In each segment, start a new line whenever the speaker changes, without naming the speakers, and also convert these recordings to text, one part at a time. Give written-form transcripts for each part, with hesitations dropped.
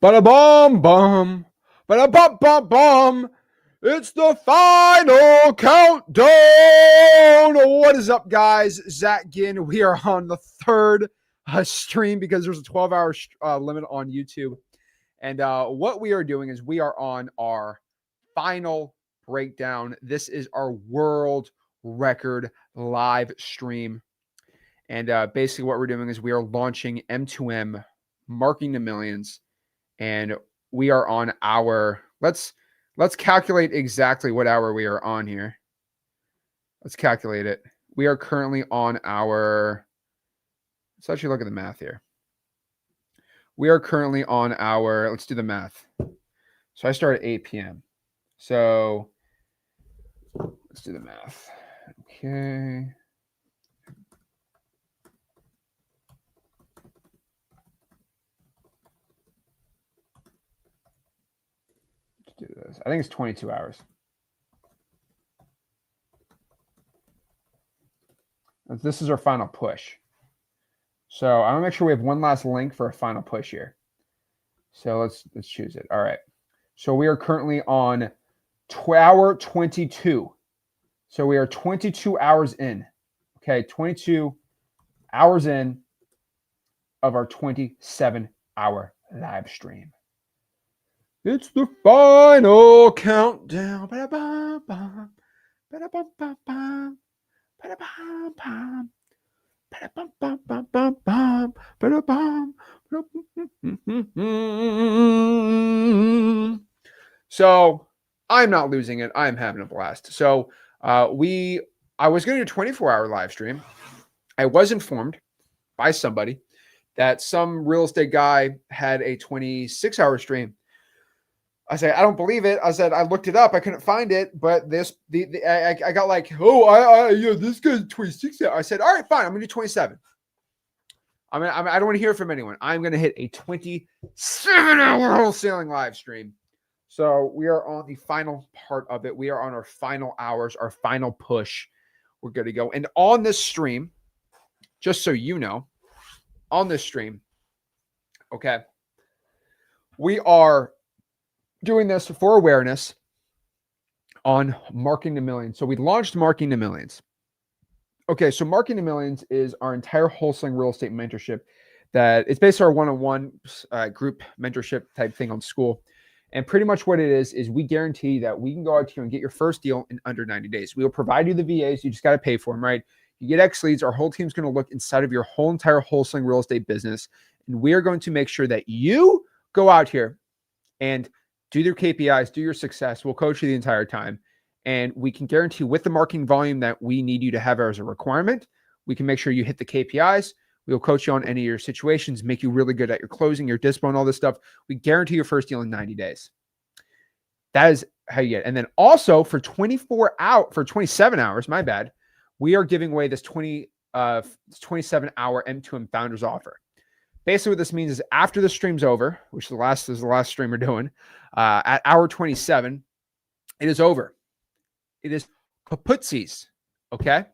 Bada bum bum. Bada bum bum bum. It's the final countdown. What is up, guys? Zach Ginn. We are on the third stream because there's a 12-hour limit on YouTube. And what we are doing is we are on our final breakdown. This is our world record live stream. And basically what we're doing is we are launching M2M, marking the millions. And we are on our, let's calculate exactly what hour we are on here. Let's calculate it. We are currently on our, let's actually look at the math here. We are currently on our, let's do the math. So I start at 8 p.m. So let's do the math. Okay. Let's do this. I think it's 22 hours. This is our final push. So I want to make sure we have one last link for a final push here. So let's choose it. All right. So we are currently on hour 22. So we are 22 hours in. Okay, 22 hours in of our 27-hour live stream. It's the final countdown. Ba-da-bum-bum. Ba-da-bum-bum-bum. Ba-da-bum-bum. Ba-da-bum-bum-bum-bum. Ba-da-bum. So I'm not losing it. I'm having a blast. So I was going to do a 24-hour live stream. I was informed by somebody that some real estate guy had a 26-hour stream. I said, I don't believe it. I said, I looked it up. I couldn't find it, but I got like, this guy's 26 hours. I said, all right, fine. I'm going to do 27. I don't want to hear from anyone. I'm going to hit a 27-hour wholesaling live stream. So we are on the final part of it. We are on our final hours, our final push. We're good to go. And on this stream, just so you know, on this stream, okay, we are doing this for awareness on Marking the Millions. So we launched Marking the Millions. Okay, so Marking the Millions is our entire wholesaling real estate mentorship that it's basically our one-on-one group mentorship type thing on school. And pretty much what it is we guarantee that we can go out here and get your first deal in under 90 days. We will provide you the VAs. You just got to pay for them, right? You get X leads. Our whole team's going to look inside of your whole entire wholesaling real estate business. And we are going to make sure that you go out here and do your KPIs, do your success. We'll coach you the entire time. And we can guarantee with the marketing volume that we need you to have as a requirement, we can make sure you hit the KPIs. We'll coach you on any of your situations, make you really good at your closing, your dispo, and all this stuff. We guarantee your first deal in 90 days. That is how you get it. And then also for 27 hours, my bad, we are giving away this 27-hour M2M Founders offer. Basically, what this means is after the stream's over, which is the last stream we're doing, at hour 27, it is over. It is kapootsies, okay?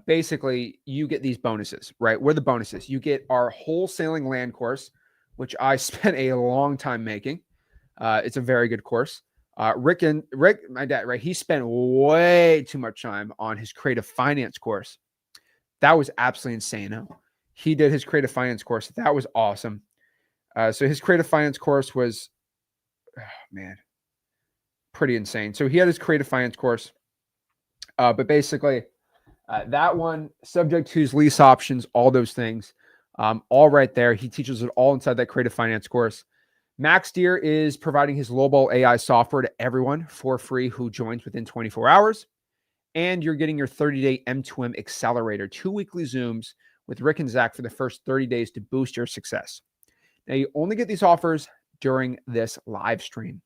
Basically, you get these bonuses, right? What are the bonuses? You get our wholesaling land course, which I spent a long time making. It's a very good course. Rick, my dad, right? He spent way too much time on his creative finance course. That was absolutely insane. He did his creative finance course. That was awesome. So his creative finance course was, pretty insane. So he had his creative finance course. But basically, that one, subject to his lease options, all those things, all right there. He teaches it all inside that creative finance course. Max Deer is providing his global AI software to everyone for free who joins within 24 hours. And you're getting your 30-day M2M accelerator, 2 weekly Zooms with Rick and Zach for the first 30 days to boost your success. Now, you only get these offers during this live stream.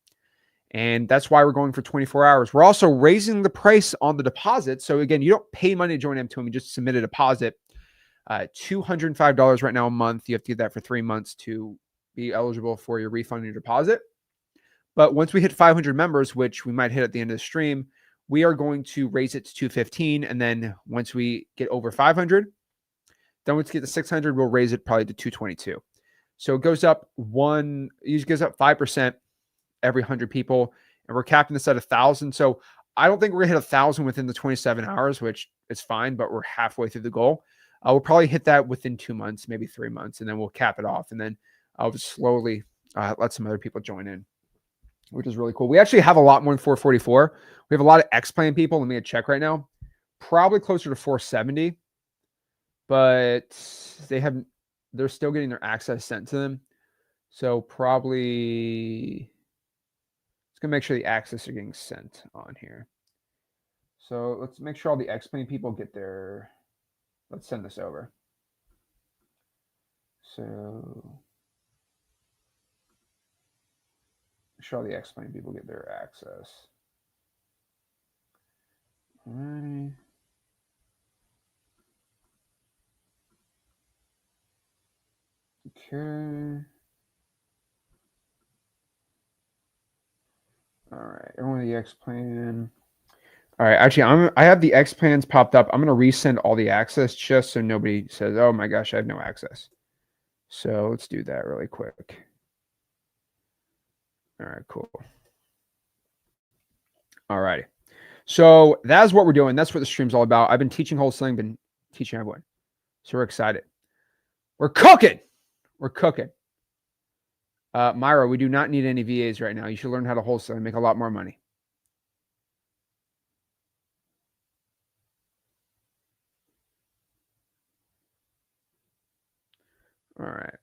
And that's why we're going for 24 hours. We're also raising the price on the deposit. So again, you don't pay money to join M2M. You just submit a deposit. $205 right now a month. You have to get that for 3 months to be eligible for your refund on your deposit. But once we hit 500 members, which we might hit at the end of the stream, we are going to raise it to $215. And then once we get over 500, then once we get to 600, we'll raise it probably to $222. So it goes up it goes up 5% every 100 people, and we're capping this at 1,000. So I don't think we're gonna hit 1,000 within the 27 hours, which is fine, but we're halfway through the goal. We'll probably hit that within 2 months, maybe 3 months, and then we'll cap it off, and then I'll just slowly let some other people join in, which is really cool. We actually have a lot more than 444. We have a lot of X-Plane people. Let me check right now. Probably closer to 470, but they're still getting their access sent to them. So probably it's gonna make sure the access are getting sent on here. So let's make sure all the X-Plane people get their. Let's send this over. So make sure all the X-Plane people get their access. Alrighty. Okay. All right. Everyone, the X-Plane. All right. Actually, I have the X-Plans popped up. I'm gonna resend all the access just so nobody says, "Oh my gosh, I have no access." So let's do that really quick. All right. Cool. All righty. So that's what we're doing. That's what the stream's all about. I've been teaching wholesaling, been teaching everyone. So we're excited. We're cooking. We're cooking. Myra, we do not need any VAs right now. You should learn how to wholesale and make a lot more money. All right.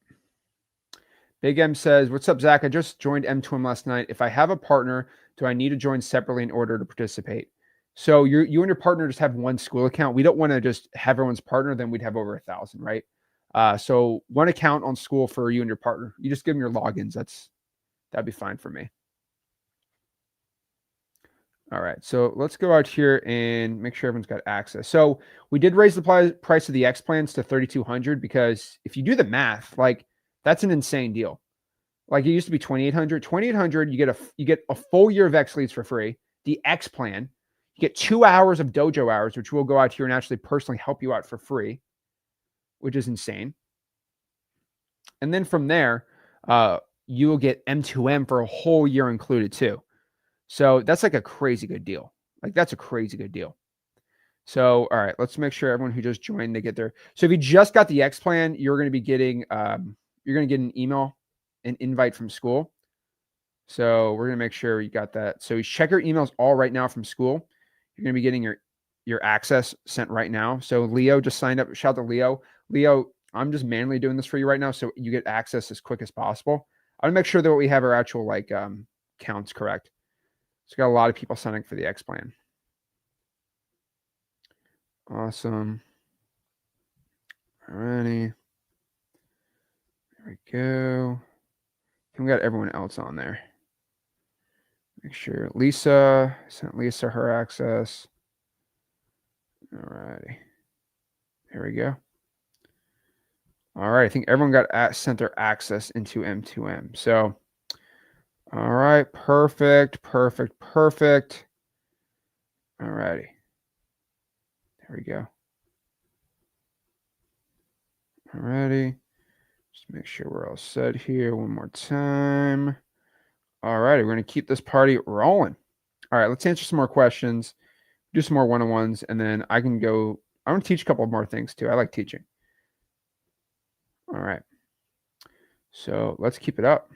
Big M says, "What's up, Zach? I just joined M2M last night. If I have a partner, do I need to join separately in order to participate?" So you and your partner just have one school account. We don't want to just have everyone's partner, then we'd have over 1,000, right? So one account on school for you and your partner. You just give them your logins. That'd be fine for me. All right, so let's go out here and make sure everyone's got access. So we did raise the price of the X plans to 3,200 because if you do the math, like that's an insane deal. Like it used to be 2,800. 2,800, you get a full year of X leads for free. The X plan, you get 2 hours of dojo hours, which will go out here and actually personally help you out for free, which is insane. And then from there, you will get M2M for a whole year included too. So that's like a crazy good deal. Like that's a crazy good deal. So, all right, let's make sure everyone who just joined, they get there. So if you just got the X plan, you're going to be getting, you're going to get an email, an invite from school. So we're going to make sure you got that. So you check your emails all right now from school. You're going to be getting your access sent right now. So Leo just signed up. Shout out to Leo. Leo, I'm just manually doing this for you right now. So you get access as quick as possible. I want to make sure that we have our actual like counts correct. So got a lot of people signing for the X plan. Awesome. Alrighty. There we go. And we got everyone else on there. Make sure Lisa sent Lisa her access. Alrighty. There we go. All right. I think everyone got sent their access into M2M. So, all right. Perfect. Perfect. Perfect. All righty. There we go. All righty. Just make sure we're all set here one more time. All righty. We're going to keep this party rolling. All right. Let's answer some more questions, do some more one-on-ones, and then I can go. I want to teach a couple more things too. I like teaching. All right. So let's keep it up.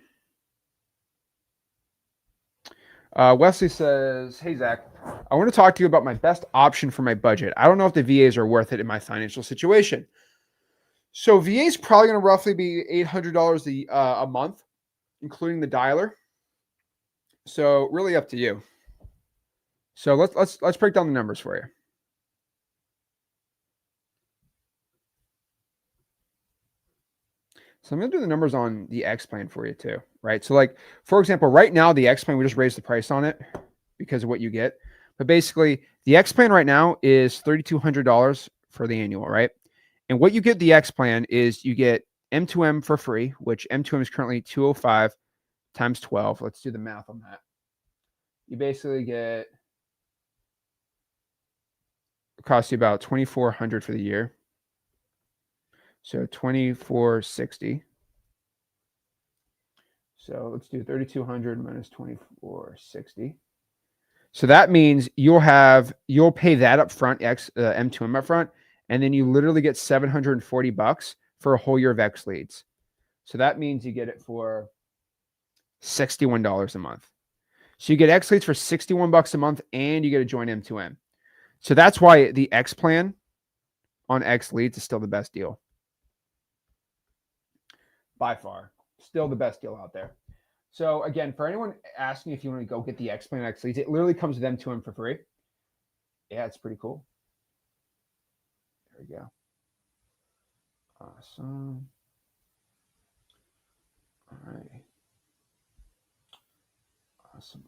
Wesley says, "Hey, Zach, I want to talk to you about my best option for my budget. I don't know if the VAs are worth it in my financial situation." So VA is probably going to roughly be $800 a month, including the dialer. So really up to you. So let's break down the numbers for you. So I'm going to do the numbers on the X plan for you too, right? So like, for example, right now, the X plan, we just raised the price on it because of what you get. But basically, the X plan right now is $3,200 for the annual, right? And what you get the X plan is you get M2M for free, which M2M is currently 205 times 12. Let's do the math on that. You basically get, it costs you about $2,400 for the year. So $2,460. So let's do 3,200 minus 2,460. So that means you'll pay that up front, M2M up front, and then you literally get $740 for a whole year of X leads. So that means you get it for $61 a month. So you get X leads for $61 a month, and you get to join M2M. So that's why the X plan on X leads is still the best deal. By far, still the best deal out there. So again, for anyone asking if you want to go get the X plan X leads, it literally comes with M2M for free. Yeah, it's pretty cool. There we go. Awesome. All right. Awesome.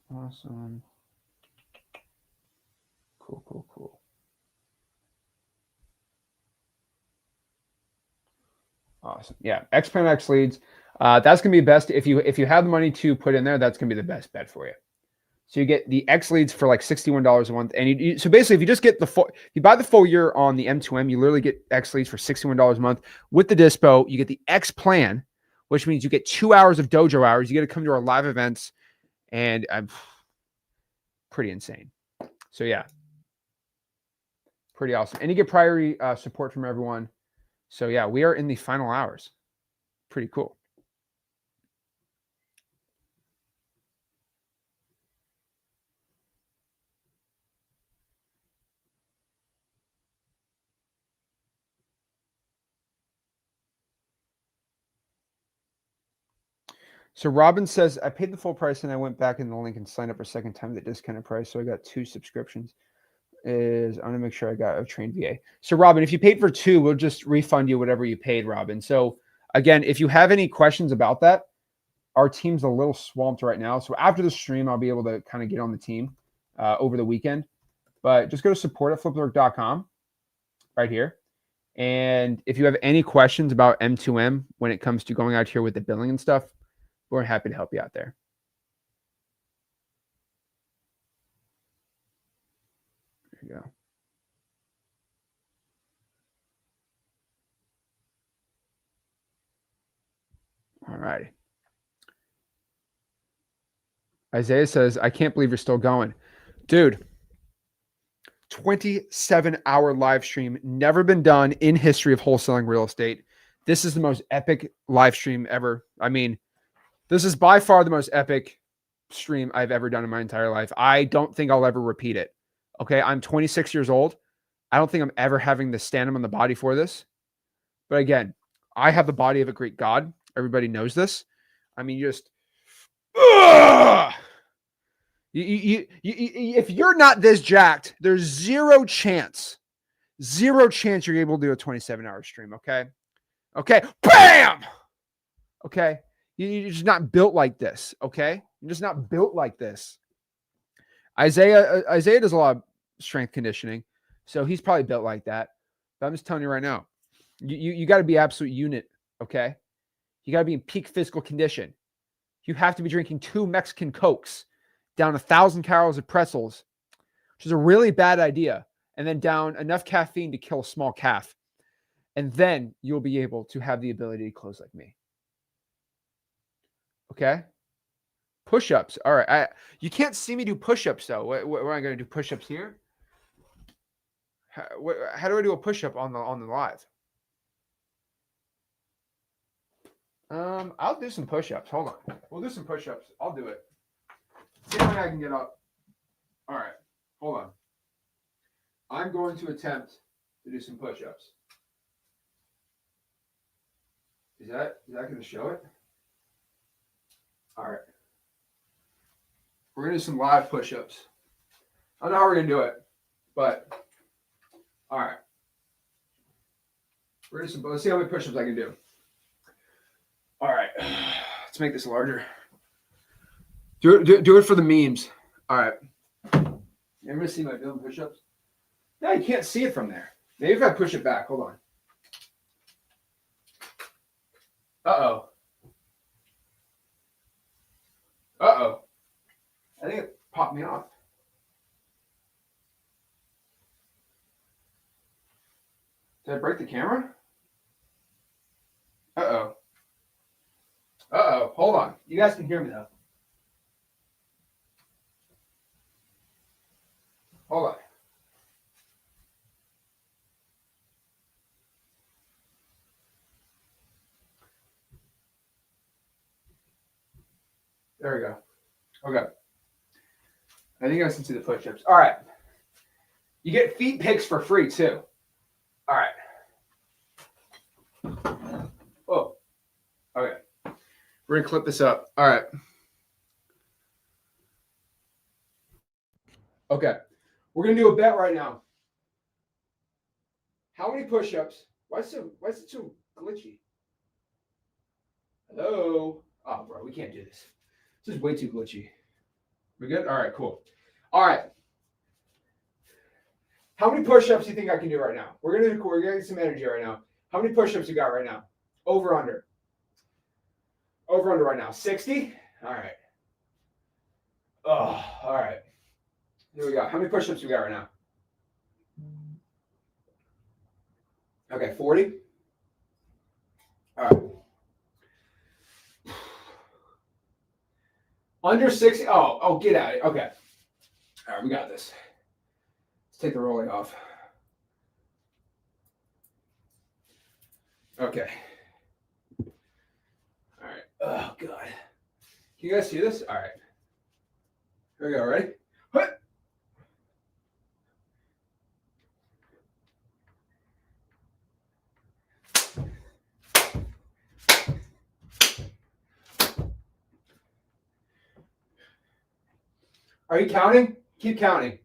Cool. Awesome. Yeah, X plan X leads. That's gonna be best if you have the money to put in there. That's gonna be the best bet for you. So you get the X leads for like $61 a month, and so basically, if you just get if you buy the full year on the M2M, you literally get X leads for $61 a month. With the dispo, you get the X plan, which means you get 2 hours of dojo hours. You get to come to our live events, and I'm pretty insane. So yeah, pretty awesome, and you get priority support from everyone. So yeah, we are in the final hours. Pretty cool. So Robin says, I paid the full price and I went back in the link and signed up for a second time at the discounted price. So I got 2 subscriptions. I want to make sure I got a trained VA. So Robin, if you paid for 2, we'll just refund you whatever you paid, Robin. So again, if you have any questions about that, our team's a little swamped right now. So after the stream, I'll be able to kind of get on the team over the weekend. But just go to support@flipwork.com right here. And if you have any questions about M2M when it comes to going out here with the billing and stuff, we're happy to help you out there. There you go. All righty. Isaiah says, I can't believe you're still going. Dude, 27-hour live stream, never been done in history of wholesaling real estate. This is the most epic live stream ever. I mean, this is by far the most epic stream I've ever done in my entire life. I don't think I'll ever repeat it. Okay, I'm 26 years old. I don't think I'm ever having the stamina on the body for this. But again, I have the body of a Greek god. Everybody knows this. I mean, just if you're not this jacked, there's zero chance you're able to do a 27-hour stream. Okay, bam. Okay, you're just not built like this. Okay, you're just not built like this. Isaiah does a lot of strength conditioning, so he's probably built like that. But I'm just telling you right now, you got to be absolute unit. Okay, you got to be in peak physical condition. You have to be drinking 2 Mexican Cokes, down 1,000 calories of pretzels, which is a really bad idea, and then down enough caffeine to kill a small calf. And then you'll be able to have the ability to close like me. Okay? Push-ups. All right. You can't see me do push-ups, though. What am I going to do? Push-ups here? How do I do a push-up on the live? I'll do some push-ups. Hold on. We'll do some push-ups. I'll do it. See how I can get up. All right. Hold on. I'm going to attempt to do some push-ups. Is that going to show it? All right. We're going to do some live push-ups. I don't know how we're going to do it, but all right. Let's see how many push-ups I can do. All right. Let's make this larger. Do it for the memes. All right. Everybody see my doing push-ups? No, you can't see it from there. Maybe if I push it back. Hold on. Uh-oh. I think it popped me off. Did I break the camera? Uh-oh. Hold Hold on. You guys can hear me though. Hold on. There we go. Okay. I think I can see the push-ups. All right. You get feet pics for free too. All right. Oh. Okay. We're gonna clip this up. All right. Okay. We're gonna do a bet right now. How many push-ups? Why is it so glitchy? Hello? Oh, bro, we can't do this. This is way too glitchy. We good? All right, cool. All right. How many push-ups do you think I can do right now? We're gonna get some energy right now. How many push-ups you got right now? Over under. Over under right now. 60? All right. Oh, all right. Here we go. How many push-ups we got right now? Okay, 40. All right. Under 60. Oh, get out of it. Okay. All right, we got this. Let's take the rolling off. Okay. All right. Oh, God. Can you guys see this? All right. Here we go. Ready? What? Are you counting? Keep counting.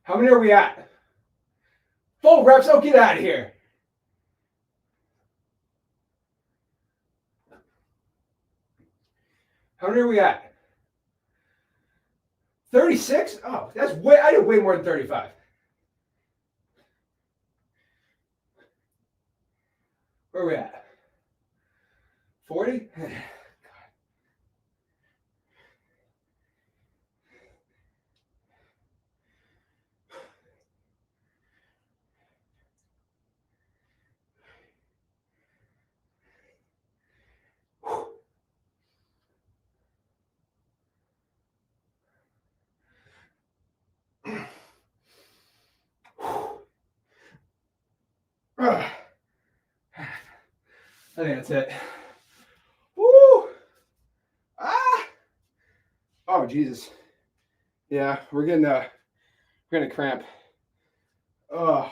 How many are we at? Full reps. Oh, get out of here. How many are we at? 36? Oh, that's way, I did way more than 35. Where are we at? 40? I think that's it. Woo! Ah! Oh, Jesus. Yeah, we're gonna cramp. Oh,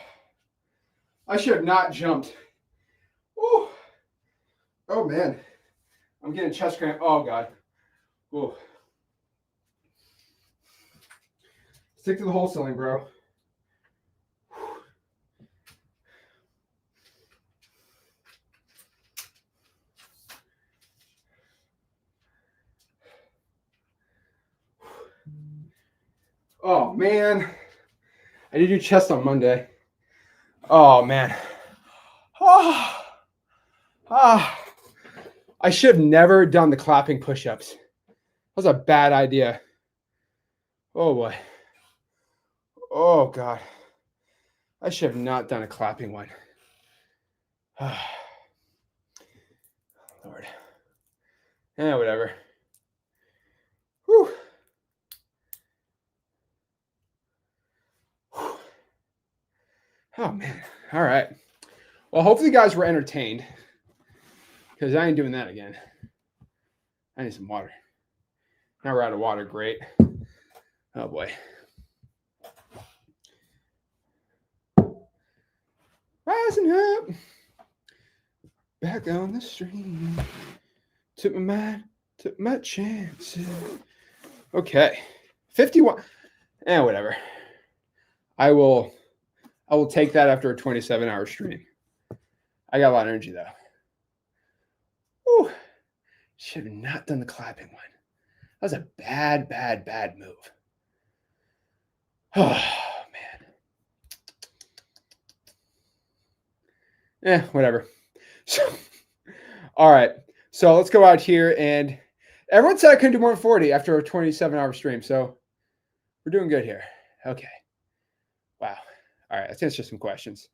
I should have not jumped. Woo! Oh man, I'm getting chest cramp. Oh God. Whoa. Stick to the wholesaling, bro. Oh man, I did do chest on Monday. Oh man. Oh. Ah. I should have never done the clapping push-ups. That was a bad idea. Oh boy. Oh God. I should have not done a clapping one. Lord. Yeah, whatever. Whew. Oh man. All right. Well, hopefully you guys were entertained, because I ain't doing that again. I need some water. Now we're out of water. Great. Oh boy. Rising up. Back on the stream. Took my mind. Took my chances. Okay. 51. Whatever. I will take that after a 27-hour stream. I got a lot of energy though. Whew. Should have not done the clapping one. That was a bad move. Oh man. Whatever. So, all right. So let's go out here, and everyone said I couldn't do more than 40 after a 27-hour stream. So we're doing good here. Okay. Wow. All right. Let's answer some questions.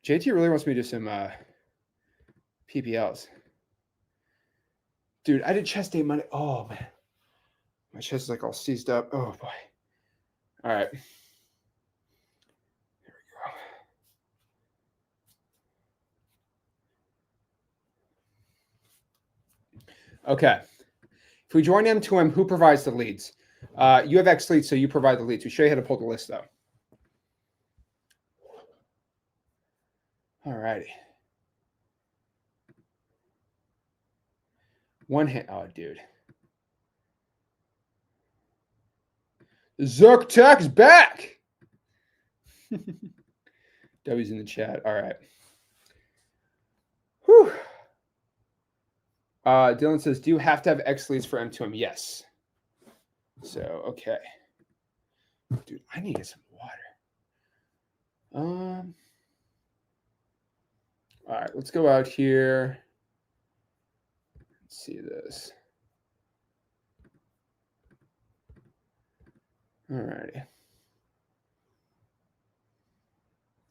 JT really wants me to do some PPLs. Dude, I did chest day Monday. Oh, man. My chest is like all seized up. Oh, boy. All right. There we go. Okay. If we join M2M, who provides the leads? You have X leads, so you provide the leads. We show you how to pull the list, though. All righty. One hit. Oh, dude. Zerktech's back. W's in the chat. All right. Whew. Dylan says, do you have to have X leads for M2M? Yes. So, okay. Dude, I need to get some water. All right, let's go out here. Let's see this. All righty.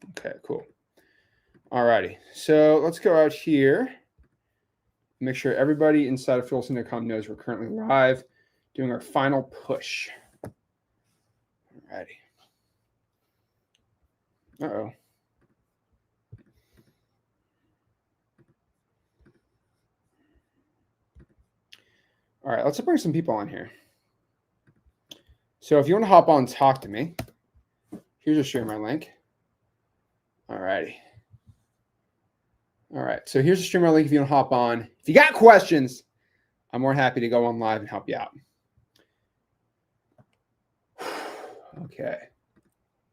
Okay, cool. All righty. So let's go out here. Make sure everybody inside of philson.com knows we're currently live doing our final push. All righty. Uh-oh. All right, let's bring some people on here. So if you want to hop on and talk to me, here's your streamer link. All righty. All right, so here's the streamer link if you want to hop on. If you got questions, I'm more happy to go on live and help you out. Okay,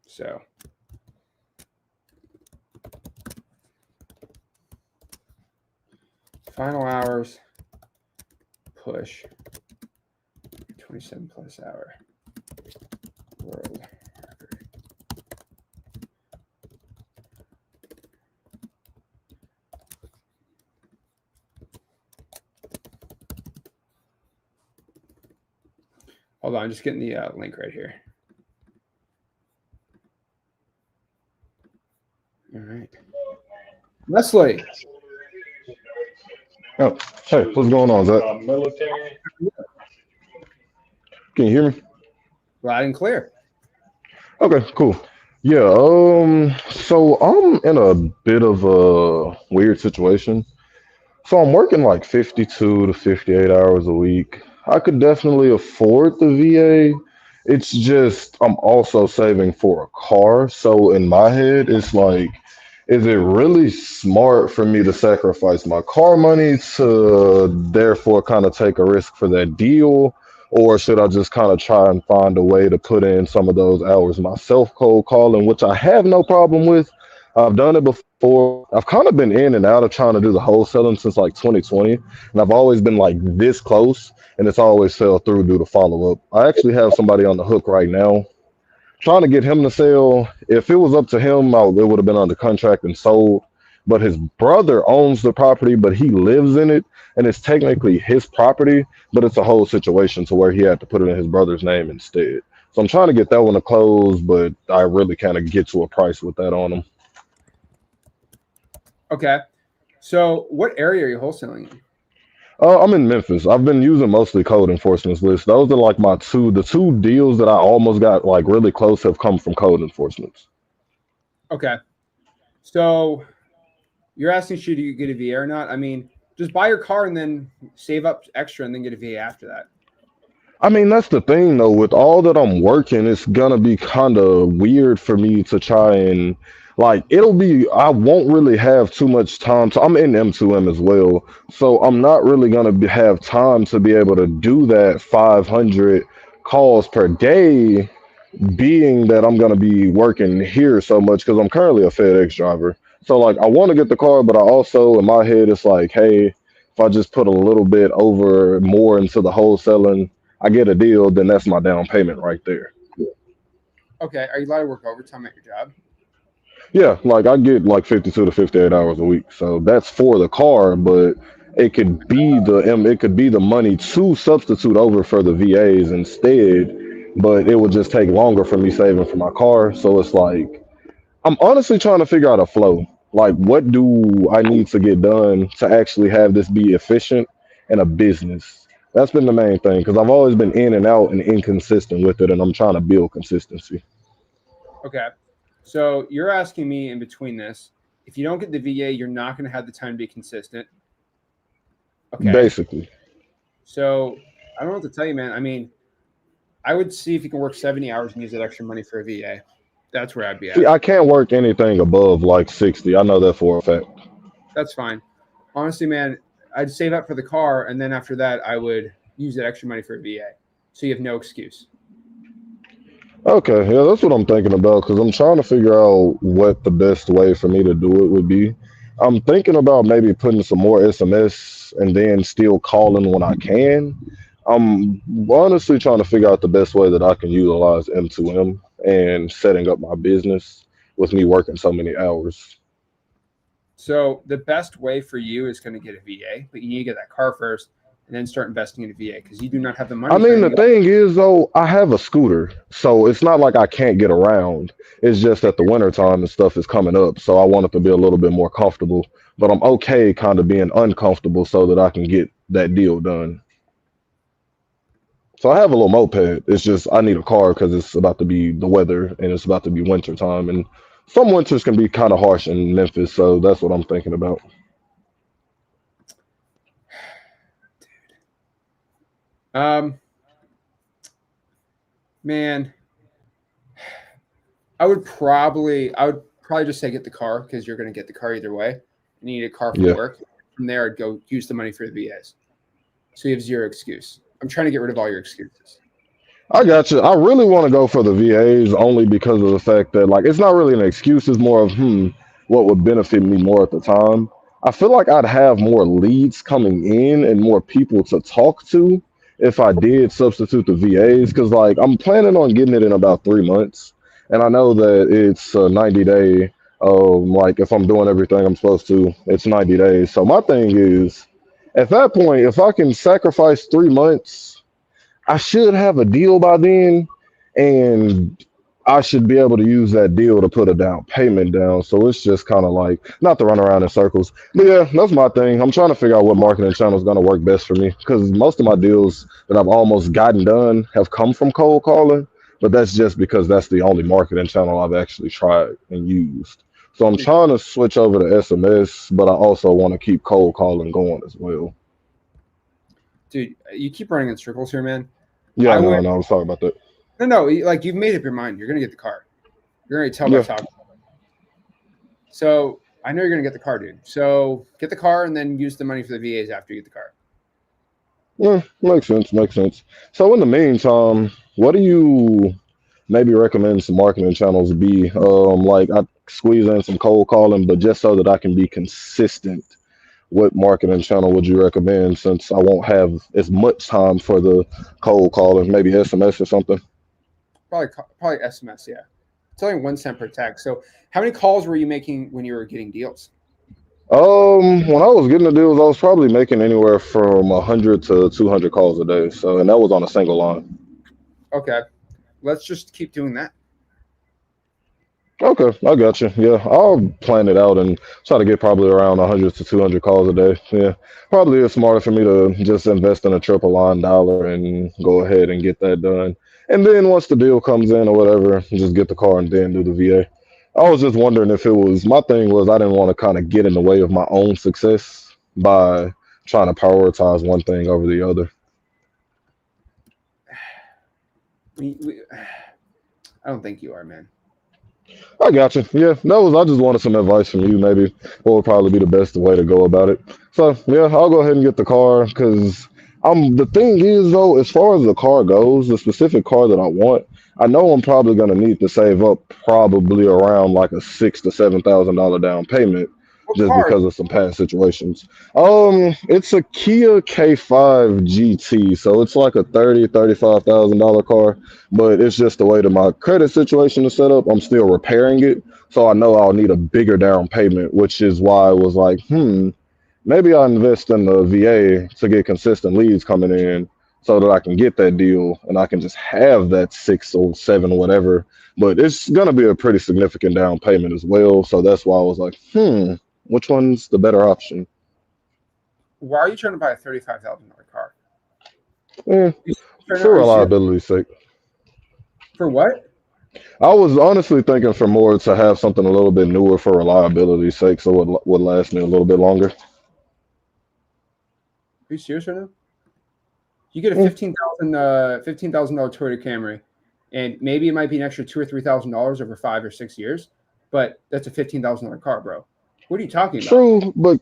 so final hours, push, 27 plus hour, world record. Hold on, I'm just getting the link right here. All right. Leslie.
Oh, hey, what's going on, Zach? Can you hear me?
Loud and clear.
Okay, cool. Yeah, so I'm in a bit of a weird situation. So I'm working like 52 to 58 hours a week. I could definitely afford the VA. It's just I'm also saving for a car. So in my head, it's like, is it really smart for me to sacrifice my car money to therefore kind of take a risk for that deal? Or should I just kind of try and find a way to put in some of those hours myself cold calling, which I have no problem with. I've done it before. I've kind of been in and out of trying to do the wholesaling since like 2020. And I've always been like this close and it's always fell through due to follow up. I actually have somebody on the hook right now trying to get him to sell. If it was up to him, it would have been under contract and sold. But his brother owns the property, but he lives in it, and it's technically his property, but it's a whole situation to where he had to put it in his brother's name instead. So I'm trying to get that one to close, but I really kind of get to a price with that on him.
Okay. So what area are you wholesaling in?
I'm in Memphis. I've been using mostly code enforcement lists. Those are like the two deals that I almost got like really close have come from code enforcements.
Okay. So you're asking should you get a VA or not? I mean, just buy your car and then save up extra and then get a VA after that.
I mean, that's the thing though. With all that I'm working, it's gonna be kind of weird for me to try and like I won't really have too much time. So I'm in M2M as well. So I'm not really gonna have time to be able to do that 500 calls per day, being that I'm gonna be working here so much because I'm currently a FedEx driver. So like I want to get the car, but I also in my head it's like, hey, if I just put a little bit over more into the wholesaling, I get a deal, then that's my down payment right there.
Okay. Are you allowed to work overtime at your job?
Yeah, like I get like 52 to 58 hours a week. So that's for the car, but it could be the money to substitute over for the VAs instead, but it would just take longer for me saving for my car. So it's like I'm honestly trying to figure out a flow. Like what do I need to get done to actually have this be efficient and a business? That's been the main thing because I've always been in and out and inconsistent with it, and I'm trying to build consistency.
Okay. So you're asking me in between this, if you don't get the VA, you're not going to have the time to be consistent. Okay.
Basically.
So I don't know what to tell you, man. I mean, I would see if you can work 70 hours and use that extra money for a VA. That's where I'd be
See,
at.
I can't work anything above like 60. I know that for a fact.
That's fine. Honestly, man, I'd save up for the car, and then after that, I would use that extra money for a VA. So you have no excuse.
Okay, yeah, that's what I'm thinking about because I'm trying to figure out what the best way for me to do it would be. I'm thinking about maybe putting some more SMS and then still calling when I can. I'm honestly trying to figure out the best way that I can utilize M2M and setting up my business with me working so many hours.
So the best way for you is going to get a VA, but you need to get that car first and then start investing in a VA because you do not have the
I
money for
mean, the
anything else.
thing is, though, I have a scooter, so it's not like I can't get around. It's just that the winter time and stuff is coming up, so I want it to be a little bit more comfortable. But I'm okay kind of being uncomfortable so that I can get that deal done. So I have a little moped. It's just I need a car because it's about to be the weather and it's about to be winter time, and some winters can be kind of harsh in Memphis, so that's what I'm thinking about.
Um, man, I would probably just say get the car because you're going to get the car either way. You need a car for
Yeah.
work. From there, I'd go use the money for the VAs. So you have zero excuse. I'm trying to get rid of all your excuses.
I got you. I really want to go for the VAs only because of the fact that like it's not really an excuse. It's more of what would benefit me more at the time. I feel like I'd have more leads coming in and more people to talk to if I did substitute the VAs because like I'm planning on getting it in about 3 months, and I know that it's a 90 day. Like if I'm doing everything I'm supposed to, it's 90 days. So my thing is, at that point, if I can sacrifice 3 months I should have a deal by then, and I should be able to use that deal to put a down payment down. So it's just kind of like not to run around in circles. But yeah, that's my thing. I'm trying to figure out what marketing channel is going to work best for me because most of my deals that I've almost gotten done have come from cold calling, but that's just because that's the only marketing channel I've actually tried and used. So I'm trying to switch over to SMS, but I also want to keep cold calling going as well.
Dude, you keep running in circles here, man.
Yeah,
I would
no, I was talking about that.
no, like you've made up your mind. You're gonna get the car. You're gonna tell by
Yeah.
talking. So I know you're gonna get the car, dude. So get the car and then use the money for the VAs after you get the car.
Yeah, makes sense. Makes sense. So in the meantime, what do you maybe recommend some marketing channels be? Like I squeeze in some cold calling, but just so that I can be consistent. What marketing channel would you recommend since I won't have as much time for the cold calling? Maybe SMS or something.
Probably SMS. Yeah, it's only 1 cent per text. So how many calls were you making when you were getting deals?
When I was getting the deals, I was probably making anywhere from 100 to 200 calls a day. So, and that was on a single line.
Okay, let's just keep doing that.
Okay, I got you. Yeah, I'll plan it out and try to get probably around 100 to 200 calls a day. Yeah, probably it's smarter for me to just invest in a triple line dollar and go ahead and get that done. And then once the deal comes in or whatever, just get the car and then do the VA. I was just wondering if it was my thing was I didn't want to kind of get in the way of my own success by trying to prioritize one thing over the other.
I don't think you are, man.
I got you. Yeah, I just wanted some advice from you, maybe what would probably be the best way to go about it. So yeah, I'll go ahead and get the car because the thing is though, as far as the car goes, the specific car that I want, I know I'm probably gonna need to save up probably around like a $6,000 to $7,000 down payment.
What
just
car?
because of some past situations. It's a Kia K5 GT, so it's like a $35,000 car, but it's just the way that my credit situation is set up. I'm still repairing it, so I know I'll need a bigger down payment, which is why I was like, maybe I'll invest in the VA to get consistent leads coming in so that I can get that deal and I can just have that 6 or 7 whatever. But it's gonna be a pretty significant down payment as well. So that's why I was like, which one's the better option?
Why are you trying to buy a $35,000 car?
Eh, for reliability's sake.
For what?
I was honestly thinking for more to have something a little bit newer for reliability's sake, so it would last me a little bit longer.
Are you serious right now? You get a $15,000 Toyota Camry, and maybe it might be an extra $2,000 or $3,000 over 5 or 6 years, but that's a $15,000 car, bro. What are you talking about?
True, but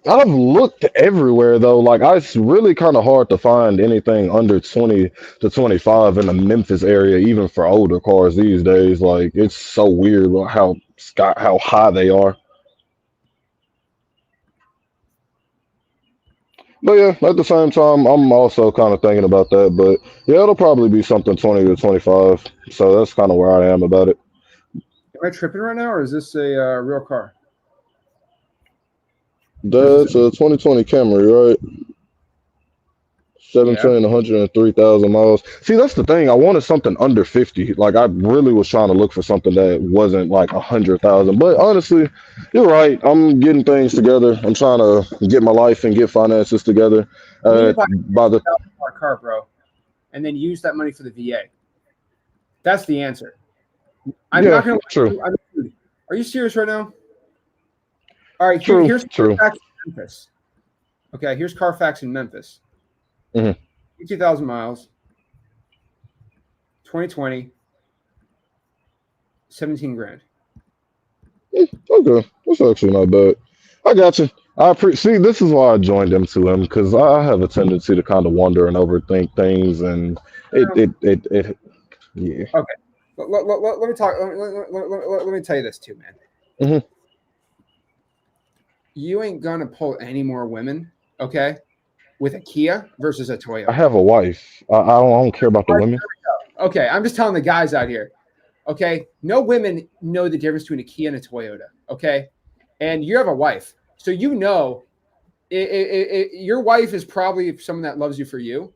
I've looked everywhere though. Like it's really kind of hard to find anything under 20 to 25 in the Memphis area, even for older cars these days. Like it's so weird how high they are. But yeah, at the same time, I'm also kind of thinking about that. But yeah, it'll probably be something 20 to 25. So that's kind of where I am about it.
Am I tripping right now, or is this a real car?
That's a 2020 Camry, right? 103,000 miles. See, that's the thing. I wanted something under 50. Like I really was trying to look for something that wasn't like 100,000. But honestly, you're right. I'm getting things together. I'm trying to get my life and get finances together.
Buy a car, bro, and then use that money for the VA. That's the answer. I'm not going to.
True.
Are you serious right now? All right. Here's
true.
Carfax in Memphis. Okay. Here's Carfax in Memphis. 2,000 miles. 2020. 17 grand.
Okay, that's actually not bad. I got you. See. This is why I joined M2M because I have a tendency to kind of wonder and overthink things, and it yeah.
Okay. Let me talk. Let me tell you this too, man. You ain't gonna pull any more women, okay, with a Kia versus a Toyota.
I have a wife. I don't care about the women.
Okay, I'm just telling the guys out here. Okay, no women know the difference between a Kia and a Toyota. Okay, and you have a wife, so you know, your wife is probably someone that loves you for you.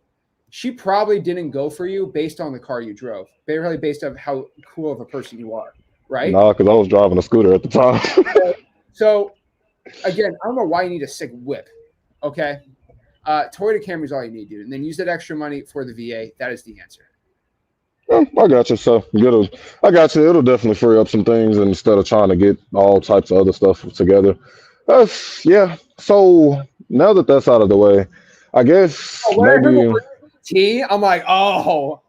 She probably didn't go for you based on the car you drove, barely based on how cool of a person you are, right?
No, because I was driving a scooter at the time.
So, again, I don't know why you need a sick whip, okay? Toyota Camry is all you need, dude. And then use that extra money for the VA. That is the answer.
I got you. So, I got you. It'll definitely free up some things instead of trying to get all types of other stuff together. Yeah. So, now that that's out of the way, I guess maybe...
I'm like, oh,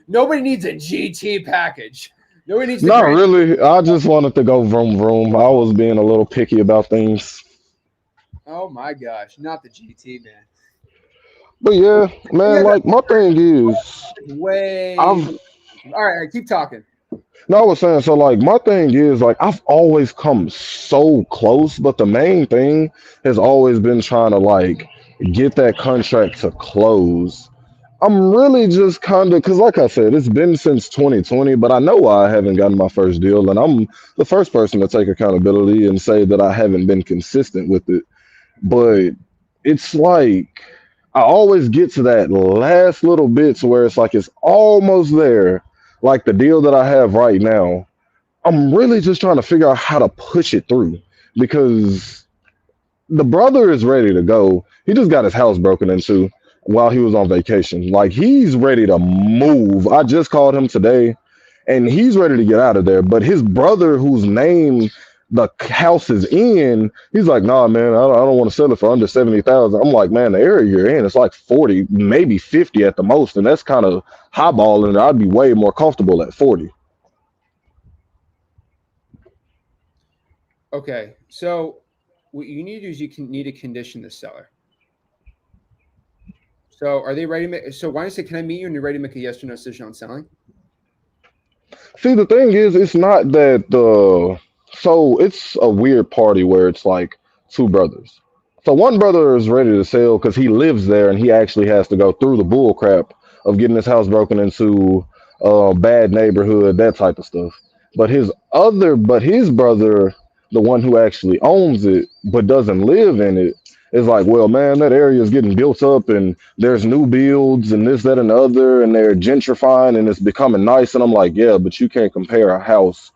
nobody needs a GT package. Nobody needs.
Not really. I just wanted to go vroom vroom. I was being a little picky about things.
Oh my gosh, not the GT, man.
But yeah, man, like my thing is
all right, keep talking.
No, I was saying, so like my thing is like I've always come so close, but the main thing has always been trying to like get that contract to close. I'm really just kind of, because like I said, it's been since 2020, but I know why I haven't gotten my first deal. And I'm the first person to take accountability and say that I haven't been consistent with it. But it's like, I always get to that last little bits where it's like, it's almost there. Like the deal that I have right now, I'm really just trying to figure out how to push it through because the brother is ready to go. He just got his house broken into while he was on vacation. Like he's ready to move. I just called him today and he's ready to get out of there. But his brother, whose name the house is in, he's like, nah, man, I don't want to sell it for under 70,000. I'm like, man, the area you're in, it's like 40, maybe 50 at the most. And that's kind of highballing. I'd be way more comfortable at 40.
Okay. So what you need to do is you need to condition the seller. So are they ready to make, so why don't you say, can I meet you and you're ready to make a yes or no decision on selling?
See, the thing is, it's not that So it's a weird party where it's like two brothers. So one brother is ready to sell because he lives there and he actually has to go through the bull crap of getting his house broken into, bad neighborhood, that type of stuff. But his brother, the one who actually owns it but doesn't live in it, is like, well, man, that area is getting built up and there's new builds and this, that, and the other, and they're gentrifying and it's becoming nice. And I'm like, yeah, but you can't compare a house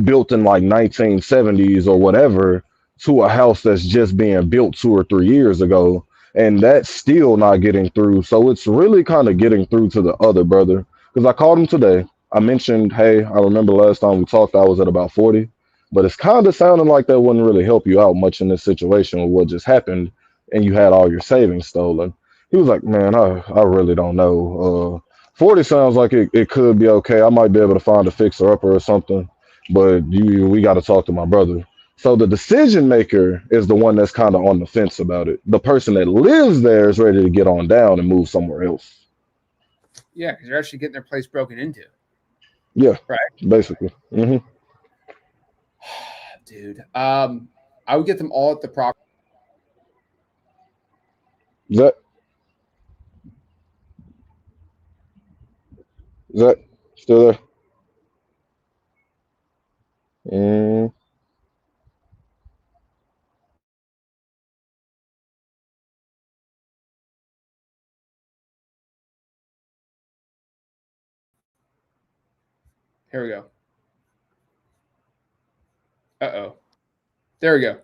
built in like 1970s or whatever to a house that's just being built 2 or 3 years ago, and that's still not getting through. So it's really kind of getting through to the other brother, because I called him today. I mentioned, hey, I remember last time we talked I was at about 40, but it's kind of sounding like that wouldn't really help you out much in this situation with what just happened and you had all your savings stolen. He was like, man, I really don't know. 40 sounds like it could be okay. I might be able to find a fixer upper or something, but we got to talk to my brother. So the decision maker is the one that's kind of on the fence about it. The person that lives there is ready to get on down and move somewhere else.
Yeah, because they're actually getting their place broken into.
Yeah,
Right.
basically.
Dude. I would get them all at the property.
Is that still there? Mm,
Here we go. Uh-oh. There we go.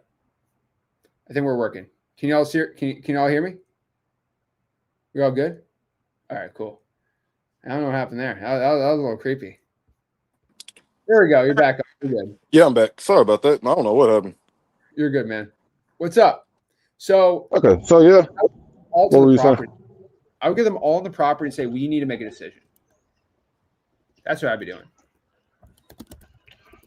I think we're working. Can you all see? Can you all hear me? We all good? All right, cool. I don't know what happened there. That was a little creepy. There we go. You're back up. You're good.
Yeah, I'm back. Sorry about that. I don't know what happened.
You're good, man. What's up? So
okay, so yeah,
all to
what were
the
you saying?
property. I would get them all on the property and say, we need to make a decision. That's what I'd be doing.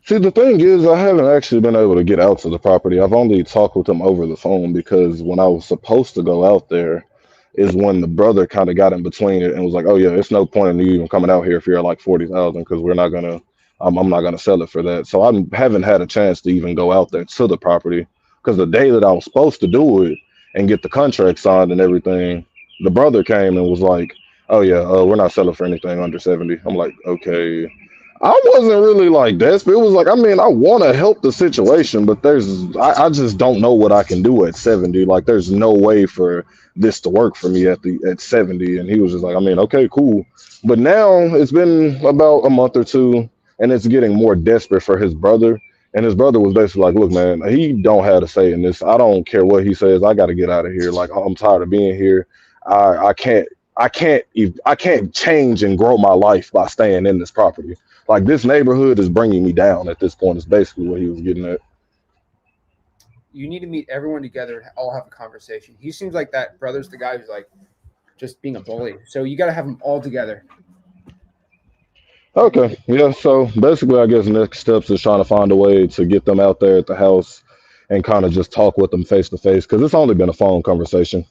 See, the thing is, I haven't actually been able to get out to the property. I've only talked with them over the phone because when I was supposed to go out there is when the brother kind of got in between it and was like, "Oh yeah, it's no point in you even coming out here if you're at like 40,000 because we're not gonna, I'm not gonna sell it for that." So I haven't had a chance to even go out there to the property because the day that I was supposed to do it and get the contract signed and everything, the brother came and was like, "Oh yeah, we're not selling for anything under 70." I'm like, okay. I wasn't really like desperate. It was like, I mean, I want to help the situation, but I just don't know what I can do at 70. Like, there's no way for this to work for me at 70. And he was just like, I mean, okay, cool. But now it's been about a month or two, and it's getting more desperate for his brother. And his brother was basically like, look, man, he don't have a say in this. I don't care what he says. I got to get out of here. Like, I'm tired of being here. I can't. I can't change and grow my life by staying in this property. Like this neighborhood is bringing me down at this point. Is basically what he was getting at.
You need to meet everyone together and all have a conversation. He seems like that brother's the guy who's like just being a bully. So you got to have them all together.
Okay, yeah. So basically, I guess next steps is trying to find a way to get them out there at the house and kind of just talk with them face to face because it's only been a phone conversation.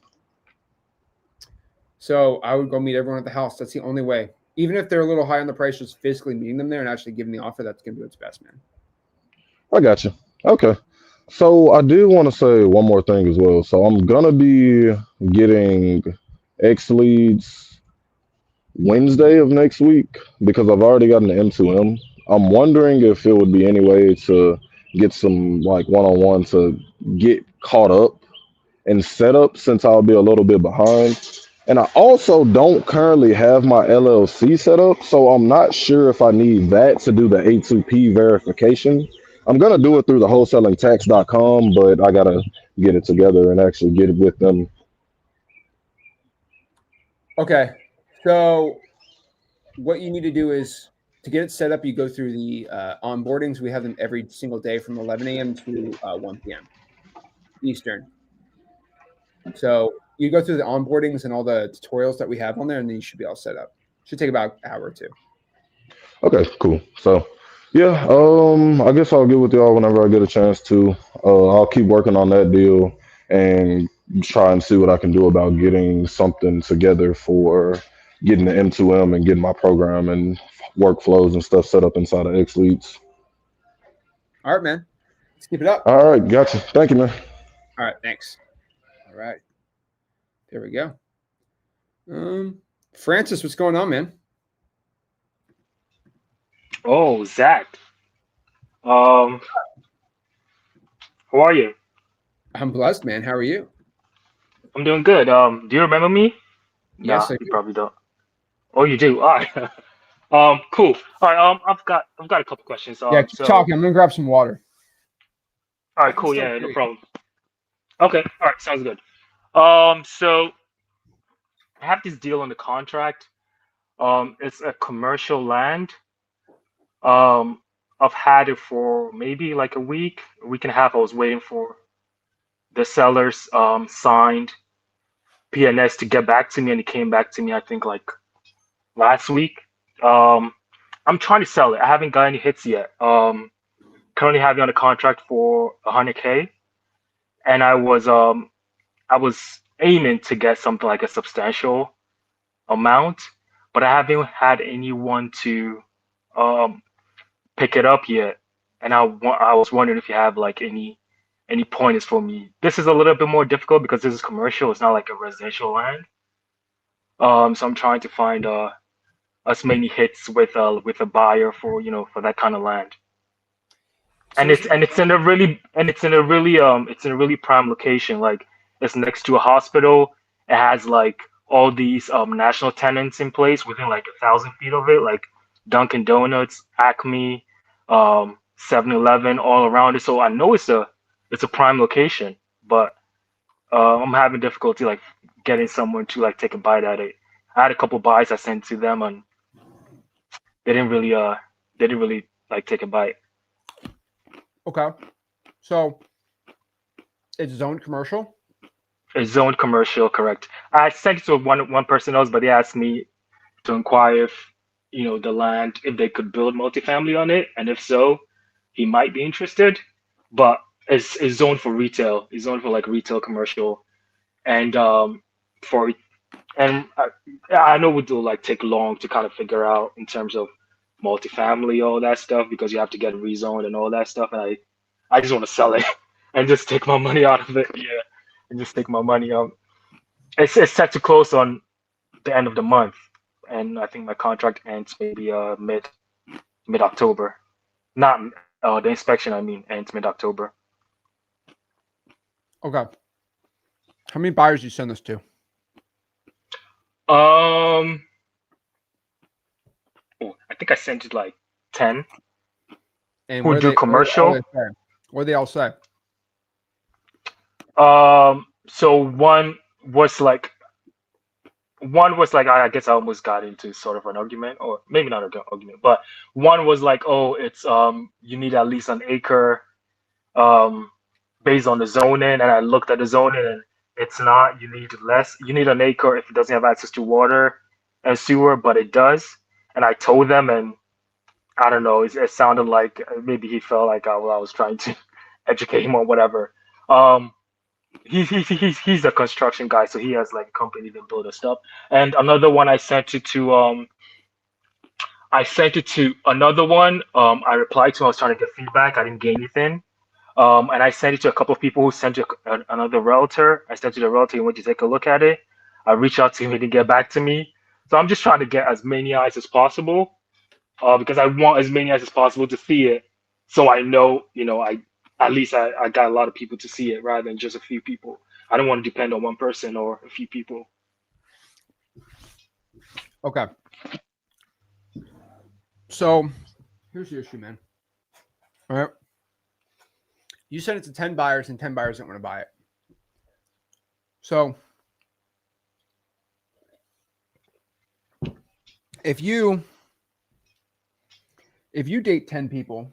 So I would go meet everyone at the house. That's the only way. Even if they're a little high on the price, just physically meeting them there and actually giving the offer, that's going to do its best, man.
I got you. Okay. So I do want to say one more thing as well. So I'm gonna be getting X leads Wednesday of next week because I've already gotten the M2M. I'm wondering if it would be any way to get some like one-on-one to get caught up and set up since I'll be a little bit behind. And I also don't currently have my LLC set up, so I'm not sure if I need that to do the A2P verification. I'm gonna do it through the wholesalingtax.com, but I gotta get it together and actually get it with them.
Okay. So what you need to do is to get it set up, you go through the onboardings. We have them every single day from 11 a.m. to 1 p.m. Eastern. So you go through the onboardings and all the tutorials that we have on there, and then you should be all set up. Should take about an hour or two.
Okay, cool. So yeah, I guess I'll get with y'all whenever I get a chance to. I'll keep working on that deal and try and see what I can do about getting something together for getting the M2M and getting my program and workflows and stuff set up inside of X Leads.
All right, man. Let's keep it up.
All right, gotcha. Thank you, man.
All right, thanks. All right. There we go. Francis, what's going on, man?
Oh, Zach. Um, how are you?
I'm blessed, man. How are you?
I'm doing good. Do you remember me?
Yes,
Nah,
I
you
do.
probably don't. Oh, you do. All right. Cool. All right. I've got a couple questions.
Yeah, keep talking. I'm gonna grab some water.
All
I
right,
can
cool.
still
Yeah,
hear
no
you.
problem. Okay. All right, sounds good. So I have this deal on the contract. It's a commercial land. Um, I've had it for maybe like a week and a half. I was waiting for the sellers signed PNS to get back to me, and it came back to me, I think, like last week. Um, I'm trying to sell it. I haven't got any hits yet. Currently having on a contract for 100K, and I was aiming to get something like a substantial amount, but I haven't had anyone to um pick it up yet. And I was wondering if you have like any pointers for me. This is a little bit more difficult because this is commercial. It's not like a residential land. So I'm trying to find as many hits with a buyer for for that kind of land.
So
It's in a really prime location. Like it's next to a hospital. It has like all these national tenants in place within like 1,000 feet of it, like Dunkin' Donuts, Acme, 7-Eleven, all around it. So I know it's a prime location, but I'm having difficulty like getting someone to like take a bite at it. I had a couple buys I sent to them, and they didn't really like take a bite.
okay. So it's zoned commercial.
It's zoned commercial, correct. I sent it to one person else, but they asked me to inquire if the land, if they could build multifamily on it, and if so, he might be interested. But it's zoned for retail. It's zoned for like retail commercial, and for and I know it will like take long to kind of figure out in terms of multifamily, all that stuff, because you have to get rezoned and all that stuff. And I just want to sell it and just take my money out of it. Yeah, and just take my money out. It's set to close on the end of the month, and I think my contract ends maybe mid October. Not the inspection. I mean, ends mid October.
Okay. How many buyers do you send this to?
I think I sent it like 10.
And
Who
what
do commercial?
What do they all say?
So one was like I guess I almost got into sort of an argument, or maybe not an argument, but one was like, oh, it's you need at least an acre um based on the zoning, and I looked at the zoning and it's not. You need less. You need an acre if it doesn't have access to water and sewer, but it does. And I told them, and I don't know, it sounded like maybe he felt like I was trying to educate him or whatever. Um, he's a construction guy, so he has like a company that build us stuff. And another one I sent it to another one. I replied to. I was trying to get feedback. I didn't get anything. And I sent it to a couple of people who sent it another realtor. I sent it to the realtor. He went to take a look at it. I reached out to him. He didn't get back to me. So I'm just trying to get as many eyes as possible, because I want as many eyes as possible to see it. So I know, I at least I got a lot of people to see it rather than just a few people. I don't want to depend on one person or a few people.
Okay. So here's the issue, man. All right. You sent it to 10 buyers and 10 buyers didn't want to buy it. So if you date 10 people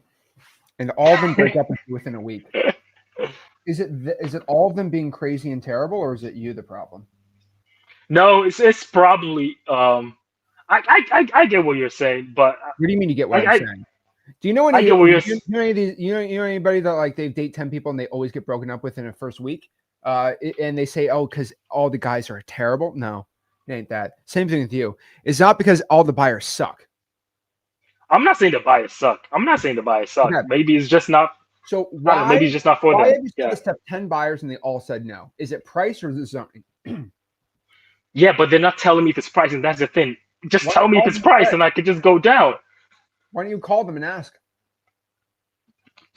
and all of them break up with you within a week, is it all of them being crazy and terrible, or is it you the problem?
No, it's probably I get what you're saying, but
What do you mean you get what I'm
I
saying? Do you know
I
any
get what you're
you know any of these, you know anybody that like they date 10 people and they always get broken up within the first week? And they say, oh, because all the guys are terrible. No, it ain't that. Same thing with you. It's not because all the buyers suck.
I'm not saying the buyers suck. I'm not saying the buyers suck.
Okay.
Maybe it's just not
So
I don't know, maybe it's just not for
why
them.
have you said this to 10 buyers and they all said no? Is it price or is it zoning?
Yeah, but they're not telling me if it's price, and that's the thing. Just
Why
tell me if
call
it's
them
price,
instead?
and I could just go down.
Why don't you call them and ask?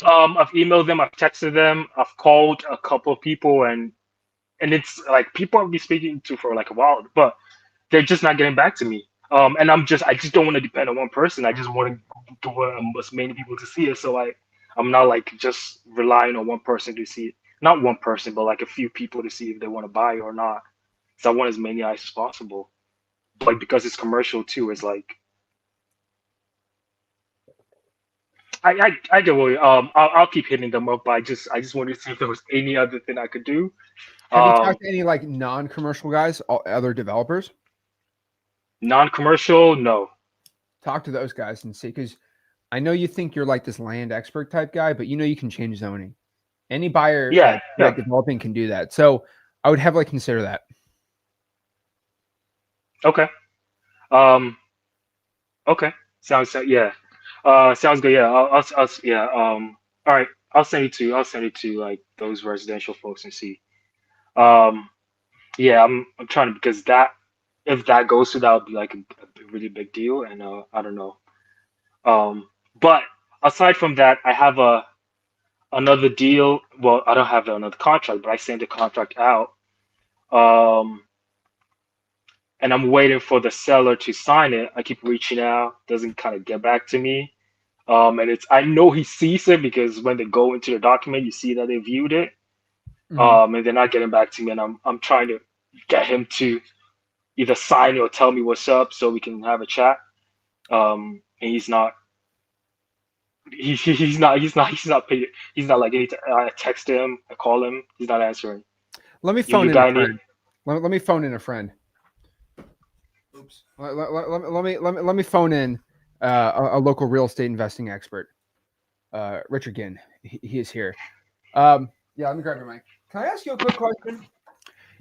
I've emailed them, I've texted them, I've called a couple of people, and it's like people I've been speaking to for like a while, but they're just not getting back to me. And I just don't want to depend on one person. I just want to as many people to see it. So I'm not like just relying on one person to see it. Not one person, but like a few people to see if they want to buy or not. So I want as many eyes as possible. But because it's commercial too, it's like I get worried. I'll keep hitting them up, but I just wanted to see if there was any other thing I could do.
Have you
Um,
talked to any like non-commercial guys, other developers?
Non-commercial, no.
Talk to those guys and see, because I know you think you're like this land expert type guy, but you know you can change zoning. Any buyer
Yeah, yeah.
like developing can do that. So I would heavily consider that.
Okay. Okay. Yeah. Sounds good. Yeah. Yeah. All right. I'll send it to like those residential folks and see. Um, yeah. I'm trying to because that if that goes through, that would be like a really big deal, and I don't know. But aside from that, I have another deal. Well, I don't have another contract, but I sent the contract out. Um, and I'm waiting for the seller to sign it. I keep reaching out, doesn't kind of get back to me. And I know he sees it because when they go into the document, you see that they viewed it.
Mhm.
And they're not getting back to me, and I'm trying to get him to either sign it or tell me what's up so we can have a chat. And he's not. He's not like I text him, I call him, he's not answering.
Let me
You,
phone
you
in a
got any?
friend. Let me phone in a friend. Oops. Let me phone in a local real estate investing expert, Richard Ginn. He is here. Yeah, let me grab your mic. Can I ask you a quick question?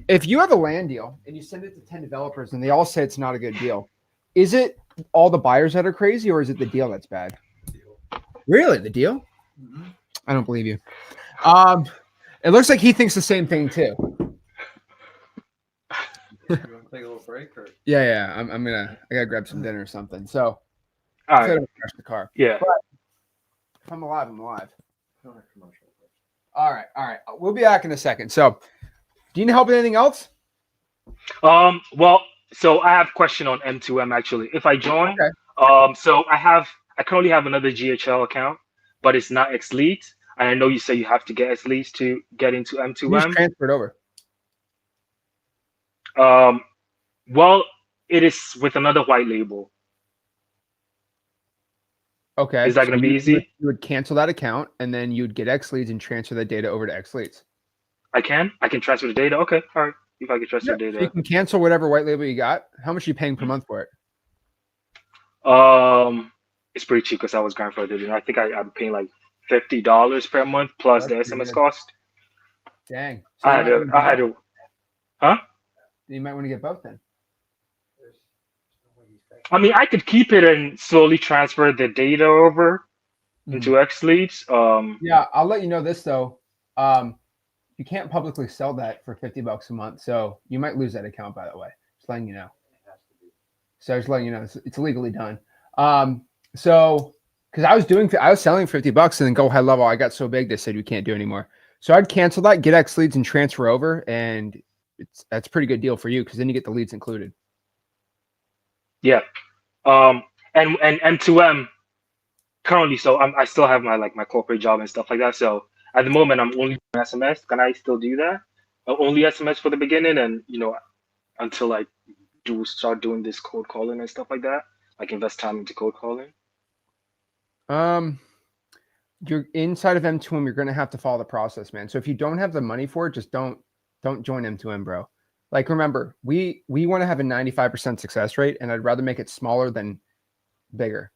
If you have a land deal and you send it to 10 developers and they all say it's not a good deal, is it all the buyers that are crazy or is it the deal that's bad? Really, the deal? Mm-hmm. I don't believe you. It looks like he thinks the same thing too. You want to take a little break? Or? Yeah. I gotta grab some dinner or something. So
All
I
right.
don't crash the car.
Yeah.
But if I'm alive, I'm alive. All right. We'll be back in a second. So, do you need help with anything else?
Well, so I have a question on M2M actually. If I join,
Okay.
so I currently have another GHL account, but it's not X Leads. And I know you say you have to get X Leads to get into
You just
M2M.
transfer it over.
Well, it is with another white label.
Okay.
Is that going to be easy?
You would cancel that account and then you'd get X Leads and transfer the data over to X Leads.
I can transfer the data. Okay, all right. If I can transfer the
So you
data,
can cancel whatever white label you got. How much are you paying per month for it?
it's pretty cheap because I was grandfathered in. I think I'm paying like $50 per month plus
That's
the
pretty
SMS
good.
cost.
Dang. So
I had to, huh?
You might want to get both then.
I mean, I could keep it and slowly transfer the data over into X Leads.
Yeah, I'll let you know this though. You can't publicly sell that for $50 a month, so you might lose that account. By the way, just letting you know. So just letting you know, it's legally done. So because I was selling $50 and then go high level, I got so big they said we can't do anymore. So I'd cancel that, get X Leads, and transfer over, and that's a pretty good deal for you because then you get the leads included.
Yeah. And M2M currently, so I still have my corporate job and stuff like that. So at the moment, I'm only doing SMS. Can I still do that? Only SMS for the beginning, and until I start doing this cold calling and stuff like that, like invest time into cold calling.
You're inside of M2M. You're going to have to follow the process, man. So if you don't have the money for it, just don't join M2M, bro. Like, remember, we want to have a 95% success rate, and I'd rather make it smaller than bigger.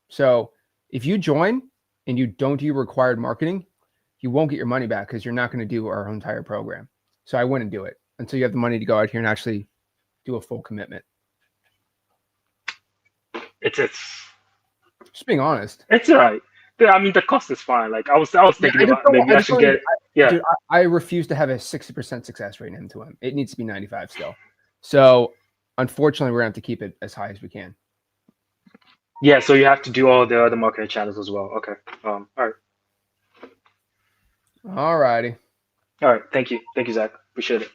So if you join and you don't do required marketing, you won't get your money back because you're not going to do our entire program. So I wouldn't do it until you have the money to go out here and actually do a full commitment.
It's
just being honest.
It's all right. Yeah, I mean the cost is fine. Like I was thinking
I just
about
don't,
maybe I should get. Yeah.
dude, I refuse to have a 60% success rate in M2M. It needs to be 95 still. So unfortunately, we're going to have to keep it as high as we can.
Yeah, so you have to do all the other marketing channels as well. Okay. All right.
All righty.
All right. Thank you, Zach. Appreciate it.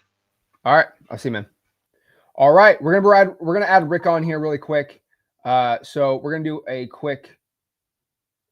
All right. I'll see you, man. All right. We're gonna add Rick on here really quick. So we're gonna do a quick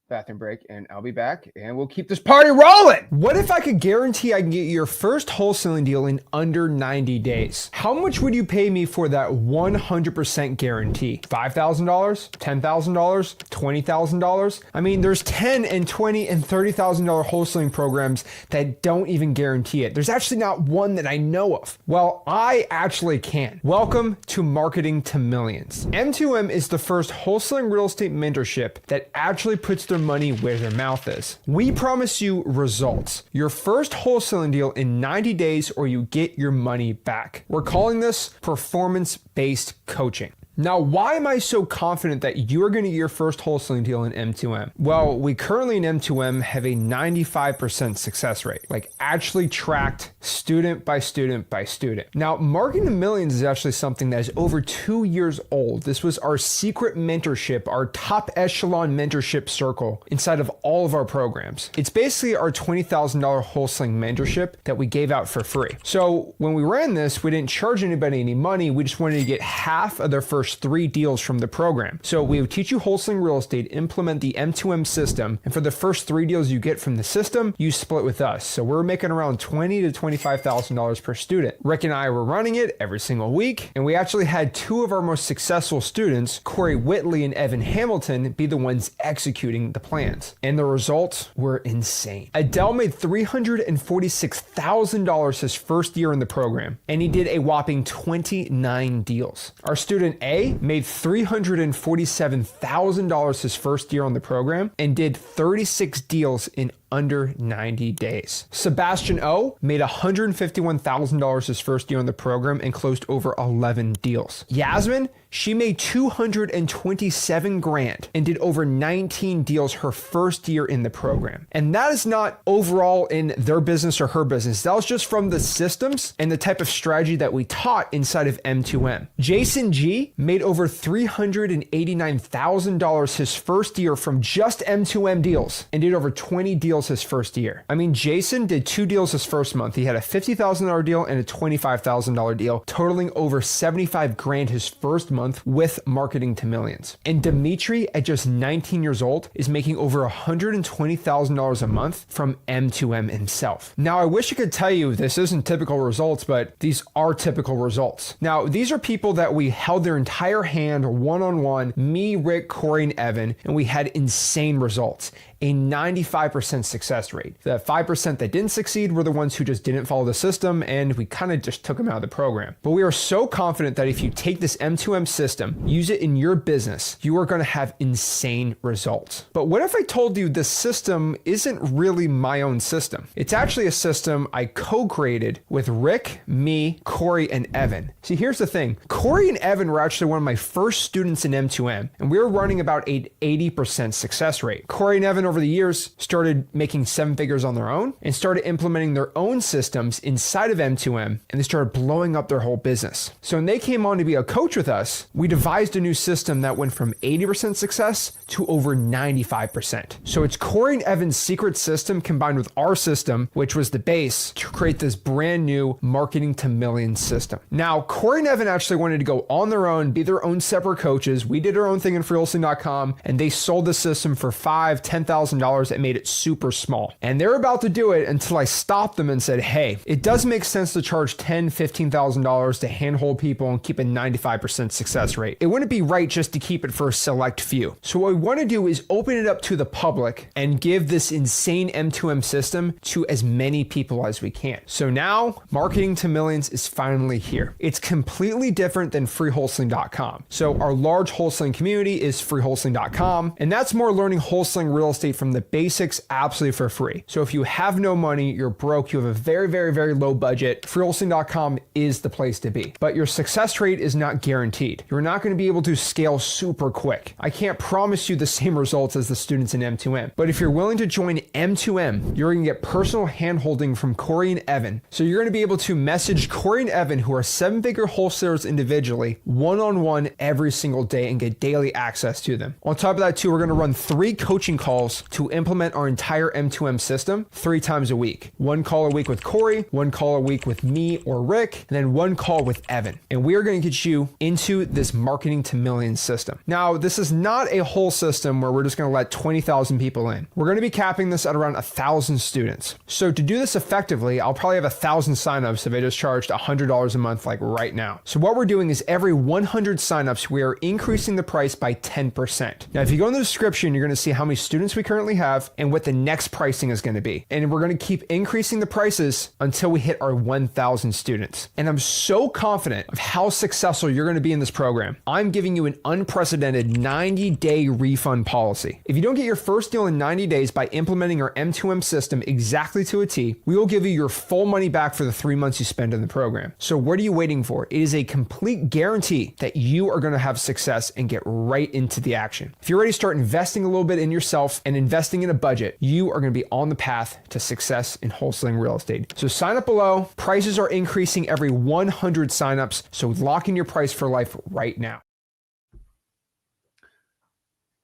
bathroom break, and I'll be back, and we'll keep this party rolling. What if I could guarantee I can get your first wholesaling deal in under 90 days? How much would you pay me for that 100% guarantee? $5,000? $10,000? $20,000? I mean, there's $10 and $20 and $30,000 wholesaling programs that don't even guarantee it. There's actually not one that I know of. Well, I actually can. Welcome to Marketing to Millions. M2M is the first wholesaling real estate mentorship that actually puts their money where their mouth is. We promise you results. Your first wholesaling deal in 90 days or you get your money back. We're calling this performance-based coaching. Now, why am I so confident that you're going to get your first wholesaling deal in M2M? Well, we currently in M2M have a 95% success rate, like actually tracked student by student by student. Now, Marketing to Millions is actually something that is over 2 years old. This was our secret mentorship, our top echelon mentorship circle inside of all of our programs. It's basically our $20,000 wholesaling mentorship that we gave out for free. So when we ran this, we didn't charge anybody any money. We just wanted to get half of their first 3 deals from the program. So we would teach you wholesaling real estate, implement the M2M system, and for the first 3 deals you get from the system, you split with us. So we're making around $20,000 to $25,000 per student. Rick and I were running it every single week, and we actually had 2 of our most successful students, Corey Whitley and Evan Hamilton, be the ones executing the plans. And the results were insane. Adele made $346,000 his first year in the program, and he did a whopping 29 deals. Our student A made $347,000 his first year on the program and did 36 deals in under 90 days. Sebastian O made $151,000 his first year on the program and closed over 11 deals. Yasmin, she made $227,000 and did over 19 deals her first year in the program. And that is not overall in their business or her business. That was just from the systems and the type of strategy that we taught inside of M2M. Jason G made over $389,000 his first year from just M2M deals and did over 20 deals his first year. I mean, Jason did 2 deals his first month. He had a $50,000 deal and a $25,000 deal, totaling over $75,000 his first month with Marketing to Millions. And Dimitri, at just 19 years old, is making over $120,000 a month from M2M himself. Now, I wish I could tell you this isn't typical results, but these are typical results. Now, these are people that we held their entire hand one-on-one, me, Rick, Corey, and Evan, and we had insane results. A 95% success rate. The 5% that didn't succeed were the ones who just didn't follow the system, and we kind of just took them out of the program. But we are so confident that if you take this M2M system, use it in your business, you are going to have insane results. But what if I told you this system isn't really my own system? It's actually a system I co-created with Rick, me, Corey, and Evan. See, here's the thing. Corey and Evan were actually one of my first students in M2M, and we were running about an 80% success rate. Corey and Evan over the years started making 7 figures on their own and started implementing their own systems inside of M2M, and they started blowing up their whole business. So when they came on to be a coach with us, we devised a new system that went from 80% success to over 95%. So it's Corey and Evan's secret system combined with our system, which was the base, to create this brand new Marketing to Millions system. Now, Corey and Evan actually wanted to go on their own, be their own separate coaches. We did our own thing in freewholesaling.com, and they sold the system for $5,000, $10,000 that made it super small. And they're about to do it until I stopped them and said, hey, it does make sense to charge $10,000, $15,000 to handhold people and keep a 95% success rate. It wouldn't be right just to keep it for a select few. So what we want to do is open it up to the public and give this insane M2M system to as many people as we can. So now Marketing to Millions is finally here. It's completely different than freewholesaling.com. So our large wholesaling community is freewholesaling.com, and that's more learning wholesaling real estate estate from the basics absolutely for free. So if you have no money, you're broke, you have a very, very, very low budget, freewheelhosting.com is the place to be. But your success rate is not guaranteed. You're not going to be able to scale super quick. I can't promise you the same results as the students in M2M. But if you're willing to join M2M, you're going to get personal handholding from Corey and Evan. So you're going to be able to message Corey and Evan, who are 7-figure wholesalers individually, one-on-one every single day and get daily access to them. On top of that too, we're going to run 3 coaching calls to implement our entire M2M system 3 times a week. 1 call a week with Corey, 1 call a week with me or Rick, and then 1 call with Evan. And we are going to get you into this marketing to millions system. Now, this is not a whole system where we're just going to let 20,000 people in. We're going to be capping this at around 1,000 students. So to do this effectively, I'll probably have 1,000 signups if I just charged $100 a month like right now. So what we're doing is every 100 signups, we are increasing the price by 10%. Now, if you go in the description, you're going to see how many students we currently have and what the next pricing is going to be. And we're going to keep increasing the prices until we hit our 1,000 students. And I'm so confident of how successful you're going to be in this program. I'm giving you an unprecedented 90-day refund policy. If you don't get your first deal in 90 days by implementing our M2M system exactly to a T, we will give you your full money back for the 3 months you spend in the program. So what are you waiting for? It is a complete guarantee that you are going to have success and get right into the action. If you're ready to start investing a little bit in yourself and investing in a budget, you are going to be on the path to success in wholesaling real estate. So sign up below. Prices are increasing every 100 signups. So lock in your price for life right now.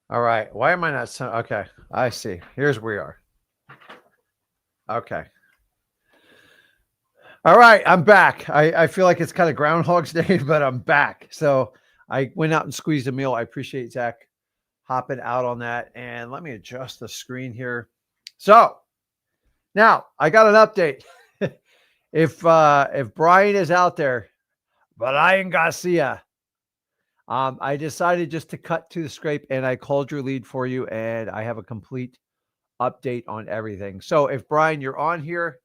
All right. Why am I not? Okay. I see. Here's where we are. Okay. All right. I'm back. I feel like it's kind of Groundhog's Day, but I'm back. So I went out and squeezed a meal. I appreciate Zach hopping out on that. And let me adjust the screen here. So now I got an update. If Brian is out there, Brian Garcia, I decided just to cut to the scrape and I called your lead for you and I have a complete update on everything. So if Brian, you're on here,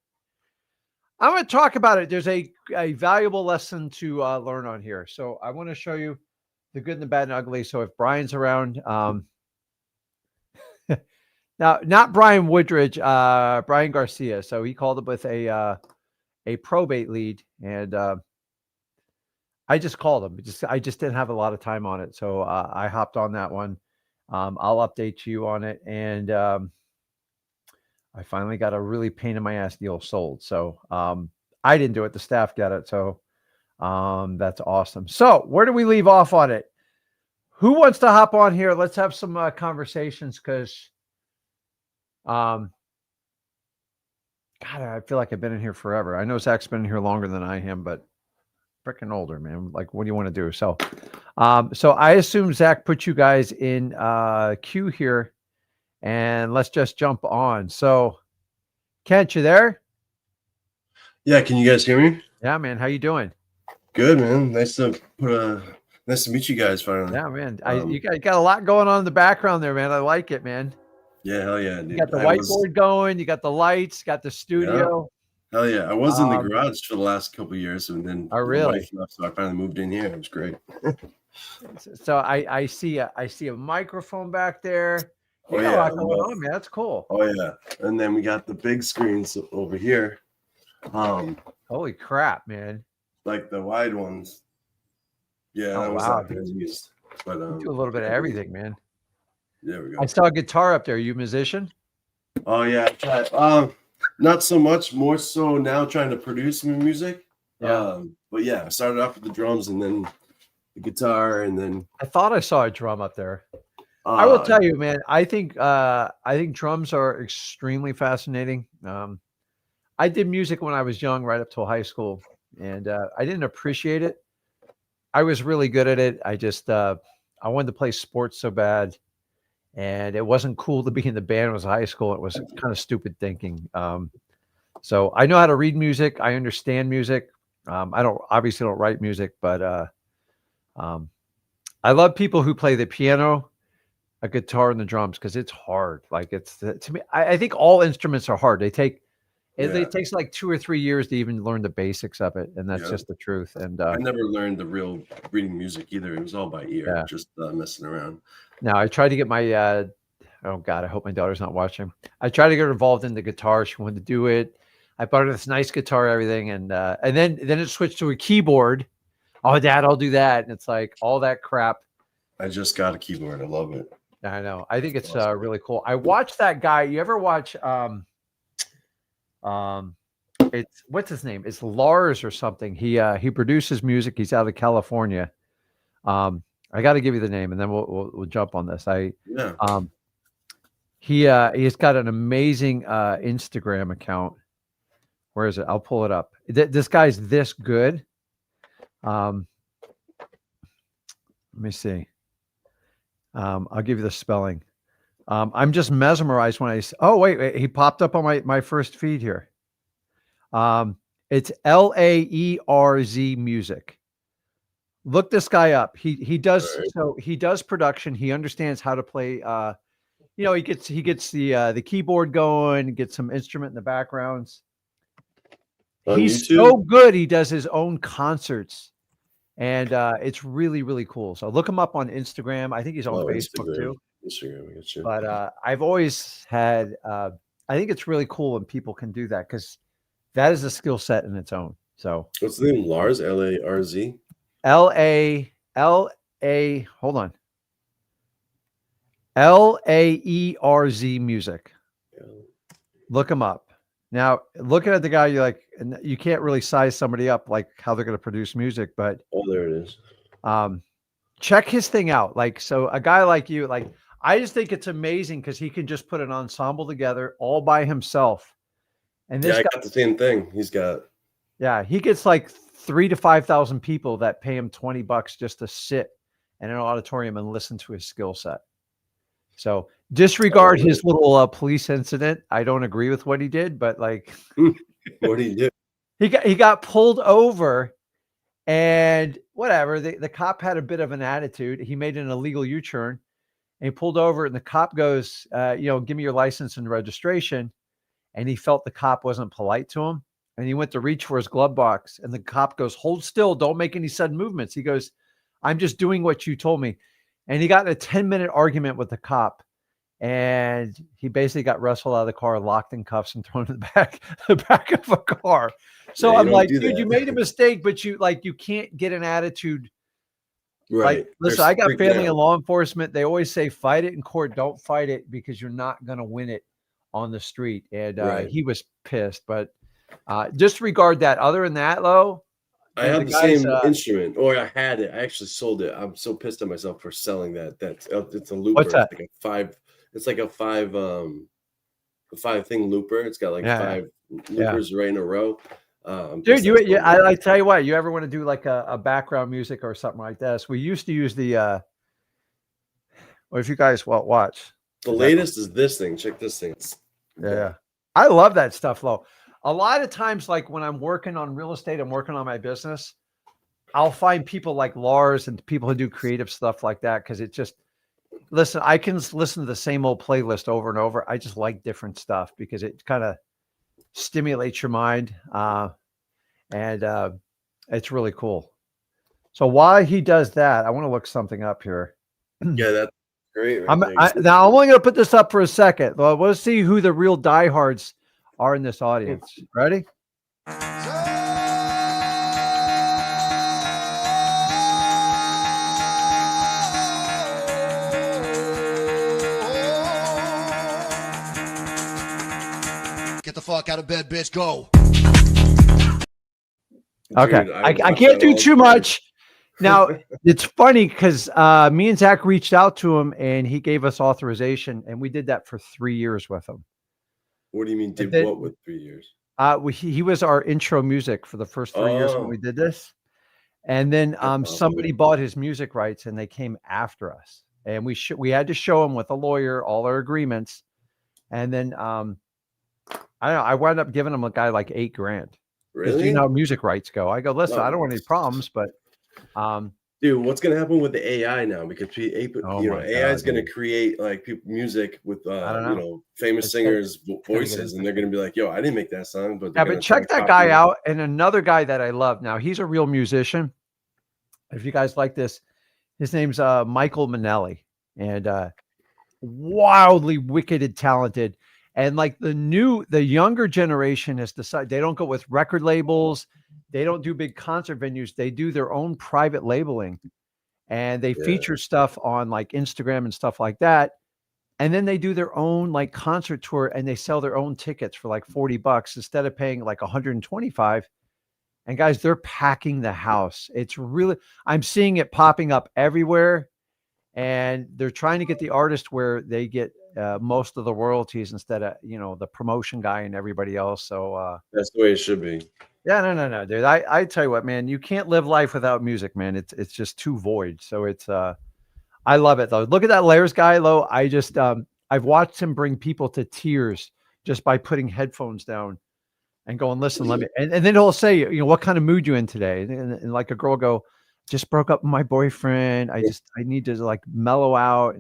I'm going to talk about it. There's a valuable lesson to learn on here. So I want to show you the good and the bad and ugly. So if Brian's around, now not Brian Woodridge, Brian Garcia. So he called up with a probate lead and I just called him. I just didn't have a lot of time on it. So I hopped on that one. I'll update you on it. And I finally got a really pain in my ass deal sold. So I didn't do it. The staff got it. So that's awesome. So where do we leave off on it? Who wants to hop on here? Let's have some conversations because God, I feel like I've been in here forever. I know Zach's been in here longer than I am, but freaking older, man. Like, what do you want to do? So, so I assume Zach put you guys in queue here, and let's just jump on. So, Kent, you there?
Yeah, can you guys hear me?
Yeah, man. How you doing?
Good, man. Nice to meet you guys finally.
Yeah, man. You got a lot going on in the background there, man. I like it, man.
Yeah, hell yeah, dude.
You got the whiteboard going. You got the lights. Got the studio.
Yeah, hell yeah. I was in the garage for the last couple of years, and then
oh, really?
my wife left, so I finally moved in here. It was great.
So I see a microphone back there.
You got a lot
going on, man. That's cool.
Oh yeah, and then we got the big screens over here.
Holy crap, man!
Like the wide ones. Yeah.
Oh, wow.
But
you do a little bit of everything, man.
There we go.
I saw a guitar up there. Are you a musician?
Oh yeah, I tried. Not so much. More so now trying to produce new music.
Yeah.
But yeah, I started off with the drums and then the guitar, and then
I thought I saw a drum up there. I will tell you, man. I think drums are extremely fascinating. I did music when I was young, right up till high school, and I didn't appreciate it. I was really good at it. I just I wanted to play sports so bad. And it wasn't cool to be in the band. It was high school. It was kind of stupid thinking. So I know how to read music. I understand music. I obviously don't write music, but I love people who play the piano, a guitar, and the drums because it's hard. Like to me, I think all instruments are hard. It takes like 2 or 3 years to even learn the basics of it, and that's just the truth. And
I never learned the real reading music either. It was all by ear, just messing around.
Now I tried to get my oh God, I hope my daughter's not watching. I tried to get her involved in the guitar. She wanted to do it. I bought her this nice guitar, everything, and then it switched to a keyboard. Oh, Dad, I'll do that. And it's like all that crap.
I just got a keyboard. I love it.
I know. I think it's
Awesome.
really cool. I watched that guy. You ever watch it's what's his name? It's Lars or something. He produces music. He's out of California. I got to give you the name, and then we'll jump on this. He's got an amazing Instagram account. Where is it? I'll pull it up. This guy's this good. Let me see. I'll give you the spelling. I'm just mesmerized when I. Oh wait, he popped up on my first feed here. It's Laerz Music. Look this guy up. He does he does production. He understands how to play. He gets the keyboard going, gets some instrument in the backgrounds. He's
YouTube?
so good. He does his own concerts, and it's really, really cool. So look him up on Instagram. I think he's on Facebook too.
Instagram, I get you.
But I've always had. I think it's really cool when people can do that because that is a skill set in its own. So
what's the name? Lars, L-A-R-Z?
L-A. Hold on. Laerz Music. Look him up. Now, looking at the guy, you're like, you can't really size somebody up like how they're going to produce music, but
there it is.
Check his thing out. Like, so a guy like you, like, I just think it's amazing because he can just put an ensemble together all by himself. And this
I got the same thing. He's got.
Yeah, he gets like 3,000 to 5,000 people that pay him $20 just to sit in an auditorium and listen to his skill set. So disregard his little police incident. I don't agree with what he did, but like,
what did he do?
He got pulled over, and whatever. The cop had a bit of an attitude. He made an illegal U-turn, and he pulled over, and the cop goes, "Give me your license and registration." And he felt the cop wasn't polite to him, and he went to reach for his glove box, and the cop goes, "Hold still, don't make any sudden movements." He goes, "I'm just doing what you told me." And he got in a 10-minute argument with the cop, and he basically got wrestled out of the car, locked in cuffs, and thrown in the back of a car. So I'm like, dude, you made a mistake, but you can't get an attitude.
Right.
Like, listen, I got family in law enforcement. They always say, fight it in court. Don't fight it because you're not going to win it on the street. And he was pissed, but disregard that. Other than that, though,
I have the same instrument, or I had it. I actually sold it. I'm so pissed at myself for selling that. It's a looper.
What's that?
It's like a five thing looper. It's got like five loopers right in a row.
Dude, I tell you what, you ever want to do like a background music or something like this? We used to use the well, if you guys watch.
The latest is this thing. Check this thing.
Yeah. I love that stuff, though. A lot of times, like when I'm working on real estate, I'm working on my business, I'll find people like Lars and people who do creative stuff like that. Cause it just, listen, I can listen to the same old playlist over and over. I just like different stuff because it kind of stimulates your mind. And it's really cool. So while he does that, I want to look something up here.
Yeah, that's great.
Now I'm only going to put this up for a second. Well, we'll see who the real diehards are in this audience. Ready?
Get the fuck out of bed, bitch. Go.
Okay.
Dude,
I can't do too much. Now, it's funny because me and Zach reached out to him and he gave us authorization, and we did that for 3 years with him.
What do you mean, what with 3 years?
He was our intro music for the first 3 years when we did this. And then somebody bought his music rights and they came after us. And we had to show him with a lawyer all our agreements. And then I don't know, I wound up giving him a guy like $8,000.
Really?
You know how music rights go. I go, listen, I don't want any problems, but
dude, what's gonna happen with the AI now? Because AI is gonna create like music with famous singers' voices, and they're gonna be like, "Yo, I didn't make that song." But
check that guy out. And another guy that I love now, he's a real musician. If you guys like this, his name's Michael Manelli, and wildly wicked and talented. And like the younger generation has decided they don't go with record labels. They don't do big concert venues. They do their own private labeling, and they feature stuff on like Instagram and stuff like that. And then they do their own like concert tour, and they sell their own tickets for like $40 instead of paying like 125. And guys, they're packing the house. It's really, I'm seeing it popping up everywhere. And they're trying to get the artist where they get most of the royalties instead of, the promotion guy and everybody else. So
that's the way it should be.
Yeah, no, dude. I tell you what, man, you can't live life without music, man. It's just too void. So it's I love it though. Look at that layers guy, Lo. I just I've watched him bring people to tears just by putting headphones down and going, listen, let me, and then he'll say, what kind of mood you in today? And like a girl go, just broke up with my boyfriend. I need to like mellow out,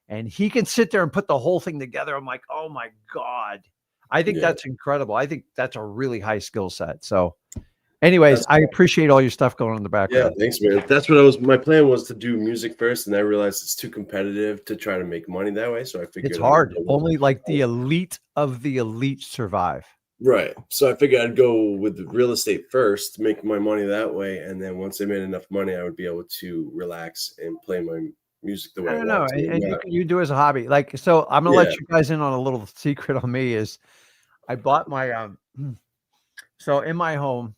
and he can sit there and put the whole thing together. I'm like, oh my God. I think that's incredible. I think that's a really high skill set. So anyways, I appreciate all your stuff going on in the background.
Yeah, thanks, man. That's what my plan was to do music first, and I realized it's too competitive to try to make money that way. So I figured
it's hard. Only like the elite of the elite survive.
Right. So I figured I'd go with the real estate first, make my money that way, and then once I made enough money, I would be able to relax and play my music the way I want
know.
to.
And you do as a hobby. Like, so I'm gonna let you guys in on a little secret on me is I bought my so in my home,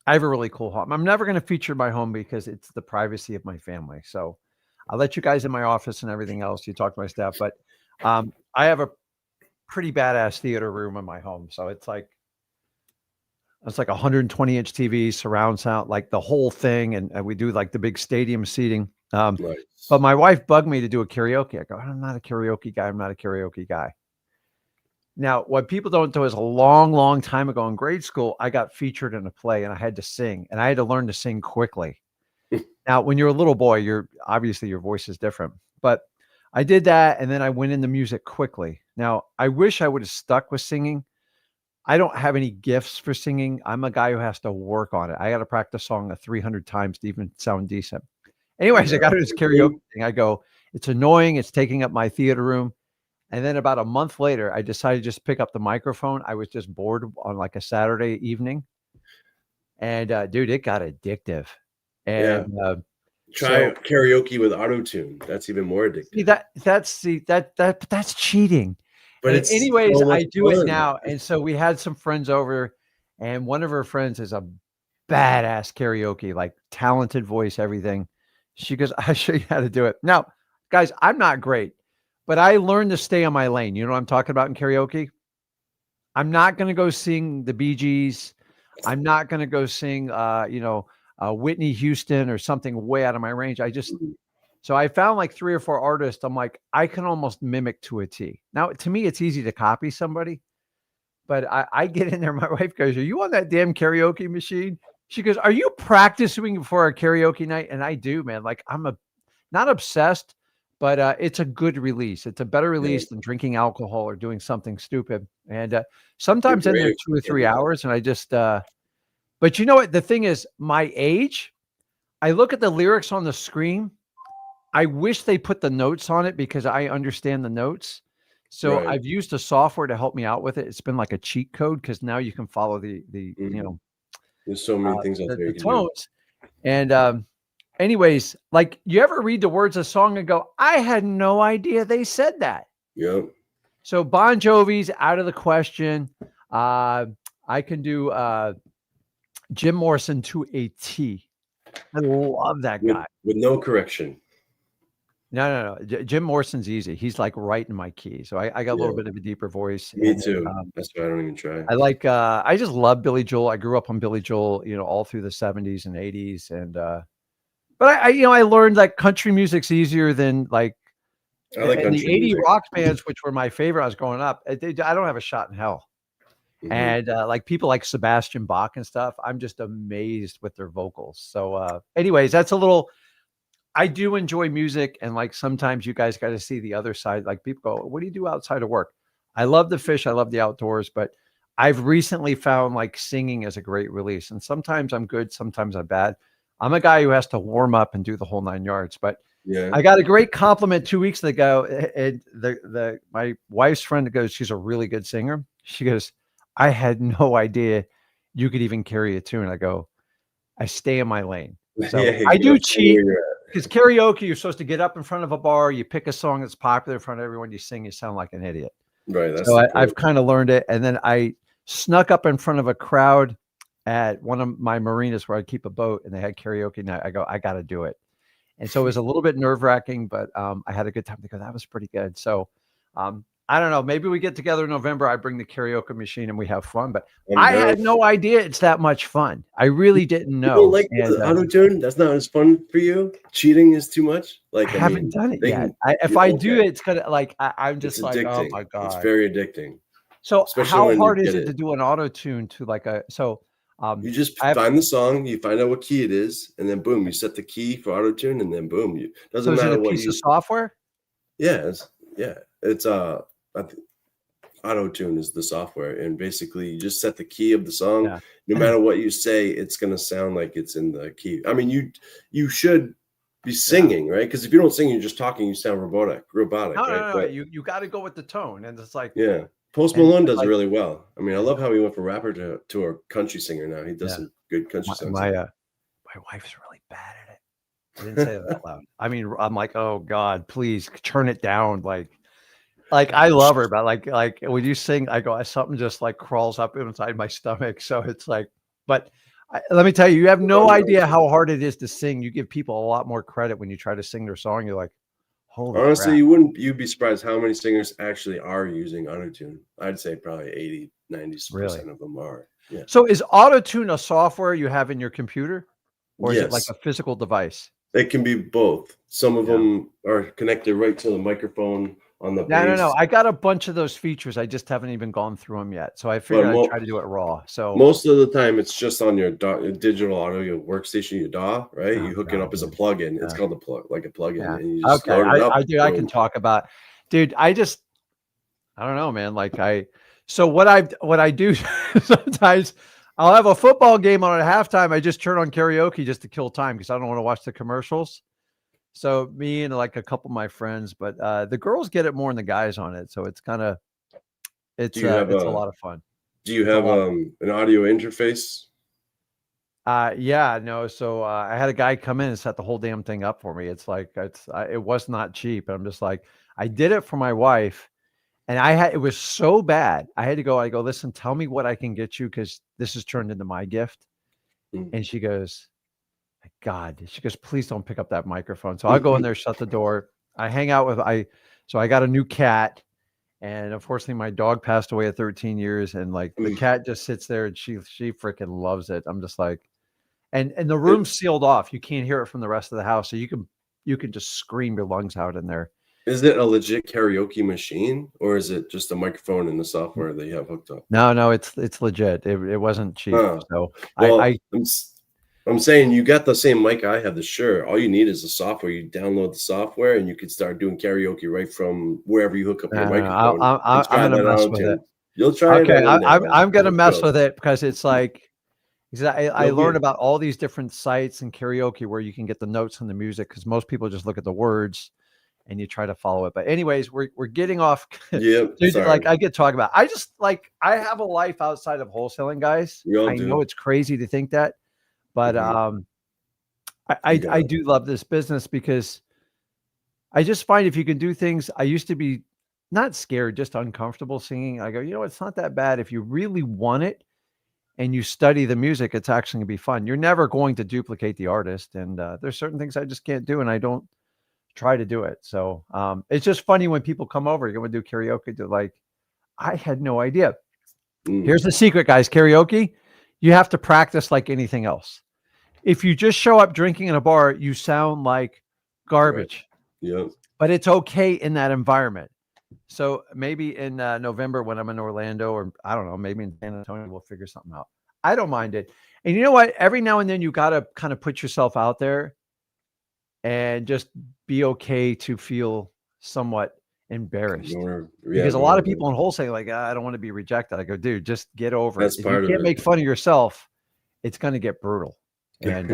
I have a really cool home. I'm never going to feature my home because it's the privacy of my family. So I'll let you guys in my office and everything else. You talk to my staff, but I have a pretty badass theater room in my home. So it's like 120-inch TV, surround sound, like the whole thing. And we do like the big stadium seating.
Nice.
But my wife bugged me to do a karaoke. I go, I'm not a karaoke guy. I'm not a karaoke guy. Now, what people don't know is a long, long time ago in grade school, I got featured in a play and I had to sing, and I had to learn to sing quickly. Now, when you're a little boy, obviously your voice is different, but I did that. And then I went into music quickly. Now, I wish I would have stuck with singing. I don't have any gifts for singing. I'm a guy who has to work on it. I got to practice song 300 times to even sound decent. Anyways, I got to this karaoke thing. I go, it's annoying. It's taking up my theater room. And then about a month later, I decided to just pick up the microphone. I was just bored on like a Saturday evening. And dude, it got addictive. And
try karaoke with auto-tune. That's even more addictive.
See, that's cheating. But anyways, I do it now. And so we had some friends over, and one of her friends is a badass karaoke, like talented voice, everything. She goes, I'll show you how to do it. Now, guys, I'm not great. But I learned to stay on my lane. You know what I'm talking about in karaoke? I'm not going to go sing the Bee Gees. I'm not going to go sing, Whitney Houston or something way out of my range. So I found like 3 or 4 artists. I'm like, I can almost mimic to a T. Now, to me, it's easy to copy somebody. But I get in there. My wife goes, are you on that damn karaoke machine? She goes, are you practicing for a karaoke night? And I do, man. Like I'm not obsessed. But it's a good release. It's a better release than drinking alcohol or doing something stupid. And sometimes in there 2 or 3 hours, and I just. But you know what? The thing is, my age. I look at the lyrics on the screen. I wish they put the notes on it because I understand the notes. So I've used a software to help me out with it. It's been like a cheat code because now you can follow the
There's so many things out there.
The tones. And anyways, like you ever read the words of a song and go, I had no idea they said that.
Yep.
So Bon Jovi's out of the question. I can do Jim Morrison to a T. I love that guy.
With no correction.
No. Jim Morrison's easy. He's like right in my key. So I got a little bit of a deeper voice.
Me too. That's why I don't even try.
I just love Billy Joel. I grew up on Billy Joel, all through the 70s and 80s. And but I learned that country music's easier than like
I like
the 80
music.
rock bands, which were my favorite. I was growing up. I don't have a shot in hell. Mm-hmm. And like people like Sebastian Bach and stuff, I'm just amazed with their vocals. So anyways, that's a little, I do enjoy music. And like, sometimes you guys got to see the other side. Like people go, what do you do outside of work? I love the fish. I love the outdoors, but I've recently found like singing is a great release. And sometimes I'm good. Sometimes I'm bad. I'm a guy who has to warm up and do the whole 9 yards, but
Yeah.
I got a great compliment 2 weeks ago, and my wife's friend goes, she's a really good singer. She goes, I had no idea you could even carry a tune. I go, I stay in my lane. So
Yeah,
I
you
do
know,
cheat
where you're
because karaoke, you're supposed to get up in front of a bar, you pick a song that's popular in front of everyone, you sing, you sound like an idiot.
at. Right. That's
So
the
I've
point.
kind of learned it. And then I snuck up in front of a crowd at one of my marinas where I keep a boat, and they had karaoke night. I go, I got to do it. And so it was a little bit nerve wracking, but I had a good time because that was pretty good. So I don't know. Maybe we get together in November. I bring the karaoke machine and we have fun. But I had no idea it's that much fun. I really didn't
You
know.
don't like
And
the auto tune? That's not as fun for you. Cheating is too much. Like
I haven't done it yet. If
you-
I do,
okay.
it's gonna like I'm just
It's
like, oh
addicting.
my
It's
god.
very addicting.
So
Especially
how
when you
hard is
get
it to
it.
do an auto tune to like a so?
You just
I have,
find the song, you find out what key it is, and then boom, you set the key for auto tune, and then boom, you
so
doesn't
is it
matter
a
what
piece
you.
of software?
Yeah, it's auto tune is the software, and basically you just set the key of the song.
Yeah.
No matter what you say, it's gonna sound like it's in the key. I mean, you should be singing, right? Because if you don't sing, you're just talking. You sound robotic,
No,
right?
no.
But
You got to go with the tone, and it's like
yeah, Post
and
Malone does
like
really well. I mean, I love how he went from rapper to a country singer now. He does some good country songs.
my wife's really bad at it. I didn't say that out loud. I mean, I'm like, oh God, please turn it down. Like I love her, but like when you sing, I go, something just like crawls up inside my stomach. So it's like, but let me tell you, you have no idea how hard it is to sing. You give people a lot more credit when you try to sing their song. You're like, holy
Honestly,
crap.
you'd be surprised how many singers actually are using autotune. I'd say probably 80-90% of them are. Yeah.
So is autotune a software you have in your computer, or is it like
Yes.
a physical device?
It can be both. Some of them are connected right to the microphone on the bass.
No. I got a bunch of those features. I just haven't even gone through them yet. So I figured I'd try to do it raw. So
most of the time, it's just on your digital audio workstation, your DAW, right? You hook it up as a plugin. It's called a plugin, and you just load it up.
I can talk about, dude. I don't know, man. So what I do sometimes, I'll have a football game on at halftime. I just turn on karaoke just to kill time because I don't want to watch the commercials. So me and like a couple of my friends, but the girls get it more than the guys on it. So it's kind of it's a lot of fun.
Do you have an audio interface?
Yeah, no. So I had a guy come in and set the whole damn thing up for me. It's like it was not cheap. I'm just like, I did it for my wife, and it was so bad. I had to go. I go, listen, tell me what I can get you because this has turned into my gift. And she goes, my God. She goes, please don't pick up that microphone. So I'll go in there, shut the door. I hang out so I got a new cat. And unfortunately, my dog passed away at 13 years. And like the cat just sits there and she freaking loves it. I'm just like, and the room's sealed off. You can't hear it from the rest of the house. So you can just scream your lungs out in there. Is
it a legit karaoke machine, or is it just a microphone and the software that you have hooked up?
No, it's legit. It wasn't cheap. So
I'm saying you got the same mic I have. All you need is the software. You download the software and you can start doing karaoke right from wherever you hook up your microphone.
I'm gonna mess with it.
You'll try it.
Okay, I'm gonna mess with it because it's like. I learned about all these different sites and karaoke where you can get the notes and the music because most people just look at the words and you try to follow it. But anyways, we're getting off.
Yeah,
like I get talking about. I have a life outside of wholesaling, guys. I know it's crazy to think that, but I do love this business because I just find if you can do things. I used to be not scared, just uncomfortable singing. I go, it's not that bad if you really want it. And you study the music, it's actually gonna be fun. You're never going to duplicate the artist. And there's certain things I just can't do, and I don't try to do it. So it's just funny when people come over, you're gonna do karaoke. They're like, I had no idea. Here's the secret, guys. Karaoke, you have to practice like anything else. If you just show up drinking in a bar, you sound like garbage.
Right. Yeah.
But it's okay in that environment. So maybe in November when I'm in Orlando, or I don't know, maybe in San Antonio, we'll figure something out. I don't mind it. And you know what? Every now and then you got to kind of put yourself out there and just be okay to feel somewhat embarrassed. Because a lot of people in wholesale like, I don't want to be rejected. I go, dude, just get over it. If you can't make fun of yourself, it's going to get brutal. And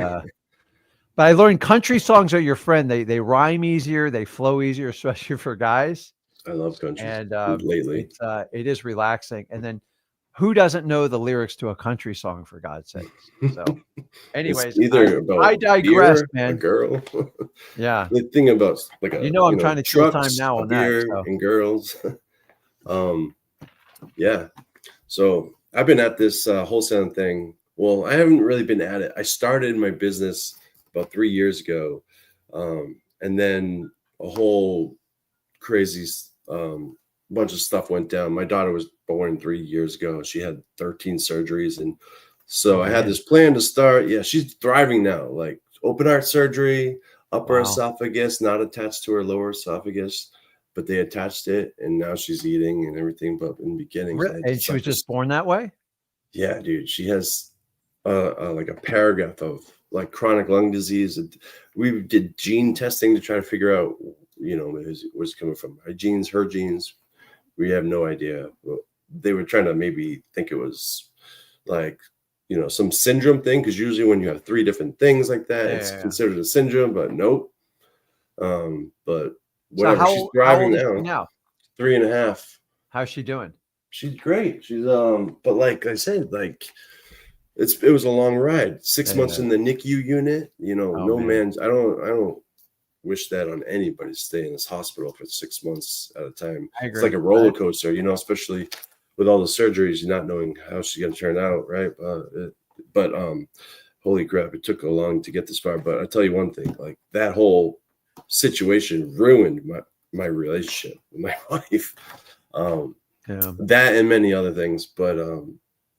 But I learned country songs are your friend. They rhyme easier, they flow easier, especially for guys.
I love country.
And
lately,
it is relaxing. And then, who doesn't know the lyrics to a country song, for God's sakes? So, anyways,
either about
I digress,
beer,
man.
A girl.
Yeah,
The thing about like a
I'm trying to kill time
trucks,
now
a
on
beer,
that. So.
and girls. Yeah. So I've been at this wholesaling thing. Well, I haven't really been at it. I started my business about 3 years ago, and then a whole crazy bunch of stuff went down. My daughter was born 3 years ago. She had 13 surgeries, and so I had this plan to start. Yeah, she's thriving now. Like open heart surgery, upper esophagus, not attached to her lower esophagus, but they attached it, and now she's eating and everything. But in the beginning,
And she was just born that way?
Yeah, dude. She has like a paragraph of like chronic lung disease. We did gene testing to try to figure out, where's coming from. My genes, her genes. We have no idea. They were trying to maybe think it was like, some syndrome thing, because usually when you have 3 different things like that, it's considered a syndrome, but nope. But whatever.
So
she's thriving
now.
3.5.
How's she doing?
She's great. She's but like I said, like it was a long ride. 6 months in the NICU unit. Man. I don't wish that on anybody, stay in this hospital for 6 months at a time. It's like a roller coaster, especially with all the surgeries, not knowing how she's gonna turn out, right? But holy crap, it took a long to get this far. But I tell you one thing, like that whole situation ruined my relationship with my wife. That and many other things. But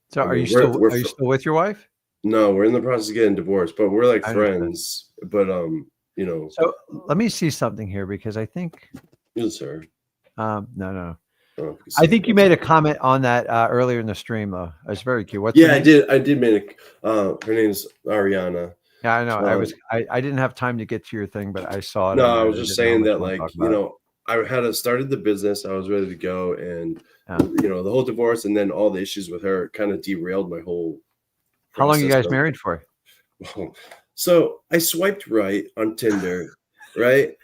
so are you still with your wife?
No, we're in the process of getting divorced, but we're like friends. But
So let me see something here, because I think
yes, sir.
No. I think you made a comment on that earlier in the stream, though. It's very cute. What's
I did make her name's Ariana.
Yeah, I know. I didn't have time to get to your thing, but I saw it.
No, I was just saying that, like, I started the business, I was ready to go, and the whole divorce and then all the issues with her kind of derailed my whole process.
How long are you guys married for?
So I swiped right on Tinder, right?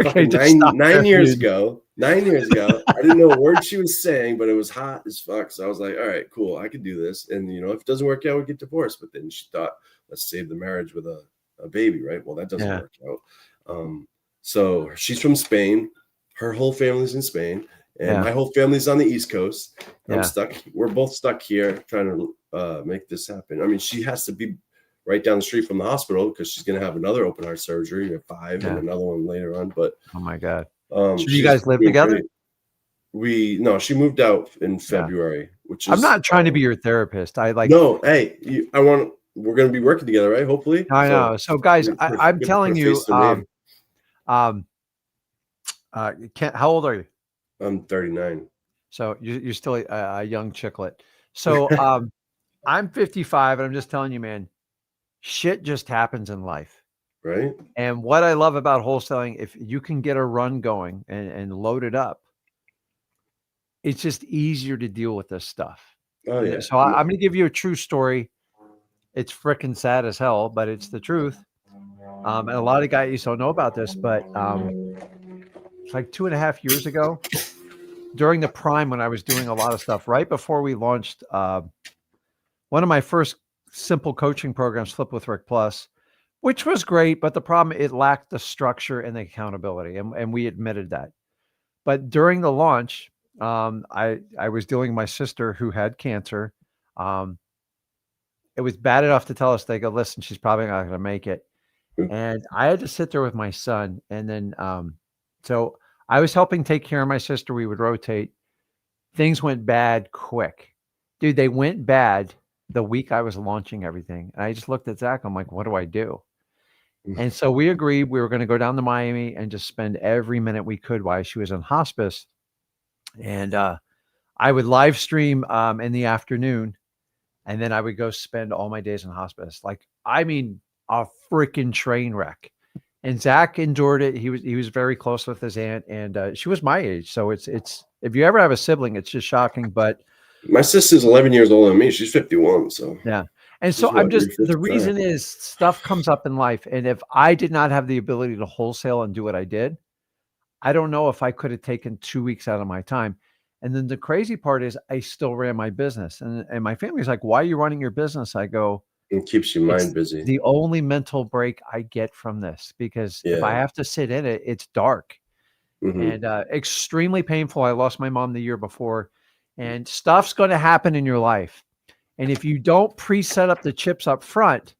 Okay,
9 years ago. 9 years ago, I didn't know a word she was saying, but it was hot as fuck. So I was like, all right, cool, I could do this. And if it doesn't work out, we get divorced. But then she thought, let's save the marriage with a baby, right? Well, that doesn't work out. So she's from Spain. Her whole family's in Spain, and my whole family's on the East Coast. I'm stuck. We're both stuck here trying to make this happen. I mean, she has to be right down the street from the hospital because she's going to have another open heart surgery at 5 and another one later on. But
oh my God. So you guys live together?
No, she moved out in February, which is,
I'm not trying to be your therapist. Hey,
we're going to be working together, right? Hopefully.
I know. So guys, I'm telling you, Kent, how old are you?
I'm 39.
So you're still a young chicklet. So I'm 55, and I'm just telling you, man, shit just happens in life.
Right.
And what I love about wholesaling, if you can get a run going and load it up, it's just easier to deal with this stuff.
Oh, yeah.
So I'm going to give you a true story. It's freaking sad as hell, but it's the truth. And a lot of guys don't know about this, but it's like 2.5 years ago, during the prime when I was doing a lot of stuff, right before we launched one of my first simple coaching programs, Flip with Rick Plus, which was great, but the problem, it lacked the structure and the accountability, and we admitted that. But during the launch, I was dealing with my sister who had cancer. It was bad enough to tell us, they go, listen, she's probably not going to make it. And I had to sit there with my son. And then, so I was helping take care of my sister. We would rotate. Things went bad quick. Dude, they went bad the week I was launching everything. And I just looked at Zach. I'm like, what do I do? And so we agreed we were going to go down to Miami and just spend every minute we could while she was in hospice. And I would live stream in the afternoon, and then I would go spend all my days in hospice. Like, I mean, a freaking train wreck. And Zach endured it. He was very close with his aunt, and she was my age. So it's if you ever have a sibling, it's just shocking. But
my sister's 11 years older than me. She's 51. So
yeah. And so
what,
I'm just,
your
the
fifth
reason
time?
is stuff comes up in life. And if I did not have the ability to wholesale and do what I did, I don't know if I could have taken 2 weeks out of my time. And then the crazy part is I still ran my business. And my family's like, why are you running your business? I go,
It keeps your
it's
mind busy.
the only mental break I get from this, because if I
Yeah.
have to sit in it, it's dark
Mhm.
and extremely painful. I lost my mom the year before, and stuff's going to happen in your life. And if you don't pre-set up the chips up front,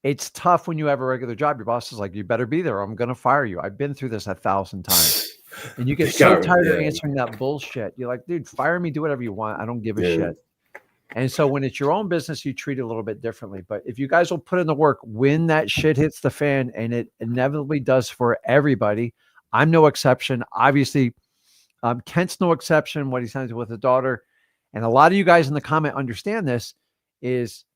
it's tough when you have a regular job. Your boss is like, you better be there, or I'm going to fire you. I've been through this 1,000 times. And you get so tired of answering that bullshit. You're like, dude, fire me, do whatever you want. I don't give a shit. And so when it's your own business, you treat it a little bit differently. But if you guys will put in the work, when that shit hits the fan, and it inevitably does for everybody, I'm no exception. Obviously, Kent's no exception. What he signs with his daughter. And a lot of you guys in the comment understand this, is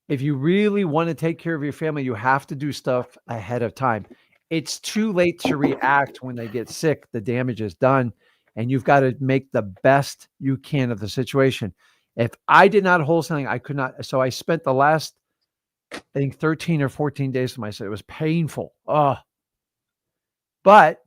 if you really want to take care of your family, you have to do stuff ahead of time. It's too late to react when they get sick. The damage is done, and you've got to make the best you can of the situation. If I did not wholesaling, I could not. So I spent the last, I think, 13 or 14 days with myself. It was painful. But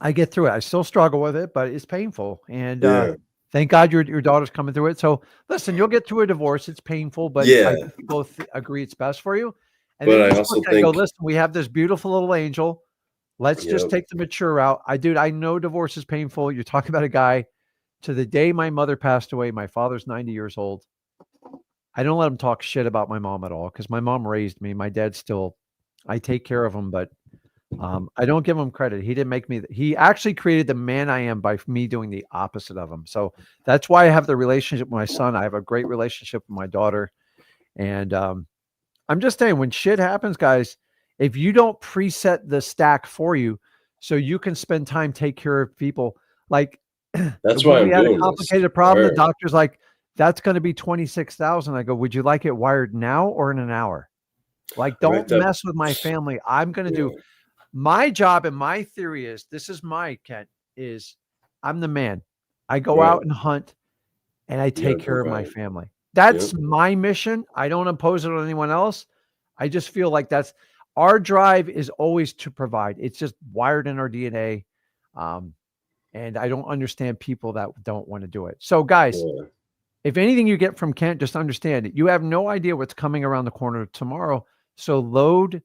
I get through it. I still struggle with it, but it's painful. And thank God your daughter's coming through it. So listen, you'll get through a divorce. It's painful, but I think we both agree it's best for you. And
But
then
I
just
also
look at it and go,
think,
listen, we have this beautiful little angel. Let's just take the mature route. I know divorce is painful. You're talking about a guy, to the day my mother passed away, my father's 90 years old. I don't let him talk shit about my mom at all, because my mom raised me. My dad still, I take care of him, but I don't give him credit. He didn't make me. He actually created the man I am by me doing the opposite of him. So that's why I have the relationship with my son. I have a great relationship with my daughter. And I'm just saying, when shit happens, guys, if you don't preset the stack for you so you can spend time, take care of people, like
that's why
when we
I'm
had a
doing this.
complicated problem, the doctor's like, that's going to be 26,000. I go, would you like it wired now or in an hour? Like, don't mess with my family. I'm going to do my job. And my theory is, this is my Kent, is I'm the man. I go out and hunt, and I take care of my family. That's my mission. I don't impose it on anyone else. I just feel like that's our drive, is always to provide. It's just wired in our DNA. And I don't understand people that don't want to do it. So guys, if anything you get from Kent, just understand it. You have no idea what's coming around the corner tomorrow. So load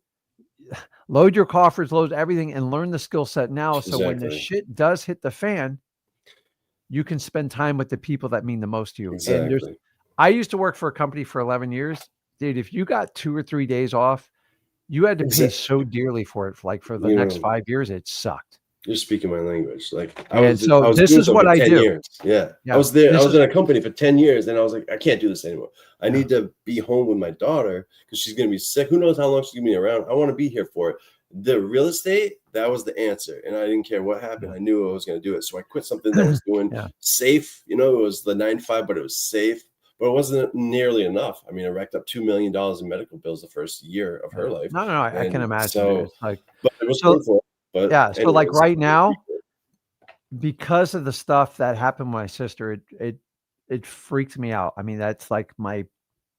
your coffers, load everything, and learn the skill set now. So when the shit does hit the fan, you can spend time with the people that mean the most to you. And I used to work for a company for 11 years. Dude, if you got 2 or 3 days off, you had to pay so dearly for it. Like for the next 5 years, it sucked.
You're speaking my language. Like
I was doing so for 10
years. Yeah. I was there. I was in a company for 10 years, and I was like, I can't do this anymore. I need to be home with my daughter because she's going to be sick. Who knows how long she's going to be around? I want to be here for it. The real estate, that was the answer. And I didn't care what happened. I knew I was going to do it. So I quit something that was doing safe. You know, it was the 9 to 5, but it was safe. But it wasn't nearly enough. I mean, I racked up $2 million in medical bills the first year of her life.
No, I can imagine.
So,
it's like,
but it was painful. But
so anyways, like right now, because of the stuff that happened with my sister, it freaked me out. I mean, that's like my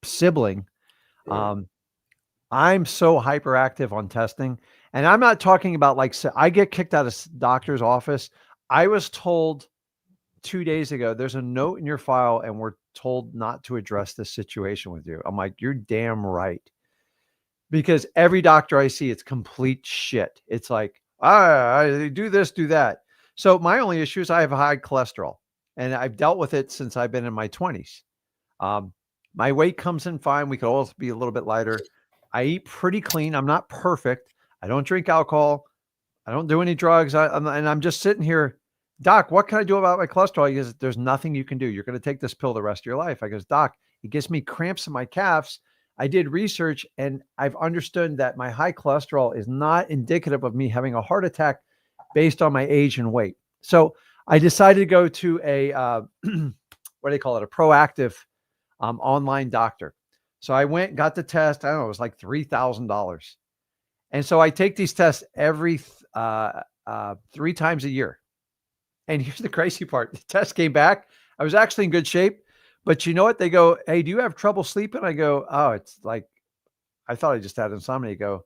sibling. I'm so hyperactive on testing, and I'm not talking about like, I get kicked out of doctor's office. I was told 2 days ago, there's a note in your file, and we're told not to address this situation with you. I'm like, you're damn right. Because every doctor I see, it's complete shit. It's like, I do this, do that. So my only issue is I have high cholesterol, and I've dealt with it since I've been in my 20s. My weight comes in fine. We could always be a little bit lighter. I eat pretty clean. I'm not perfect. I don't drink alcohol. I don't do any drugs. And I'm just sitting here, Doc, what can I do about my cholesterol? He goes, there's nothing you can do. You're going to take this pill the rest of your life. I goes, Doc, it gives me cramps in my calves. I did research, and I've understood that my high cholesterol is not indicative of me having a heart attack based on my age and weight. So I decided to go to a, what do they call it? A proactive online doctor. So I went, got the test. I don't know, it was like $3,000. And so I take these tests every 3 times a year. And here's the crazy part. The test came back. I was actually in good shape, But you know what? They go, hey, do you have trouble sleeping? I go, oh, it's like, I thought I just had insomnia. They go,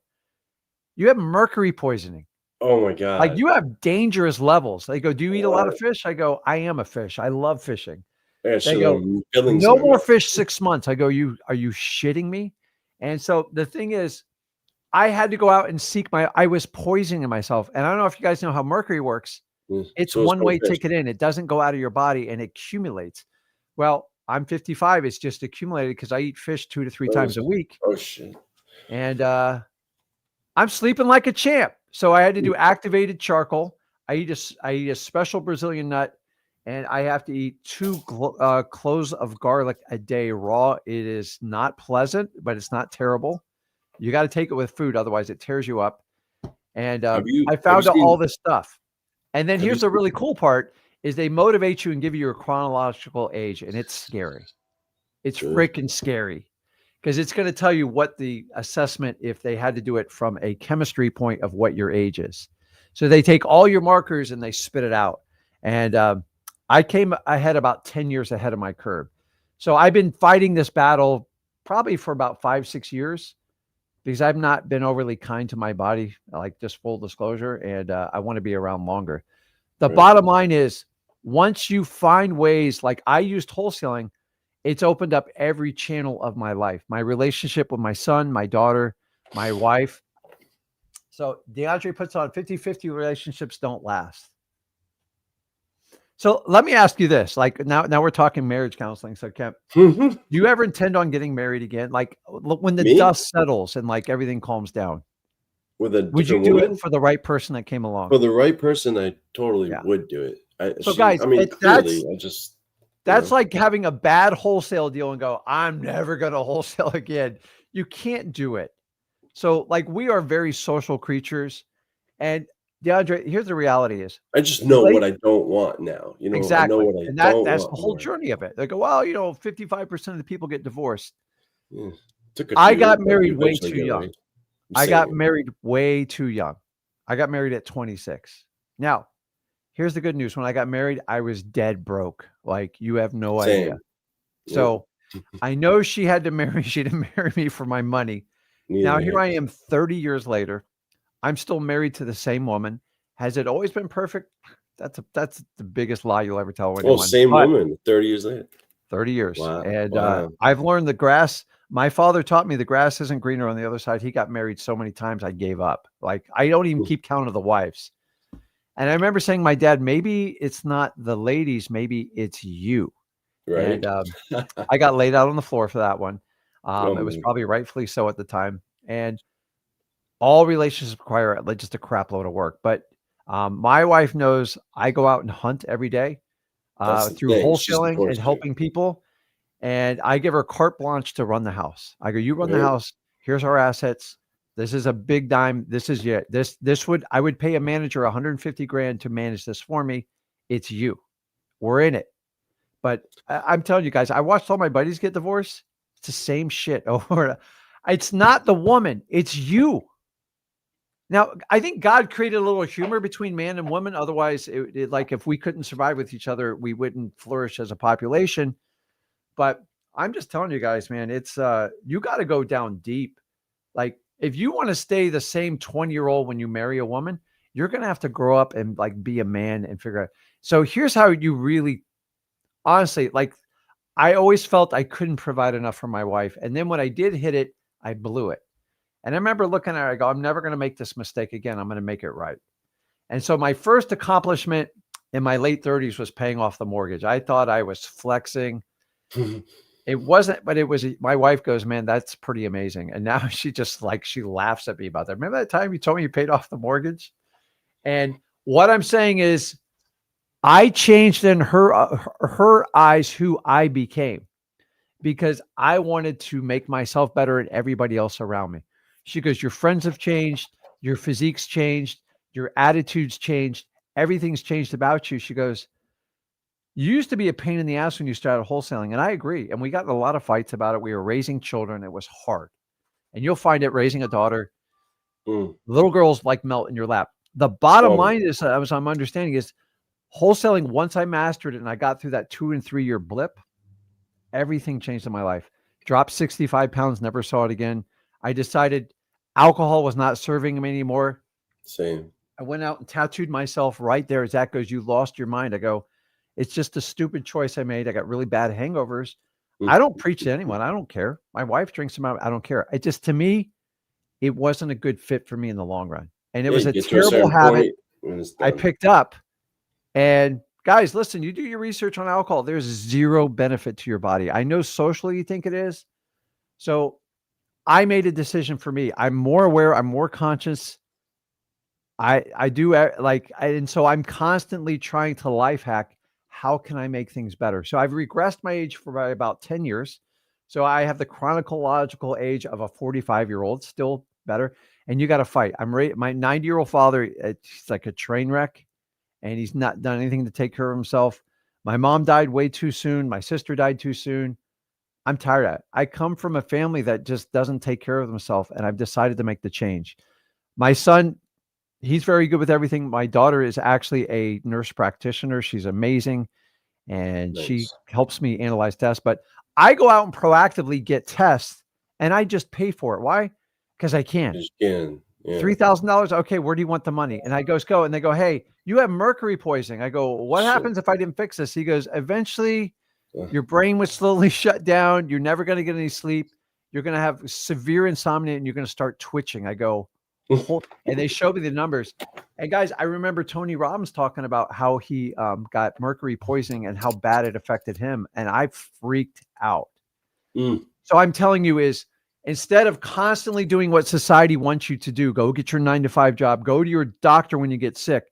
you have mercury poisoning.
Oh my
Like
god.
you have dangerous levels. They go, do you eat a lot of
What?
fish? I go, I am a fish. I love fishing.
I got
They
shit
go,
on fillings
no
in my
more
mouth.
fish 6 months. I go, are you shitting me? And so the thing is, I had to go out and I was poisoning myself. And I don't know if you guys know how mercury works. It's
So it's no
one-way
fish.
ticket in. It doesn't go out of your body and it accumulates. Well, I'm 55. It's just accumulated because I eat fish 2 to 3 times a week.
Oh shit.
And I'm sleeping like a champ. So I had to do activated charcoal. I eat a special Brazilian nut, and I have to eat 2 cloves of garlic a day raw. It is not pleasant, but it's not terrible. You got to take it with food, otherwise it tears you up. And I found out all this stuff. And then here's the really cool part: is they motivate you and give you your chronological age, and it's scary. It's freaking scary. Because it's going to tell you what the assessment, if they had to do it from a chemistry point of what your age is. So they take all your markers and they spit it out. And I came ahead about 10 years ahead of my curve. So I've been fighting this battle probably for about 5-6 years because I've not been overly kind to my body, like just full disclosure. And I want to be around longer. The bottom line is once you find ways, like I used wholesaling, it's opened up every channel of my life, my relationship with my son, my daughter, my wife. So DeAndre puts on 50-50 relationships don't last. So let me ask you this, like now we're talking marriage counseling. So Kemp, do you ever intend on getting married again? Like when the dust settles and like everything calms down,
with a
would you do it for the right person that came along?
For the right person, I totally would do it.
Guys,
I mean, clearly,
that's like having a bad wholesale deal and go, I'm never going to wholesale again. You can't do it. So like we are very social creatures. And DeAndre, here's the reality is.
I just know what I don't want now. You know,
exactly.
I know what I
and
don't
that's
want
the whole
more.
journey of it. They go, well, 55% of the people get divorced.
Yeah.
I got married way too young. I got married way too young. I got married at 26. Now, here's the good news. When I got married, I was dead broke. Like you have no idea. So I know she didn't marry me for my money. Now here I am 30 years later. I'm still married to the same woman. Has it always been perfect? That's the biggest lie you'll ever tell anyone.
Oh, same woman 30 years later.
30 years.
Wow.
And I've learned the grass. My father taught me the grass isn't greener on the other side. He got married so many times I gave up. Like I don't even keep count of the wives. And I remember saying to my dad, maybe it's not the ladies, maybe it's you.
Right.
And I got laid out on the floor for that one. It was probably rightfully so at the time. And all relationships require just a crap load of work. But my wife knows I go out and hunt every day through wholesaling and helping people. And I give her carte blanche to run the house. I go, you run the house. Here's our assets. This is a big dime. This is it. I would pay a manager $150,000 to manage this for me. It's you. We're in it. But I'm telling you guys, I watched all my buddies get divorced. It's the same shit over. It's not the woman. It's you. Now, I think God created a little humor between man and woman. Otherwise, like if we couldn't survive with each other, we wouldn't flourish as a population. But I'm just telling you guys, man, it's you got to go down deep. Like if you want to stay the same 20-year-old when you marry a woman, you're going to have to grow up and like be a man and figure out. So here's how you really, honestly, like I always felt I couldn't provide enough for my wife. And then when I did hit it, I blew it. And I remember looking at her, I go, I'm never going to make this mistake again. I'm going to make it right. And so my first accomplishment in my late 30s was paying off the mortgage. I thought I was flexing. It wasn't, but it was. My wife goes, man, that's pretty amazing. And now she just she laughs at me about that. Remember that time you told me you paid off the mortgage? And what I'm saying is I changed in her eyes who I became because I wanted to make myself better and everybody else around me. She goes, your friends have changed. Your physique's changed. Your attitude's changed. Everything's changed about you. She goes, you used to be a pain in the ass when you started wholesaling. And I agree. And we got in a lot of fights about it. We were raising children. It was hard. And you'll find it raising a daughter. Little girls like melt in your lap. The bottom line is, as I'm understanding, is wholesaling, once I mastered it and I got through that 2 and 3 year blip, everything changed in my life. Dropped 65 pounds, never saw it again. I decided alcohol was not serving me anymore.
Same.
I went out and tattooed myself right there. Zach goes, "You lost your mind." I go, "It's just a stupid choice I made. I got really bad hangovers." I don't preach to anyone. I don't care. My wife drinks them out. I don't care. It just, to me, it wasn't a good fit for me in the long run. And it was a terrible habit I picked up. And guys, listen, you do your research on alcohol. There's zero benefit to your body. I know socially you think it is. So I made a decision for me. I'm more aware. I'm more conscious. I do like, and so I'm constantly trying to life hack. How can I make things better? So I've regressed my age for about 10 years. So I have the chronological age of a 45-year-old, still better. And you got to fight. My 90-year-old father, he's like a train wreck, and he's not done anything to take care of himself. My mom died way too soon. My sister died too soon. I'm tired of it. I come from a family that just doesn't take care of themselves, and I've decided to make the change. My son, he's very good with everything. My daughter is actually a nurse practitioner. She's amazing, and she helps me analyze tests. But I go out and proactively get tests, and I just pay for it. Why? Because I can.
Yeah.
$3,000. Okay, where do you want the money? And I go, and they go, "Hey, you have mercury poisoning." I go, "What happens if I didn't fix this?" He goes, "Eventually, your brain would slowly shut down. You're never going to get any sleep. You're going to have severe insomnia, and you're going to start twitching." I go, and they showed me the numbers. And guys, I remember Tony Robbins talking about how he got mercury poisoning and how bad it affected him. And I freaked out. So I'm telling you is, instead of constantly doing what society wants you to do, go get your 9-to-5 job, go to your doctor when you get sick.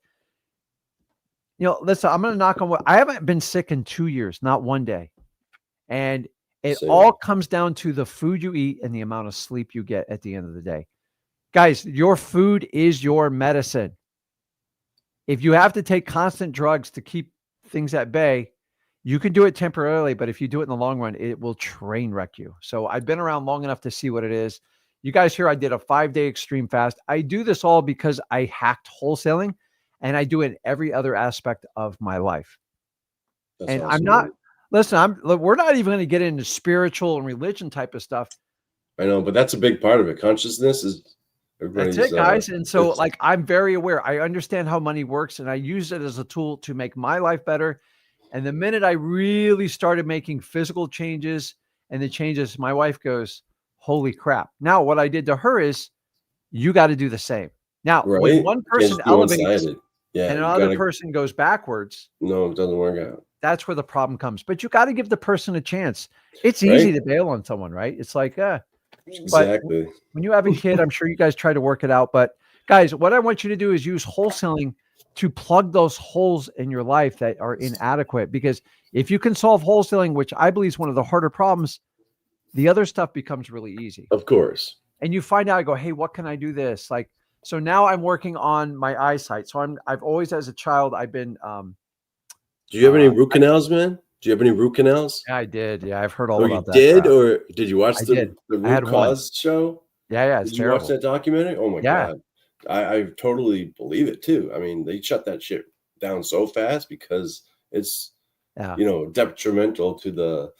Listen, I'm going to knock on wood. I haven't been sick in 2 years, not one day. And it all comes down to the food you eat and the amount of sleep you get at the end of the day. Guys, your food is your medicine. If you have to take constant drugs to keep things at bay, you can do it temporarily, but if you do it in the long run, it will train wreck you. So I've been around long enough to see what it is. You guys hear I did a 5-day extreme fast. I do this all because I hacked wholesaling, and I do it in every other aspect of my life. That's awesome. I'm not, listen, we're not even going to get into spiritual and religion type of stuff.
I know, but that's a big part of it. Consciousness is
That's it, guys. And so, like, I'm very aware. I understand how money works, and I use it as a tool to make my life better. And the minute I really started making physical changes and the changes, my wife goes, "Holy crap." Now, what I did to her is, you got to do the same. Now, when one person elevates and another person goes backwards,
no, it doesn't work out.
That's where the problem comes. But you got to give the person a chance. It's easy to bail on someone, right? It's like,
exactly.
But when you have a kid, I'm sure you guys try to work it out. But guys, what I want you to do is use wholesaling to plug those holes in your life that are inadequate. Because if you can solve wholesaling, which I believe is one of the harder problems, the other stuff becomes really easy.
Of course.
And you find out, I go, "Hey, what can I do this?" Like, so now I'm working on my eyesight. So I've always, as a child, I've been.
Do you have any root canals, man? Do you have any root canals?
Yeah, I did. Yeah, I've heard all about that.
You did, or did you watch the root cause show?
Yeah, it's
terrible. Did you watch that documentary? Oh my God. I totally believe it too. I mean, they shut that shit down so fast because it's detrimental to the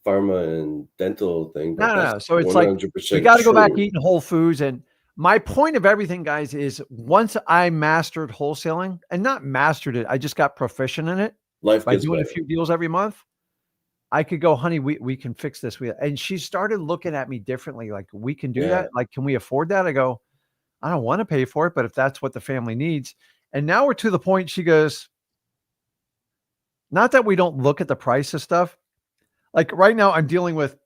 pharma and dental thing.
No. So it's like you got to go back eating whole foods. And my point of everything, guys, is once I mastered wholesaling, and not mastered it, I just got proficient in it by doing a few deals every month. I could go, "Honey, we can fix this." And she started looking at me differently. Like, "We can do that. Like, can we afford that?" I go, "I don't want to pay for it, but if that's what the family needs." And now we're to the point, she goes, not that we don't look at the price of stuff. Like right now I'm dealing with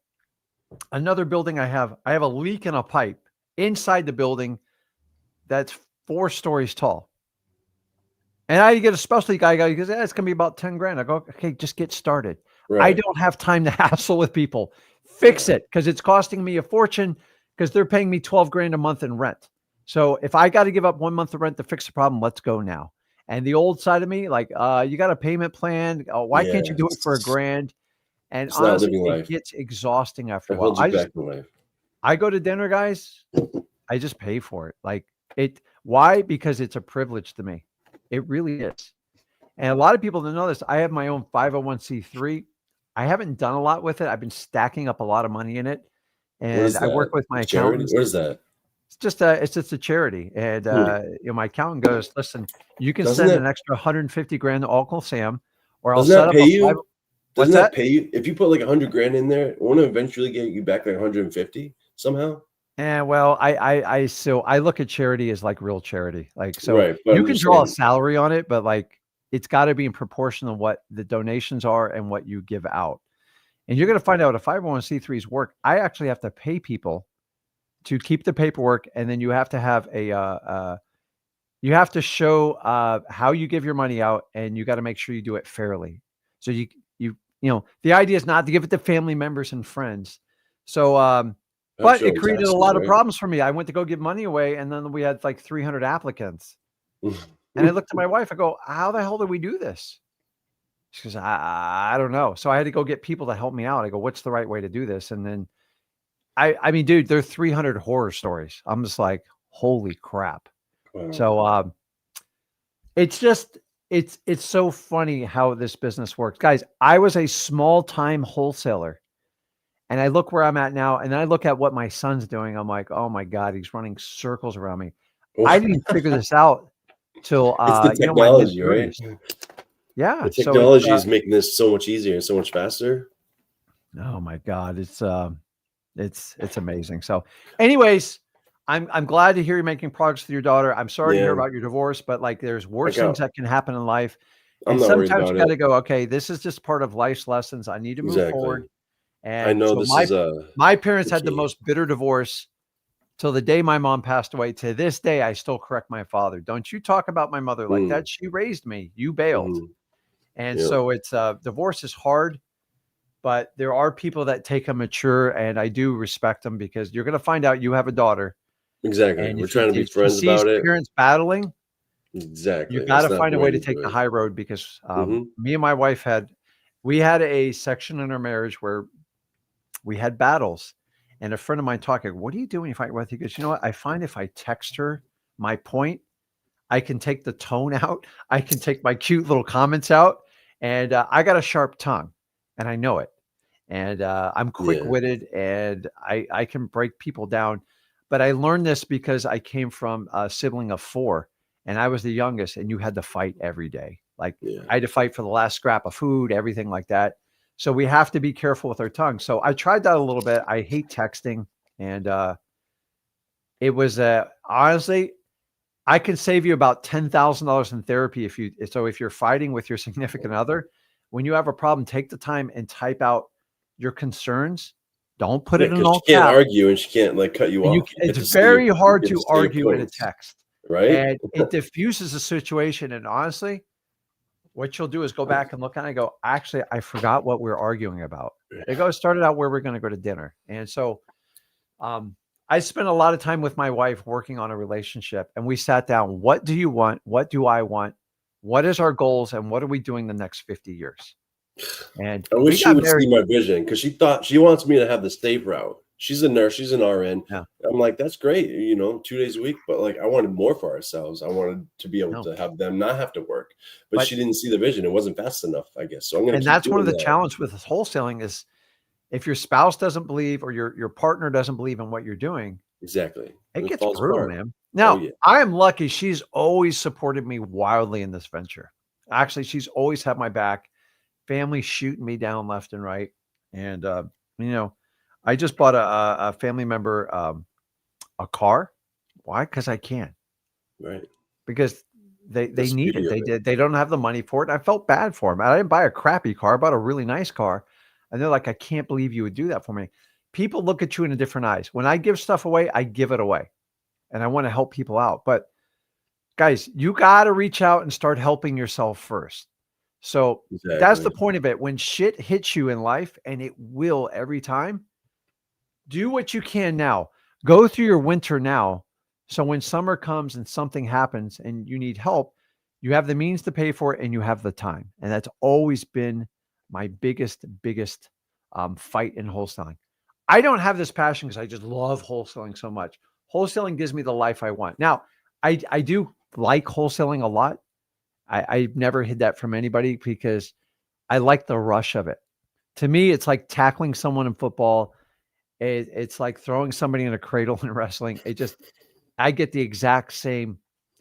another building. I have a leak in a pipe inside the building that's 4 stories tall. And I get a specialty guy goes, "It's going to be about 10 grand. I go, "Okay, just get started." Right. I don't have time to hassle with people. Fix it, because it's costing me a fortune, because they're paying me 12 grand a month in rent. So if I got to give up 1 month of rent to fix the problem, let's go now. And the old side of me, like, you got a payment plan. Why can't you do it for $1,000? And honestly, it gets exhausting after a while. I go to dinner, guys. I just pay for it. Like it. Why? Because it's a privilege to me. It really is. And a lot of people don't know this. I have my own 501c3. I haven't done a lot with it. I've been stacking up a lot of money in it,
What is
and I work
that?
with my
Charity?
accountants.
What is that?
It's just a charity, and
Hmm.
my accountant goes, listen, you can
Doesn't
send
that
an extra 150 grand to Uncle Sam, or I'll
doesn't
set
that
up
pay
a five.
you?
What's
Doesn't that
that?
pay you if you put like 100 grand in there? Won't it eventually get you back like 150 somehow?
And well, so I look at charity as like real charity. Like, so
Right, but
you
I'm
can
just
draw a
saying.
salary on it, but like it's got to be in proportion to what the donations are and what you give out. And you're going to find out if 501c3s work. I actually have to pay people to keep the paperwork, and then you have to have you have to show how you give your money out, and you got to make sure you do it fairly. So the idea is not to give it to family members and friends. So
I'm
but
sure
it
it was
created a
asking,
lot of
right?
problems for me. I went to go give money away, and then we had like 300 applicants. And I looked at my wife, I go, how the hell do we do this? She goes, I don't know. So I had to go get people to help me out. I go, what's the right way to do this? And then I mean, dude, there are 300 horror stories. I'm just like, holy crap.
Wow.
So it's just it's so funny how this business works. Guys, I was a small time wholesaler, and I look where I'm at now, and I look at what my son's doing. I'm like, oh my God, he's running circles around me. I didn't figure this out till
It's the
my mid
technology, right?
30s. Yeah.
The
So it's
technology is making this so much easier and so much faster.
oh my God, it's amazing. So, anyways, I'm glad to hear you're making progress with your daughter. I'm sorry to hear
Yeah,
about your divorce, but like there's
I
worse things
got.
that can happen in life.
I'm
And
not worried
sometimes you
about
got
it.
to go, okay, this is just part of life's lessons. I need to move
Exactly.
forward.
I
And
know
so
this is
my parents
the
had the
key.
most bitter divorce till the day my mom passed away. To this day, I still correct my father. Don't you talk about my mother like
Mm,
that. She raised me. You bailed.
mhm,
And
yeah,
so it's divorce is hard, but there are people that take a mature, and I do respect them, because you're going to find out you have a daughter.
exactly.
And
We're trying to be
if she
friends
sees
about it.
parents battling, you
Exactly.
got
That's
to
not
find
the
a
way
way to
to
take
do
the
it.
high road, because
Hmm.
me and my wife we had a section in our marriage where we had battles. And a friend of mine talking, what do you do when you fight with? He goes, you know what? I find if I text her my point, I can take the tone out. I can take my cute little comments out. And I got a sharp tongue, and I know it. And I'm
Yeah.
quick-witted, and I can break people down. But I learned this because I came from a sibling of 4, and I was the youngest, and you had to fight every day. Like
Yeah.
I had to fight for the last scrap of food, everything like that. So we have to be careful with our tongue. So I tried that a little bit. I hate texting, and it was honestly, I can save you about $10,000 in therapy if you're fighting with your significant other. When you have a problem, take the time and type out your concerns. Don't put
Yeah,
it in
because she
all
can't
caps.
argue and she can't like cut you
And
off. You
it's
get to say your
very hard
you get to
to
say your
argue in a
points,
text,
right?
and it diffuses the situation. And honestly, what you'll do is go back and look at it and go, actually, I forgot what we're arguing about. It started out where we're going to go to dinner. And so I spent a lot of time with my wife working on a relationship, and we sat down. What do you want? What do I want? What is our goals? And what are we doing the next 50 years? And
I
we
wish she
got
would see
married.
my vision because she thought she wants me to have the state route. She's a nurse, she's an RN.
Yeah.
I'm like, that's great, 2 days a week, but like I wanted more for ourselves. I wanted to be able
No.
to have them not have to work, but
But
she didn't see the vision. It wasn't fast enough, I guess. So I'm gonna
and
keep
that's one
doing
of the
that.
challenge with wholesaling is if your spouse doesn't believe, or your partner doesn't believe in what you're doing,
Exactly.
it
And it
gets
falls
brutal,
apart.
man.
Oh
Now,
yeah.
I am lucky. She's always supported me wildly in this venture. Actually, she's always had my back. Family shooting me down left and right. And, I just bought a family member a car. Why? Because I can.
Right.
Because they
That's the
need
beauty
it.
of it.
They don't have the money for it. I felt bad for them. I didn't buy a crappy car. I bought a really nice car. And they're like, I can't believe you would do that for me. People look at you in a different eyes. When I give stuff away, I give it away. And I want to help people out. But guys, you got to reach out and start helping yourself first. So that's the
Exactly.
point of it. When shit hits you in life, and it will every time, do what you can now. Go through your winter now. So when summer comes and something happens and you need help, you have the means to pay for it and you have the time. And that's always been my biggest fight in wholesaling. I don't have this passion because I just love wholesaling so much. Wholesaling gives me the life I want. Now, I do like wholesaling a lot. I never hid that from anybody because I like the rush of it. To me, it's like tackling someone in football. It's like throwing somebody in a cradle in wrestling. I get the exact same,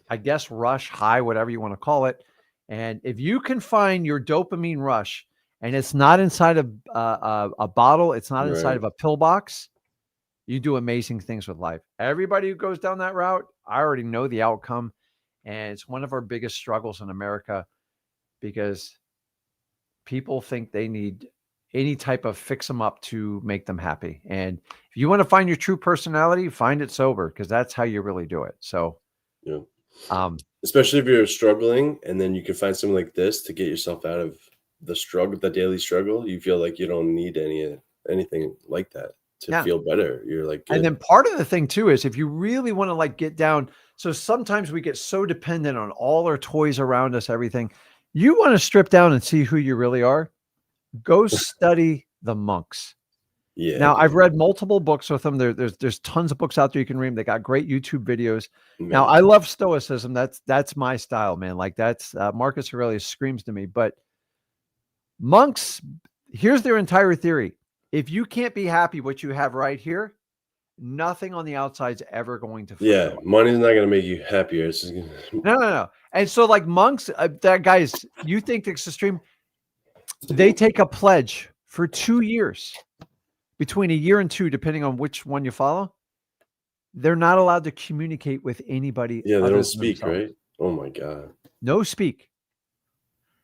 I guess, rush, high, whatever you want to call it. And if you can find your dopamine rush, and it's not inside of a bottle, it's not inside of a pill box, you do amazing things with life. Everybody who goes down that route, I already know the outcome. And it's one of our biggest struggles in America because people think they need any type of fix them up to make them happy. And if you want to find your true personality, find it sober, because that's how you really do it. So,
especially if you're struggling, and then you can find something like this to get yourself out of the struggle, the daily struggle. You feel like you don't need anything like that to feel better. You're like, good.
And then part of the thing too is if you really want to like get down. So sometimes we get so dependent on all our toys around us, everything. You want to strip down and see who you really are. Go study the monks.
Yeah.
Now I've read multiple books with them. There's tons of books out there you can read. They got great YouTube videos. Man. Now I love Stoicism. That's my style, man. Like that's Marcus Aurelius screams to me. But monks, here's their entire theory. If you can't be happy what you have right here, nothing on the outside's ever going to.
Yeah, money's not going to make you happier. It's just gonna...
No. And so, like monks, that guys, you think it's extreme? They take a pledge for 2 years, between a year and 2, depending on which one you follow. They're not allowed to communicate with anybody.
Yeah, they don't speak, right? Oh my God. No
speak.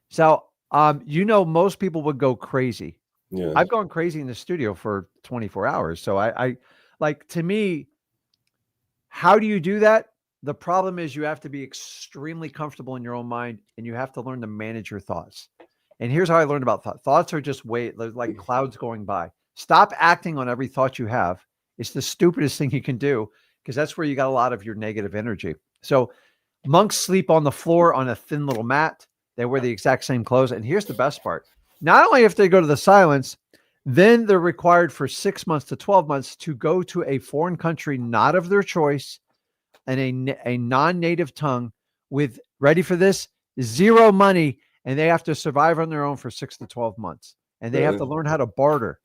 So, most people would go crazy.
Yeah,
I've gone crazy in the studio for 24 hours. So I like, to me, how do you do that? The problem is you have to be extremely comfortable in your own mind, and you have to learn to manage your thoughts. And here's how I learned about thoughts. Thoughts are just like clouds going by. Stop acting on every thought you have. It's the stupidest thing you can do, because that's where you got a lot of your negative energy. So monks sleep on the floor on a thin little mat. They wear the exact same clothes. And here's the best part. Not only if they go to the silence, then they're required for 6 months to 12 months to go to a foreign country, not of their choice, and a non-native tongue with, ready for this, 0 money. And they have to survive on their own for 6 to 12 months. And they have to learn how to barter.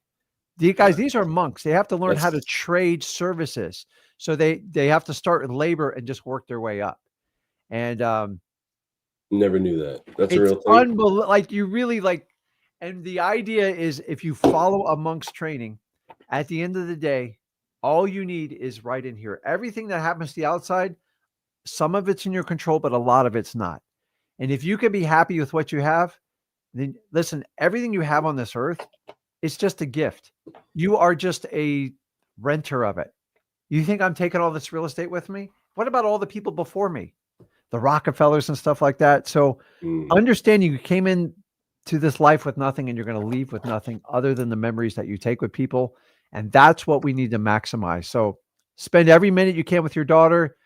These are monks. They have to learn how to trade services. So they have to start in labor and just work their way up. And
never knew that. That's a real thing.
Like you really like, and the idea is if you follow a monk's training, at the end of the day, all you need is right in here. Everything that happens to the outside, some of it's in your control, but a lot of it's not. And if you can be happy with what you have, then listen, everything you have on this earth, it's just a gift. You are just a renter of it. You think I'm taking all this real estate with me? What about all the people before me? The Rockefellers and stuff like that. So understanding you came in to this life with nothing, and you're going to leave with nothing other than the memories that you take with people. And that's what we need to maximize. So spend every minute you can with your daughter.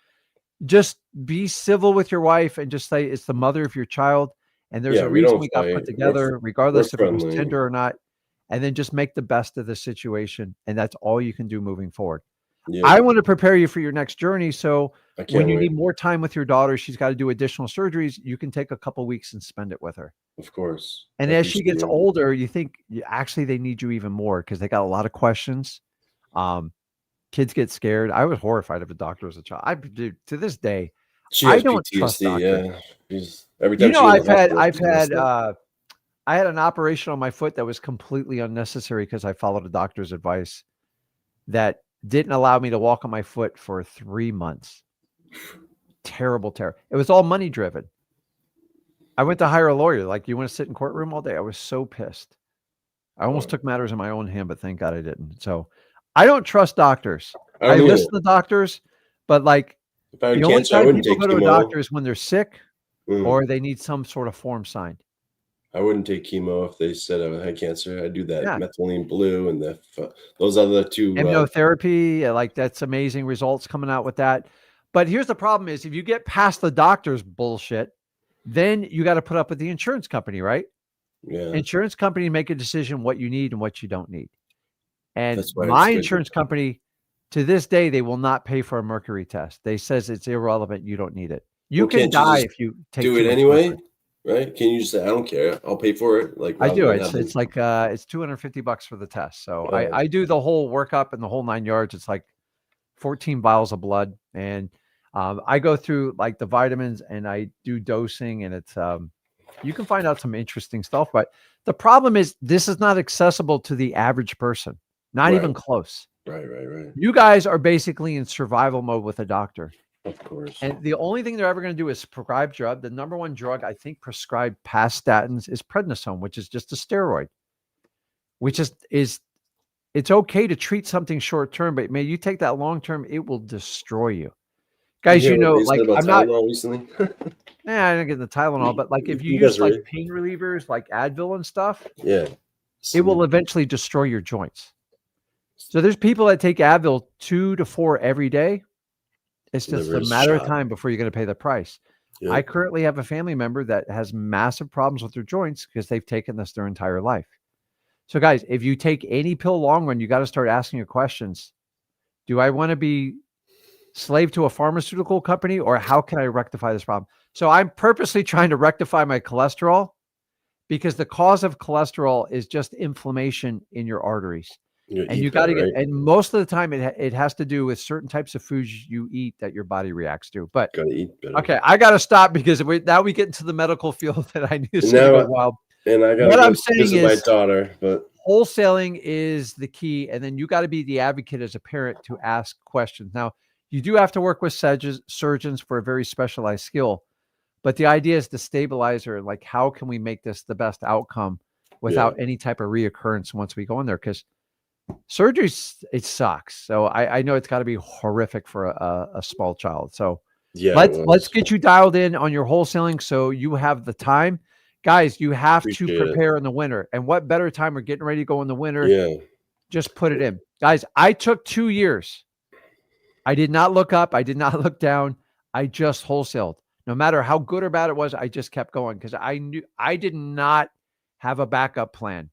Just be civil with your wife and just say it's the mother of your child. And there's a reason we got put together, regardless if it was Tinder or not. And then just make the best of the situation. And that's all you can do moving forward. Yeah. I want to prepare you for your next journey. So when you need more time with your daughter, she's got to do additional surgeries. You can take a couple weeks and spend it with her.
Of course.
And as she gets older, you think actually they need you even more because they got a lot of questions. Kids get scared. I was horrified of a doctor as a child. To this day, I don't trust doctors.
Yeah. Every time
I had an operation on my foot that was completely unnecessary because I followed a doctor's advice that didn't allow me to walk on my foot for 3 months. Terrible. It was all money driven. I went to hire a lawyer. Like, you want to sit in courtroom all day? I was so pissed. I almost took matters in my own hand, but thank God I didn't. So I don't trust doctors. I listen to doctors, but like the only time people go to a doctor is when they're sick or they need some sort of form signed.
I wouldn't take chemo if they said I had cancer. I'd do that methylene blue and those other two.
Immunotherapy, like that's amazing results coming out with that. But here's the problem is if you get past the doctor's bullshit, then you got to put up with the insurance company, right?
Yeah.
Insurance company make a decision what you need and what you don't need. And my insurance company, to this day, they will not pay for a mercury test. They says it's irrelevant. You don't need it. You can die if you take
do it anyway. right? Can you just say, I don't care, I'll pay for it? Like,
I
rather
do.
than
It's
having,
it's like it's $250 for the test. So I do the whole workup and the whole 9 yards. It's like 14 vials of blood, and I go through like the vitamins and I do dosing, and it's you can find out some interesting stuff. But the problem is this is not accessible to the average person, not even
right,
close.
right.
You guys are basically in survival mode with a doctor.
Of course.
And the only thing they're ever going to do is prescribe drug. The number one drug I think prescribed past statins is prednisone, which is just a steroid, which is it's okay to treat something short term, but man, you take that long term, it will destroy you. Guys,
You
you
hear
know,
what they said
like
about
I'm not,
Tylenol recently?
I didn't get the Tylenol, but like if you
You guys
use like
are,
pain relievers, like Advil and stuff,
yeah.
it will eventually destroy your joints. So there's people that take Advil 2 to 4 every day. It's just
Liver
a
is
matter of
shot.
time before you're going to pay the price.
Yeah.
I currently have a family member that has massive problems with their joints because they've taken this their entire life. So guys, if you take any pill long run, you got to start asking your questions. Do I want to be slave to a pharmaceutical company, or how can I rectify this problem? So I'm purposely trying to rectify my cholesterol because the cause of cholesterol is just inflammation in your arteries. And you got to get, and most of the time it has to do with certain types of foods you eat that your body reacts to. But
Gotta eat better.
okay, I got to stop because now we get into the medical field that I knew is going to go wild.
And I got
what I'm saying is
my daughter, but
wholesaling is the key. And then you got to be the advocate as a parent to ask questions. Now, you do have to work with surgeons for a very specialized skill, but the idea is the stabilizer. Like, how can we make this the best outcome without any type of reoccurrence once we go in there? Because surgery, it sucks. So I know it's got to be horrific for a small child. So
yeah,
let's get you dialed in on your wholesaling so you have the time. Guys, you have to prepare in the winter. And what better time? We're getting ready to go in the winter.
Yeah.
Just put it in. Guys, I took 2 years. I did not look up. I did not look down. I just wholesaled. No matter how good or bad it was, I just kept going because I knew I did not have a backup plan.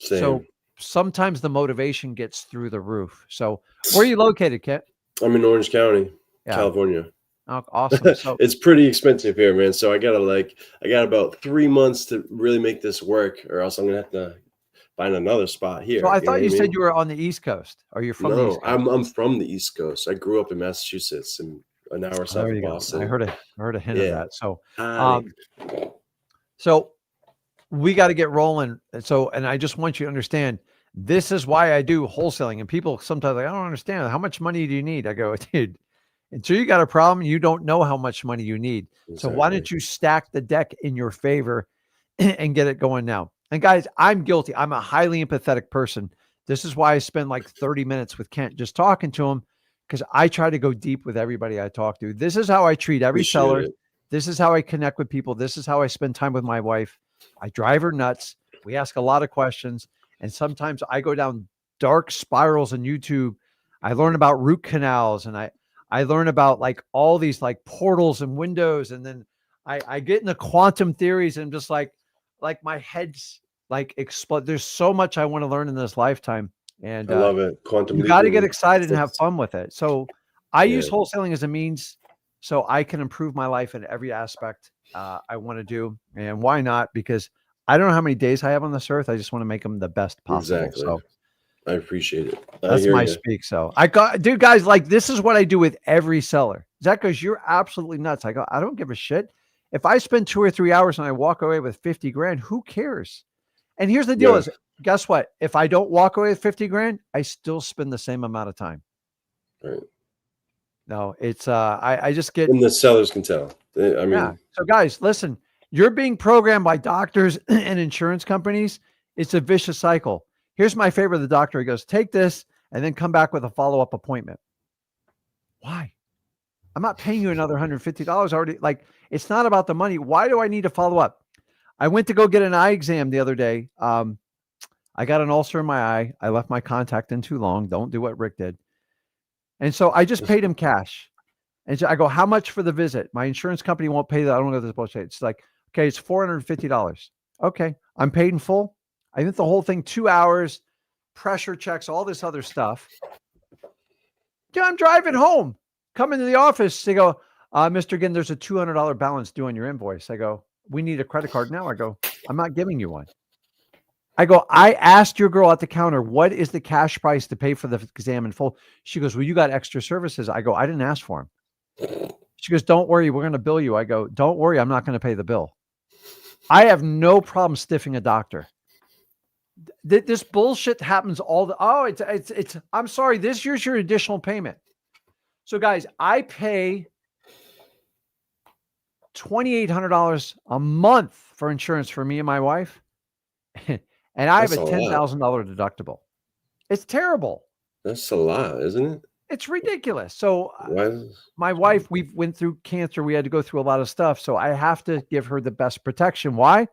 Same.
So sometimes the motivation gets through the roof. So where are you located, Kent?
I'm in Orange County, California.
Oh, awesome. So
it's pretty expensive here, man. So I got about 3 months to really make this work, or else I'm gonna have to find another spot here.
So I thought you said you were on the East Coast, or you're from the East Coast?
I'm from the East Coast. I grew up in Massachusetts and an hour south of Boston.
I heard a hint of that. So so we got to get rolling. So, and I just want you to understand, this is why I do wholesaling. And people sometimes like, I don't understand. How much money do you need? I go, dude, until you got a problem, you don't know how much money you need. Exactly. So why don't you stack the deck in your favor and get it going now? And guys, I'm guilty. I'm a highly empathetic person. This is why I spend like 30 minutes with Kent just talking to him, because I try to go deep with everybody I talk to. This is how I treat every seller. This is how I connect with people. This is how I spend time with my wife. I drive her nuts. We ask a lot of questions. And sometimes I go down dark spirals on YouTube. I learn about root canals, and I learn about like all these like portals and windows. And then I get into quantum theories and just like my head's like explode. There's so much I want to learn in this lifetime. And
I love it. Quantum.
You got to get excited and have fun with it. So I use wholesaling as a means so I can improve my life in every aspect I want to do. And why not? Because I don't know how many days I have on this earth. I just want to make them the best possible.
Exactly.
So
I appreciate it.
That's my speak. So dude, guys, like this is what I do with every seller. Zach goes, you're absolutely nuts. I go, I don't give a shit. If I spend 2 or 3 hours and I walk away with 50 grand, who cares? And here's the deal is, guess what? If I don't walk away with 50 grand, I still spend the same amount of time.
Right.
No, it's, I just get.
And the sellers can tell. I mean.
So guys, listen, you're being programmed by doctors and insurance companies. It's a vicious cycle. Here's my favorite of the doctor. He goes, take this and then come back with a follow-up appointment. Why? I'm not paying you another $150 already. Like, it's not about the money. Why do I need to follow up? I went to go get an eye exam the other day. I got an ulcer in my eye. I left my contact in too long. Don't do what Rick did. And so I just paid him cash. And so I go, how much for the visit? My insurance company won't pay that. I don't know this bullshit. It's like, okay, it's $450. Okay. I'm paid in full. I did the whole thing, 2 hours, pressure checks, all this other stuff. Dude, I'm driving home, come into the office. They go, Mr. Ginn, there's a $200 balance due on your invoice. I go, we need a credit card now. I go, I'm not giving you one. I go, I asked your girl at the counter, what is the cash price to pay for the exam in full? She goes, well, you got extra services. I go, I didn't ask for them. She goes, don't worry, we're going to bill you. I go, don't worry, I'm not going to pay the bill. I have no problem stiffing a doctor. This bullshit happens all the, it's, I'm sorry, here's your additional payment. So guys, I pay $2,800 a month for insurance for me and my wife. And I have a $10,000 deductible. It's terrible.
That's a lot, isn't it?
It's ridiculous. So my wife, we went through cancer. We had to go through a lot of stuff. So I have to give her the best protection. Why?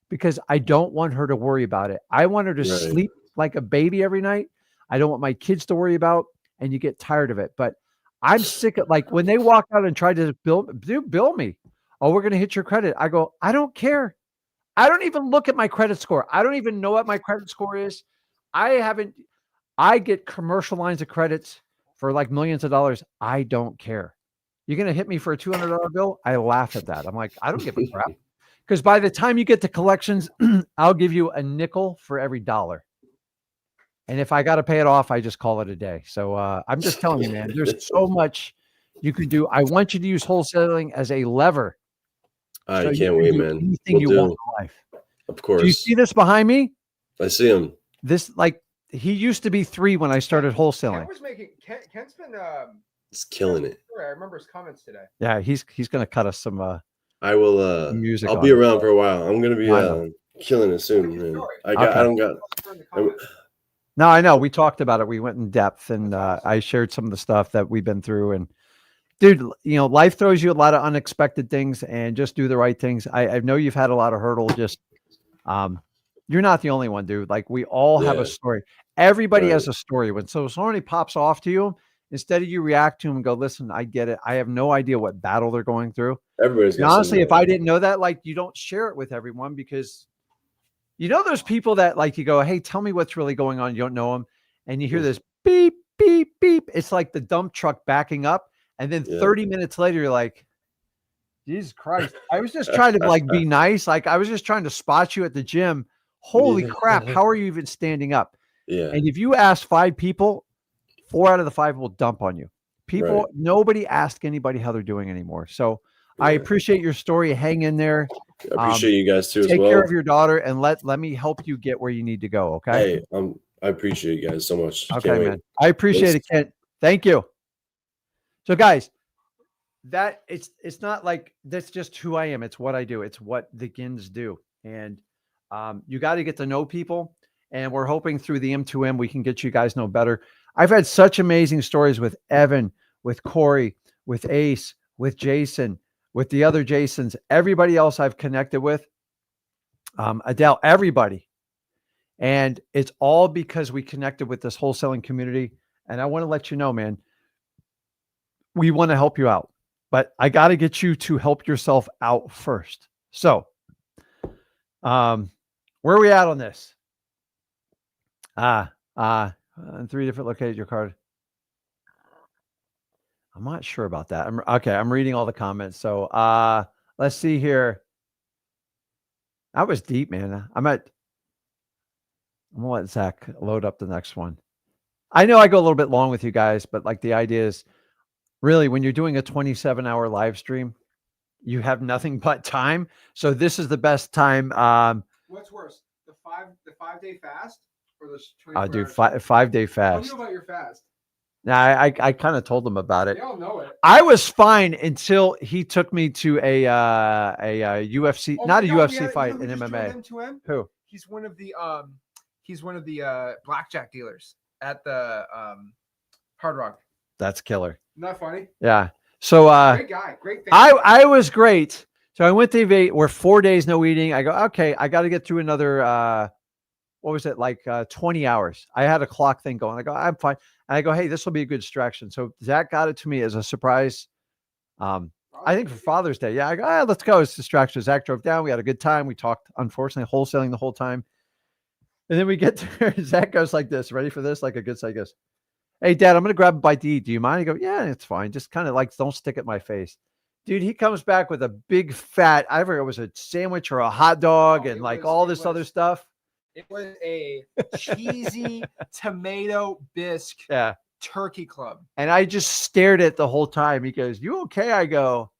Because I don't want her to worry about it. I want her to sleep like a baby every night. I don't want my kids to worry about, and you get tired of it. But I'm sick of, like, when they walk out and try to bill me. Oh, we're going to hit your credit. I go, I don't care. I don't even look at my credit score. I don't even know what my credit score is. I get commercial lines of credits for like millions of dollars. I don't care. You're going to hit me for a $200 bill? I laugh at that. I'm like, I don't give a crap. Because by the time you get to collections, I'll give you a nickel for every dollar. And if I got to pay it off, I just call it a day. So I'm just telling you, man, there's so much you can do. I want you to use wholesaling as a lever.
I can't wait, man.
Anything you want in life.
Of course.
Do you see this behind me?
I see him.
This, like, he used to be 3 when I started wholesaling.
Kent's been
he's killing it.
I remember his comments today.
Yeah, he's going to cut us some
I will
music.
I'll be around for a while. I'm going to be killing it soon, man.
No, I know. We talked about it. We went in depth, and I shared some of the stuff that we've been through. And dude, you know, life throws you a lot of unexpected things, and just do the right things. I know you've had a lot of hurdles. Just, you're not the only one, dude. Like, we all have a story. Everybody has a story. When somebody pops off to you, instead of you react to them and go, listen, I get it. I have no idea what battle they're going through.
Everybody's
honestly, if I didn't know that, like, you don't share it with everyone, because you know, those people that, like, you go, hey, tell me what's really going on. You don't know them. And you hear this beep, beep, beep. It's like the dump truck backing up. And then 30 minutes later, you're like, Jesus Christ. I was just trying to, like, be nice. Like, I was just trying to spot you at the gym. Holy crap. How are you even standing up?
Yeah.
And if you ask 5 people, 4 out of the 5 will dump on you. People, nobody ask anybody how they're doing anymore. So I appreciate your story. Hang in there.
I appreciate you guys too.
Take care of your daughter, and let me help you get where you need to go. Okay.
Hey, I appreciate you guys so much.
Okay, man. I appreciate it, Kent. Thank you. So, guys, that it's not like that's just who I am. It's what I do. It's what the Gins do. And you got to get to know people. And we're hoping through the M2M we can get you guys know better. I've had such amazing stories with Evan, with Corey, with Ace, with Jason, with the other Jasons, everybody else I've connected with, Adele, everybody. And it's all because we connected with this wholesaling community. And I want to let you know, man, we want to help you out, but I got to get you to help yourself out first. So, where are we at on this? 3 different locations, your card. I'm not sure about that. I'm reading all the comments. So let's see here. That was deep, man. I'm gonna let Zach load up the next one. I know I go a little bit long with you guys, but like, the idea is really, when you're doing a 27-hour live stream, you have nothing but time. So this is the best time.
What's worse, the 5-day fast or the
5-day fast?
Tell me about your fast.
Now, I kind of told them about it.
They all know it.
I was fine until he took me to a UFC, not a UFC fight, an MMA.
M2M?
Who?
He's one of the blackjack dealers at the Hard Rock.
That's killer.
Not funny.
Yeah. So
great guy, great fan.
I was great. So I went to evade. We're 4 days no eating. I go, okay, I got to get through another what was it, like 20 hours. I had a clock thing going. I go, I'm fine. And I go, hey, this will be a good distraction. So Zach got it to me as a surprise. I think for Father's Day. Yeah. I go, let's go. It's distraction. Zach drove down. We had a good time. We talked, unfortunately, wholesaling the whole time. And then we get there. Zach goes like this. Ready for this? Like a good side. He goes, hey, Dad, I'm going to grab a bite to eat. Do you mind? I go, yeah, it's fine. Just kind of like, don't stick at my face. Dude, he comes back with a big fat, I forget, it was a sandwich or a hot dog and like all this other stuff.
It was a cheesy tomato bisque
Yeah.
turkey club.
And I just stared at it the whole time. He goes, "You okay?" I go,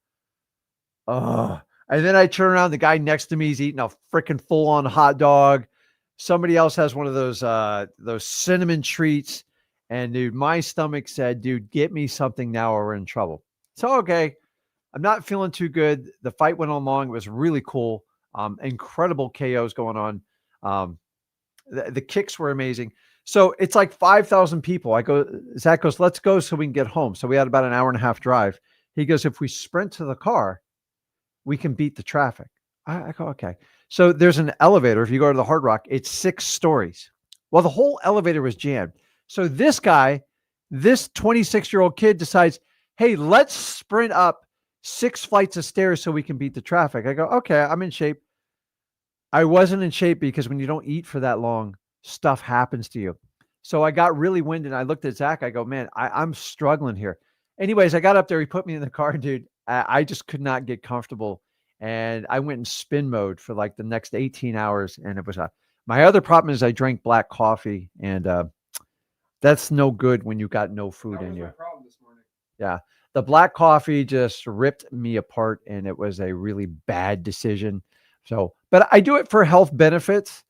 "Oh." And then I turn around, the guy next to me is eating a freaking full-on hot dog. Somebody else has one of those cinnamon treats. And dude, my stomach said, "Dude, get me something now or we're in trouble." So okay. I'm not feeling too good. The fight went on long. It was really cool. Incredible KOs going on. The kicks were amazing. So it's like 5,000 people. I go, Zach goes, "Let's go so we can get home." So we had about an hour and a half drive. He goes, "If we sprint to the car, we can beat the traffic." I go, "Okay." So there's an elevator. If you go to the Hard Rock, it's 6 stories. Well, the whole elevator was jammed. So this guy, this 26-year-old kid decides, "Hey, let's sprint up 6 flights of stairs so we can beat the traffic." I go, "Okay, I'm in shape." I wasn't in shape because when you don't eat for that long, stuff happens to you. So I got really winded. I looked at Zach. I go, "Man, I'm struggling here." Anyways, I got up there. He put me in the car, dude. I just could not get comfortable. And I went in spin mode for like the next 18 hours. And it was my other problem is I drank black coffee. And that's no good when you got no food in you.
My problem this morning.
Yeah. The black coffee just ripped me apart. And it was a really bad decision. So, but I do it for health benefits.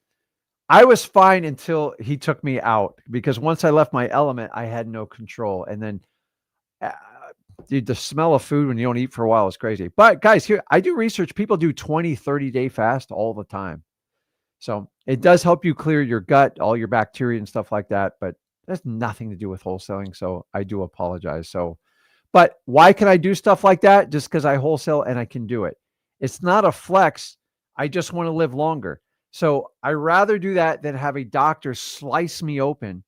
I was fine until he took me out because once I left my element, I had no control. And then, dude, the smell of food when you don't eat for a while is crazy. But guys, here, I do research. People do 20, 30-day fast all the time. So it does help you clear your gut, all your bacteria and stuff like that. But that's nothing to do with wholesaling. So I do apologize. So, but why can I do stuff like that? Just because I wholesale and I can do it. It's not a flex. I just want to live longer. So I rather do that than have a doctor slice me open,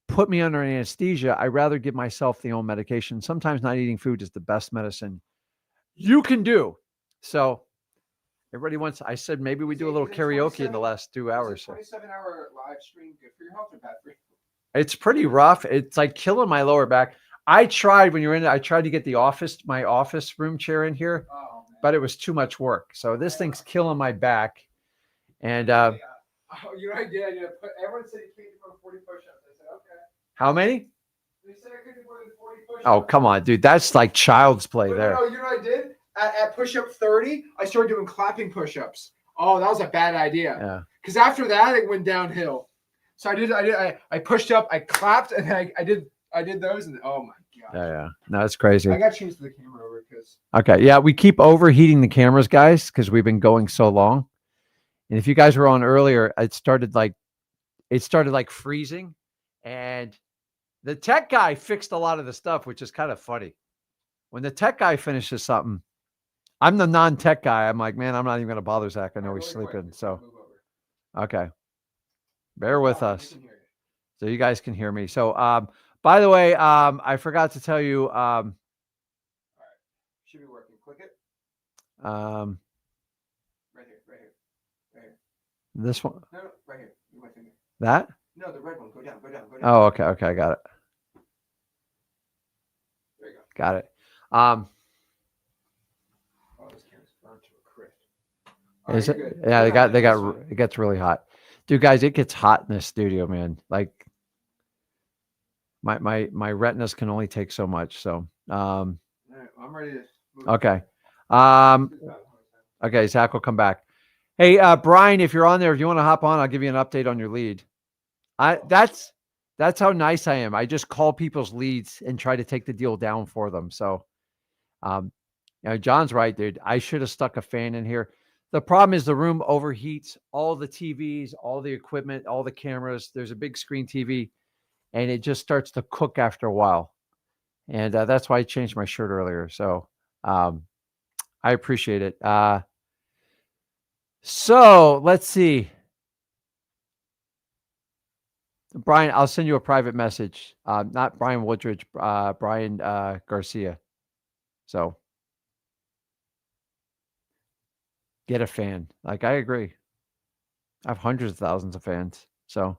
put me under anesthesia. I rather give myself the own medication. Sometimes not eating food is the best medicine you can do. So everybody wants, I said, maybe we do a little karaoke in the last 2 hours.
27-hour live stream good for your health or bad for you?
It's pretty rough. It's like killing my lower back. I tried when you're in it. I tried to get my office room chair in here, but it was too much work. So this thing's killing my back. And
you know what I did? Everyone said you can't do more than 40 push-ups. I said, okay.
How many?
They said I couldn't do more than 40 push-ups.
Oh, come on, dude. That's like child's play there.
No, you know what I did? At push-up 30, I started doing clapping push-ups. Oh, that was a bad idea.
Yeah.
Because after that, it went downhill. So I pushed up, I clapped, and I did those, and oh my god.
Yeah. No, it's crazy.
I got to change the camera over because.
Okay. Yeah, we keep overheating the cameras, guys, because we've been going so long. And if you guys were on earlier, it started like freezing, and the tech guy fixed a lot of the stuff, which is kind of funny. When the tech guy finishes something, I'm the non-tech guy. I'm like, man, I'm not even going to bother Zach. I know he's sleeping. So, okay. Bear with us. So you guys can hear me. So, by the way, I forgot to tell you,
all right. Should be working. Click it. Right here.
This one.
No, right here. Move my finger.
That?
No, the red one. Go down.
Oh, okay. I got it.
There you go.
Got it.
Oh, this camera's burned to a crisp. All
Is
right,
it?
good.
Yeah,
Go
they
down
got,
this way.
it gets really hot. Dude, guys, it gets hot in this studio, man. Like my retinas can only take so much. So,
All right, I'm ready to move.
okay. Okay, Zach will come back. Hey, Brian, if you're on there, if you want to hop on, I'll give you an update on your lead. That's how nice I am. I just call people's leads and try to take the deal down for them. So, John's right, dude. I should have stuck a fan in here. The problem is the room overheats, all the TVs, all the equipment, all the cameras. There's a big screen TV, and it just starts to cook after a while. And that's why I changed my shirt earlier. So I appreciate it. So let's see. Brian, I'll send you a private message. Not Brian Woodridge, Brian Garcia. So get a fan. Like, I agree. I have hundreds of thousands of fans. So,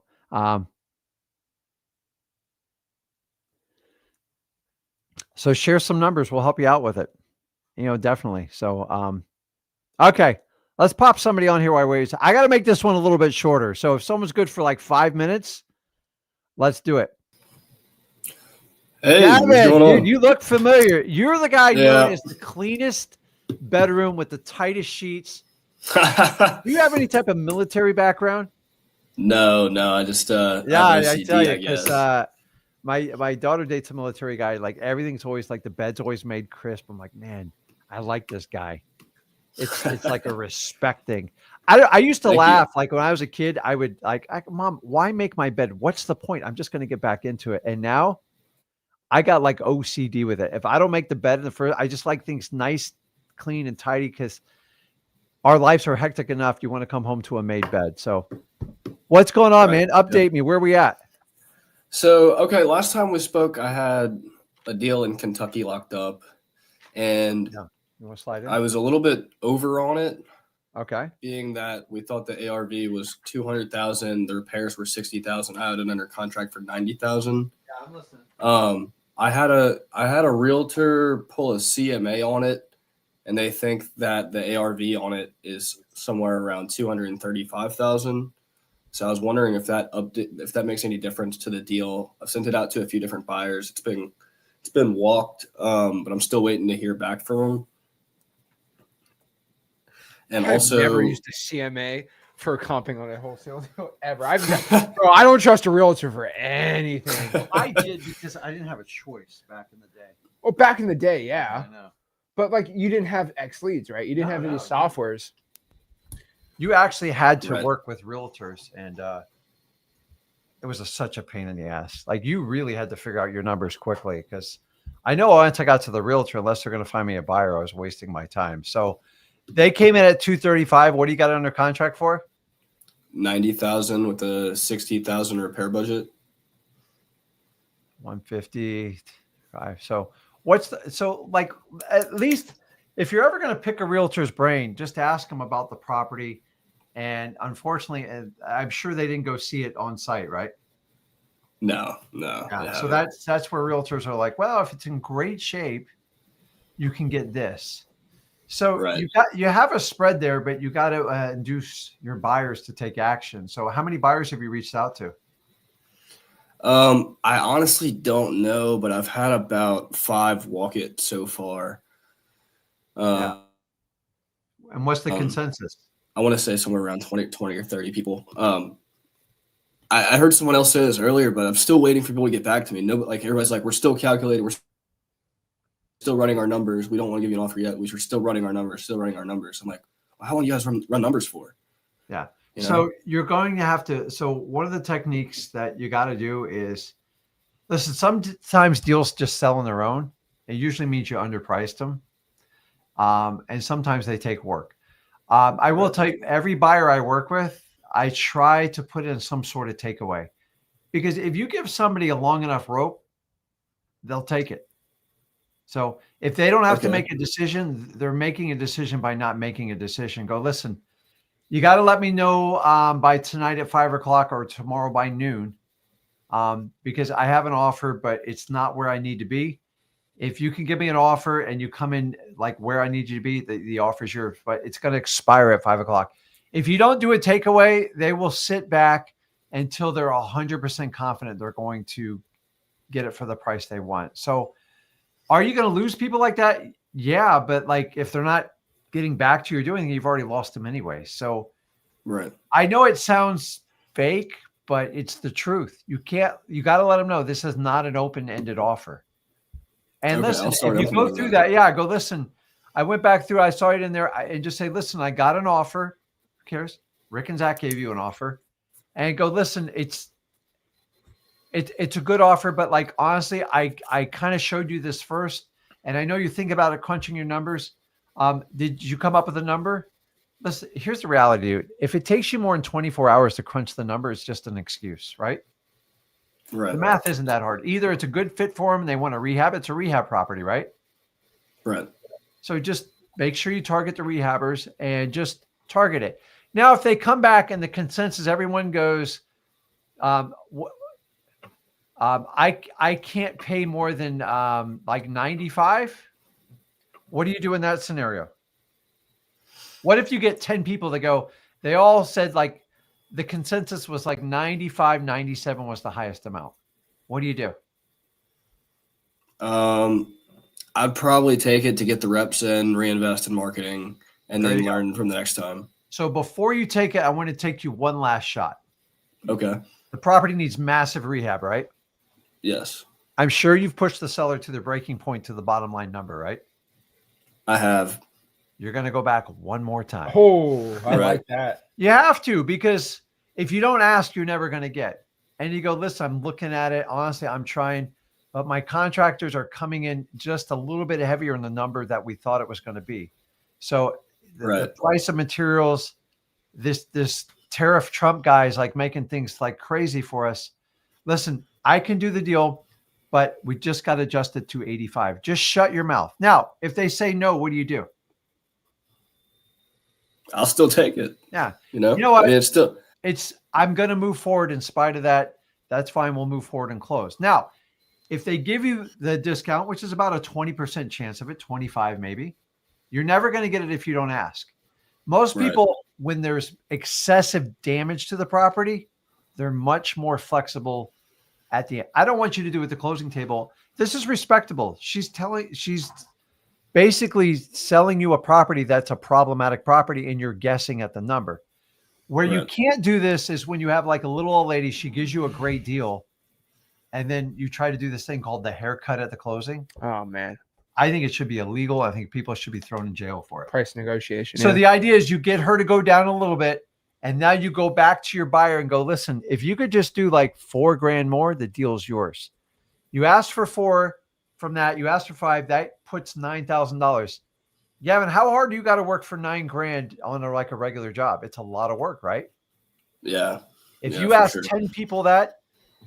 so share some numbers. We'll help you out with it. definitely. So, okay, let's pop somebody on here while we're waiting. I got to make this one a little bit shorter. So if someone's good for like 5 minutes, let's do it.
Hey, what's
Gavin,
going
dude,
on?
you look familiar. You're the guy known
Yeah.
as the cleanest bedroom with the tightest sheets.
No,
Do you have any type of military background?
I just
Yeah,
have
I
OCD,
tell you,
I
because
guess.
my daughter dates a military guy. Like everything's always like the bed's always made crisp. I'm like, man, I like this guy. It's like a respect thing. I used to
Thank you.
laugh like when I was a kid. I would Mom, why make my bed? What's the point? I'm just going to get back into it. And now I got like OCD with it. If I don't make the bed in the first, I just like things nice, clean, and tidy because our lives are hectic enough. You want to come home to a made bed. So, what's going on,
Right.
man? Update me. Where we at?
So, okay, last time we spoke, I had a deal in Kentucky locked up, and
Yeah. You want to slide in?
I was a little bit over on it,
Okay.
being that we thought the ARV was 200,000, the repairs were 60,000. I had it under contract for 90,000.
Yeah, I'm listening.
I had a realtor pull a CMA on it, and they think that the ARV on it is somewhere around 235,000. So I was wondering if that makes any difference to the deal. I've sent it out to a few different buyers. It's been walked, but I'm still waiting to hear back from them. And
I've
also,
never used a CMA for comping on a wholesale deal ever. Bro, I don't trust a realtor for anything.
I did because I didn't have a choice back in the day.
Well, back in the day, yeah.
I know.
But like you didn't have X leads, right? You didn't have any softwares.
You actually had to
Right.
work with realtors, and it was such a pain in the ass. Like you really had to figure out your numbers quickly because I know once I got to the realtor, unless they're going to find me a buyer, I was wasting my time. So they came in at 235. What do you got under contract for?
90,000 with a 60,000 repair budget.
155. So like at least if you're ever going to pick a realtor's brain, just ask them about the property. And unfortunately, I'm sure they didn't go see it on site, right?
No.
Yeah. So that's where realtors are like, well, if it's in great shape, you can get this. So
Right.
you have a spread there, but you got to induce your buyers to take action. So how many buyers have you reached out to?
I honestly don't know, but I've had about 5 walk it so far.
Yeah. And what's the consensus?
I want to say somewhere around 20 or 30 people. I heard someone else say this earlier, but I'm still waiting for people to get back to me. No, like everybody's like, we're still calculating, we're still running our numbers. We don't want to give you an offer yet. We're still running our numbers, I'm like, well, how long do you guys run numbers for?
Yeah.
You know?
So you're going to have to. So one of the techniques that you got to do is listen. Sometimes deals just sell on their own. It usually means you underpriced them, and sometimes they take work. I will tell you, every buyer I work with, I try to put in some sort of takeaway, because if you give somebody a long enough rope, they'll take it. So if they don't have to make a decision, they're making a decision by not making a decision. Go, listen, you got to let me know by tonight at 5 o'clock or tomorrow by noon, because I have an offer, but it's not where I need to be. If you can give me an offer and you come in like where I need you to be, the offer is yours, but it's going to expire at 5 o'clock. If you don't do a takeaway, they will sit back until they're 100% confident they're going to get it for the price they want. So are you going to lose people like that? Yeah. But like, if they're not getting back to you or doing it, you've already lost them anyway. So
right.
I know it sounds fake, but it's the truth. You got to let them know this is not an open-ended offer. And listen, if you go through that, go listen. I went back through, I saw it in there, and just say, listen, I got an offer. Who cares? Rick and Zach gave you an offer. And go, listen, it's a good offer, but like honestly, I kind of showed you this first, and I know you think about it, crunching your numbers. Did you come up with a number? Listen, here's the reality, dude. If it takes you more than 24 hours to crunch the number, it's just an excuse, right?
Right.
The math isn't that hard. Either it's a good fit for them and they want to rehab. It's a rehab property, right?
Right.
So just make sure you target the rehabbers and just target it. Now, if they come back and the consensus, everyone goes, I can't pay more than like 95. What do you do in that scenario? What if you get 10 people that go, they all said like the consensus was like 95, 97 was the highest amount. What do you do?
I'd probably take it to get the reps in, reinvest in marketing, and then learn from the next time.
So before you take it, I want to take you one last shot.
Okay.
The property needs massive rehab, right?
Yes.
I'm sure you've pushed the seller to the breaking point to the bottom line number, right?
I have.
You're going to go back one more time.
Oh, I like that.
You have to, because if you don't ask, you're never going to get. And you go, listen, I'm looking at it. Honestly, I'm trying, but my contractors are coming in just a little bit heavier in the number that we thought it was going to be. So the price of materials, this tariff Trump guy is like making things like crazy for us. Listen, I can do the deal, but we just got to adjust it to 85. Just shut your mouth. Now, if they say no, what do you do?
I'll still take it.
Yeah.
You know
what?
I mean,
I'm going to move forward in spite of that. That's fine. We'll move forward and close. Now, if they give you the discount, which is about a 20% chance of it, 25 maybe, you're never going to get it if you don't ask. Most people, when there's excessive damage to the property, they're much more flexible at the end. I don't want you to do at the closing table. This is respectable. She's basically selling you a property that's a problematic property, and you're guessing at the number. Where you can't do this is when you have like a little old lady, she gives you a great deal, and then you try to do this thing called the haircut at the closing.
Oh, man.
I think it should be illegal. I think people should be thrown in jail for it.
Price negotiation.
So the idea is you get her to go down a little bit, and now you go back to your buyer and go, listen, if you could just do like $4,000 more, the deal's yours. You asked for 4 from that. You asked for 5. That puts $9,000. Gavin, how hard do you got to work for $9,000 on a regular job? It's a lot of work, right?
Yeah.
If you ask 10 people that,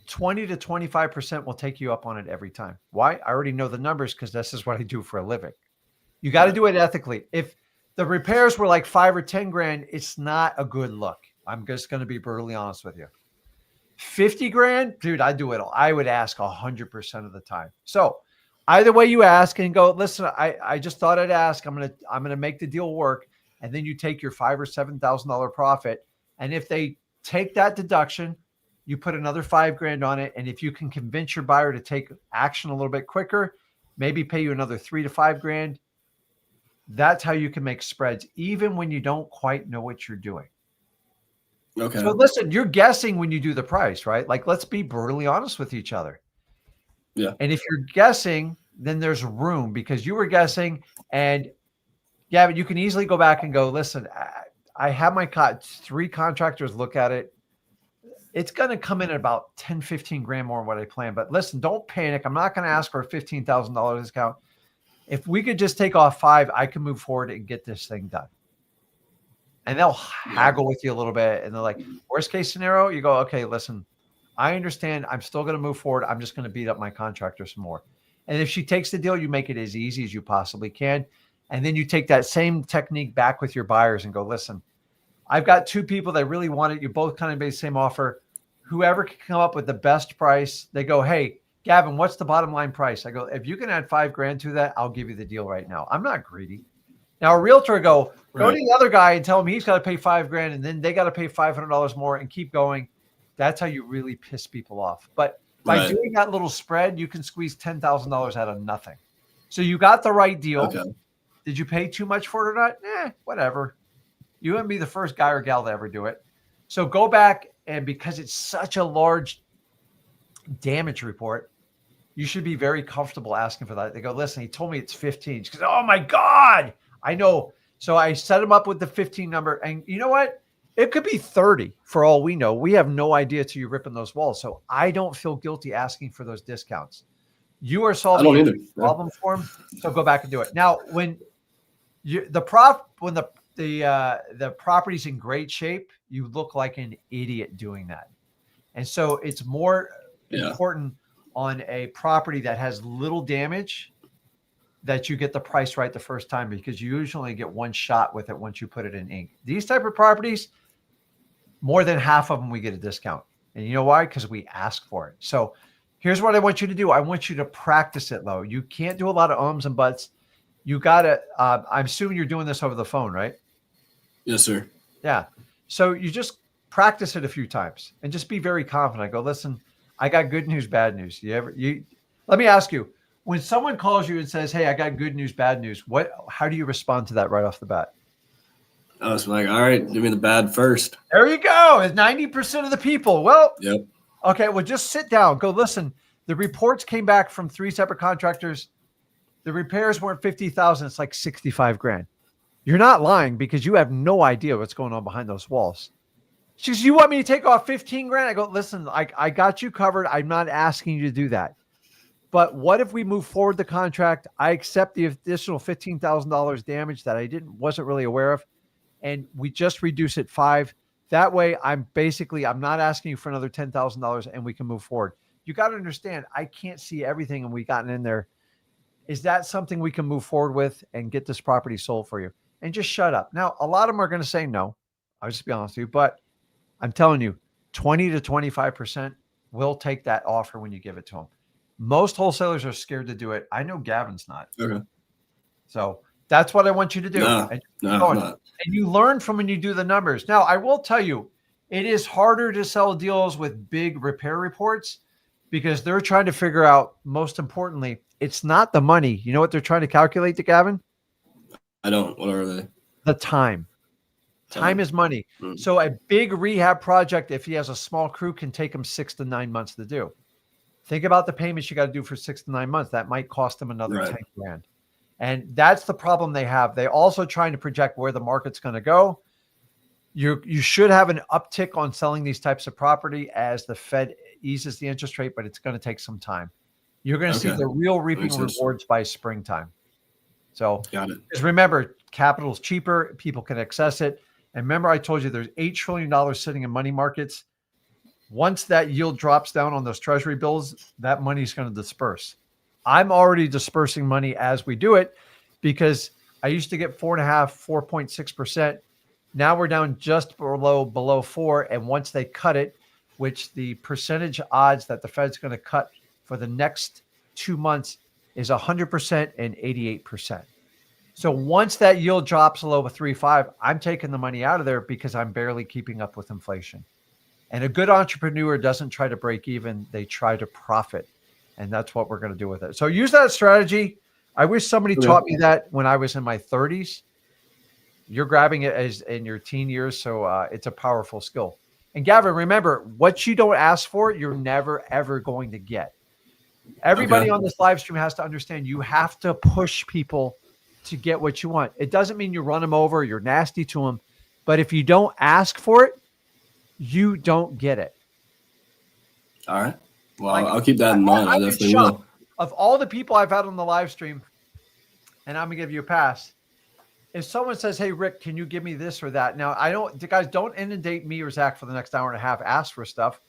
20 to 25% will take you up on it every time. Why? I already know the numbers because this is what I do for a living. You got to do it ethically. If the repairs were like $5,000 or $10,000, it's not a good look. I'm just going to be brutally honest with you. $50,000, dude, I do it all. I would ask 100% of the time. So either way you ask and go, listen, I just thought I'd ask. I'm gonna make the deal work, and then you take your $5,000 or $7,000 profit. And if they take that deduction, you put another $5,000 on it. And if you can convince your buyer to take action a little bit quicker, maybe pay you another $3,000 to $5,000. That's how you can make spreads, even when you don't quite know what you're doing.
Okay.
So listen, you're guessing when you do the price, right? Like, let's be brutally honest with each other.
Yeah.
And if you're guessing, then there's room because you were guessing. And Gavin, you can easily go back and go, listen, I have my 3 contractors look at it. It's going to come in at about 10, 15 grand more than what I planned. But listen, don't panic. I'm not going to ask for a $15,000 discount. If we could just take off 5, I can move forward and get this thing done. And they'll haggle with you a little bit. And they're like, worst case scenario, you go, okay, listen, I understand. I'm still going to move forward. I'm just going to beat up my contractor some more. And if she takes the deal, you make it as easy as you possibly can. And then you take that same technique back with your buyers and go, listen, I've got 2 people that really want it. You both kind of made the same offer. Whoever can come up with the best price, they go, hey, Gavin, what's the bottom line price? I go, if you can add $5,000 to that, I'll give you the deal right now. I'm not greedy. Now a realtor go to the other guy and tell him he's got to pay $5,000 and then they got to pay $500 more and keep going. That's how you really piss people off. But by doing that little spread, you can squeeze $10,000 out of nothing. So you got the right deal.
Okay.
Did you pay too much for it or not? Whatever. You wouldn't be the first guy or gal to ever do it. So go back, and because it's such a large damage report, you should be very comfortable asking for that. They go, listen, he told me it's 15. She goes, oh my God, I know. So I set him up with the 15 number, and you know what? It could be 30 for all we know. We have no idea till you're ripping those walls. So I don't feel guilty asking for those discounts. You are solving the problem for him. So go back and do it. Now, when the property's in great shape, you look like an idiot doing that. And so it's more important on a property that has little damage that you get the price right the first time, because you usually get one shot with it once you put it in ink. These type of properties, more than half of them, we get a discount. And you know why? Because we ask for it. So here's what I want you to do. I want you to practice it, though. You can't do a lot of ums and buts. You got to, I'm assuming you're doing this over the phone, right?
Yes, sir.
Yeah. So you just practice it a few times and just be very confident. I go, listen, I got good news, bad news. Let me ask you, when someone calls you and says, hey, I got good news, bad news, how do you respond to that right off the bat?
I was like, all right, give me the bad first.
There you go. It's 90% of the people. Well,
Yep.
Okay. Well, just sit down, go listen. The reports came back from 3 separate contractors. The repairs weren't 50,000. It's like 65 grand. You're not lying because you have no idea what's going on behind those walls. She says, you want me to take off 15 grand? I go, listen, I got you covered. I'm not asking you to do that. But what if we move forward the contract? I accept the additional $15,000 damage that I wasn't really aware of. And we just reduce it 5. That way I'm not asking you for another $10,000 and we can move forward. You got to understand, I can't see everything and we gotten in there. Is that something we can move forward with and get this property sold for you? And just shut up. Now, a lot of them are going to say no. I'll just be honest with you, but I'm telling you, 20 to 25% will take that offer when you give it to them. Most wholesalers are scared to do it. I know Gavin's not.
Okay.
So that's what I want you to do.
No,
and
I'm not.
And you learn from when you do the numbers. Now, I will tell you, it is harder to sell deals with big repair reports because they're trying to figure out, most importantly, it's not the money. You know what they're trying to calculate to Gavin?
I don't. What are they?
The time. Time is money.
Mm.
So a big rehab project, if he has a small crew, can take him 6 to 9 months to do. Think about the payments you got to do for 6 to 9 months. That might cost them another 10 grand. And that's the problem they have. They're also trying to project where the market's going to go. You should have an uptick on selling these types of property as the Fed eases the interest rate, but it's going to take some time. You're going to see the real reaping rewards by springtime. So just remember, capital is cheaper. People can access it. And remember, I told you there's $8 trillion sitting in money markets. Once that yield drops down on those treasury bills, that money is going to disperse. I'm already dispersing money as we do it because I used to get 4.5%, 4.6%. Now we're down just below 4. And once they cut it, which the percentage odds that the Fed's going to cut for the next 2 months is 100% and 88%. So once that yield drops below 3.5, I'm taking the money out of there because I'm barely keeping up with inflation. And a good entrepreneur doesn't try to break even. They try to profit. And that's what we're going to do with it. So use that strategy. I wish somebody taught me that when I was in my 30s. You're grabbing it as in your teen years. So it's a powerful skill. And Gavin, remember, what you don't ask for, you're never, ever going to get. Everybody on this live stream has to understand you have to push people to get what you want. It doesn't mean you run them over, you're nasty to them. But if you don't ask for it, you don't get it.
All right. Well, I'll keep that in mind. I definitely will.
Of all the people I've had on the live stream, and I'm going to give you a pass, if someone says, hey, Rick, can you give me this or that? Now, don't inundate me or Zach for the next hour and a half, ask for stuff.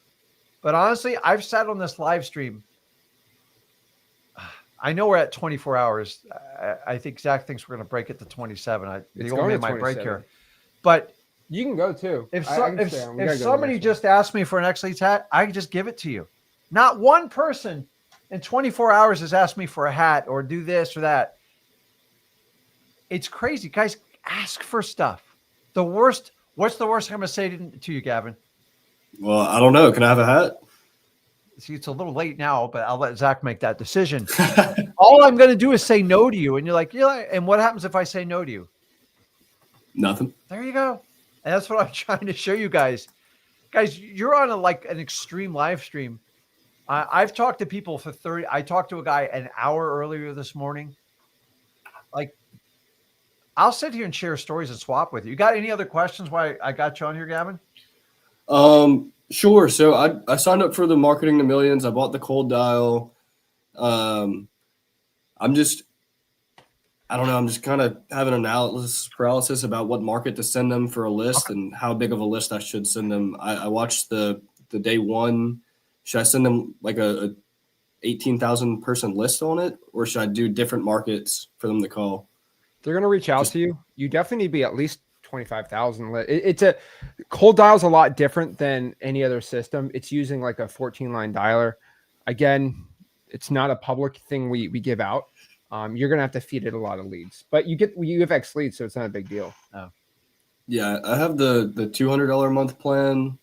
But honestly, I've sat on this live stream. I know we're at 24 hours. I think Zach thinks we're going to break it to 27. They only my break here. But
you can go too.
If somebody just asked me for an X-Leads hat, I can just give it to you. Not one person in 24 hours has asked me for a hat or do this or that. It's crazy. Guys, ask for stuff. What's the worst I'm going to say to you, Gavin?
Well, I don't know. Can I have a hat?
See, it's a little late now, but I'll let Zach make that decision. All I'm going to do is say no to you. And you're like, yeah. And what happens if I say no to you?
Nothing.
There you go. And that's what I'm trying to show you guys. Guys, you're on an extreme live stream. I've talked to people for 30. I talked to a guy an hour earlier this morning. Like, I'll sit here and share stories and swap with you. You got any other questions while I got you on here, Gavin?
Sure. So I signed up for the Marketing to Millions. I bought the cold dial. I don't know. I'm just kind of having analysis paralysis about what market to send them for a list and how big of a list I should send them. I watched the day one. Should I send them like a 18,000 person list on it, or should I do different markets for them to call?
They're going to reach out to you. You definitely need to be at least 25,000. It's a cold dial is a lot different than any other system. It's using like a 14 line dialer. Again, it's not a public thing we give out. you're gonna have to feed it a lot of leads. But you have X leads, so it's not a big deal.
Oh.
Yeah, I have the $200 a month plan,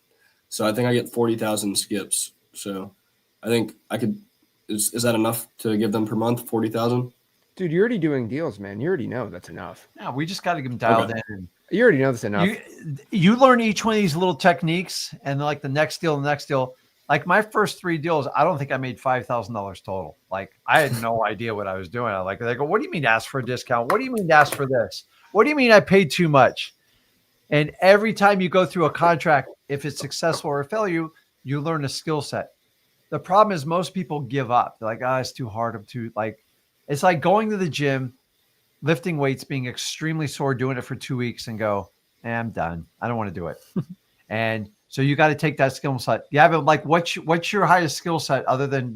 so I think I get 40,000 skips. So I think I could. Is that enough to give them per month? 40,000.
Dude, you're already doing deals, man. You already know that's enough.
Yeah, we just got to get them dialed
Okay.
in.
You already know that's enough.
You learn each one of these little techniques, and like the next deal. Like my first 3 deals, I don't think I made $5,000 total. Like I had no idea what I was doing. They go, "What do you mean ask for a discount? What do you mean ask for this? What do you mean I paid too much?" And every time you go through a contract, if it's successful or a failure, you learn a skill set. The problem is most people give up. They're like, it's too hard. It's like going to the gym, lifting weights, being extremely sore, doing it for 2 weeks and go, I'm done. I don't want to do it. And so you got to take that skill set. You have it like, what's your highest skill set other than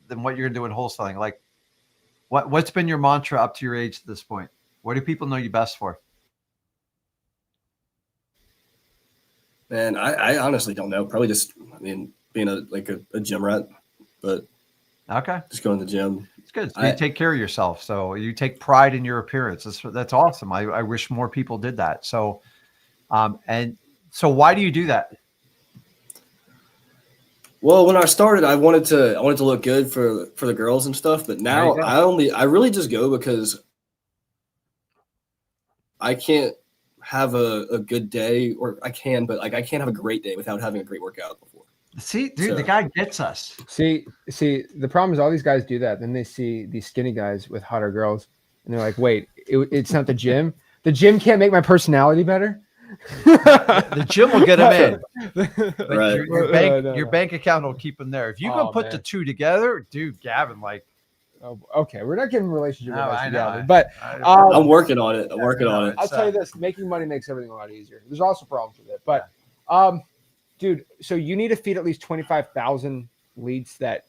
what you're going to do in wholesaling? Like what's been your mantra up to your age at this point? What do people know you best for?
Man, I honestly don't know. Probably just, being a gym rat, but
okay,
just going to the gym.
It's good. So you take care of yourself. So you take pride in your appearance. That's awesome. I wish more people did that. So, and so why do you do that?
Well, when I started, I wanted to look good for the girls and stuff. But now I really just go because I can't have a good day, or I can, but like I can't have a great day without having a great workout before.
See, dude, the guy gets us.
See, the problem is all these guys do that. Then they see these skinny guys with hotter girls, and they're like, "Wait, it's not the gym. The gym can't make my personality better."
The gym will get them in, but
right.
your bank account will keep them there. If you can put the two together, dude, Gavin, like,
okay, we're not getting relationship advice
I
together,
know.
but
I'm working on it.
I'll tell you this: making money makes everything a lot easier. There's also problems with it, but dude, so you need to feed at least 25,000 leads that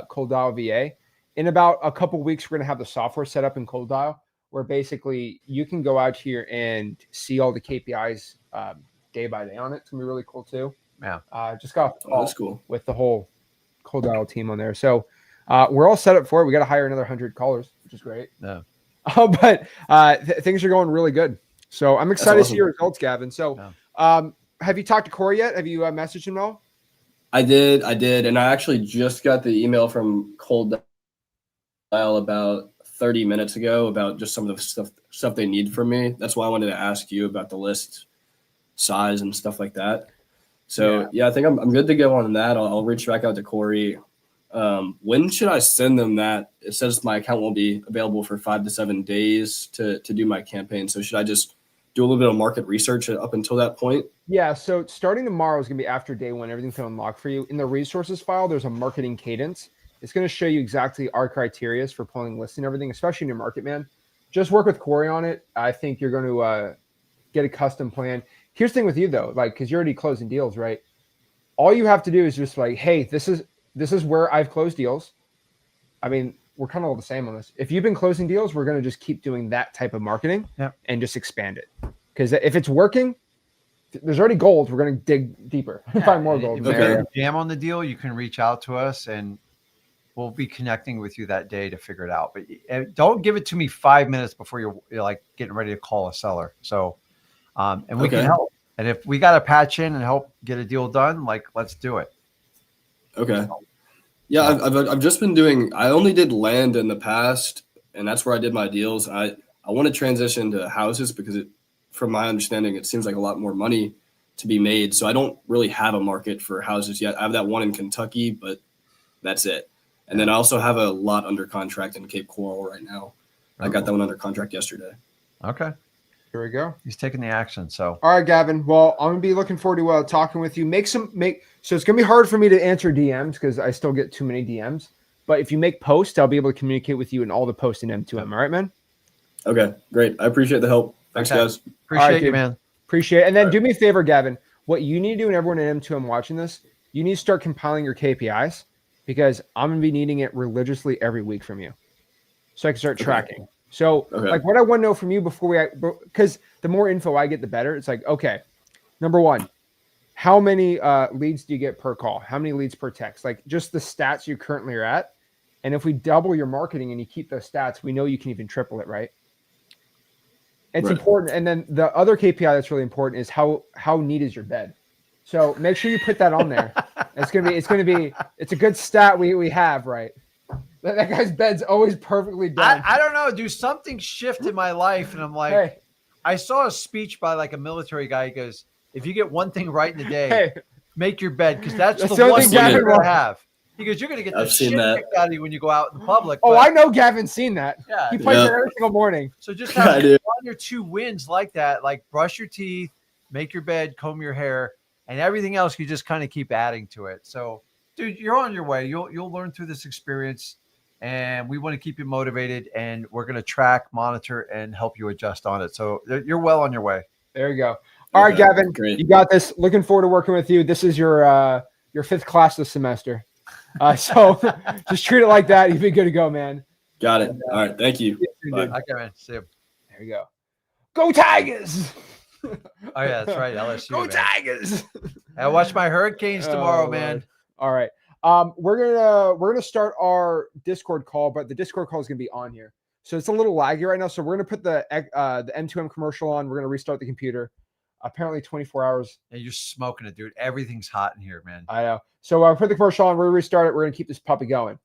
Cold Dial VA. In about a couple weeks, we're going to have the software set up in Cold Dial where basically you can go out here and see all the KPIs day by day on it. It's going to be really cool too.
Yeah.
Just got
that's cool
with the whole Cold Dial team on there. So we're all set up for it. We got to hire another 100 callers, which is great.
Yeah.
But things are going really good. So I'm excited to see your results, Gavin. So have you talked to Corey yet? Have you messaged him at all?
I did. And I actually just got the email from Cold Dial about 30 minutes ago about just some of the stuff they need from me. That's why I wanted to ask you about the list size and stuff like that. So yeah, I think I'm good to go on that. I'll reach back out to Corey. When should I send them that? It says my account won't be available for 5 to 7 days to do my campaign. So should I just do a little bit of market research up until that point?
Yeah. So starting tomorrow is going to be after day one. Everything's going to unlock for you. In the resources file, there's a marketing cadence. It's going to show you exactly our criteria for pulling lists and everything, especially in your market, man. Just work with Corey on it. I think you're going to get a custom plan. Here's the thing with you though, like, cause you're already closing deals, right? All you have to do is just like, hey, this is where I've closed deals. I mean, we're kind of all the same on this. If you've been closing deals, we're going to just keep doing that type of marketing and just expand it. Because if it's working, there's already gold. We're going to dig deeper, find more gold.
If you jam on the deal, you can reach out to us and we'll be connecting with you that day to figure it out. But don't give it to me 5 minutes before you're like getting ready to call a seller. So, and we can help. And if we got to patch in and help get a deal done, like, let's do it.
Okay. Yeah, I've just been doing. I only did land in the past, and that's where I did my deals. I want to transition to houses because from my understanding, it seems like a lot more money to be made. So I don't really have a market for houses yet. I have that one in Kentucky, but that's it. And then I also have a lot under contract in Cape Coral right now. I got that one under contract yesterday.
Okay.
Here we go.
He's taking the action. So,
all right, Gavin. Well, I'm gonna be looking forward to talking with you. So it's gonna be hard for me to answer DMs because I still get too many DMs. But if you make posts, I'll be able to communicate with you in all the posts in M2M. All right, man.
Okay, great. I appreciate the help. Thanks, guys.
Appreciate you, man.
Appreciate it. And then do me a favor, Gavin. What you need to do, and everyone in M2M watching this, you need to start compiling your KPIs because I'm gonna be needing it religiously every week from you, so I can start tracking. So like what I want to know from you because the more info I get, the better. It's like, okay, number one, how many leads do you get per call? How many leads per text? Like just the stats you currently are at. And if we double your marketing and you keep those stats, we know you can even triple it, right? It's
Right.
important. And then the other KPI that's really important is how neat is your bed. So make sure you put that on there. It's a good stat we have, right? That guy's bed's always perfectly done.
I don't know, dude. Something shift in my life, and I'm like,
Hey,
I saw a speech by like a military guy. He goes, "If you get one thing right in the day,
hey,
make your bed, because that's
That's
the
the only
one
thing
thing you're
Gavin
gonna
wants.
have." He goes, "You're gonna get the
I've seen
shit
that.
kicked out of you when you go out in the public."
oh,
but-
I know Gavin's seen that.
yeah.
He plays
Yeah.
it every single morning.
So just
I
have
do.
1 or 2 wins like that, like brush your teeth, make your bed, comb your hair, and everything else you just kind of keep adding to it. So, dude, you're on your way. You'll learn through this experience, and we want to keep you motivated, and we're going to track, monitor, and help you adjust on it. So you're well on your way.
There you go. All right,
Okay,
Gavin,
great.
you got this. Looking forward to working with you. This is your 5th class this semester. So just treat it like that. You'll be good to go, man.
Got it. All right. Thank you. Bye.
Okay, man. See you.
There you go. Go Tigers!
Oh yeah, that's right. LSU.
Go
man.
Tigers!
I watch my Hurricanes tomorrow,
Oh,
man.
All right. We're gonna start our Discord call, but the Discord call is gonna be on here, so it's a little laggy right now. So we're gonna put the M2M commercial on. We're gonna restart the computer. Apparently 24 hours.
Yeah, you're smoking it, dude. Everything's hot in here, man.
I know. So I'll put the commercial on. We're gonna restart it. We're gonna keep this puppy going.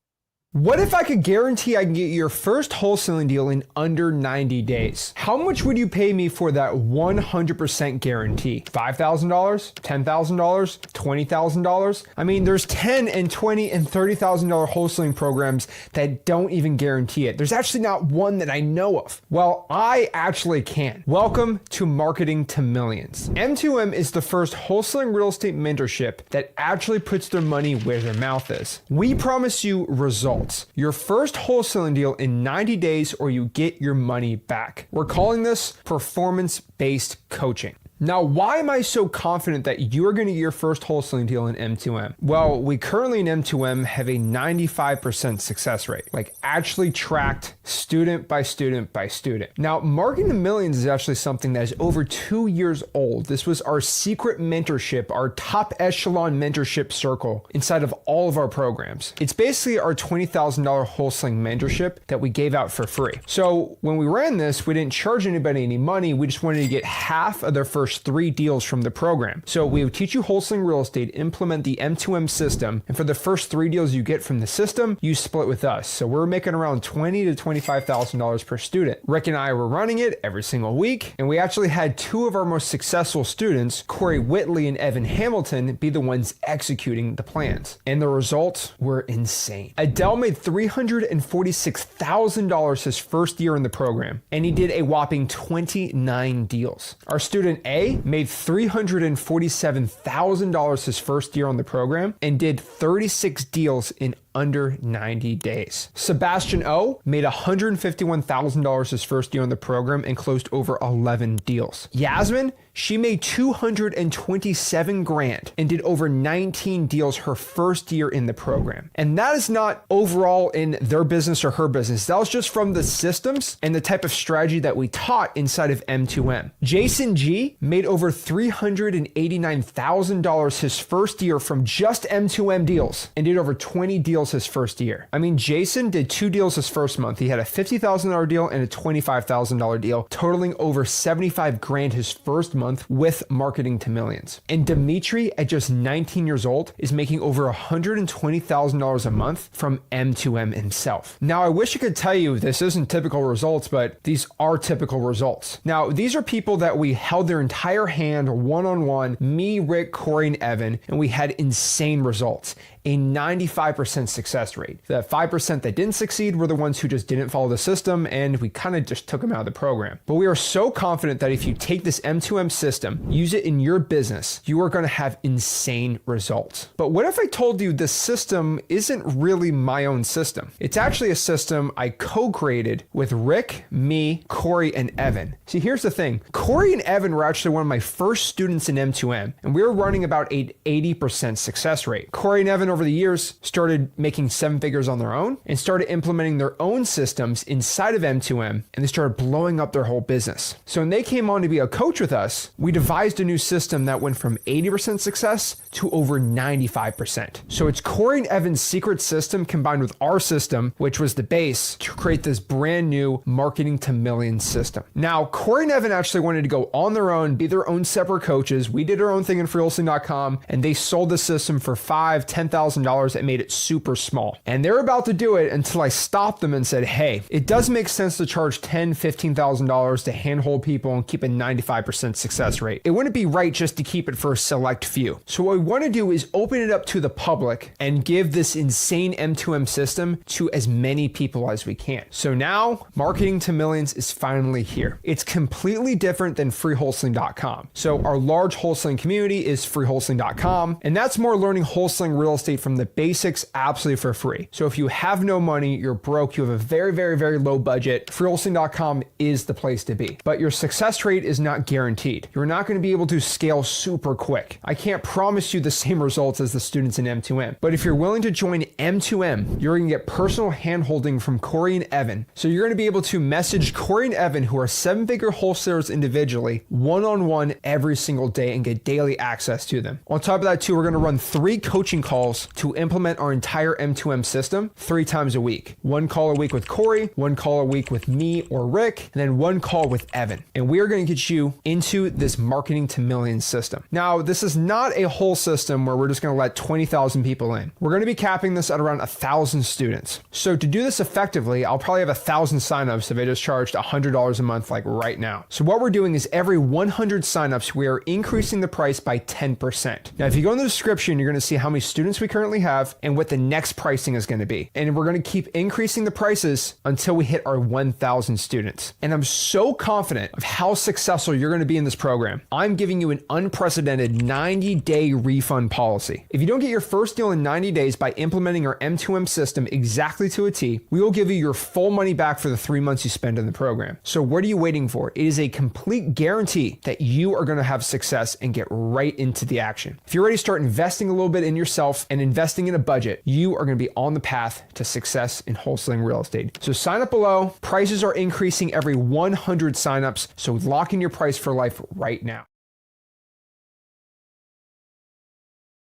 What if I could guarantee I can get your first wholesaling deal in under 90 days? How much would you pay me for that 100% guarantee? $5,000? $10,000? $20,000? I mean, there's $10 and $20 and $30,000 wholesaling programs that don't even guarantee it. There's actually not one that I know of. Well, I actually can. Welcome to Marketing to Millions. M2M is the first wholesaling real estate mentorship that actually puts their money where their mouth is. We promise you results. Your first wholesaling deal in 90 days or you get your money back. We're calling this performance-based coaching. Now, why am I so confident that you're going to get your first wholesaling deal in M2M? Well, we currently in M2M have a 95% success rate, like actually tracked student by student by student. Now, Marketing to Millions is actually something that is over 2 years old. This was our secret mentorship, our top echelon mentorship circle inside of all of our programs. It's basically our $20,000 wholesaling mentorship that we gave out for free. So when we ran this, we didn't charge anybody any money. We just wanted to get half of their first 3 deals from the program. So we would teach you wholesaling real estate, implement the M2M system, and for the first 3 deals you get from the system, you split with us. So we're making around $20,000 to $25,000 per student. Rick and I were running it every single week, and we actually had 2 of our most successful students, Corey Whitley and Evan Hamilton, be the ones executing the plans. And the results were insane. Adele made $346,000 his first year in the program, and he did a whopping 29 deals. Our student A made $347,000 his first year on the program and did 36 deals in under 90 days. Sebastian O made $151,000 his first year on the program and closed over 11 deals. Yasmin, she made $227,000 and did over 19 deals her first year in the program. And that is not overall in their business or her business. That was just from the systems and the type of strategy that we taught inside of M2M. Jason G made over $389,000 his first year from just M2M deals and did over 20 deals his first year. I mean, Jason did 2 deals his first month. He had a $50,000 deal and a $25,000 deal, totaling over $75,000 his first month with Marketing to Millions. And Dimitri, at just 19 years old, is making over $120,000 a month from M2M himself. Now, I wish I could tell you this isn't typical results, but these are typical results. Now, these are people that we held their entire hand one-on-one, me, Rick, Corey, and Evan, and we had insane results. A 95% success rate. The 5% that didn't succeed were the ones who just didn't follow the system, and we kind of just took them out of the program. But we are so confident that if you take this M2M system, use it in your business, you are going to have insane results. But what if I told you this system isn't really my own system? It's actually a system I co-created with Rick, me, Corey, and Evan. See, here's the thing. Corey and Evan were actually one of my first students in M2M, and we were running about an 80% success rate. Corey and Evan over the years started making 7 figures on their own and started implementing their own systems inside of M2M, and they started blowing up their whole business. So when they came on to be a coach with us, we devised a new system that went from 80% success to over 95%. So it's Corey and Evan's secret system combined with our system, which was the base, to create this brand new marketing to millions system. Now, Corey and Evan actually wanted to go on their own, be their own separate coaches. We did our own thing in freehosting.com, and they sold the system for $5,000, $10,000 and made it super small. And they're about to do it until I stopped them and said, hey, it does make sense to charge $10,000, $15,000 to handhold people and keep a 95% success rate. It wouldn't be right just to keep it for a select few. So what we want to do is open it up to the public and give this insane M2M system to as many people as we can. So now marketing to millions is finally here. It's completely different than freewholesaling.com. So our large wholesaling community is freewholesaling.com, and that's more learning wholesaling real estate from the basics absolutely for free. So if you have no money, you're broke, you have a very, very, very low budget, freewholesaling.com is the place to be. But your success rate is not guaranteed. You're not going to be able to scale super quick. I can't promise you the same results as the students in M2M. But if you're willing to join M2M, you're going to get personal handholding from Corey and Evan. So you're going to be able to message Corey and Evan, who are 7-figure wholesalers individually, one-on-one every single day and get daily access to them. On top of that too, we're going to run 3 coaching calls to implement our entire M2M system 3 times a week. 1 call a week with Corey, 1 call a week with me or Rick, and then 1 call with Evan. And we are going to get you into this marketing to millions system. Now, this is not a whole system where we're just going to let 20,000 people in. We're going to be capping this at around 1,000 students. So to do this effectively, I'll probably have 1,000 signups if I just charged $100 a month like right now. So what we're doing is every 100 signups, we are increasing the price by 10%. Now, if you go in the description, you're going to see how many students we currently have and what the next pricing is going to be. And we're going to keep increasing the prices until we hit our 1,000 students. And I'm so confident of how successful you're going to be in this program. I'm giving you an unprecedented 90-day refund policy. If you don't get your first deal in 90 days by implementing our M2M system exactly to a T, we will give you your full money back for the 3 months you spend in the program. So what are you waiting for? It is a complete guarantee that you are going to have success and get right into the action. If you're ready to start investing a little bit in yourself and investing in a budget, you are going to be on the path to success in wholesaling real estate. So sign up below. Prices are increasing every 100 signups. So lock in your price for life right now.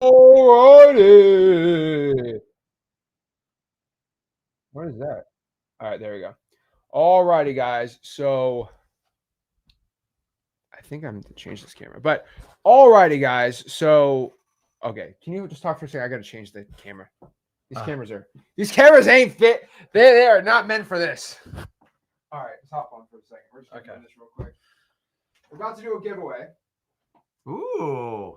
Alrighty. What is that? All right, there we go. Alrighty, guys. So I think I'm going to change this camera, but alrighty, guys. So, okay. Can you just talk for a second? I got to change the camera. These cameras ain't fit. They are not meant for this. All right, let's hop on for a second. We're just doing this real quick. We're about to do a giveaway.
Ooh.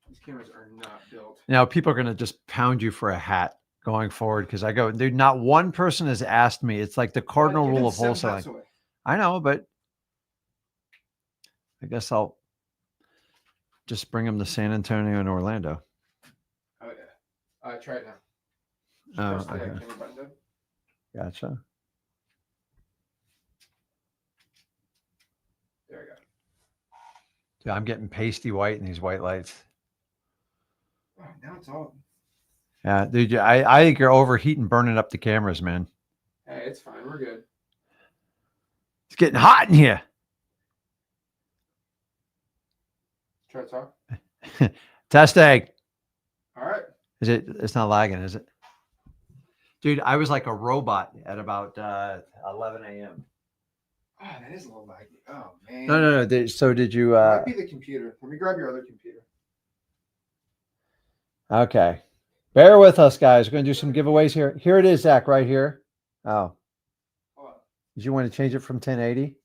These cameras are not built.
Now people are going to just pound you for a hat going forward because I go, dude, not one person has asked me. It's like the cardinal rule of wholesaling. I know, but I guess I'll just bring them to San Antonio and Orlando.
Oh, yeah. Try it now.
Oh,
Just press the
okay.
camera button down.
Gotcha.
There we go.
Dude, I'm getting pasty white in these white lights.
Oh, now it's all.
Yeah, dude, I think you're overheating, burning up the cameras, man.
Hey, it's fine. We're good.
It's getting hot in here.
Try to talk.
Test egg.
All right.
It's not lagging, is it? Dude, I was like a robot at about 11 a.m.
Oh, that is a little laggy. Oh, man.
No. So did you?
It might be the computer. Let me grab your other computer.
Okay. Bear with us, guys. We're going to do some giveaways here. Here it is, Zach, right here. Oh. Did you want to change it from 1080?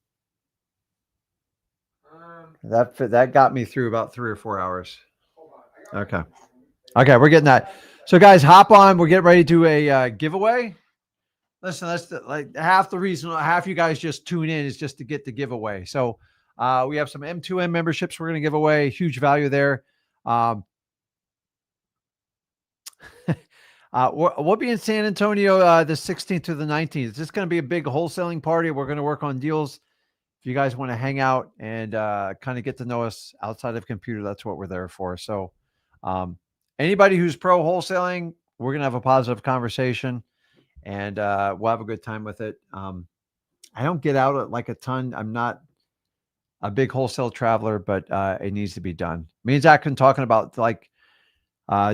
That got me through about 3 or 4 hours. Okay. Okay, we're getting that. So, guys, hop on. We're getting ready to do a giveaway. Listen, that's like half the reason half you guys just tune in is just to get the giveaway. So, we have some M2M memberships we're going to give away. Huge value there. We'll be in San Antonio the 16th to the 19th. It's just going to be a big wholesaling party. We're going to work on deals. If you guys want to hang out and kind of get to know us outside of computer, that's what we're there for. So anybody who's pro wholesaling, we're going to have a positive conversation and we'll have a good time with it. I don't get out like a ton. I'm not a big wholesale traveler, but it needs to be done. Me and Zach been talking about like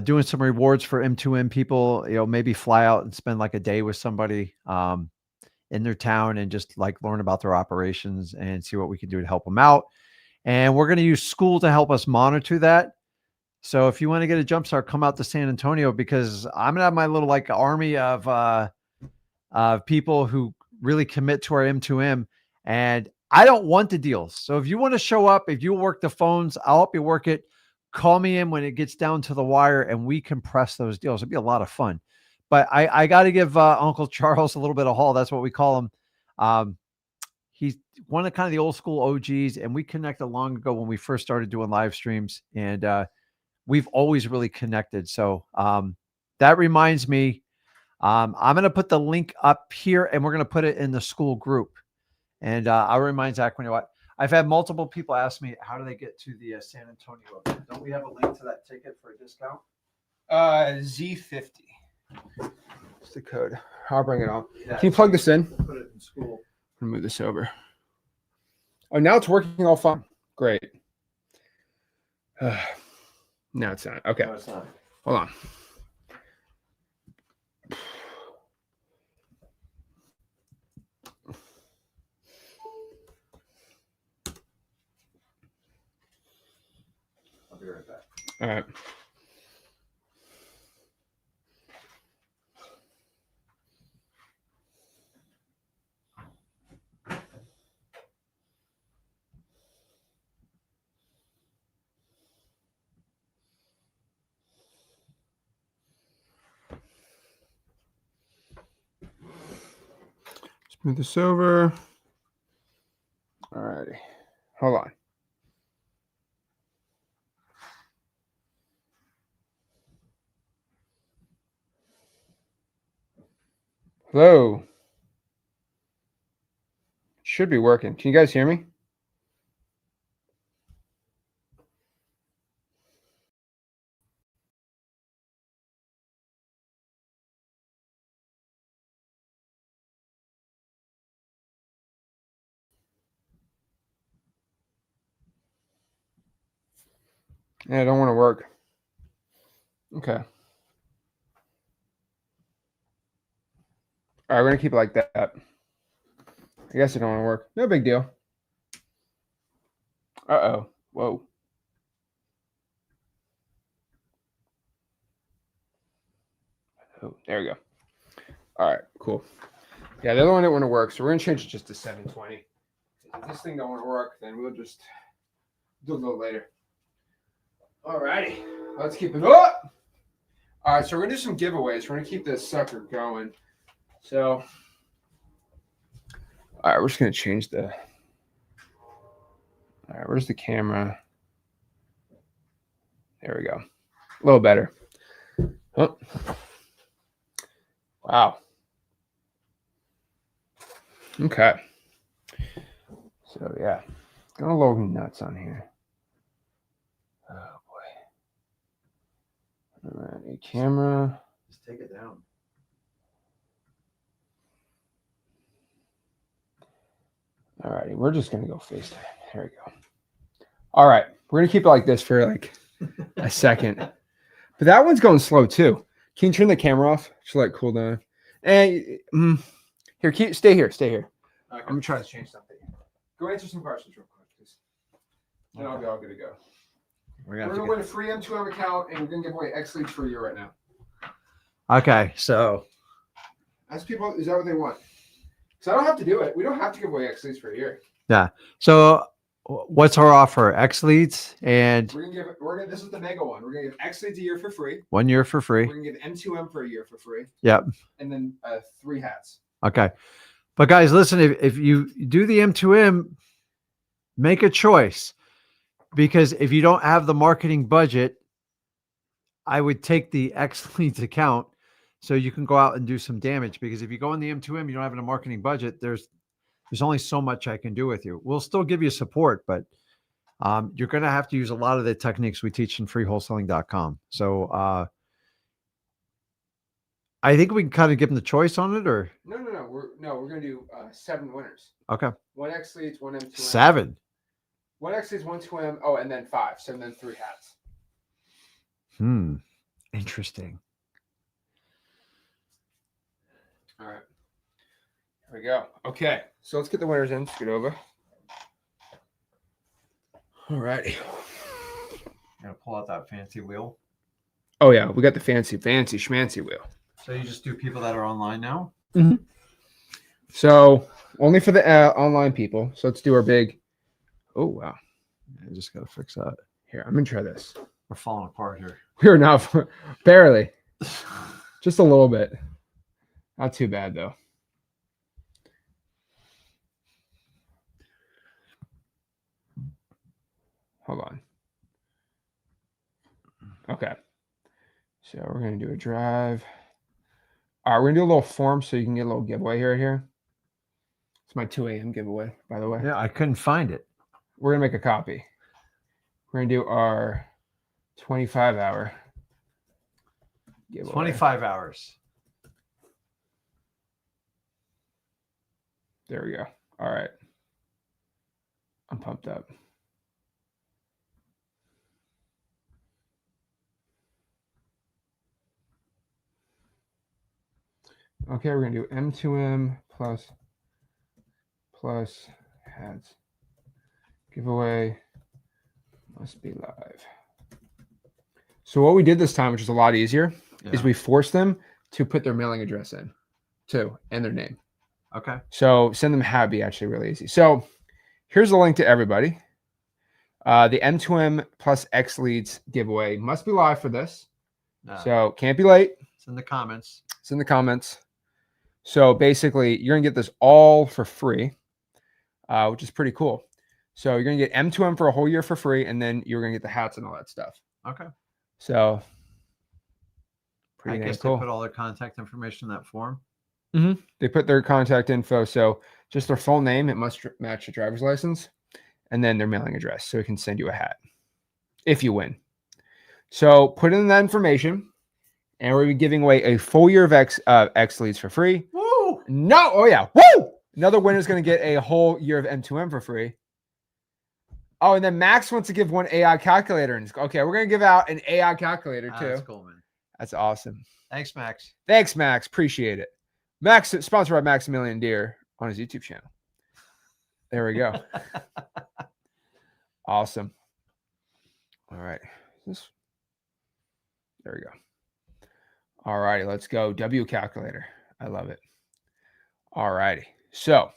doing some rewards for M2M people, maybe fly out and spend like a day with somebody in their town and just like learn about their operations and see what we can do to help them out. And we're going to use school to help us monitor that. So if you want to get a jump start, come out to San Antonio, because I'm going to have my little like army of people who really commit to our M2M, and I don't want the deals. So if you want to show up, if you work the phones, I'll help you work it. Call me in when it gets down to the wire and we can press those deals. It'd be a lot of fun. But I got to give Uncle Charles a little bit of haul. That's what we call him. He's one of kind of the old school OGs, and we connected long ago when we first started doing live streams, and we've always really connected. So that reminds me, I'm going to put the link up here, and we're going to put it in the school group. And I'll remind Zach when I've had multiple people ask me, how do they get to the San Antonio event? Don't we have a link to that ticket for a discount?
Z50. What's the code? I'll bring it on.
Yeah,
Can you plug this in?
Put it in school.
I'm gonna move this over. Oh, now it's working all fine. Great. No, it's not. Okay.
No, it's not.
Hold on.
I'll be right back.
All right. Let's move this over. All righty. Hold on. Hello. Should be working. Can you guys hear me? Yeah, I don't want to work. Okay. All right, we're going to keep it like that. I guess it don't want to work. No big deal. Uh-oh. Whoa. Oh, there we go. All right, cool. Yeah, the other one didn't want to work, so we're going to change it just to 720. If this thing don't want to work, then we'll just do a little later. All righty. Let's keep it up. All right, so we're going to do some giveaways. We're going to keep this sucker going. So, all right, we're just going to change the... All right, where's the camera? There we go. A little better. Oh. Wow. Okay. So, yeah. Got a little nuts on here. Oh, boy. All right, a camera.
Just take it down.
All righty, we're just going to go FaceTime. There we go. All right, we're going to keep it like this for like a second. But that one's going slow too. Can you turn the camera off? Just let it cool down. And here, stay here. Okay. I'm going to try to change something. Go answer some questions real quick, please. Then I'll be all good to go. We're going to win a free M2M account, and we're going to give away X Leagues for a year right now.
Okay, so.
Ask people, is that what they want? Because I don't have to do it. We don't have to give away X Leads for a year.
Yeah. So what's our offer? X Leads, and
this is the mega one. We're gonna give X Leads a year for free.
1 year for free.
We're gonna give M2M for a year for free.
Yep.
And then 3 hats.
Okay. But guys, listen, if you do the M2M, make a choice, because if you don't have the marketing budget, I would take the X Leads account so you can go out and do some damage, because if you go in the M2M, you don't have a marketing budget, there's only so much I can do with you. We'll still give you support, but You're going to have to use a lot of the techniques we teach in freewholesaling.com. So I think we can kind of give them the choice on it, or
No. We're gonna do 7 winners.
okay,
1 X leads, 1 M2M.
7.
1 X leads, 1 2M. Oh, and then 5. So then 3 hats.
Interesting.
All right. Here we go. Okay. So let's get the winners in. Scoot over. All righty.
Gonna pull out that fancy wheel.
Oh yeah, we got the fancy schmancy wheel.
So you just do people that are online now?
So only for the online people. So let's do our big. Oh wow.
I just gotta fix that.
Here, I'm gonna try this.
We're falling apart here.
We're not barely. Just a little bit. Not too bad though. Hold on. Okay. So we're going to do a drive. All right, we're going to do a little form so you can get a little giveaway here. It's my 2 a.m. giveaway, by the way.
Yeah, I couldn't find it.
We're going to make a copy. We're going to do our 25-hour giveaway.
25 hours.
There we go. All right. I'm pumped up. Okay, we're going to do M2M plus hats. Giveaway must be live. So what we did this time, which is a lot easier, is we forced them to put their mailing address in too and their name.
Okay.
So send them Habby, actually really easy. So here's the link to everybody. The M2M plus X leads giveaway must be live for this. So can't be late.
It's in the comments.
It's in the comments. So basically, you're going to get this all for free, which is pretty cool. So you're going to get M2M for a whole year for free, and then you're going to get the hats and all that stuff.
Okay.
So
I
pretty
guess
cool.
they put all their contact information in that form.
They put their contact info. So just their full name. It must match the driver's license, and then their mailing address. So we can send you a hat if you win. So put in that information. And we're giving away a full year of X leads for free.
Woo!
No. Oh, yeah. Woo! Another winner is going to get a whole year of M2M for free. Oh, and then Max wants to give one AI calculator. Okay, we're going to give out an AI calculator too.
That's cool, man.
That's awesome.
Thanks, Max.
Thanks, Max. Appreciate it. Max, sponsored by Maximilian Deer on his YouTube channel. There we go. Awesome. All right. There we go. All righty, let's go. W calculator. I love it. All righty. So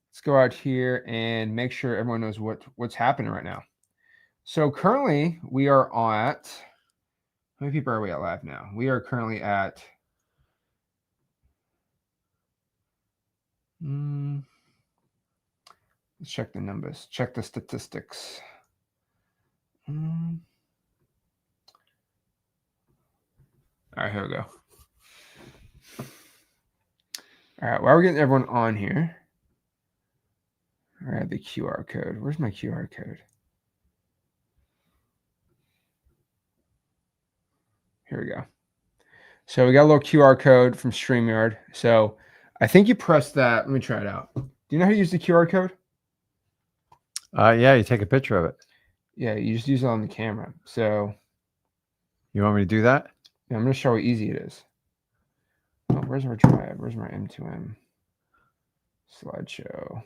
let's go out here and make sure everyone knows what's happening right now. So currently we are at, how many people are we at live now? We are currently at let's check the numbers, check the statistics. All right, here we go. All right, while we're getting everyone on here, all right, the QR code. Where's my QR code? Here we go. So we got a little QR code from StreamYard. So I think you press that. Let me try it out. Do you know how to use the QR code?
Yeah, you take a picture of it.
Yeah, you just use it on the camera. So
you want me to do that?
Yeah, I'm going to show how easy it is. Oh, where's our drive? Where's my M2M slideshow?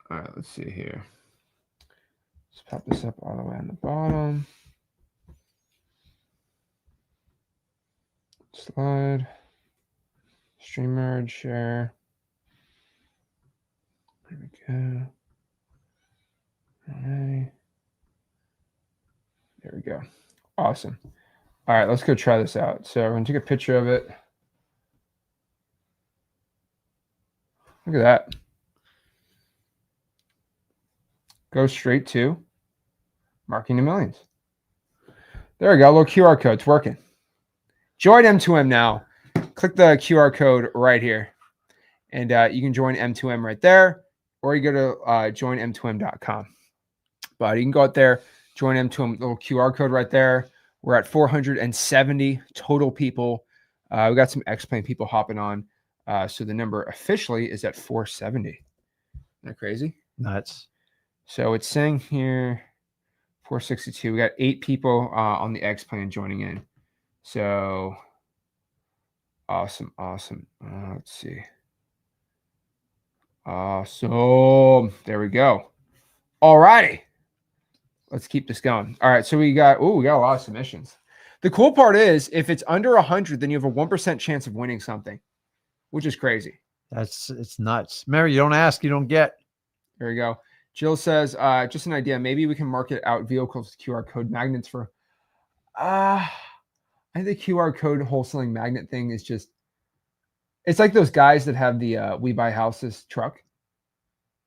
All right, let's see here. Let's pop this up all the way on the bottom. Slide. StreamYard share. There we go. All right. There we go. Awesome. All right, let's go try this out. So I'm going to take a picture of it. Look at that. Go straight to Marking the Millions. There we go. A little QR code. It's working. Join M2M now. Click the QR code right here. And you can join M2M right there, or you go to joinm2m.com. But you can go out there, join M2M, little QR code right there. We're at 470 total people. We got some X-Plane people hopping on. So the number officially is at 470. Isn't that crazy?
Nuts.
So it's saying here 462. We got 8 people on the X-Plane joining in. So awesome. Let's see. Awesome. There we go. All righty. Let's keep this going. All right. So we got a lot of submissions. The cool part is if it's under 100, then you have a 1% chance of winning something, which is crazy.
It's nuts. Mary, you don't ask, you don't get.
There you go. Jill says, just an idea. Maybe we can market out vehicles with QR code magnets for, I think the QR code wholesaling magnet thing is just, it's like those guys that have the We Buy Houses truck.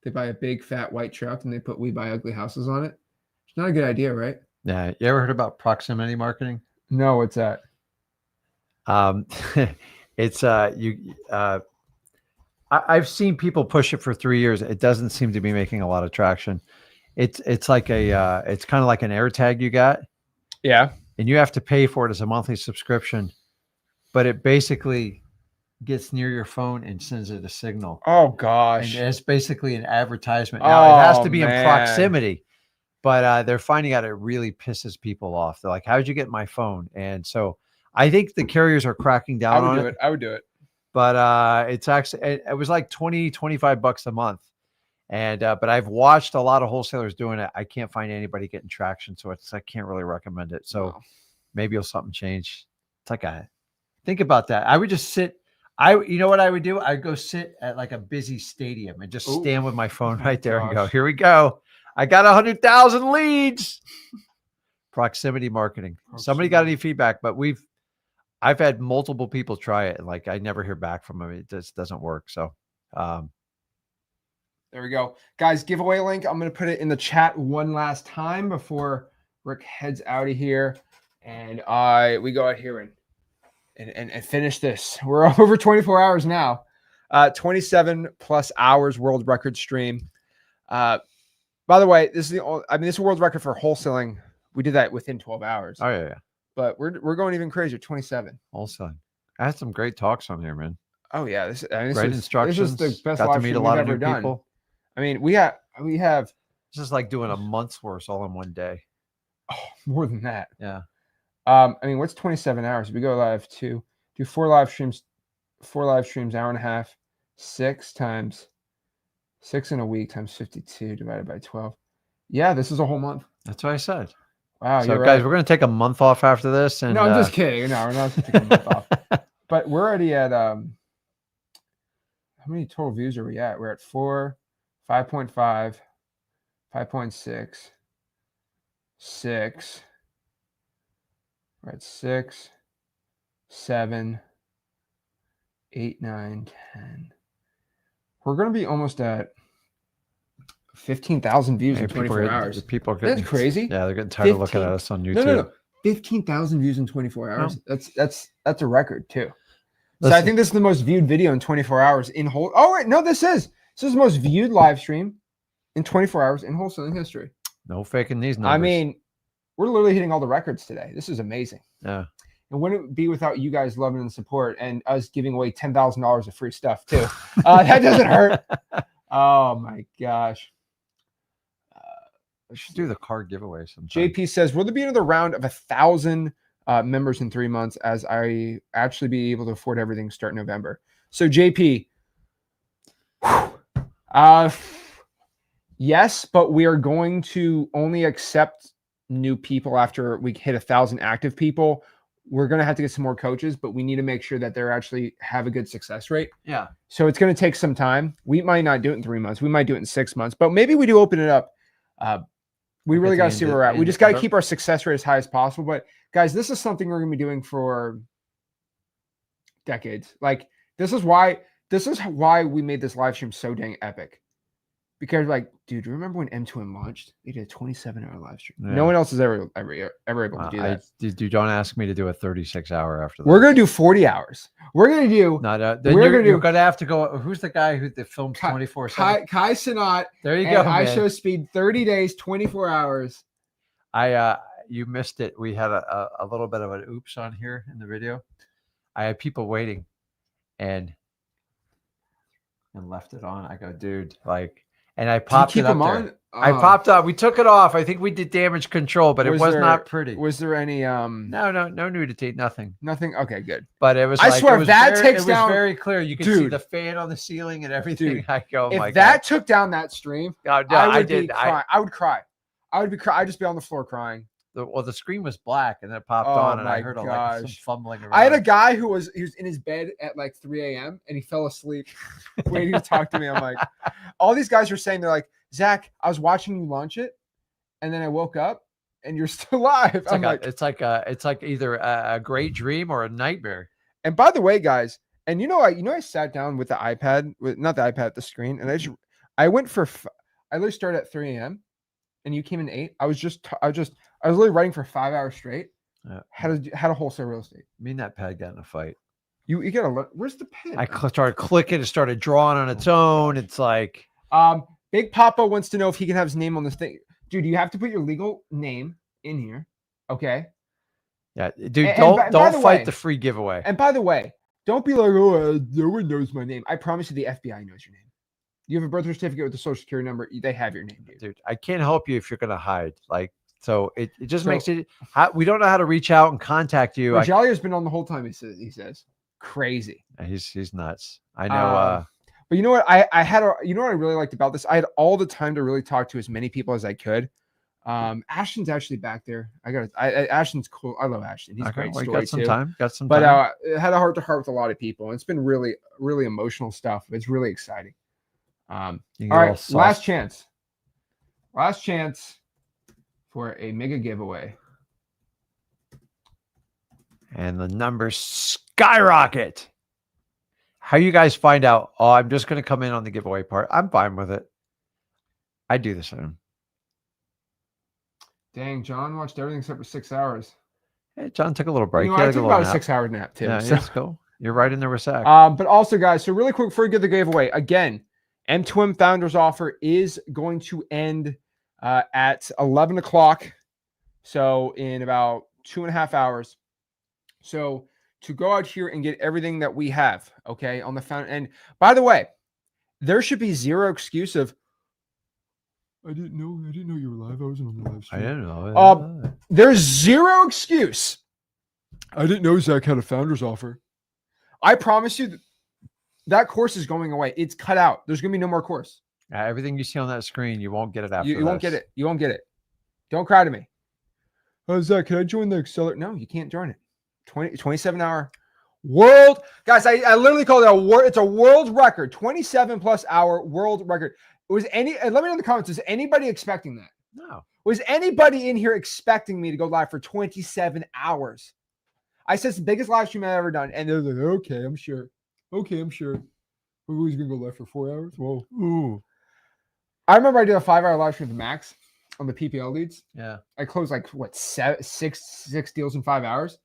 They buy a big fat white truck and they put We Buy Ugly Houses on it. It's not a good idea, right?
Yeah. You ever heard about proximity marketing?
No, what's that?
It's I've seen people push it for 3 years. It doesn't seem to be making a lot of traction. It's like it's kind of like an AirTag you got.
Yeah.
And you have to pay for it as a monthly subscription, but it basically gets near your phone and sends it a signal.
Oh gosh.
And it's basically an advertisement. Now it has to be in
man.
proximity, but they're finding out it really pisses people off. They're like, how'd you get my phone? And so I think the carriers are cracking down on it.
I would do it.
But it's actually, it was like $25 a month. And, but I've watched a lot of wholesalers doing it. I can't find anybody getting traction. So I can't really recommend it. So maybe it'll something change. It's like, think about that. I would just sit. You know what I would do? I'd go sit at like a busy stadium and just stand with my phone right there and go, here we go. I got 100,000 leads. Proximity marketing. Somebody got any feedback, but I've had multiple people try it. And like, I never hear back from them. It just doesn't work. So,
there we go. Guys, giveaway link. I'm going to put it in the chat one last time before Rick heads out of here. And we go out here and finish this. We're over 24 hours now. 27 plus hours world record stream. By the way, this is this is a world record for wholesaling. We did that within 12 hours.
Oh yeah.
But we're going even crazier, 27.
Wholesaling. I had some great talks on here, man.
Oh yeah. This
great instructions.
This is the best
Got to
live
meet
stream
a lot
we've
of
ever
new
done.
people.
I mean, we have
This is like doing a month's worth all in one day.
Oh, more than that.
Yeah.
I mean, what's 27 hours? We go live do 4 live streams, hour and a half, 6 in a week times 52 divided by 12. Yeah, this is a whole month.
That's what I said.
Wow.
So
you're
guys,
right.
we're going to take a month off after this. And
no, I'm just kidding. No, we're not taking a month off. But we're already at, how many total views are we at? We're at 4, 5.5, 5.6, 6. We're at 6, 7, 8, 9, 10. We're going to be almost at 15,000 views in 24 hours.
People are getting,
that's crazy.
Yeah, they're getting tired of looking at us on YouTube.
No. 15,000 views in 24 hours.
No.
That's a record too.
Listen,
so I think this is the most viewed video in 24 hours in whole. Oh wait, no, this is the most viewed live stream in 24 hours in wholesaling history.
No faking these numbers.
I mean, we're literally hitting all the records today. This is amazing.
Yeah.
And wouldn't it be without you guys loving and support and us giving away $10,000 of free stuff too? That doesn't hurt. Oh my gosh.
We should do the card giveaway sometime.
JP says, will there be another round of 1,000 members in 3 months as I actually be able to afford everything start November? So JP, yes, but we are going to only accept new people after we hit 1,000 active people. We're going to have to get some more coaches, but we need to make sure that they're actually have a good success rate.
Yeah.
So it's going to take some time. We might not do it in 3 months. We might do it in 6 months, but maybe we do open it up. We really got to see where we're at. We just got to keep our success rate as high as possible. But guys, this is something we're going to be doing for decades. Like this is why we made this live stream so dang epic. because like, dude, do you remember when M2M launched? They did a 27-hour live stream.
Yeah.
No one else is ever able to do that.
You don't ask me to do a 36-hour after that.
We're gonna do 40 hours. We're gonna do.
Then
we're
you're gonna have to go. Who's the guy who films 24/7?
Kai Sinat.
There you
And
go,
I
man.
show speed 30 days, 24 hours.
You missed it. We had a little bit of an oops on here in the video. I had people waiting, and left it on. I go, dude, like, and I popped
keep
it up
them
there.
on?
I popped up. We took it off. I think we did damage control, but it was not pretty.
Was there any
no nudity, nothing.
Nothing? Okay, good.
But it was.
I
like,
swear,
it was
that
very,
takes
it
down.
was very clear. You could see the fan on the ceiling and everything.
Dude,
I go,
if
my
that
God.
took down that stream,
Oh, no,
I would
I
be
did.
crying. I would cry. I would be crying. I'd just be on the floor crying.
The screen was black and then it popped
Oh
on, and
my
I heard like some
gosh.
fumbling around.
I had a guy he was in his bed at like 3 a.m. and he fell asleep waiting to talk to me. I'm like, all these guys are saying, they're like, Zach, I was watching you launch it, and then I woke up and you're still alive.
It's like either a great dream or a nightmare.
And by the way, guys, and I sat down with the iPad, not the iPad, the screen, and I literally started at 3 a.m. and you came in 8. I was literally writing for 5 hours straight. How to wholesale real estate.
Me and that pad got in a fight.
You gotta look. Where's the pen?
I started clicking. It started drawing on its own. It's like,
Big Papa wants to know if he can have his name on this thing. Dude, you have to put your legal name in here. Okay.
Yeah, dude.
By
Don't
the
fight
way,
the free giveaway.
And by the way, don't be like, oh, no one knows my name. I promise you, the FBI knows your name. You have a birth certificate with the social security number. They have your name, dude.
Dude, I can't help you if you're gonna hide. Like, so it just makes it. We don't know how to reach out and contact you.
Jollyer's been on the whole time. He says crazy.
He's nuts. I know.
But you know what? I really liked about this. I had all the time to really talk to as many people as I could. Ashton's actually back there. Ashton's cool. I love Ashton. He's a great story
got some
too.
time. Got some
but
time.
It had a heart to heart with a lot of people. And it's been really, really emotional stuff. It's really exciting. All right, last chance for a mega giveaway.
And the numbers skyrocket. How you guys find out? Oh, I'm just going to come in on the giveaway part. I'm fine with it. I do the same.
Dang, John watched everything except for 6 hours.
Hey, John took a little break.
I took about a 6-hour nap too.
Yeah,
so.
that's cool. You're right in there with Zach.
But also, guys, so really quick before we get the giveaway, again, M2M Founders offer is going to end at 11 o'clock. So in about 2.5 hours. So to go out here and get everything that we have, okay, on the found. And by the way, there should be zero excuse of, I didn't know you were live. I wasn't on the live stream.
I didn't know.
There's zero excuse. I didn't know Zach had a founders offer. I promise you that course is going away. It's cut out. There's going to be no more course.
Everything you see on that screen, you won't get it after
You won't get it. You won't get it. Don't cry to me. Oh, Zach, can I join the accelerator? No, you can't join it. 27-hour world. Guys, I literally called it it's a world record. 27+ hour world record. Let me know in the comments, is anybody expecting that?
No.
Was anybody in here expecting me to go live for 27 hours? I said it's the biggest live stream I've ever done. And they're like, okay, I'm sure. Okay, I'm sure. Who's going to go live for 4 hours? Whoa. Ooh. I remember I did a 5-hour live stream with Max on the PPL leads.
Yeah.
I closed like, six deals in 5 hours.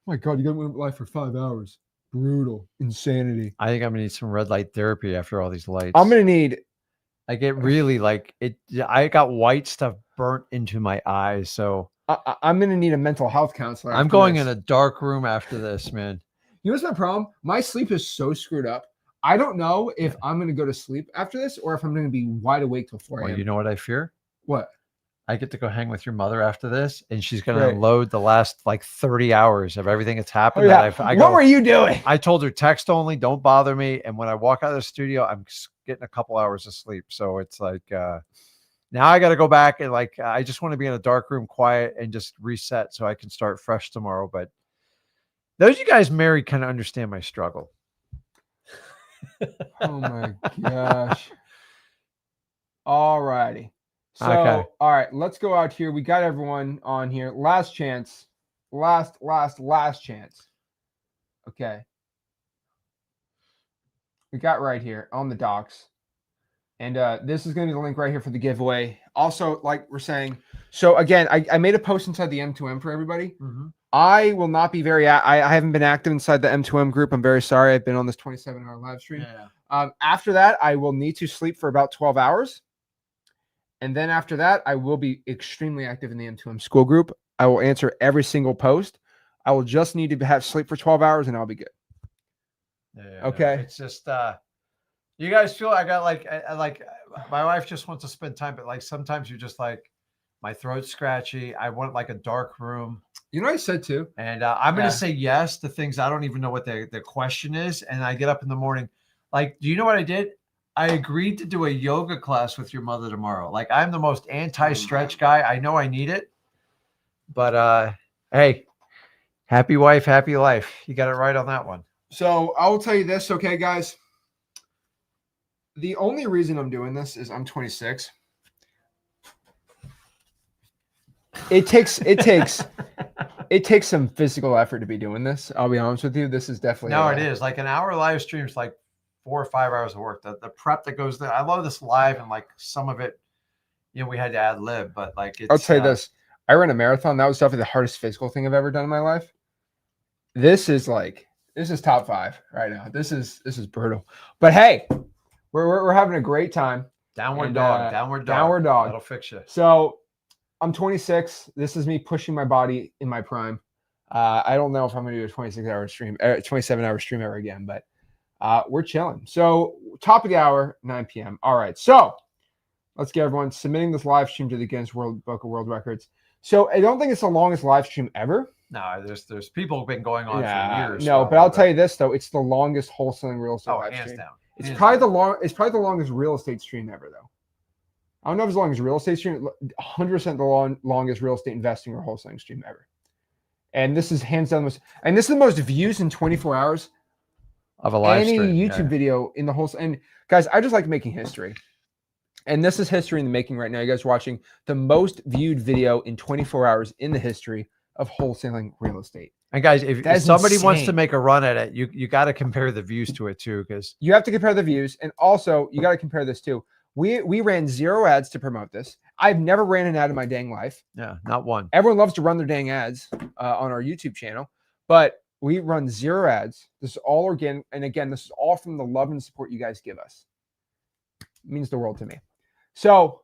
Oh my God, you got to live for 5 hours. Brutal. Insanity.
I think I'm going to need some red light therapy after all these lights.
I'm going to need.
Like it really I got white stuff burnt into my eyes. So
I'm going to need a mental health counselor.
I'm going in a dark room after this, man.
You know what's my problem? My sleep is so screwed up. I don't know if I'm going to go to sleep after this or if I'm going to be wide awake till 4 a.m.
Well, you know what I fear?
What?
I get to go hang with your mother after this, and she's going to unload the last like 30 hours of everything that's happened.
Oh, yeah. What were you doing?
I told her text only, don't bother me. And when I walk out of the studio, I'm getting a couple hours of sleep. So it's like, now I got to go back and like, I just want to be in a dark room, quiet, and just reset so I can start fresh tomorrow. But those of you guys married kind of understand my struggle.
Oh my gosh. All righty. So,
okay.
All right, let's go out here. We got everyone on here. Last chance. Last chance. Okay. We got right here on the docs. And this is going to be the link right here for the giveaway. Also, like we're saying, so again, I made a post inside the M2M for everybody. I will not be I haven't been active inside the M2M group. I'm very sorry. I've been on this 27-hour live stream. After that, I will need to sleep for about 12 hours. And then after that, I will be extremely active in the M2M school group. I will answer every single post. I will just need to have sleep for 12 hours and I'll be good. Okay.
It's just you guys feel I got like my wife just wants to spend time, but like sometimes you're just like my throat's scratchy. I want like a dark room.
You know what I said too?
And I'm going to say yes to things I don't even know what the question is. And I get up in the morning. Like, do you know what I did? I agreed to do a yoga class with your mother tomorrow. Like, I'm the most anti-stretch guy. I know I need it. But hey, happy wife, happy life. You got it right on that one.
So I will tell you this, okay, guys. The only reason I'm doing this is I'm 26. It takes some physical effort to be doing this. I'll be honest with you. This is definitely
it is like an hour live stream is like 4 or 5 hours of work. The prep that goes there. I love this live and like some of it, we had to ad lib, but like
I'll tell you this. I ran a marathon. That was definitely the hardest physical thing I've ever done in my life. This is top 5 right now. This is brutal. But hey, we're having a great time.
Downward dog. That'll fix you.
So I'm 26. This is me pushing my body in my prime. I don't know if I'm going to do a 27-hour stream ever again, but we're chilling. So top of the hour, 9 p.m. All right. So let's get everyone submitting this live stream to the Guinness Book of World Records. So I don't think it's the longest live stream ever.
No, there's people who've been going on for years.
No, but I'll tell you this though, it's the longest wholesaling real estate live
hands
stream.
down.
It's probably the longest real estate stream ever though. I don't know if it's the longest real estate stream, 100% the longest real estate investing or wholesaling stream ever. And this is hands down and this is the most views in 24 hours
of a live stream.
Any YouTube video in the whole. And guys, I just like making history. And this is history in the making right now. You guys are watching the most viewed video in 24 hours in the history of wholesaling real estate.
And guys, if somebody wants to make a run at it, you got to compare the views to it too, because
you have to compare the views, and also you got to compare this too. We ran 0 ads to promote this. I've never ran an ad in my dang life.
Yeah, not one.
Everyone loves to run their dang ads on our YouTube channel, but we run 0 ads. This is all organic, and again, this is all from the love and support you guys give us. It means the world to me. So,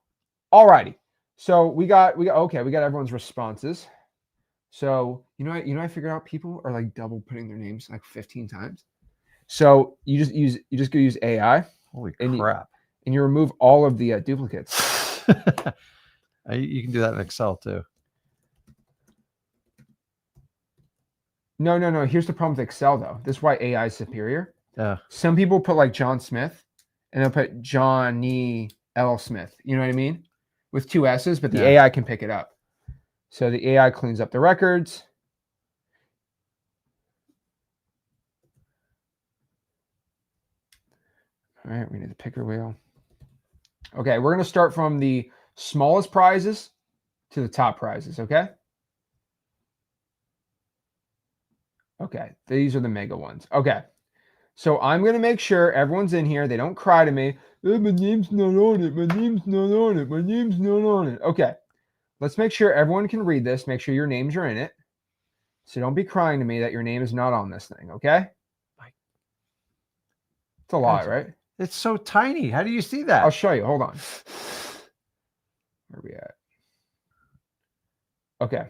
alrighty. So we got everyone's responses. So I figured out people are like double putting their names like 15 times. So you just go use AI.
Holy crap!
And you remove all of the duplicates.
You can do that in Excel too.
No. Here's the problem with Excel though. This is why AI is superior.
Yeah.
Some people put like John Smith, and they'll put Johnny L. Smith. You know what I mean? With 2 S's, but the AI can pick it up. So the AI cleans up the records. All right, we need the picker wheel. Okay, we're going to start from the smallest prizes to the top prizes, okay? Okay, these are the mega ones. Okay, so I'm going to make sure everyone's in here. They don't cry to me. Oh, my name's not on it. My name's not on it. My name's not on it. Okay, let's make sure everyone can read this. Make sure your names are in it. So don't be crying to me that your name is not on this thing, okay? It's a lot, right?
It's so tiny. How do you see that?
I'll show you. Hold on. Where are we at? Okay.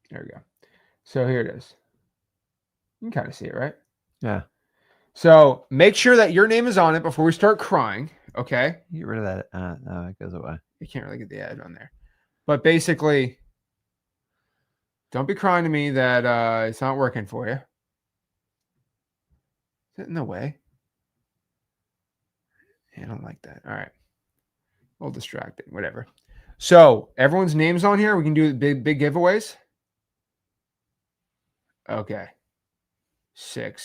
There we go. So here it is. You can kind of see it, right?
Yeah.
So make sure that your name is on it before we start crying, okay?
Get rid of that. No, it goes away.
You can't really get the ad on there. But basically, don't be crying to me that it's not working for you. Is it in the way? Yeah, I don't like that. All right. A little distracted. Whatever. So everyone's name's on here. We can do big giveaways. Okay. Sick.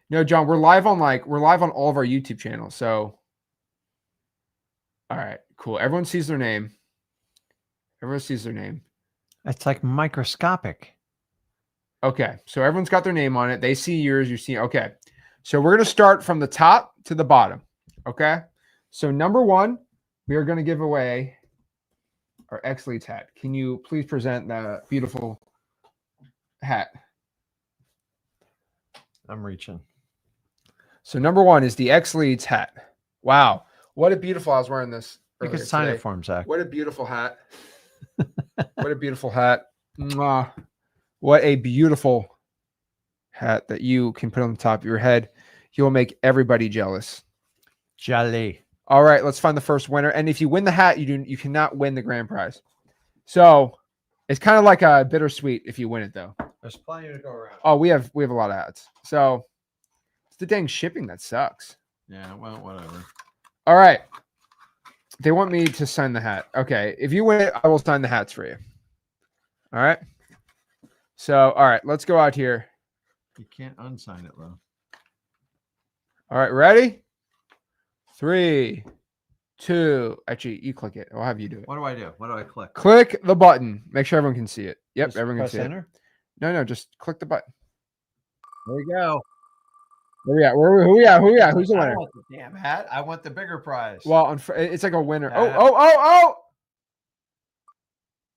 No, John, we're live on all of our YouTube channels. So, all right, cool. Everyone sees their name.
It's like microscopic.
Okay, so everyone's got their name on it. They see yours, you see. Okay, so we're going to start from the top to the bottom. Okay, so number one, we are going to give away our X-Leads hat. Can you please present the beautiful hat?
I'm reaching.
So number one is the X-Leads hat. Wow, what a beautiful! I was wearing this.
You can
earlier
sign
today.
it for him, Zach.
What a beautiful hat! What a beautiful hat! Mwah. What a beautiful hat that you can put on the top of your head. You will make everybody jealous.
Jelly.
All right, let's find the first winner. And if you win the hat, you cannot win the grand prize. So it's kind of like a bittersweet if you win it, though.
There's plenty to go around.
Oh, we have a lot of hats. So it's the dang shipping that sucks.
Yeah, well, whatever.
All right. They want me to sign the hat. Okay. If you win it, I will sign the hats for you. All right. So, all right, let's go out here.
You can't unsign it, though.
All right, ready? 3, 2. Actually, you click it. I'll have you do it.
What do I do? What do I click?
Click the button. Make sure everyone can see it. Yep,
Just
everyone can
press
see it.
enter?
No, just click the button.
There we go.
Who we at? Who we at? Who's the
I
winner?
don't want the damn hat. I want the bigger prize.
Well, it's like a winner.
Yeah.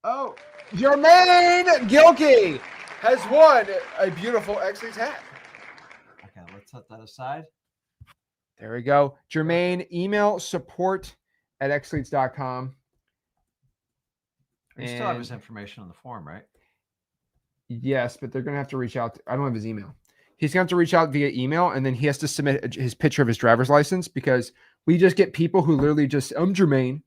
Oh! Jermaine Gilkey has won a beautiful X-Leads hat.
Okay, let's set that aside.
There we go. Jermaine, email support@xleads.com.
We still have his information on the form, right?
Yes, but they're going to have to reach out. I don't have his email. He's going to have to reach out via email, and then he has to submit his picture of his driver's license because we just get people who literally just, I'm Jermaine.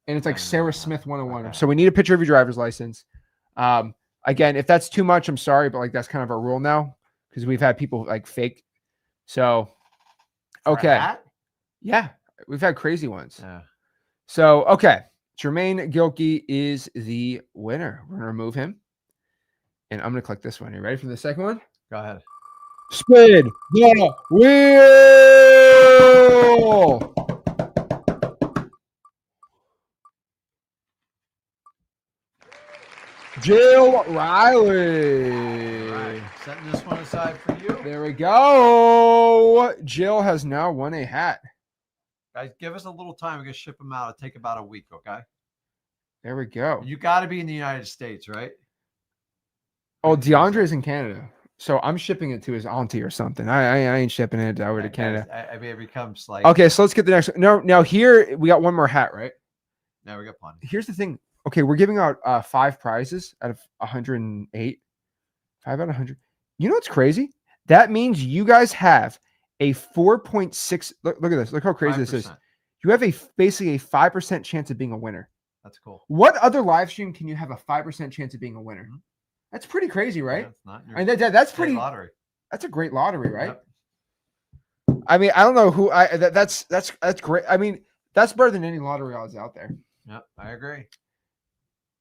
And it's like Sarah Smith 101.
Okay.
So we need a picture of your driver's license. Again, if that's too much, I'm sorry, but like that's kind of our rule now because we've had people like fake. So,
For a
okay.
hat?
Yeah, we've had crazy ones.
Yeah.
So, okay. Jermaine Gilkey is the winner. We're going to remove him. And I'm going to click this one. Are you ready for the second one?
Go ahead.
Spin the wheel. Jill Riley.
All right. Setting this one aside for you.
There we go. Jill has now won a hat.
Guys, give us a little time. We're going to ship them out. It'll take about a week, okay?
There we go.
You got to be in the United States, right?
Oh, DeAndre is in Canada. So I'm shipping it to his auntie or something. I ain't shipping it over to Canada.
I mean, it becomes like...
Okay, so let's get the next one. No, now here we got one more hat, right?
Now we got plenty.
Here's the thing. Okay, we're giving out 5 prizes out of 108. 5 out of 100. You know what's crazy? That means you guys have a 4.6. Look at this. Look how crazy this is.
5%.
You have basically a 5% chance of being a winner.
That's cool.
What other live stream can you have a 5% chance of being a winner? That's pretty crazy, right?
Yeah, it's not in your
I mean, that's
state
pretty.
lottery.
That's a great lottery, right?
Yep.
I mean, I don't know who that's great. I mean, that's better than any lottery odds out there.
Yep, I agree.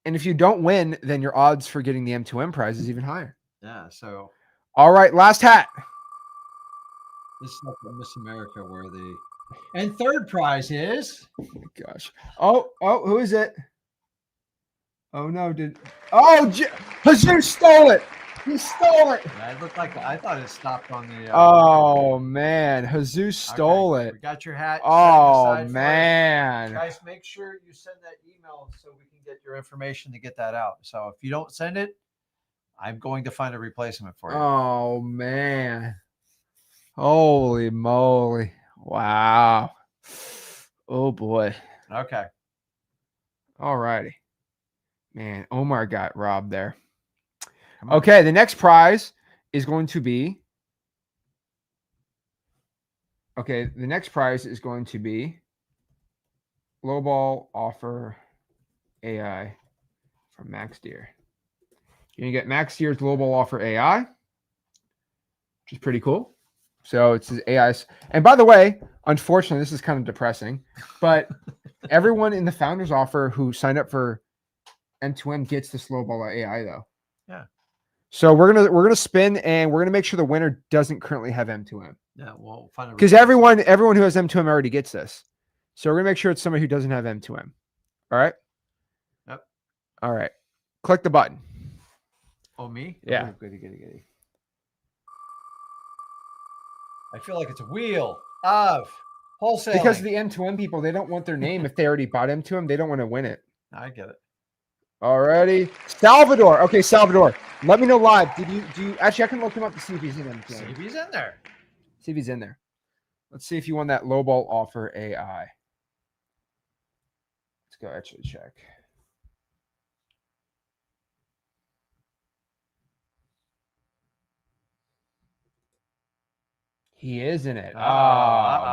And if you don't win, then your odds for getting the M2M prize is even higher.
Yeah, so
All right, last hat.
this is like the Miss America worthy. And third prize is...
Oh my gosh. Oh, who is it? Oh no, Jesus stole it. He stole it.
Yeah, it looked like I thought it stopped on the...
Oh man, Jesus stole
Okay,
it.
We got your hat.
Oh
Set it aside for
man.
you. Guys, make sure you send that email so we can get your information to get that out. So if you don't send it, I'm going to find a replacement for you.
Oh man. Holy moly. Wow. Oh boy.
Okay.
All righty. Man, Omar got robbed there.
Come on.
Okay, the next prize is going to be. Okay, the next prize is going to be Global Offer AI from Max Deer. You're going to get Max Deer's Global Offer AI, which is pretty cool. So it's his AI. And by the way, unfortunately, this is kind of depressing, but everyone in the founder's offer who signed up for M2M gets this Global AI though.
Yeah.
So we're gonna spin and we're gonna make sure the winner doesn't currently have M2M.
Yeah, we'll find a
Because
replacement.
everyone who has M2M already gets this. So we're gonna make sure it's somebody who doesn't have M2M. All right.
Yep.
All right. Click the button.
Oh, me?
Yeah.
Oh, goody. I feel like it's a wheel of wholesaling.
Because the M2M people, they don't want their name if they already bought M2M. They don't want to win it.
I get it.
Alrighty. Salvador. Okay, Salvador. Let me know live. Do you actually I can look him up to see if he's in M2M.
See if he's in there.
See if he's in there. Let's see if you won that lowball offer AI. Let's go actually check. He is in it. Oh,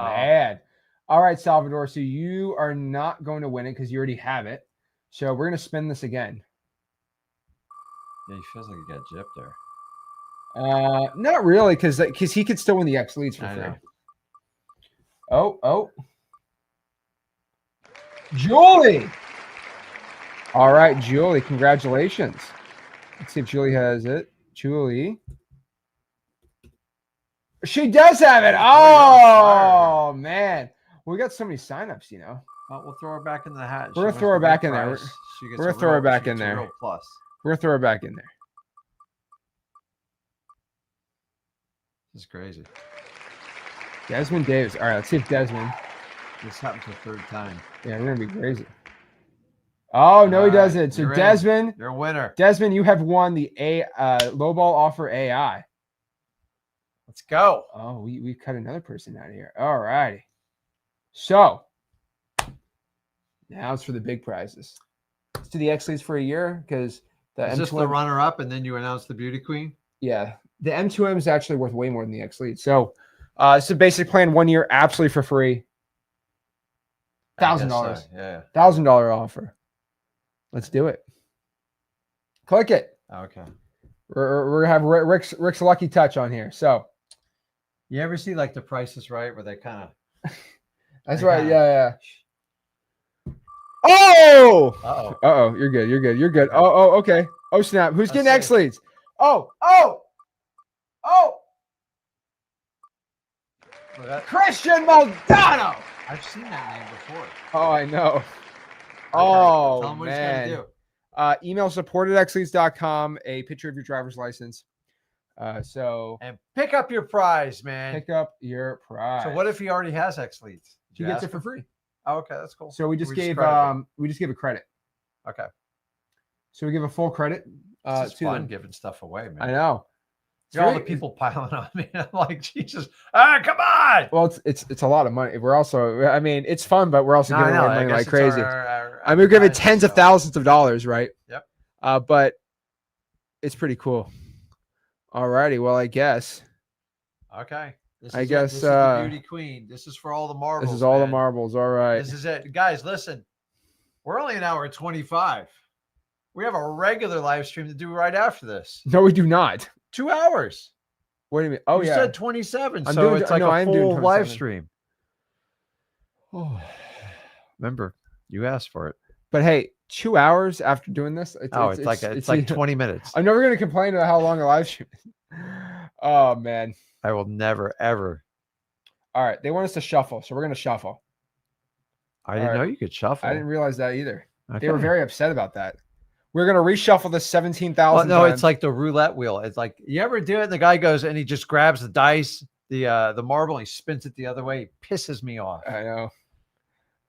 man. All right, Salvador. So you are not going to win it because you already have it. So we're going to spin this again.
Yeah, he feels like he got gypped there.
Not really, because he could still win the X leads for
I
free.
know.
Oh. Julie. All right, Julie. Congratulations. Let's see if Julie has it. Julie. She does have it. Oh, man. We got so many signups, you know.
Well, we'll throw her back in the hat.
We're going to throw her back in there. We're going to throw her back in there.
Real plus.
We're going to throw her back in there.
This is crazy.
Desmond Davis. All right, let's see if Desmond.
This happened for the third time.
Yeah, we're going to be crazy. Oh, no, he doesn't. So, Desmond.
You're a winner.
Desmond, you have won the lowball offer AI.
Let's go.
Oh, we cut another person out of here. All righty. So, now it's for the big prizes. Let's do the X leads for a year because the
Is this the runner-up and then you announce the beauty queen?
Yeah. The M2M is actually worth way more than the X lead. So, it's a basic plan 1 year absolutely for free. $1,000.
Yeah.
$1,000 offer. Let's do it. Click it.
Okay.
We're gonna have Rick's lucky touch on here. So,
you ever see like The Price is Right where they kind of?
That's right. Yeah. Oh.
Uh-oh.
Uh-oh. You're good. Oh. Okay. Oh snap. Who's getting X leads? Oh. Christian Maldonado.
I've seen that name before.
Oh, I know.
Okay.
Oh,
Tell him what
man.
he's got to do.
Email support@xleads.com, a picture of your driver's license.
And pick up your prize, man.
Pick up your prize.
So what if he already has X leads?
he gets it for free?
Oh, okay, that's cool.
So we just gave a credit.
Okay.
So we give a full credit.
It's
to
fun
them.
giving stuff away, man.
I know.
All the people piling on me. I'm like, Jesus. Come on.
Well, it's a lot of money. We're also, I mean, it's fun, but we're also giving away money like crazy. I mean, we're giving tens of thousands of dollars, right?
Yep.
But it's pretty cool. All righty. Well, I guess.
Okay.
This is
the beauty queen. This is for all the marbles.
This is all the
man.
marbles. All right.
This is it. Guys, listen. We're only an hour and 25. We have a regular live stream to do right after this.
No, we do not.
2 hours.
What do you mean? Oh,
you
yeah.
said 27,
I'm
so
doing-
it's like
no, I
a
am doing
full live
27.
stream. Oh, remember, you asked for it.
But hey, 2 hours after doing this,
It's like 20 minutes.
I'm never going to complain about how long a live stream is. Oh, man.
I will never, ever.
All right. They want us to shuffle, so we're going to shuffle.
I didn't know you could shuffle.
I didn't realize that either.
Okay.
They were very upset about that. We're going to reshuffle this 17,000
Well, no,
times.
it's like the roulette wheel. It's like, you ever do it? And the guy goes and he just grabs the dice, the marble, and he spins it the other way. It pisses me off.
I know.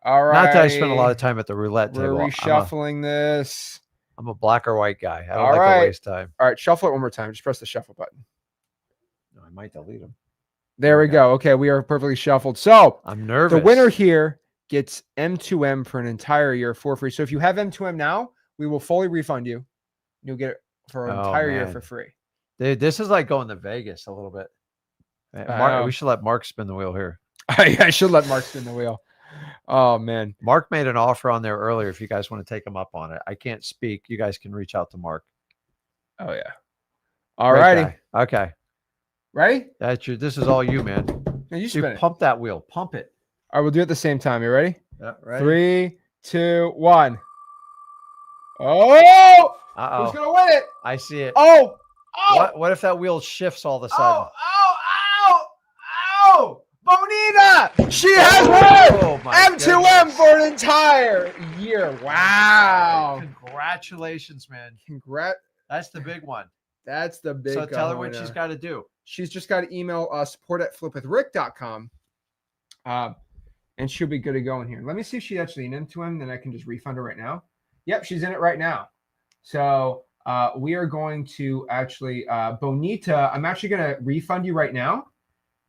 All right.
Not that I spend a lot of time at the roulette
We're
table.
reshuffling this.
I'm a black or white guy. I don't
All
like
right.
to waste time.
All right. Shuffle it one more time. Just press the shuffle button.
No, I might delete them.
There we go. Okay. We are perfectly shuffled. So
I'm nervous.
the winner here gets M2M for an entire year for free. So if you have M2M now, we will fully refund you. You'll get it for an entire year for free.
Dude, this is like going to Vegas a little bit. Mark, we should let Mark spin the wheel here.
I should let Mark spin the wheel. Oh, man.
Mark made an offer on there earlier if you guys want to take him up on it. I can't speak. You guys can reach out to Mark.
Oh, yeah. All righty.
Okay.
Ready?
This is all you, man.
No, you spin it.
Pump that wheel. Pump it.
All right, we'll do it at the same time. You ready?
Yeah, ready.
3, 2, 1. Oh!
Uh-oh.
Who's going to win it?
I see it.
Oh!
What if that wheel shifts all of a sudden?
Oh! Bonita! She has won
Oh, my
M2M
goodness.
for an entire year. Wow.
Congratulations, man.
Congrats.
That's the big one.
That's the big.
So tell her what
kahuna.
she's got to do.
She's just got to email support@flipwithrick.com. And she'll be good to go in here. Let me see if she's actually in M2M, then I can just refund her right now. Yep, she's in it right now. So we are going to actually, Bonita, I'm actually going to refund you right now.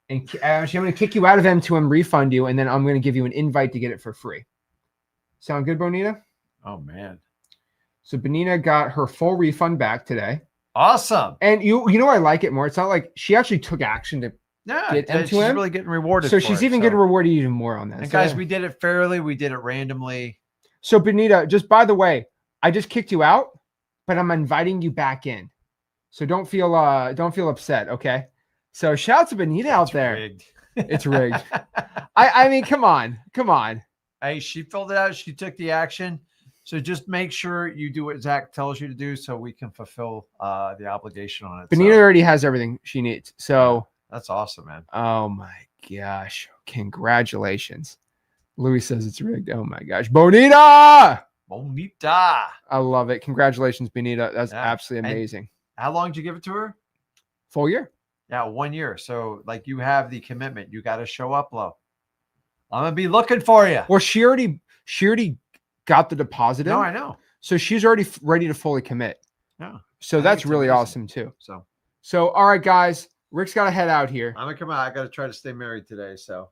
And actually, I'm going to kick you out of M2M, refund you, and then I'm going to give you an invite to get it for free. Sound good, Bonita?
Oh, man.
So Bonita got her full refund back today.
Awesome.
And you know, I like it more. It's not like she actually took action to get M2M.
She's really getting rewarded.
So she's even getting rewarded even more on that.
And
so,
guys, we did it fairly. We did it randomly.
So Bonita, just by the way, I just kicked you out, but I'm inviting you back in. So don't feel upset, okay? So shout out to Bonita out there.
Rigged.
It's rigged. I mean, come on.
Hey, she filled it out. She took the action. So just make sure you do what Zach tells you to do so we can fulfill the obligation on it.
Bonita already has everything she needs. So
that's awesome, man.
Oh my gosh. Congratulations. Louis says it's rigged. Oh my gosh. Bonita. I love it. Congratulations, Bonita. That's absolutely amazing.
And how long did you give it to her?
Full year.
Yeah, 1 year. So like you have the commitment. You got to show up, low. I'm gonna be looking for you.
Well, she already got the deposit in.
No, I know.
So she's already ready to fully commit.
Yeah.
So that's really awesome too. So all right, guys, Rick's got to head out here.
I'm gonna come out. I got to try to stay married today. So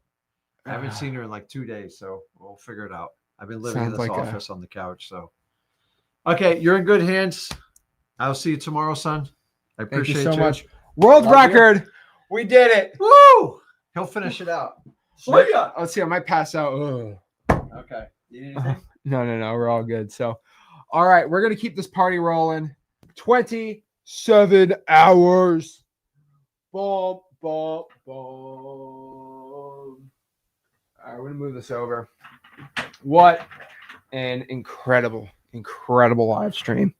I haven't seen her in like 2 days. So we'll figure it out. I've been living in this office on the couch. So okay, you're in good hands. I'll see you tomorrow, son. I appreciate you
so much. World record. We did it.
Woo! He'll finish it out.
Let's see. I might pass out. Ugh.
Okay. You need anything?
No. We're all good. So, all right. We're going to keep this party rolling. 27 hours. Boom, boom, boom. All right. We're going to move this over. What an incredible live stream.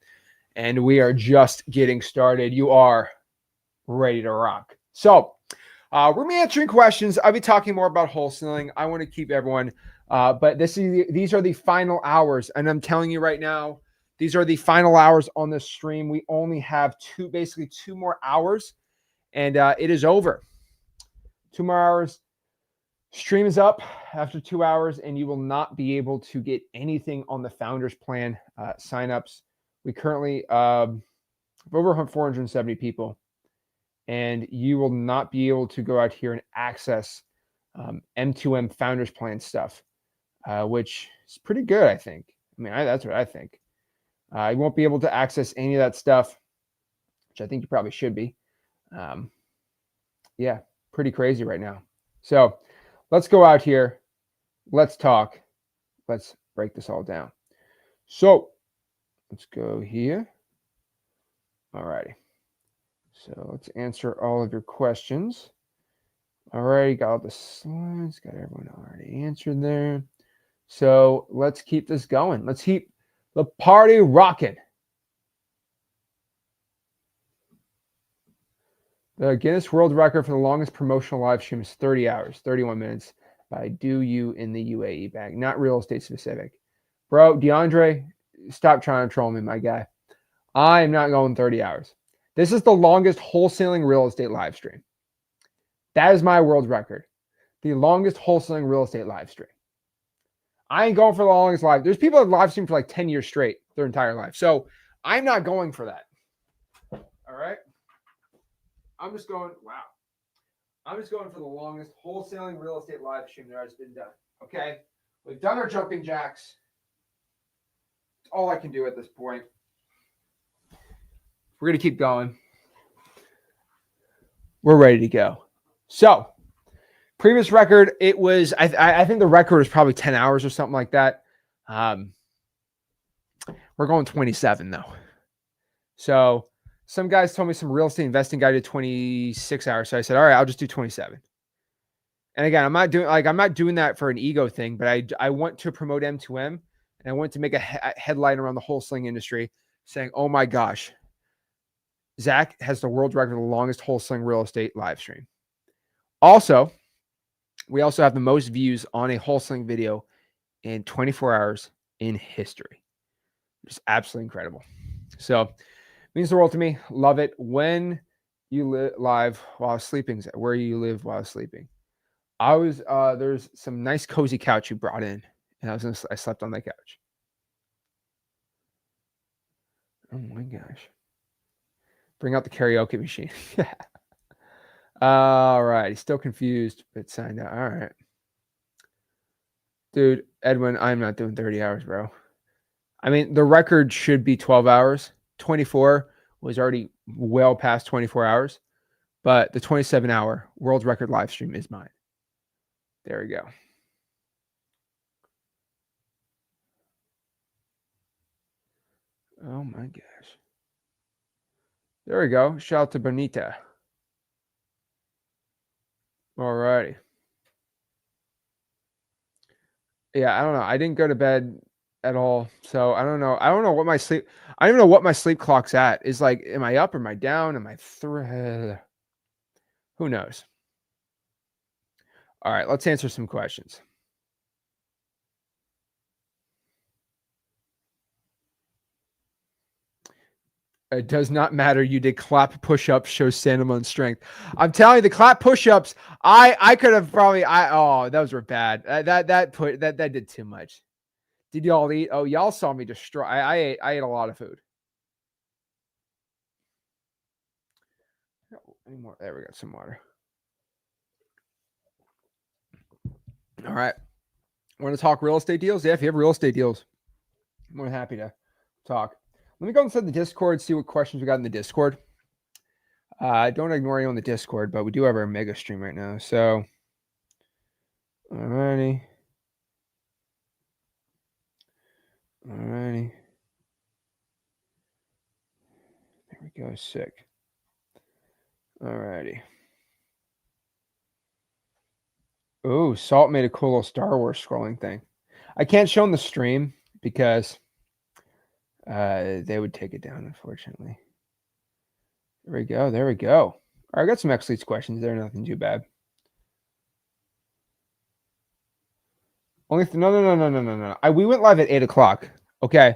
And we are just getting started. You are ready to rock. So, we're going to be answering questions. I'll be talking more about wholesaling. I want to keep everyone, but these are the final hours. And I'm telling you right now, these are the final hours on this stream. We only have basically two more hours, and it is over. 2 more hours. Stream is up after 2 hours, and you will not be able to get anything on the Founders Plan signups. We currently have over 470 people. And you will not be able to go out here and access M2M Founders Plan stuff, which is pretty good, I think. I mean, that's what I think. You won't be able to access any of that stuff, which I think you probably should be. Yeah, pretty crazy right now. So let's go out here. Let's talk. Let's break this all down. So let's go here. All righty. So let's answer all of your questions. All right, got all the slides, got everyone already answered there. So let's keep this going. Let's keep the party rocking. The Guinness World Record for the longest promotional live stream is 30 hours, 31 minutes by Do You in the UAE bag, not real estate specific. Bro, DeAndre, stop trying to troll me, my guy. I am not going 30 hours. This is the longest wholesaling real estate live stream. That is my world record. The longest wholesaling real estate live stream. I ain't going for the longest live. There's people that live stream for like 10 years straight, their entire life. So I'm not going for that. All right. I'm just going for the longest wholesaling real estate live stream that has been done. Okay. We've done our jumping jacks. It's all I can do at this point. We're going to keep going. We're ready to go. So, previous record, it was, I think the record was probably 10 hours or something like that. We're going 27 though. So, some guys told me some real estate investing guy did 26 hours. So I said, all right, I'll just do 27. And again, I'm not doing that for an ego thing, but I want to promote M2M, and I want to make a headline around the wholesaling industry saying, oh my gosh, Zach has the world record for the longest wholesaling real estate live stream. Also, we also have the most views on a wholesaling video in 24 hours in history, which is absolutely incredible. So Means the world to me. Love it. When you live live while sleeping, where you live while sleeping. I was there's some nice cozy couch you brought in, and I slept on that couch. Oh my gosh. Bring out the karaoke machine. All right. He's still confused, but signed out. All right. Dude, Edwin, I'm not doing 30 hours, bro. I mean, the record should be 12 hours. 24 was already well past 24 hours, but the 27-hour world record live stream is mine. There we go. Oh my gosh. There we go. Shout out to Bonita. All righty. Yeah, I don't know. I didn't go to bed at all. So I don't know. I don't know what my sleep. I don't even know what my sleep clock's at. Is like, am I up? Am I down? Am I through? Who knows? All right, let's answer some questions. It does not matter. You did clap push-ups, shows Sandemon's strength. I'm telling you, the clap push-ups, I could have probably those were bad. That did too much. Did y'all eat? Oh, y'all saw me destroy. I ate a lot of food. Any more? There we go. Some water. All right. Want to talk real estate deals? Yeah, if you have real estate deals, I'm more than happy to talk. Let me go inside the Discord, see what questions we got in the Discord. Don't ignore you on the Discord, but we do have our mega stream right now. So, alrighty. Alrighty. There we go. Sick. Alrighty. Oh, Salt made a cool little Star Wars scrolling thing. I can't show them the stream because they would take it down, unfortunately. There we go. There we go. All right, I got some X-Leads questions there. Nothing too bad. No. We went live at 8 o'clock. Okay.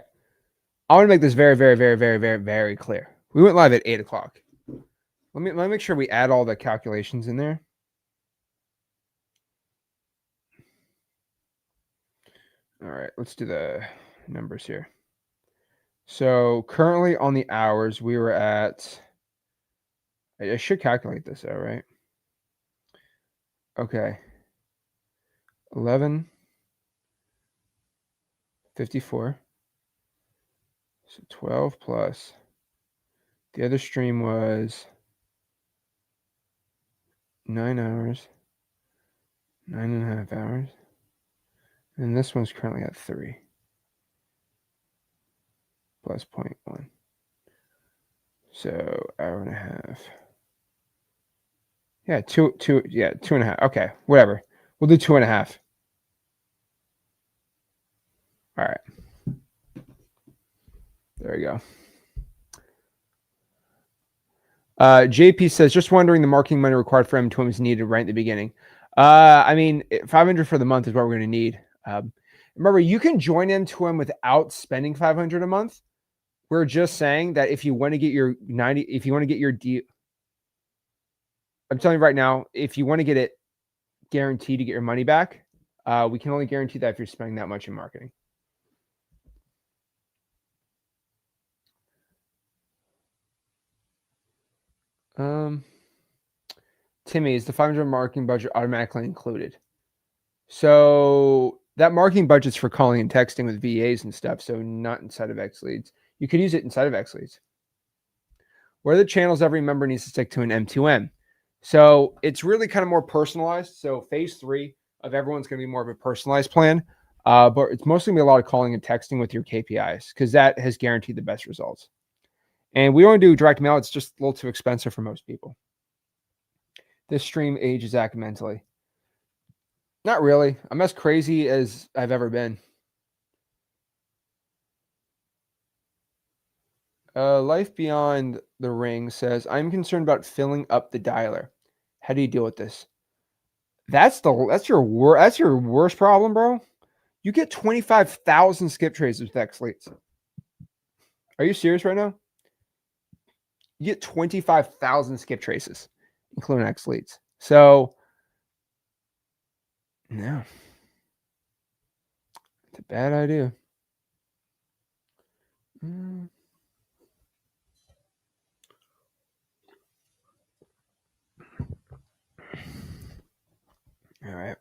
I want to make this very, very, very, very, very, very clear. We went live at 8 o'clock. Let me make sure we add all the calculations in there. All right, let's do the numbers here. So currently on the hours, we were at, I should calculate this out, right? Okay. 11:54. So 12 plus. The other stream was 9 hours, 9.5 hours. And this one's currently at 3 plus 0.1. So hour and a half. Yeah, 2.5. Okay, whatever. We'll do 2.5. All right. There we go. JP says, just wondering the marketing money required for M2M is needed right at the beginning. I mean, 500 for the month is what we're going to need. Remember, you can join M2M without spending 500 a month. We're just saying that if you want to get your 90, if you want to get your deal, I'm telling you right now, if you want to get it guaranteed to get your money back, we can only guarantee that if you're spending that much in marketing. Timmy, is the 500 marketing budget automatically included? So that marketing budget's for calling and texting with VAs and stuff, so not inside of X-Leads. You could use it inside of X-Leads. Where are the channels every member needs to stick to an M2M? So it's really kind of more personalized. So phase 3 of everyone's going to be more of a personalized plan, but it's mostly going to be a lot of calling and texting with your KPIs because that has guaranteed the best results. And we don't do direct mail. It's just a little too expensive for most people. This stream ages Zach mentally. Not really. I'm as crazy as I've ever been. Life Beyond the Ring says, I'm concerned about filling up the dialer. How do you deal with this? That's your worst problem, bro. You get 25,000 skip traces with X-Leads. Are you serious right now? you get 25,000 skip traces, including X leads. So, no, it's a bad idea. All right.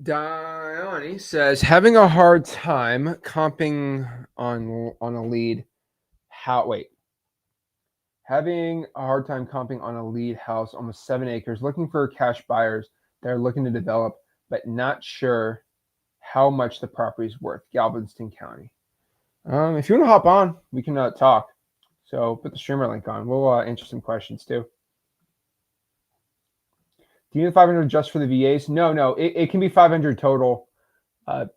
Dione says having a hard time comping on a lead. Having a hard time comping on a lead house, almost 7 acres, looking for cash buyers that are looking to develop, but not sure how much the property is worth. Galveston County. If you want to hop on, we can talk. So put the streamer link on. We'll answer some questions too. Do you need 500 just for the VAs? No. It can be 500 total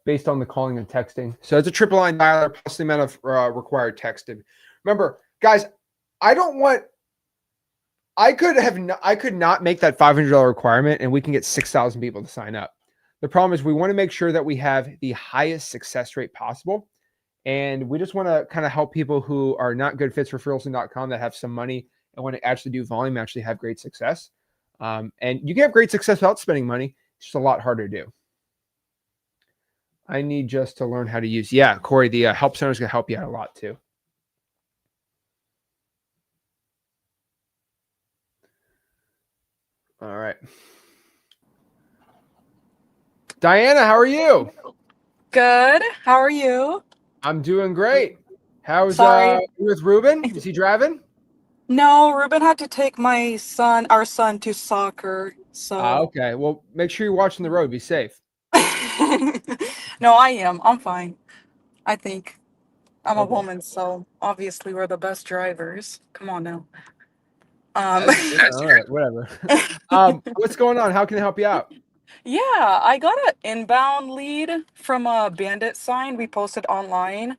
based on the calling and texting. So it's a triple line dialer plus the amount of required texting. Remember, guys, I could not make that $500 requirement and we can get 6,000 people to sign up. The problem is we want to make sure that we have the highest success rate possible. And we just want to kind of help people who are not good fits for freelancer.com that have some money and want to actually do volume, actually have great success. And you can have great success without spending money. It's just a lot harder to do. I need just to learn how to use. Yeah, Corey, the help center is going to help you out a lot too. All right. Diana, how are you?
Good. How are you?
I'm doing great. How's
Sorry.
you with Ruben? Is he driving?
No, Ruben had to take our son to soccer. So
Okay. Well, make sure you're watching the road. Be safe.
no, I am. I'm fine. I think I'm a
Okay.
woman, so obviously we're the best drivers. Come on now.
All right, whatever. What's going on? How can I help you out?
Yeah, I got an inbound lead from a bandit sign we posted online.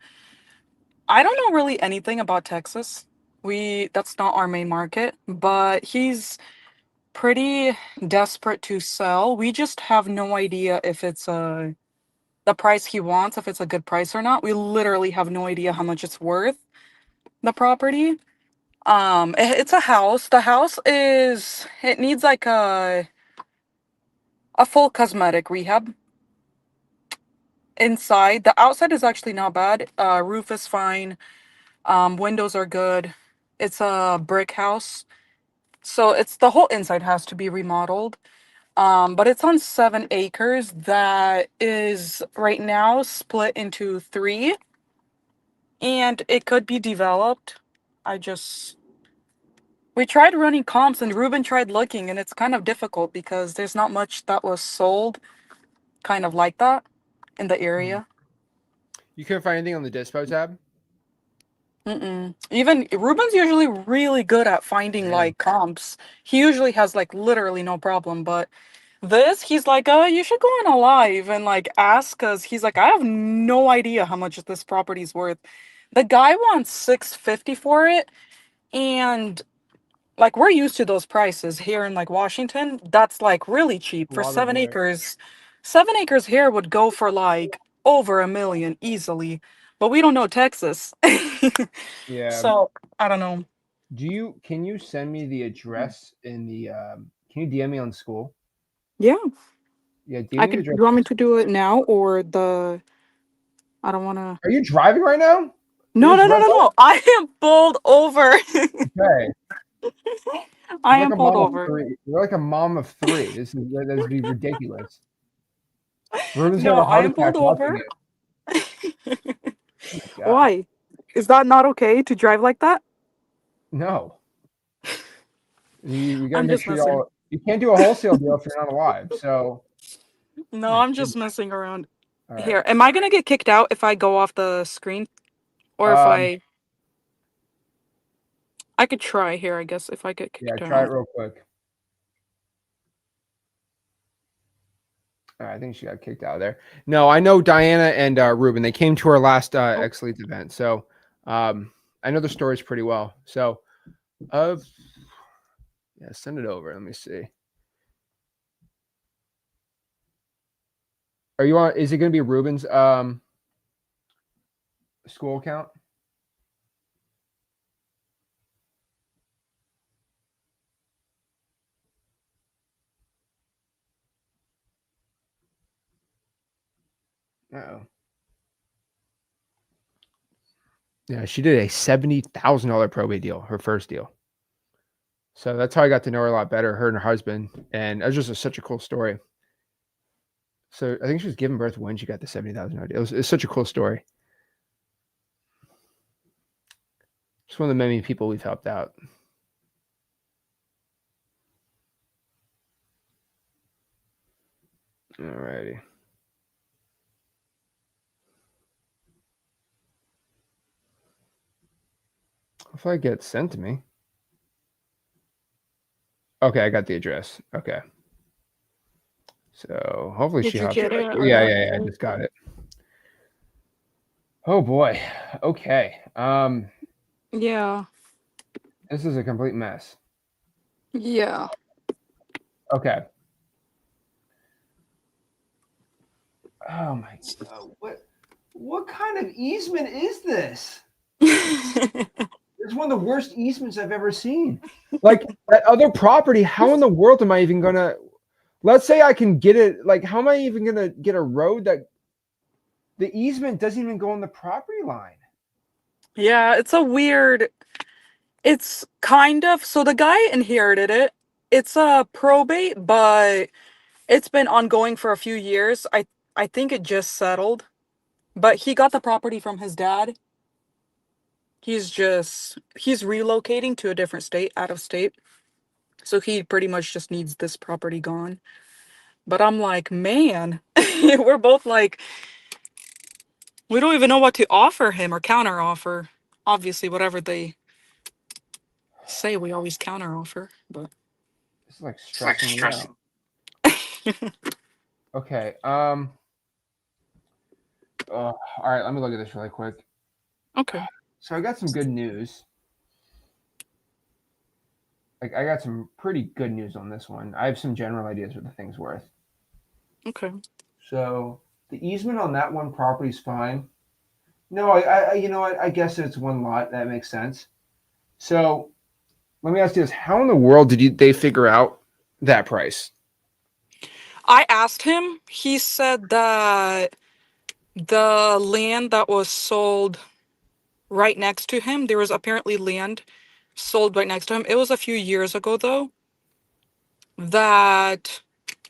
I don't know really anything about Texas. That's not our main market, but he's pretty desperate to sell. We just have no idea if it's the price he wants, if it's a good price or not. We literally have no idea how much it's worth, the property. It's a house. The house it needs like a full cosmetic rehab. Inside, the outside is actually not bad. Roof is fine. Windows are good. It's a brick house. So it's the whole inside has to be remodeled. But it's on 7 acres that is right now split into 3, and it could be developed. We tried running comps and Ruben tried looking, and it's kind of difficult because there's not much that was sold kind of like that in the area.
You couldn't find anything on the dispo tab?
Even Ruben's usually really good at finding
Damn.
like comps. He usually has like literally no problem, but he's like, you should go on a live and like ask, because he's like, I have no idea how much this property's worth. The guy wants 650 for it, and like we're used to those prices here in like Washington. That's like really cheap for
A lot of
7
it.
acres. 7 acres here would go for like over $1 million easily, but we don't know Texas.
Yeah.
So I don't know.
Can you send me the address in the can you DM me on school?
Yeah,
Yeah, DM
I
me the
could.
address.
You want me to do it now or I don't want to.
Are you driving right now?
No. I am pulled over.
Okay.
I
You're
am
like a
pulled
mom of
over.
3. You're like a mom of 3. This be ridiculous. Ruben's gonna
No,
have a
I
heart
am
attack
pulled
watching
over.
it. Oh my God.
Why? Is that not okay to drive like that?
No. You gotta
I'm
make
just messing.
sure you can't do a wholesale deal if you're not alive. So
No,
my
I'm just
goodness.
messing around.
All right.
Here, am I gonna get kicked out if I go off the screen, or if I could try here? I guess if I get
Yeah,
kicked
try it
out.
real quick. All right, I think she got kicked out of there. No, I know Diana and Ruben. They came to our last X Leads event, so I know the stories pretty well. So, yeah, send it over. Let me see. Are you on? Is it going to be Ruben's? school account. Uh-oh. Yeah, she did a $70,000 probate deal, her first deal. So that's how I got to know her a lot better, her and her husband. And it was just such a cool story. So I think she was giving birth when she got the $70,000 deal. It's such a cool story. Just one of the many people we've helped out. Alrighty. Hopefully I get it sent to me. Okay, I got the address. Okay. So hopefully
Did
she
you
hopped.
get it?
Yeah, I just got it. Oh boy. Okay.
Yeah.
This is a complete mess.
Yeah.
Okay. Oh my God. What kind of easement is this? It's one of the worst easements I've ever seen. Like that other property, how in the world am I even gonna, let's say I can get it, like how am I even gonna get a road that the easement doesn't even go on the property line?
Yeah, it's kind of, so the guy inherited it. It's a probate, but it's been ongoing for a few years. I think it just settled, but he got the property from his dad. He's relocating to a different state, out of state. So he pretty much just needs this property gone. But I'm like, man, we're both like, we don't even know what to offer him or counter offer. Obviously, whatever they say, we always counter offer. But
This is like stressing me out. Okay. All right, let me look at this really quick.
Okay.
So I got some good news. Like I got some pretty good news on this one. I have some general ideas what the thing's worth.
Okay.
So the easement on that one property is fine. No, I you know what? I guess it's one lot. That makes sense. So let me ask you this: how in the world did they figure out that price?
I asked him. He said that the land that was sold right next to him, there was apparently land sold right next to him. It was a few years ago, though, that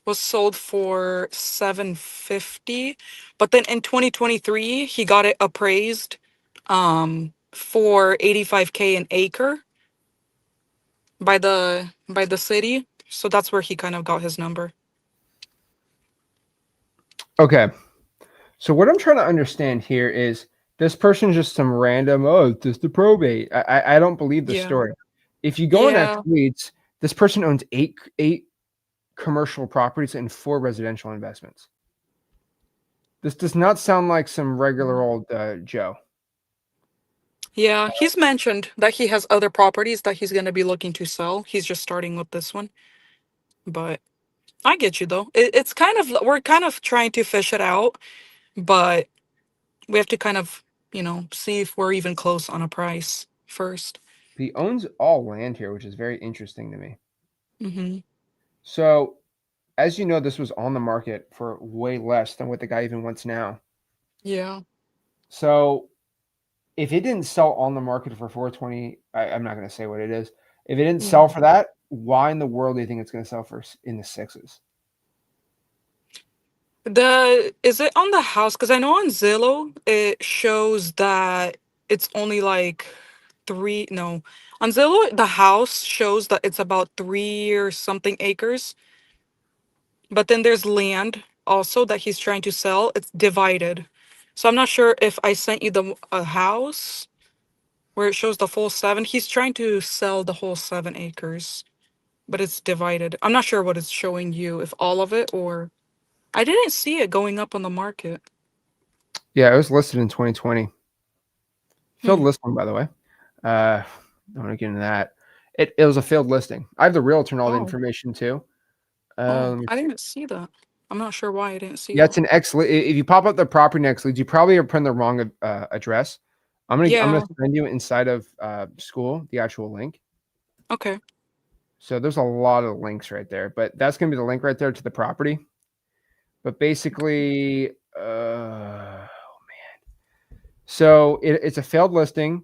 was sold for 750, but then in 2023 he got it appraised for 85K an acre by the city. So that's where he kind of got his number.
Okay. So what I'm trying to understand here is this person's just some random, oh, it's just a probate. I don't believe the
Yeah.
story. If you go on
Yeah.
X this person owns eight commercial properties and 4 residential investments. This does not sound like some regular old Joe.
Yeah, he's mentioned that he has other properties that he's going to be looking to sell. He's just starting with this one. But I get you though. It's kind of, we're kind of trying to fish it out, but we have to kind of, see if we're even close on a price first.
He owns all land here, which is very interesting to me.
Mm-hmm.
So, as you know, this was on the market for way less than what the guy even wants now.
Yeah.
So, if it didn't sell on the market for 420, I'm not going to say what it is. If it didn't sell for that, why in the world do you think it's going to sell for in the 6s?
Is it on the house? Because I know on Zillow it shows that it's only like three. No, on Zillow the house shows that it's about 3 or something acres. But then there's land also that he's trying to sell. It's divided. So I'm not sure if I sent you a house where it shows the full 7. He's trying to sell the whole 7 acres, but it's divided. I'm not sure what it's showing you, if all of it or I didn't see it going up on the market.
Yeah, it was listed in 2020. Failed listing, by the way. I don't want to get into that. It was a failed listing. I have the realtor and all the information too.
I didn't see that. I'm not sure why I didn't see
Yeah,
that.
it's an X. If you pop up the property next leads, you probably are putting the wrong address. I'm gonna
Yeah.
send you inside of school the actual link.
Okay.
So there's a lot of links right there, but that's gonna be the link right there to the property. But basically, so it's a failed listing,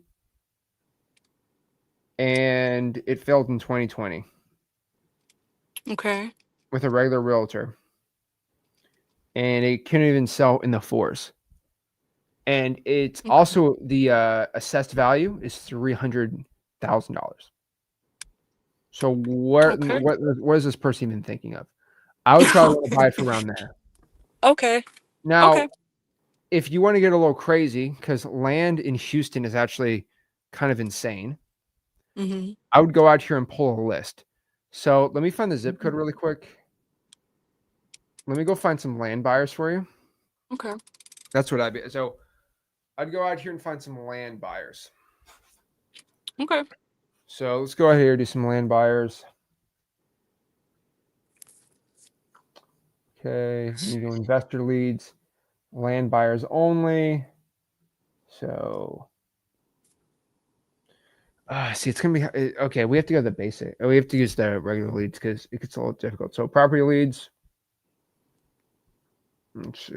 and it failed in 2020
Okay.
with a regular realtor, and it couldn't even sell in the fours. And it's also the assessed value is $300,000. So
Okay.
what is this person even thinking of? I would probably want to buy it for around there.
Okay.
Now,
Okay.
if you want to get a little crazy, because land in Houston is actually kind of insane,
Mm-hmm.
I would go out here and pull a list. So let me find the zip code really quick. Let me go find some land buyers for you.
Okay.
That's what I'd be. So I'd go out here and find some land buyers.
Okay.
So let's go ahead here, do some land buyers. Okay, you do investor leads, land buyers only. So, see, it's gonna be okay. We have to go to the basic. We have to use the regular leads because it gets a little difficult. So, property leads. Let's see.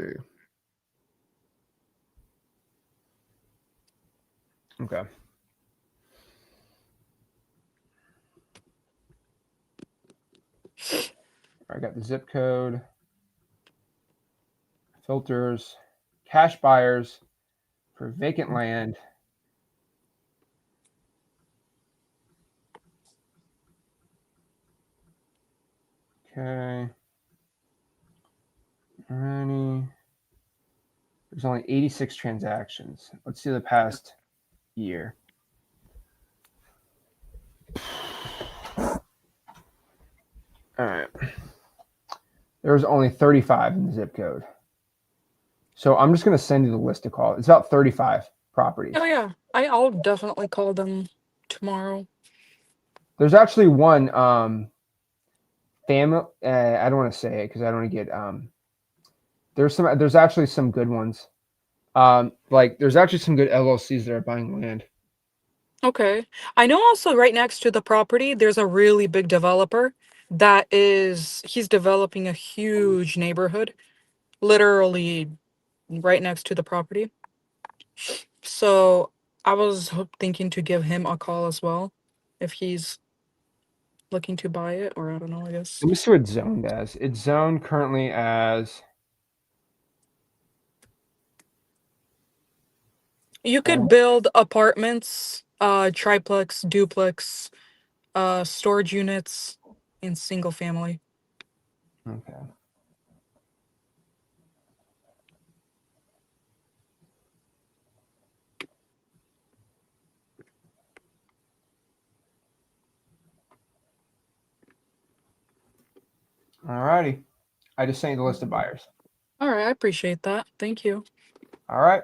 Okay. I got the zip code, filters, cash buyers for vacant land. Okay. Alrighty. There's only 86 transactions. Let's see the past year. All right. There's only 35 in the zip code. So I'm just going to send you the list to call. It's about 35 properties.
Oh yeah. I'll definitely call them tomorrow.
There's actually one family. I don't want to say it because I don't want to get there's actually some good ones. Like there's actually some good LLCs that are buying land.
Okay. I know also right next to the property, there's a really big developer he's developing a huge neighborhood, literally right next to the property. So I was thinking to give him a call as well, if he's looking to buy it, or I don't know, I guess.
Let me see what it's zoned as. It's zoned currently as.
You could build apartments, triplex, duplex, storage units in single family.
Okay. All righty. I just sent you the list of buyers.
All right, I appreciate that. Thank you.
All right.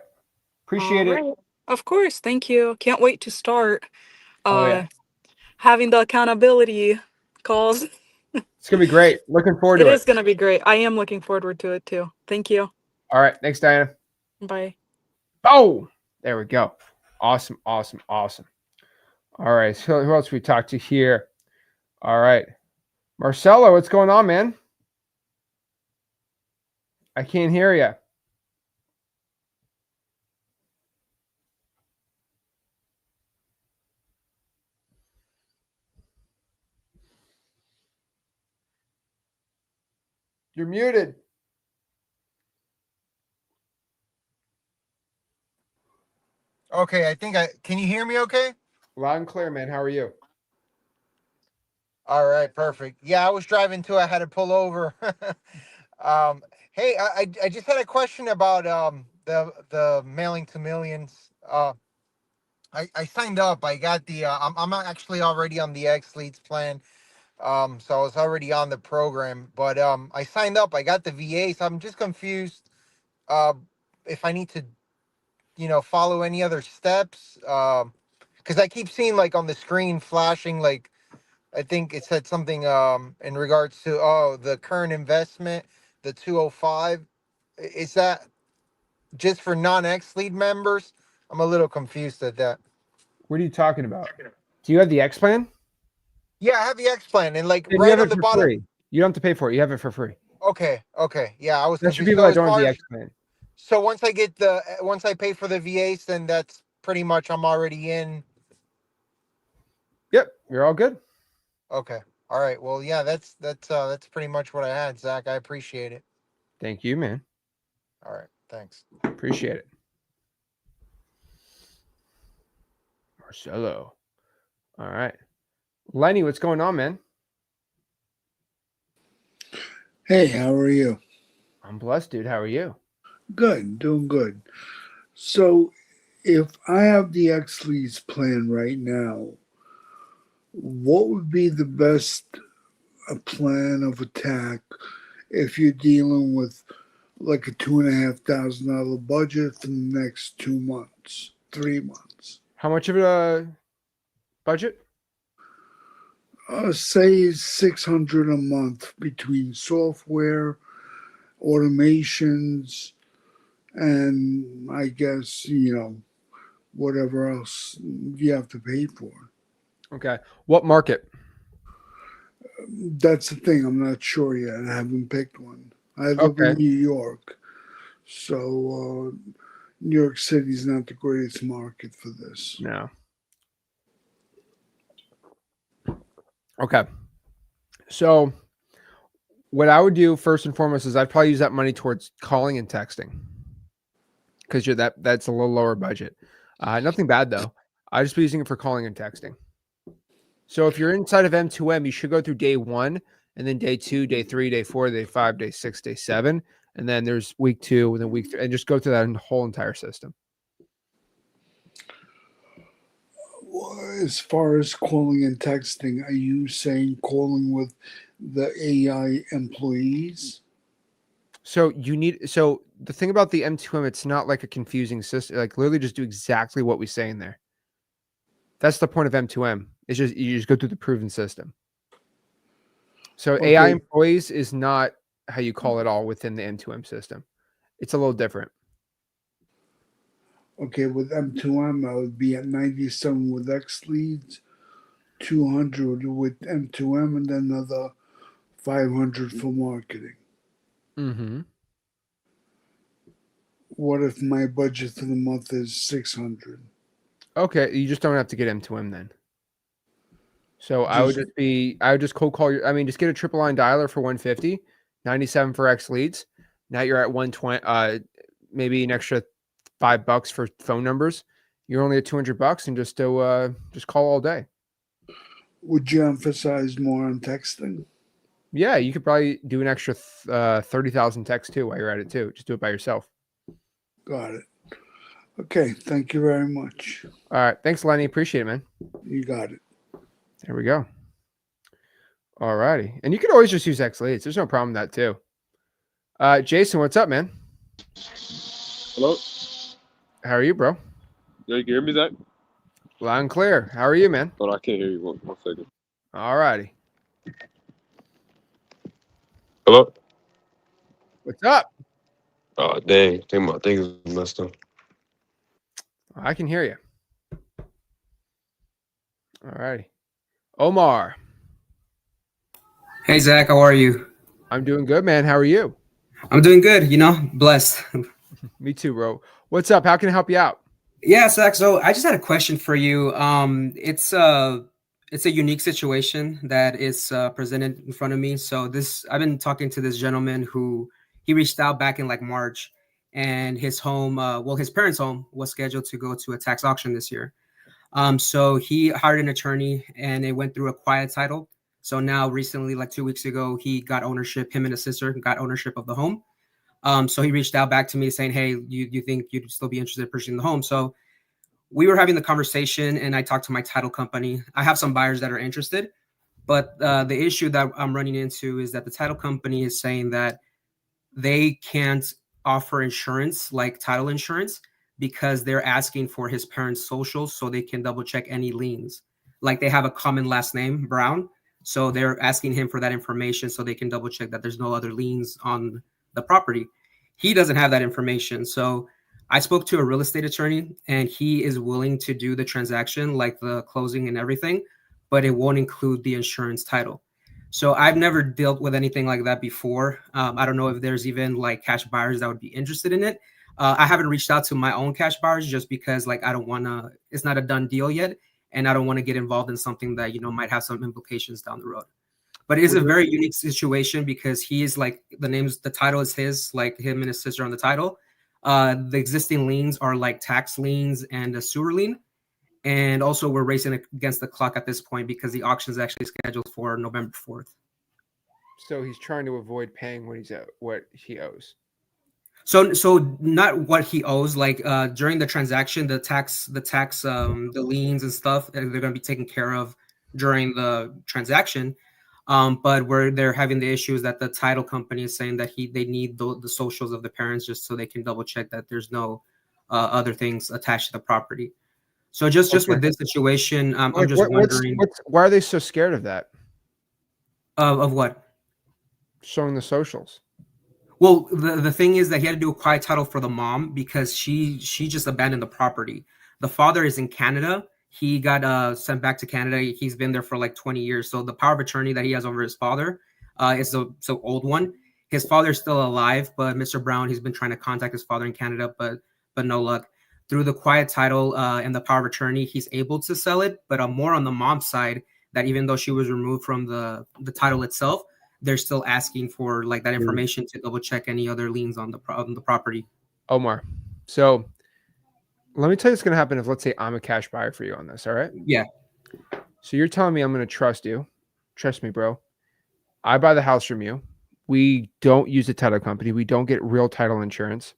Appreciate
All
it.
right. Of course, thank you. Can't wait to start
Oh yeah.
having the accountability calls.
It's gonna be great. Looking forward
It
to
is
it.
going to be great. I am looking forward to it too. Thank you.
All right. Thanks, Diana.
Bye.
Oh, there we go. Awesome. All right. So who else we talked to here? All right. Marcelo, what's going on, man? I can't hear you. You're muted.
Okay, I think can you hear me okay?
Loud and clear, man. How are you?
All right, perfect. Yeah, I was driving too. I had to pull over. Hey, I just had a question about the mailing to millions. I signed up. I got the I'm actually already on the X Leads plan. So I was already on the program, but I signed up. I got the VA, so I'm just confused uh if I need to, follow any other steps. Because I keep seeing like on the screen flashing like I think it said something in regards to the current investment, the 205. Is that just for non-X lead members, I'm a little confused at that.
What are you talking about? Do you have the X plan?
Yeah, I have the X plan, and like
Then you
right
have
on
it
the
for
bottom.
free. You don't have to pay for it. You have it for free.
Okay. Yeah, I was
That's for
confused.
people
So
that
as
don't have
far
the
as
X plan.
so once I pay for the VAs, then that's pretty much I'm already in.
Yep, you're all good.
Okay. All right. Well, yeah, that's pretty much what I had, Zach. I appreciate it.
Thank you, man.
All right. Thanks.
Appreciate it. Marcelo. All right. Lenny, what's going on, man?
Hey, how are you?
I'm blessed, dude. How are you?
Good, doing good. So, if I have the X Leads plan right now, what would be the best plan of attack if you're dealing with like a $2,500 budget for the next 2 months, 3 months?
How much of a budget?
Say 600 a month between software, automations, and I guess, whatever else you have to pay for.
Okay. What market?
That's the thing. I'm not sure yet. I haven't picked one. I live
Okay.
in New York, so New York City's not the greatest market for this.
No. Okay. So what I would do first and foremost is I'd probably use that money towards calling and texting because that's a little lower budget. Nothing bad though. I just be using it for calling and texting. So if you're inside of M2M, you should go through day 1 and then day 2, day 3, day 4, day 5, day 6, day 7. And then there's week 2 and then week 3 and just go through that whole entire system.
As far as calling and texting, are you saying calling with the AI employees?
So the thing about the M2M, it's not like a confusing system. Like literally just do exactly what we say in there. That's the point of M2M. It's just you just go through the proven system. So
Okay.
AI employees is not how you call it all within the M2M system. It's a little different.
Okay, with M2M, I would be at 97 with X Leads, 200 with M2M, and then another 500 for marketing.
Mm-hmm.
What if my budget for the month is 600?
Okay, you just don't have to get M2M then. So I would just cold call just get a triple line dialer for 150, 97 for X Leads. Now you're at 120, maybe an extra $5 for phone numbers. You're only at $200 and just call all day.
Would you emphasize more on texting?
Yeah, you could probably do an extra 30,000 texts too while you're at it too. Just do it by yourself.
Got it. Okay, thank you very much.
All right, thanks, Lenny. Appreciate it, man.
You got it.
There we go. All righty, and you could always just use X Leads. There's no problem with that too. Jason, what's up, man?
Hello.
How are you, bro?
Yeah, you can hear me, Zach?
Loud and clear. How are you, man?
Oh, I can't hear you. One second.
All righty.
Hello.
What's up?
Oh, dang. I think my thing is messed up.
I can hear you. All righty. Omar.
Hey, Zach. How are you?
I'm doing good, man. How are you?
I'm doing good. Blessed.
Me too, bro. What's up? How can I help you out?
Yeah, Zach. So I just had a question for you. It's a unique situation that is presented in front of me. So I've been talking to this gentleman who he reached out back in like March, and his home, his parents' home was scheduled to go to a tax auction this year. So he hired an attorney, and it went through a quiet title. So now recently, like 2 weeks ago, he got ownership. Him and his sister got ownership of the home. So he reached out back to me saying, "Hey, you think you'd still be interested in purchasing the home?" So we were having the conversation, and I talked to my title company. I have some buyers that are interested, but the issue that I'm running into is that the title company is saying that they can't offer insurance like title insurance because they're asking for his parents' socials so they can double check any liens. Like they have a common last name, Brown. So they're asking him for that information so they can double check that there's no other liens on the property. He doesn't have that information. So I spoke to a real estate attorney, and he is willing to do the transaction, like the closing and everything, but it won't include the insurance title. So I've never dealt with anything like that before. I don't know if there's even like cash buyers that would be interested in it. I haven't reached out to my own cash buyers just because like I don't want to. It's not a done deal yet, and I don't want to get involved in something that might have some implications down the road. But it is a very unique situation because he is like the title is his, like him and his sister on the title. The existing liens are like tax liens and a sewer lien. And also we're racing against the clock at this point because the auction is actually scheduled for November 4th.
So he's trying to avoid paying what he owes.
So not what he owes, like during the transaction, the liens and stuff, they're going to be taken care of during the transaction. But where they're having the issues that the title company is saying that they need the socials of the parents just so they can double check that there's no other things attached to the property. So just with this situation, I'm just wondering
why are they so scared of that?
Of what?
Showing the socials.
Well, the thing is that he had to do a quiet title for the mom because she just abandoned the property. The father is in Canada. He got sent back to Canada. He's been there for like 20 years. So the power of attorney that he has over his father is the old one. His father is still alive, but Mr. Brown, he's been trying to contact his father in Canada, but no luck. Through the quiet title and the power of attorney, he's able to sell it, but more on the mom's side, that even though she was removed from the title itself, they're still asking for like that information to double check any other liens on the property.
Omar, so let me tell you what's going to happen if, let's say, I'm a cash buyer for you on this. All right.
Yeah.
So you're telling me I'm going to trust you. Trust me, bro. I buy the house from you. We don't use a title company. We don't get real title insurance.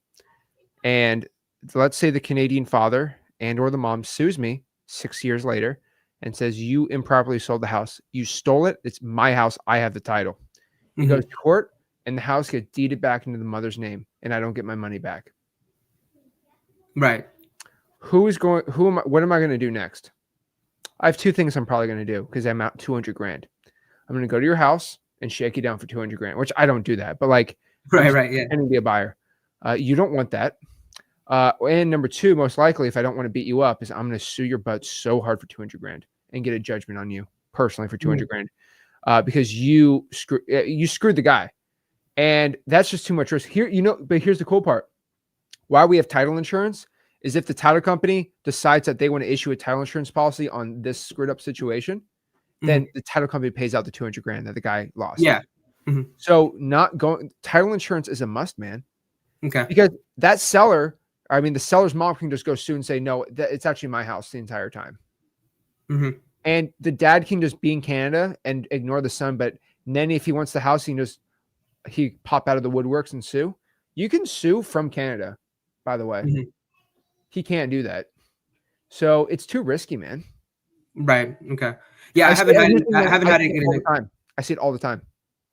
And let's say the Canadian father and or the mom sues me 6 years later and says, you improperly sold the house. You stole it. It's my house. I have the title. He goes to court and the house gets deeded back into the mother's name and I don't get my money back.
Right.
What am I going to do next? I have two things I'm probably going to do because I'm out 200 grand. I'm going to go to your house and shake you down for 200 grand, which I don't do that, but like,
right. Yeah.
And be a buyer. You don't want that. And number two, most likely, if I don't want to beat you up, is I'm going to sue your butt so hard for 200 grand and get a judgment on you personally for 200 grand because you screwed the guy. And that's just too much risk here. But here's the cool part. Why we have title insurance is if the title company decides that they want to issue a title insurance policy on this screwed up situation, then the title company pays out the 200 grand that the guy lost.
Yeah.
So title insurance is a must, man.
Okay.
Because the seller's mom can just go sue and say, no, it's actually my house the entire time. And the dad can just be in Canada and ignore the son. But then if he wants the house, he pop out of the woodworks and sue. You can sue from Canada, by the way. He can't do that. So it's too risky, man.
Right. Okay. Yeah, I haven't had it
all the time. I see it all the time.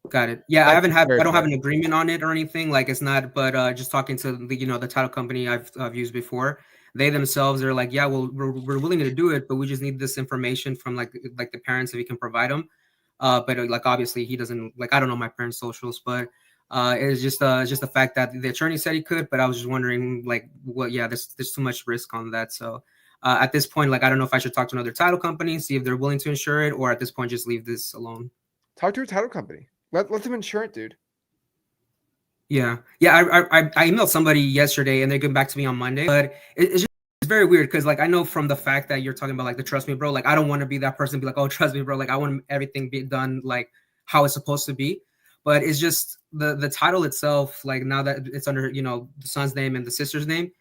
Got it. Yeah, I don't have an agreement on it or anything. Like it's not, but just talking to the title company I've used before, they themselves are like, yeah, well, we're willing to do it, but we just need this information from like the parents if we can provide them. But like obviously he doesn't, like I don't know my parents' socials, but it's just the fact that the attorney said he could, but I was just wondering like there's too much risk on that. So at this point, like I don't know if I should talk to another title company, see if they're willing to insure it, or at this point just leave this alone.
Talk to a title company. Let them insure it, dude.
Yeah. I emailed somebody yesterday and they're getting back to me on Monday, but it's very weird because like I know from the fact that you're talking about like the trust me, bro. Like I don't want to be that person, be like, oh, trust me, bro. Like I want everything be done like how it's supposed to be. But it's just the title itself. Like now that it's under the son's name and the sister's name,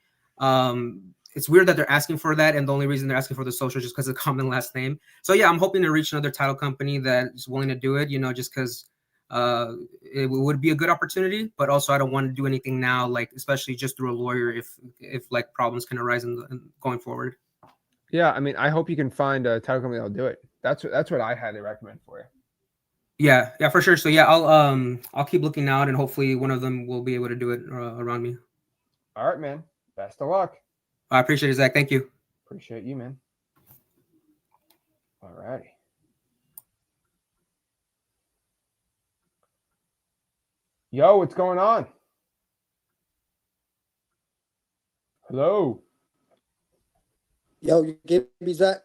it's weird that they're asking for that, and the only reason they're asking for the social is just because of the common last name. So yeah, I'm hoping to reach another title company that is willing to do it. Just because. It would be a good opportunity, but also I don't want to do anything now, like especially just through a lawyer if like problems can arise in going forward.
Yeah, I mean, I hope you can find a title company that'll do it. That's what I highly recommend for you.
Yeah, for sure. So yeah, I'll keep looking out, and hopefully one of them will be able to do it around me.
All right, man. Best of luck.
I appreciate it, Zach. Thank you.
Appreciate you, man. All righty. Yo, what's going on? Hello.
Yo, you give me Zach?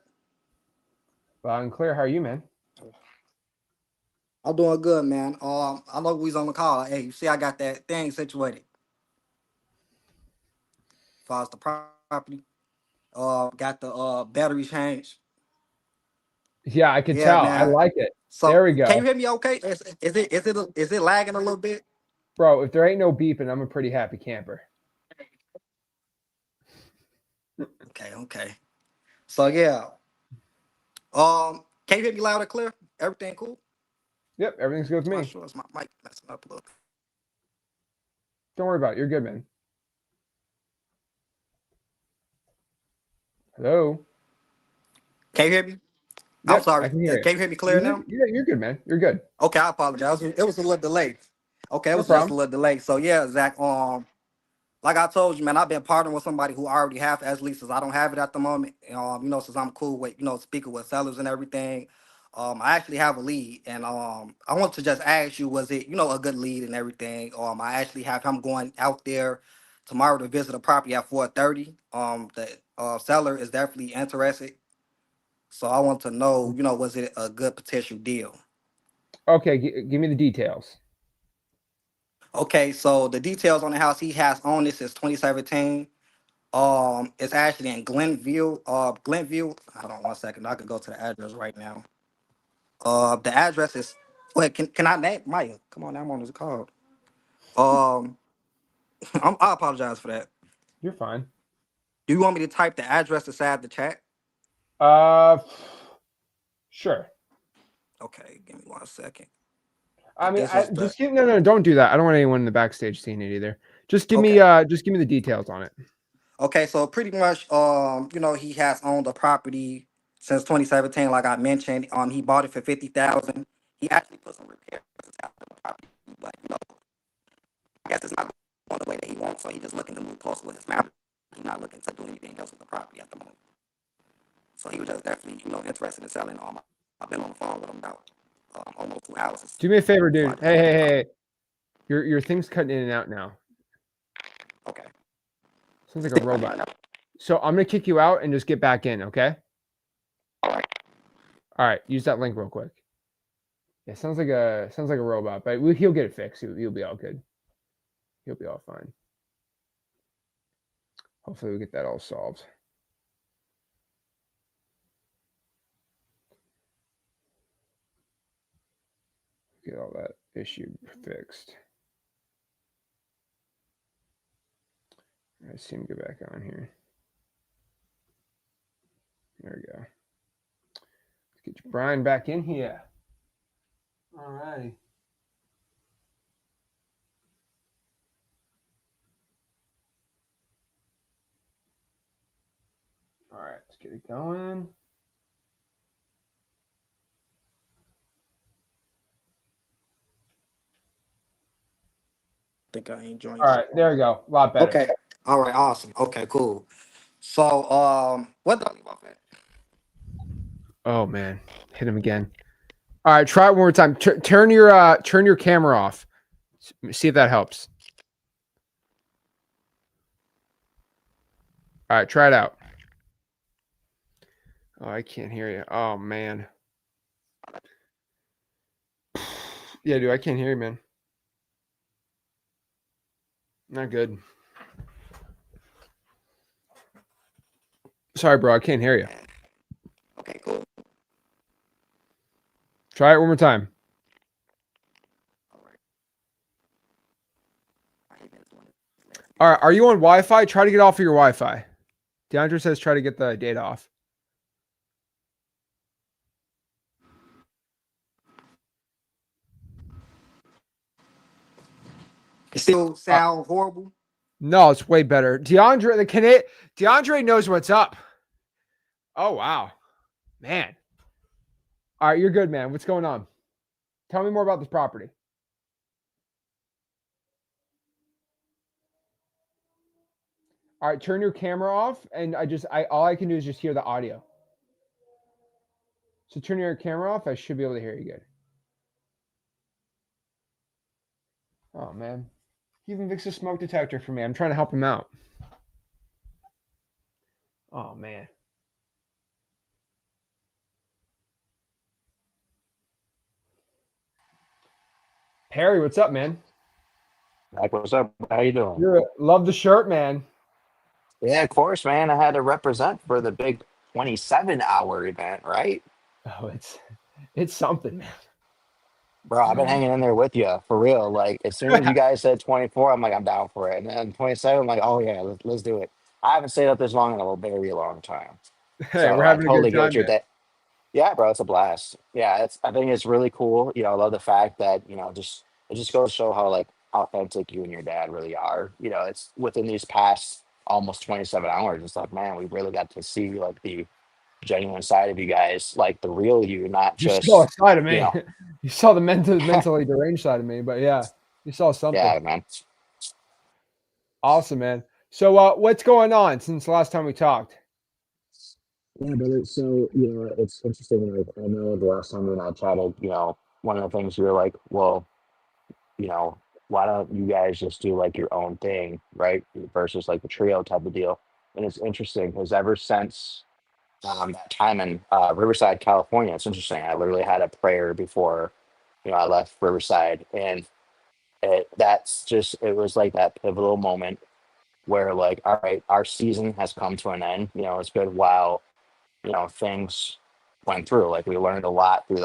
Loud and clear. How are you, man?
I'm doing good, man. I know we was on the call. Hey, you see, I got that thing situated. As far as the property, got the battery changed.
Yeah, I can
Yeah,
tell. I
man.
like it.
So,
There we
can you
go.
hear me? Okay? Is it lagging a little bit?
Bro, if there ain't no beeping, I'm a pretty happy camper.
Okay. So yeah, can you hear me loud and clear? Everything cool?
Yep, everything's good with
I'm not
me.
sure it's my mic messing up a little.
Don't worry about it. You're good, man. Hello.
Can you hear me? I'm
Yep, I
sorry.
can hear you.
Can you hear me clear now?
You're good, man. You're good.
Okay, I apologize. It was a little delay. Okay, it
No
was just a
problem.
little delay. So yeah, Zach. Like I told you, man, I've been partnering with somebody who already have as leases. I don't have it at the moment. Since I'm cool with speaking with sellers and everything. I actually have a lead, and I want to just ask you, was it a good lead and everything? I actually have him going out there tomorrow to visit a property at 4:30. The seller is definitely interested, so I want to know, was it a good potential deal?
Okay, give me the details.
Okay, so the details on the house he has owned this since 2017. It's actually in Glenview. Glenview. Hold on 1 second. I could go to the address right now. The address is. Wait, can I name Maya? Come on, I'm on this call. Um, I apologize for that.
You're fine.
Do you want me to type the address inside the chat?
Uh, sure.
Okay, give me 1 second.
I mean,
This is the.
just give no, don't do that. I don't want anyone in the backstage seeing it either. Just give me the details on it.
Okay, so pretty much, he has owned the property since 2017, like I mentioned. He bought it for 50,000. He actually put some repairs on the property, but I guess it's not going the way that he wants, so he's just looking to move closer with his family. He's not looking to do anything else with the property at the moment. So he was just definitely, interested in selling. I've been on the phone with him about almost 2 hours.
Do me a favor, dude. Hey. Your thing's cutting in and out now.
Okay.
Sounds like a robot. So I'm gonna kick you out and just get back in, okay? All right. Use that link real quick. Yeah, sounds like a robot, but he'll get it fixed. He'll be all good. He'll be all fine. Hopefully we get that all solved. Get all that issue fixed. I see him get back on here. There we go. Let's get Brian back in here. All right. All right, let's get it going.
I think I ain't joined
All
yet.
right, there we go. A lot better.
Okay. All right. Awesome. Okay. Cool. So, what did I leave off at?
Oh man, hit him again. All right, try it one more time. Turn your camera off. See if that helps. All right, try it out. Oh, I can't hear you. Oh man. Yeah, dude, I can't hear you, man. Not good. Sorry, bro. I can't hear you.
Okay, cool.
Try it one more time. All right. Are you on Wi-Fi? Try to get off of your Wi-Fi. DeAndre says try to get the data off.
It still sound horrible.
No, it's way better. DeAndre knows what's up. Oh wow, man. All right, you're good, man. What's going on? Tell me more about this property. All right, turn your camera off, and all I can do is just hear the audio. So turn your camera off. I should be able to hear you good. Oh man, he even fixed a smoke detector for me. I'm trying to help him out. Oh man. Perry, what's up, man?
Like, what's up? How you doing?
Love the shirt, man.
Yeah, of course, man. I had to represent for the big 27-hour event, right?
Oh, it's something, man.
Bro, I've been hanging in there with you for real. Like, as soon as you guys said 24, I'm like, I'm down for it. And then 27, I'm like, oh yeah, let's do it. I haven't stayed up this long in a very long time,
Hey,
so
we're
I
having a good
totally get
time,
what you're.
man.
Yeah, bro, it's a blast. Yeah, I think it's really cool. I love the fact that just it just goes to show how like authentic you and your dad really are. It's within these past almost 27 hours. It's like, man, we really got to see like the genuine side of you guys, like the real you, not
You saw a
just
side of
you
me.
know.
You saw the mentally deranged side of me, but yeah, you saw something.
Yeah, man.
Awesome, man. So, what's going on since the last time we talked?
Yeah, brother. So, it's interesting. Like, I know the last time you and I chatted, one of the things you were like, well, you know, why don't you guys just do like your own thing, right? Versus like the trio type of deal. And it's interesting because ever since that time in Riverside, California, it's interesting. I literally had a prayer before, I left Riverside, and it was like that pivotal moment where like, all right, our season has come to an end. It's been while things went through. Like we learned a lot through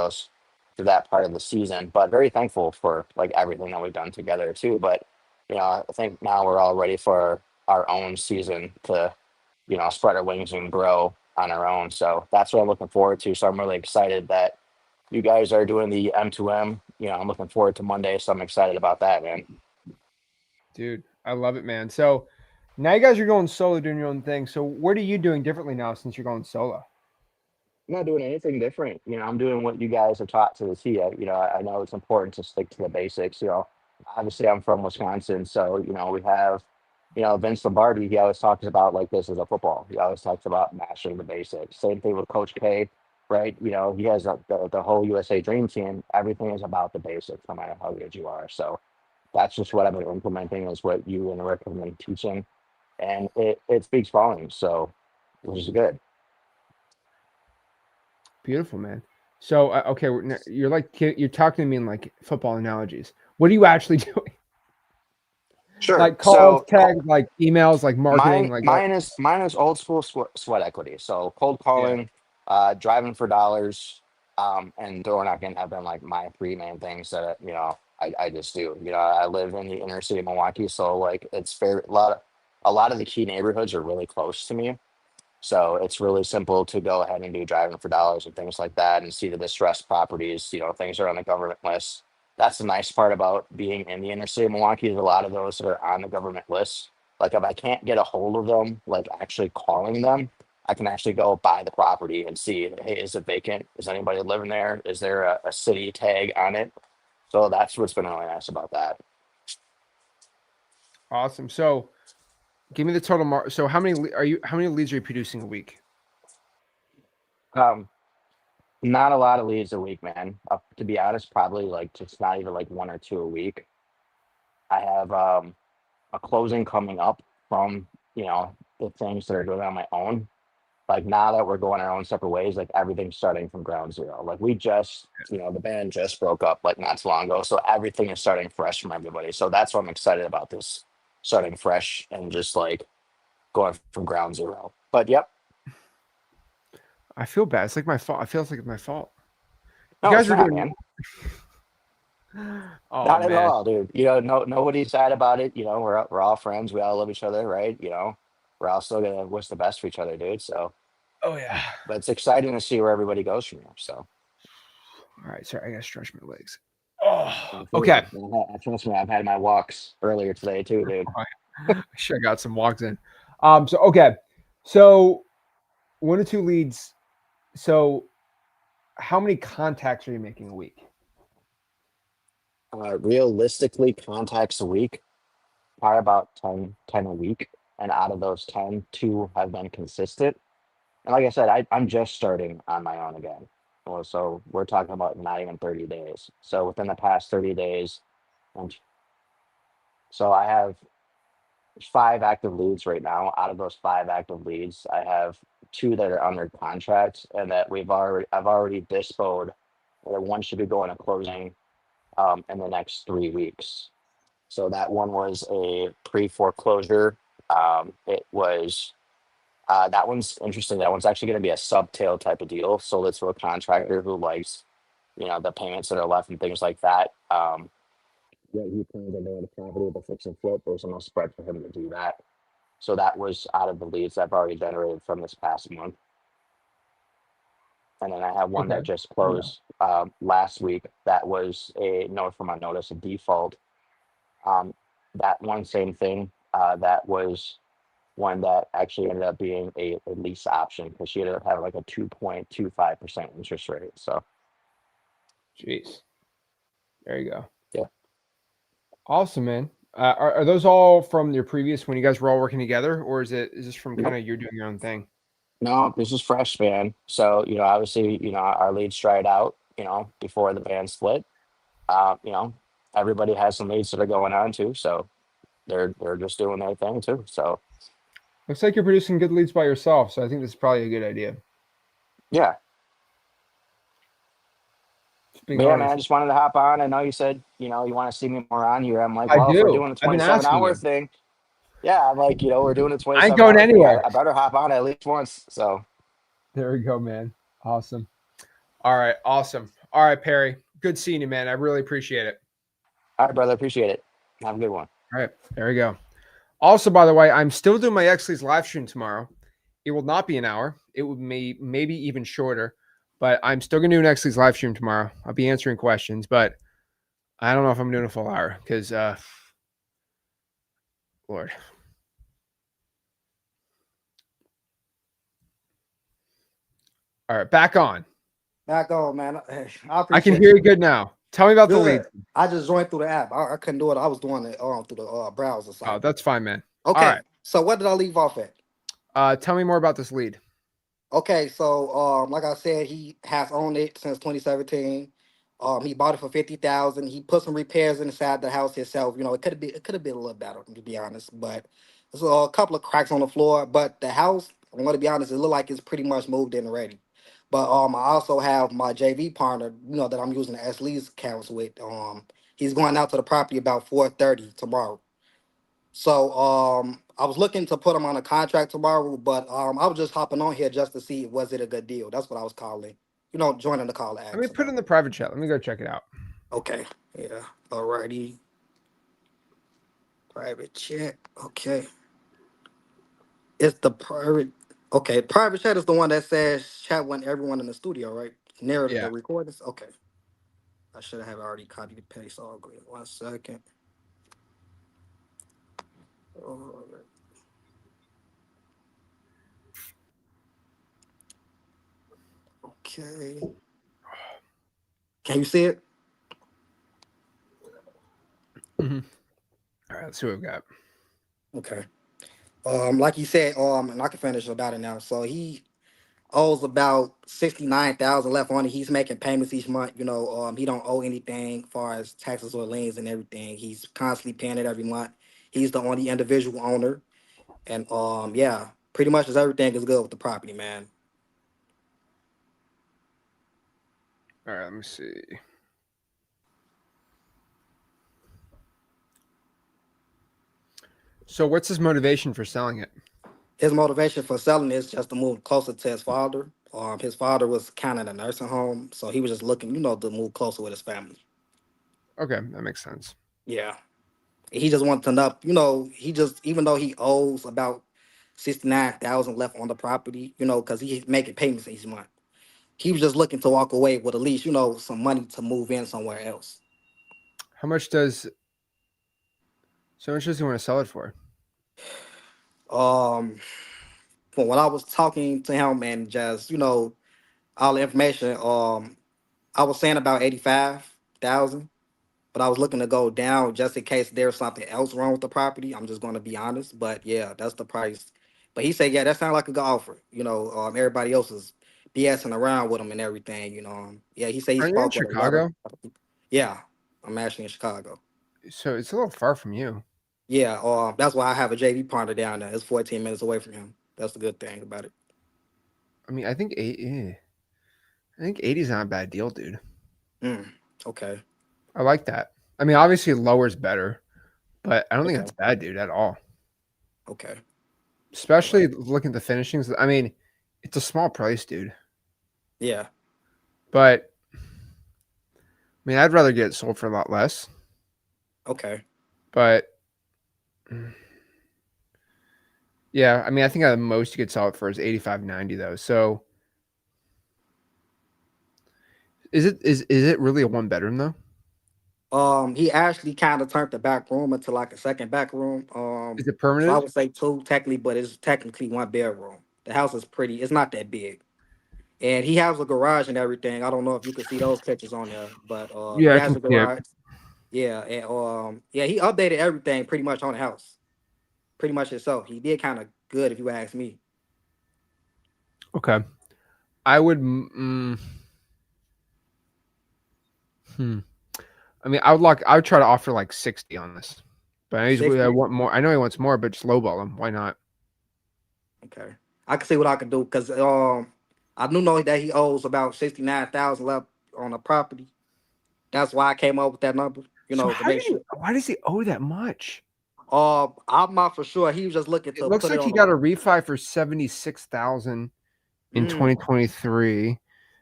that part of the season, but very thankful for like everything that we've done together too. But I think now we're all ready for our own season to, spread our wings and grow on our own. So that's what I'm looking forward to. So I'm really excited that you guys are doing the M2M. I'm looking forward to Monday, so I'm excited about that, man.
Dude, I love it, man. So now you guys are going solo, doing your own thing. So what are you doing differently now since you're going solo?
I'm not doing anything different. I'm doing what you guys have taught to the T. I know it's important to stick to the basics. Obviously I'm from Wisconsin, so we have, Vince Lombardi. He always talks about like this is a football. He always talks about mastering the basics. Same thing with Coach K, right? He has the whole USA Dream Team. Everything is about the basics, no matter how good you are. So that's just what I've been implementing. Is what you and Rick have been teaching, and it speaks volumes. So, which is good.
Beautiful, man. So, okay, you're you're talking to me in like football analogies. What are you actually doing?
Sure.
Like calls,
So
tags, like emails, like marketing,
Mine,
like what?
mine is old school sweat equity. So cold
Yeah.
calling, driving for dollars, and door knocking have been like my three main things that I just do. I live in the inner city of Milwaukee, so like it's fair. A lot of the key neighborhoods are really close to me, so it's really simple to go ahead and do driving for dollars and things like that and see the distressed properties, things are on the government list. That's the nice part about being in the inner city of Milwaukee is a lot of those that are on the government list. Like if I can't get a hold of them, like actually calling them, I can actually go buy the property and see, hey, is it vacant? Is anybody living there? Is there a city tag on it? So that's what's been really nice about that.
Awesome. So, give me the total so how many how many leads are you producing a week?
Um, Not a lot of leads a week, man. To be honest, probably like just not even like one or two a week. I have a closing coming up from the things that are doing on my own. Like now that we're going our own separate ways, like everything's starting from ground zero. Like we just, the band just broke up like not too long ago, so everything is starting fresh from everybody. So that's what I'm excited about this, starting fresh and just like going from ground zero. But yep,
I feel bad. It's like my fault. I feel like it's my fault. You
no, it's
guys are
not,
doing.
man.
Oh
Not at
man.
all, dude. No, nobody's sad about it. We're all friends. We all love each other, right? We're all still gonna wish the best for each other, dude. So,
Oh yeah.
but it's exciting to see where everybody goes from here. So,
All right. Sorry, I gotta stretch my legs. Oh.
I feel
Okay.
you. Trust me, I've had my walks earlier today too, dude.
I should have got some walks in. So okay. So 1 to 2 leads. So how many contacts are you making a week?
Realistically, contacts a week, probably about 10 a week, and out of those 10, two have been consistent. And like I said, I'm just starting on my own again. Well, so we're talking about not even 30 days. So within the past 30 days, and so I have 5 active leads right now. Out of those 5 active leads, I have 2 that are under contract, and that I've already disposed. One should be going to closing in the next 3 weeks. So that one was a pre-foreclosure. It was that one's interesting. That one's actually going to be a subtail type of deal. Sold it to a contractor who likes, the payments that are left and things like that. Yeah, he plans on doing the property with a fix and flip. There's no spread for him to do that. So that was out of the leads I've already generated from this past month. And then I have one that
Okay.
just closed last week. That was a note from a notice of default. That one, same thing. That was one that actually ended up being a lease option because she ended up having like a 2.25% interest rate. So,
Jeez. There you go.
yeah.
Awesome, man. Are those all from your previous when you guys were all working together, or is this from kind of you're doing your own thing?
No, this is fresh, man. So, obviously, our leads dried out, before the band split. Everybody has some leads that are going on too. So they're just doing their thing too. So
Looks like you're producing good leads by yourself, so I think this is probably a good idea.
yeah.
Being
Yeah, man,
honest.
I just wanted to hop on. I know you said, you want to see me more on here. I'm like,
I
well, if we're
do.
doing the
I've been
27
asking
hour
you.
thing, yeah, I'm like, we're doing the
I ain't
27
going
hour thing.
anywhere.
I better hop on at least once. So
There we go, man. Awesome. All right. Awesome. All right, Perry. Good seeing you, man. I really appreciate it.
all right, brother. Appreciate it. Have a good one.
All right. There we go. Also, by the way, I'm still doing my Xleys live stream tomorrow. It will not be an hour. It will be maybe even shorter, but I'm still going to do an Xleys live stream tomorrow. I'll be answering questions, but I don't know if I'm doing a full hour because, Lord. All right, back on.
Back on, man.
I can hear you good now. Tell me about the
Good.
lead.
I just joined through the app. I couldn't do it. I was doing it through the browser site.
Oh, that's fine, man.
Okay.
All right.
So what did I leave off at?
Tell me more about this lead.
Okay, so like I said, he has owned it since 2017. He bought it for 50,000. He put some repairs inside the house himself. It could have been a little better, to be honest. But there's a couple of cracks on the floor. But the house, I'm going to be honest, it looked like it's pretty much moved in already. But I also have my JV partner, that I'm using the S lease accounts with. He's going out to the property about 4:30 tomorrow. So I was looking to put him on a contract tomorrow, but I was just hopping on here just to see was it a good deal. That's what I was calling. Joining the call to ask.
Let me put it in the private chat. Let me go check it out.
Okay. Yeah. Alrighty. Private chat. Okay. It's the private. Okay. Private chat is the one that says chat when everyone in the studio, right? Narrative, the recordings. Okay. I should have already copied and paste all good. 1 second. Okay. Can you see it?
Mm-hmm. All right, let's see what we've got.
Okay. Like you said, and I can finish about it now. So he owes about 69,000 left on it. He's making payments each month. He don't owe anything as far as taxes or liens and everything. He's constantly paying it every month. He's the only individual owner, and yeah, pretty much everything is good with the property, man.
All right, let me see. So what's his motivation for selling it?
His motivation for selling is just to move closer to his father. His father was kind of in a nursing home, so he was just looking, to move closer with his family.
Okay, that makes sense.
Yeah. He just wants to know, even though he owes about 69,000 left on the property, because he's making payments each month. He was just looking to walk away with at least, some money to move in somewhere else.
How much does he want to sell it for?
From when I was talking to him and just, all the information, I was saying about 85,000. But I was looking to go down just in case there's something else wrong with the property. I'm just going to be honest. But yeah, that's the price. But he said, yeah, that sounded like a good offer. Everybody else is BSing around with him and everything. Yeah, he said he
Are you in
spoke with a lot of.
Chicago?
Yeah, I'm actually in Chicago.
So it's a little far from you.
Yeah, that's why I have a JV partner down there. It's 14 minutes away from him. That's the good thing about it.
I mean, I think 80 is not a bad deal, dude.
Okay.
I like that. I mean, obviously lower is better, but I don't think
Okay.
that's bad, dude, at all.
Okay.
Especially looking at the finishings. I mean, it's a small price, dude.
Yeah.
But I mean, I'd rather get it sold for a lot less.
Okay.
But yeah, I mean, I think at the most you could sell it for is 85.90 though. So is it really a one bedroom though?
He actually kind of turned the back room into like a second back room.
Is it
So I
permanent?
would say two technically, but it's technically one bedroom. The house is pretty. It's not that big, and he has a garage and everything. I don't know if you can see those pictures on there, but he
Yeah, I
has
can
a
see it.
garage. Yeah, and yeah, he updated everything pretty much on the house, pretty much himself. He did kind of good, if you ask me.
Okay. I would I mean, I would try to offer like 60 on this. But I
60.
want more. I know he wants more, but just lowball him. Why not?
Okay, I can see what I can do because I do know that he owes about 69,000 left on the property. That's why I came up with that number. You
So
know, to make sure.
why does he owe that much?
I'm not for sure. He was just looking
It
to
looks
put it
like he
on
got a refi for 76,000 in
the.
2023.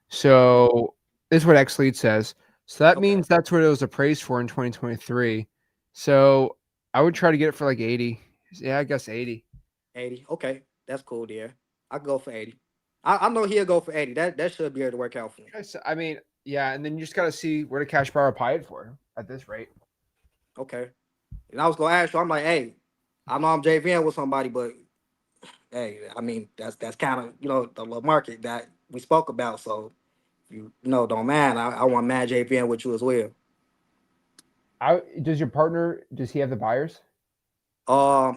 So this is what X Lead says. So that
Okay.
means that's what it was appraised for in 2023. So I would try to get it for like 80. Yeah, I guess 80.
80. Okay, that's cool, dear. I go for 80. I know he'll go for 80. That should be able to work out for him.
I mean, yeah, and then you just got to see where the cash bar pie it for at this rate.
Okay. And I was gonna ask you. I'm like, hey, I know I'm JVN with somebody, but hey, I mean that's kind of the little market that we spoke about. So you know, don't mind. I want mad JVN with you as well.
Does your partner, does he have the buyers?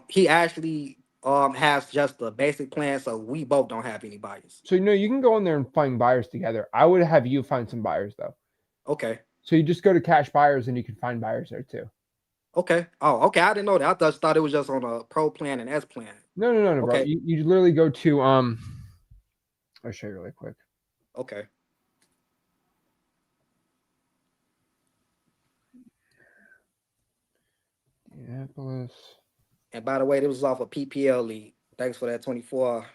He actually has just the basic plan, so we both don't have any buyers.
So you can go in there and find buyers together. I would have you find some buyers though.
Okay.
So you just go to cash buyers and you can find buyers there too.
Okay. Oh, okay. I didn't know that. I just thought it was just on a pro plan and S plan.
No, bro.
Okay.
You literally go to I'll show you really quick.
Okay.
Indianapolis.
And by the way, this was off a PPL lead. Thanks for that 24.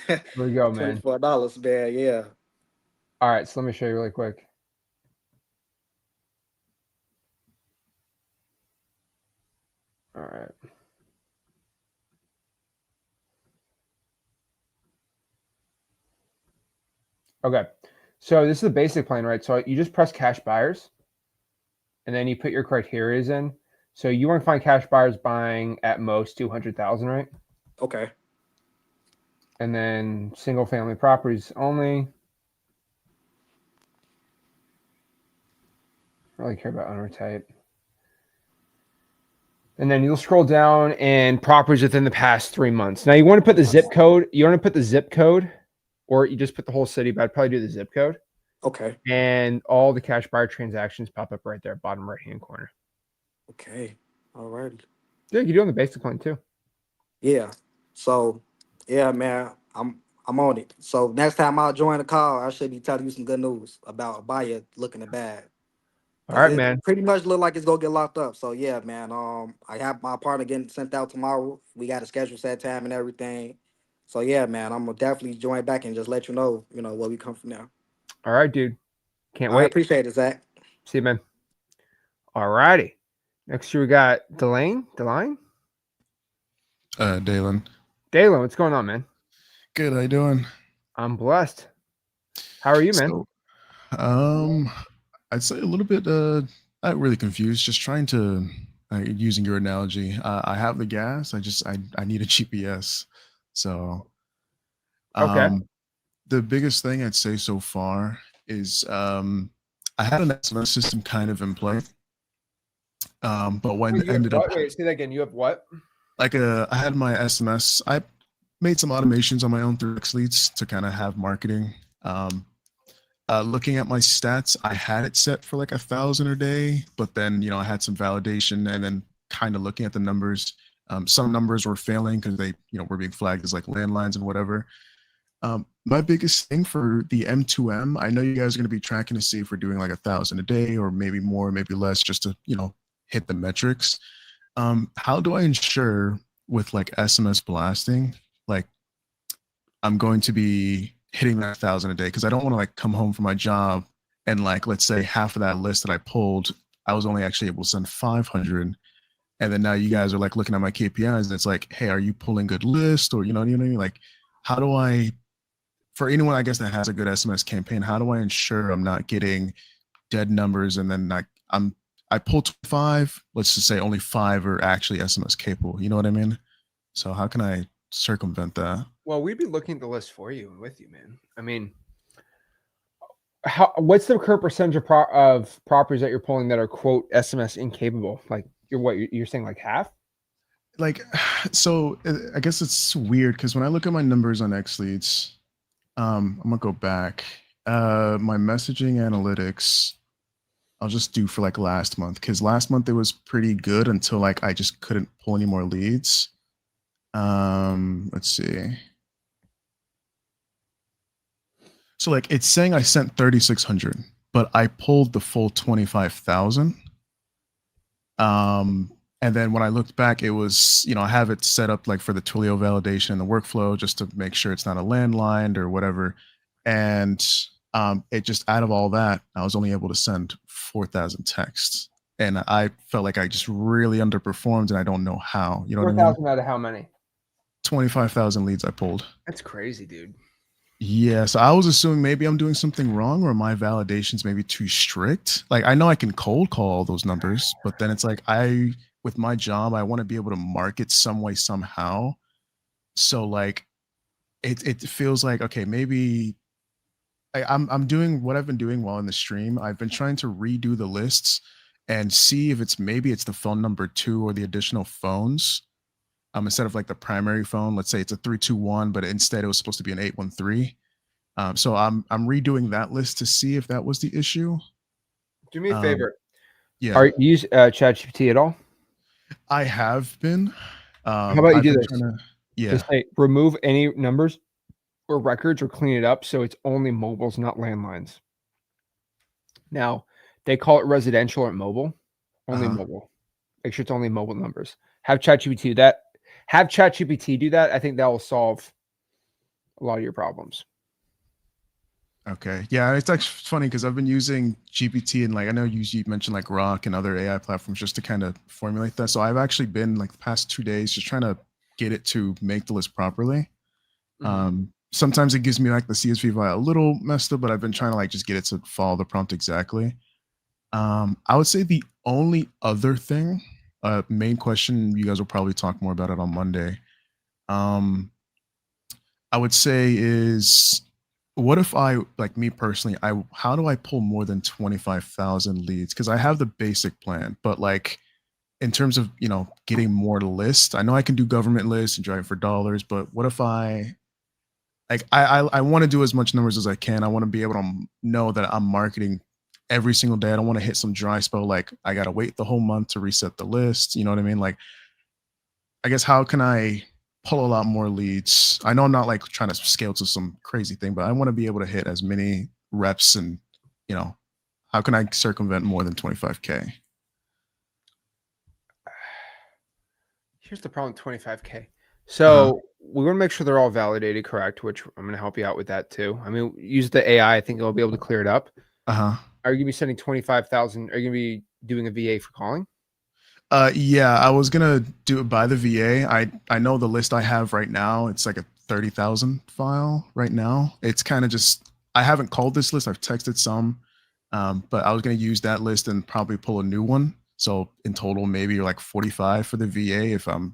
Here we go, man.
$24, man. Yeah.
All right, so let me show you really quick. All right. Okay. So this is the basic plan, right? So you just press cash buyers and then you put your criterias in. So you want to find cash buyers buying at most 200,000, right?
Okay.
And then single family properties only. I don't really care about owner type. And then you'll scroll down and properties within the past 3 months. Now you want to put the zip code. You want to put the zip code, or you just put the whole city, but I'd probably do the zip code.
Okay.
And all the cash buyer transactions pop up right there, bottom right hand corner.
Okay. All righty.
Yeah, you do on the basic plan too.
Yeah. So, yeah, man, I'm on it. So next time I'll join the call, I should be telling you some good news about a buyer looking at bad.
All right, man.
Pretty much look like it's gonna get locked up. So yeah, man. I have my partner getting sent out tomorrow. We got a schedule set time and everything. So yeah, man, I'm gonna definitely join back and just let you know, where we come from now.
All right, dude. Can't
I
wait.
appreciate it, Zach.
See you, man. All righty. Next year we got Delane.
Dalen.
Dalen, what's going on, man?
Good. How you doing?
I'm blessed. How are you, man?
So, I'd say a little bit not really confused, just trying to using your analogy. I have the gas, I need a GPS. So
Okay.
The biggest thing I'd say so far is I had an SMS system kind of in play. But when it ended up
Wait, say that again. You have what?
I had my SMS. I made some automations on my own through X Leads to kind of have marketing. Looking at my stats, I had it set for like 1,000 a day, but then I had some validation, and then kind of looking at the numbers. Some numbers were failing because they, were being flagged as like landlines and whatever. My biggest thing for the M2M, I know you guys are going to be tracking to see if we're doing like 1,000 a day or maybe more, maybe less, just to, hit the metrics. How do I ensure with like SMS blasting, like I'm going to be hitting that 1,000 a day? Because I don't want to like come home from my job and like, let's say half of that list that I pulled, I was only actually able to send 500. And then now you guys are like looking at my KPIs and it's like, hey, are you pulling good list? Or, you know what I mean? Like, how do I, for anyone, I guess, that has a good SMS campaign, how do I ensure I'm not getting dead numbers and then I pulled 5, let's just say only 5 are actually SMS capable. You know what I mean? So how can I circumvent that?
Well, we'd be looking at the list for you and with you, man. I mean, what's the current percentage of properties that you're pulling that are quote SMS incapable? Like you're saying like half?
Like, so I guess it's weird because when I look at my numbers on XLeads, I'm gonna go back. My messaging analytics, I'll just do for like last month because last month it was pretty good until like I just couldn't pull any more leads. Let's see. So like it's saying I sent 3,600, but I pulled the full 25,000. And then when I looked back, it was, I have it set up like for the Twilio validation and the workflow just to make sure it's not a landline or whatever. And it just, out of all that, I was only able to send 4,000 texts. And I felt like I just really underperformed and I don't know how. You know what I mean?
4,000 out of how many?
25,000 leads I pulled.
That's crazy, dude.
Yeah, so I was assuming maybe I'm doing something wrong or my validation's maybe too strict. Like I know I can cold call all those numbers, but then it's like with my job, I want to be able to market some way somehow. So like it feels like, okay, maybe I'm doing what I've been doing while in the stream. I've been trying to redo the lists and see if maybe it's the phone number 2 or the additional phones. Instead of like the primary phone, let's say it's a 321, but instead it was supposed to be an 813. So I'm redoing that list to see if that was the issue.
Do me a favor.
Yeah.
Are you use ChatGPT at all?
I have been.
How about you
I've
do
been
this?
trying to, yeah.
Just say remove any numbers or records or clean it up so it's only mobiles, not landlines. Now, they call it residential or mobile. Only mobile. Make sure it's only mobile numbers. Have ChatGPT do that. Have ChatGPT do that. I think that will solve a lot of your problems.
Okay. Yeah, it's actually funny because I've been using GPT and like I know you mentioned like Rock and other AI platforms just to kind of formulate that. So I've actually been like the past 2 days just trying to get it to make the list properly. Sometimes it gives me like the CSV file a little messed up, but I've been trying to like just get it to follow the prompt exactly. I would say the only other thing, main question, you guys will probably talk more about it on Monday. I would say is, what if I, like me personally, how do I pull more than 25,000 leads? Because I have the basic plan, but like in terms of, getting more lists, I know I can do government lists and drive for dollars, but what if I want to do as much numbers as I can. I want to be able to know that I'm marketing every single day. I don't want to hit some dry spell like I got to wait the whole month to reset the list. You know what I mean? Like, I guess how can I pull a lot more leads? I know I'm not like trying to scale to some crazy thing, but I want to be able to hit as many reps and, how can I circumvent more than 25K?
Here's the problem with 25K. So we want to make sure they're all validated correct, which I'm going to help you out with that too. I mean, use the AI. I think it'll be able to clear it up. Are you going to be sending 25,000? Are you going to be doing a VA for calling?
Yeah, I was gonna do it by the VA. I know the list I have right now. It's like a 30,000 file right now. It's kind of just, I haven't called this list. I've texted some, but I was gonna use that list and probably pull a new one. So in total, maybe like 45 for the VA if I'm,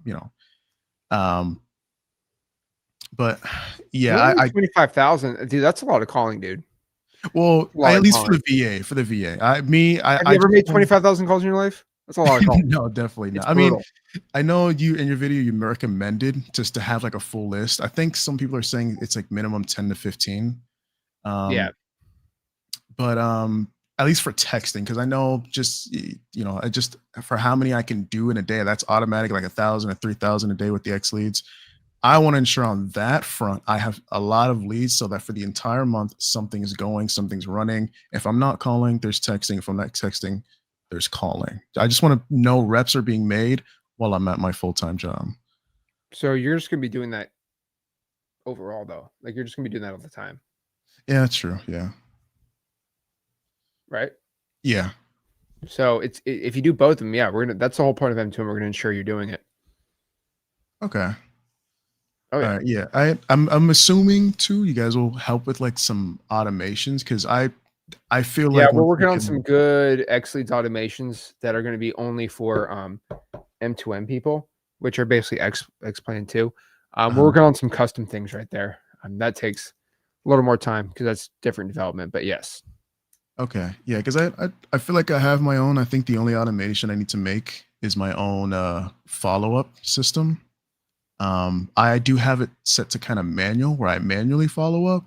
but yeah,
25,000, dude. That's a lot of calling, dude.
Well, at least for the VA. For the VA,
have you ever made 25,000 calls in your life? That's a lot of calls.
No, definitely not.
It's
I mean,
brutal.
I know you in your video you recommended just to have like a full list. I think some people are saying it's like minimum 10 to 15.
Yeah.
But at least for texting, because I know just I just for how many I can do in a day, that's automatic, like 1,000 or 3,000 a day with the X leads. I want to ensure on that front I have a lot of leads so that for the entire month something is going, something's running. If I'm not calling, there's texting. If I'm not texting, there's calling. I just want to know reps are being made while I'm at my full-time job.
So you're just gonna be doing that overall, though. Like you're just gonna be doing that all the time,
Yeah, that's true. Yeah.
right?
Yeah.
So if you do both of them, yeah, that's the whole point of M2M. We're gonna ensure you're doing it.
Okay.
Oh yeah.
All right, yeah. I'm assuming too you guys will help with like some automations because I feel
Yeah,
like
we're
once we
working on
can
some good X leads automations that are going to be only for M2M people, which are basically X-Plan 2. We're working on some custom things right there. That takes a little more time because that's different development, but yes.
Okay. Yeah, because I feel like I have my own. I think the only automation I need to make is my own follow-up system. I do have it set to kind of manual where I manually follow up.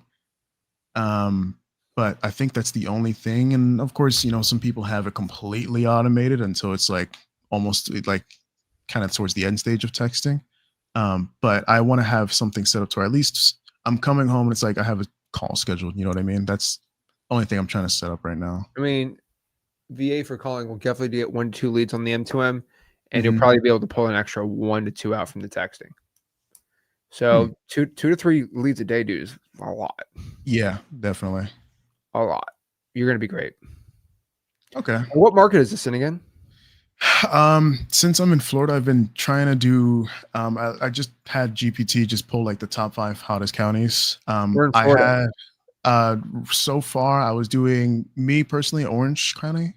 But I think that's the only thing. And of course, some people have it completely automated until it's like almost like kind of towards the end stage of texting. But I want to have something set up to where at least I'm coming home and it's like I have a call scheduled. You know what I mean? That's the only thing I'm trying to set up right now.
I mean, VA for calling will definitely get 1 to 2 leads on the M2M, and you'll
Mhm.
probably be able to pull an extra 1 to 2 out from the texting. So 2 to 3 leads a day, dude, is a lot.
Yeah, definitely.
A lot. You're gonna be great.
Okay.
And what market is this in again?
Since I'm in Florida, I've been trying to do. I just had GPT just pull like the top 5 hottest counties.
We're in
I
Florida.
had so far I was doing me personally Orange County.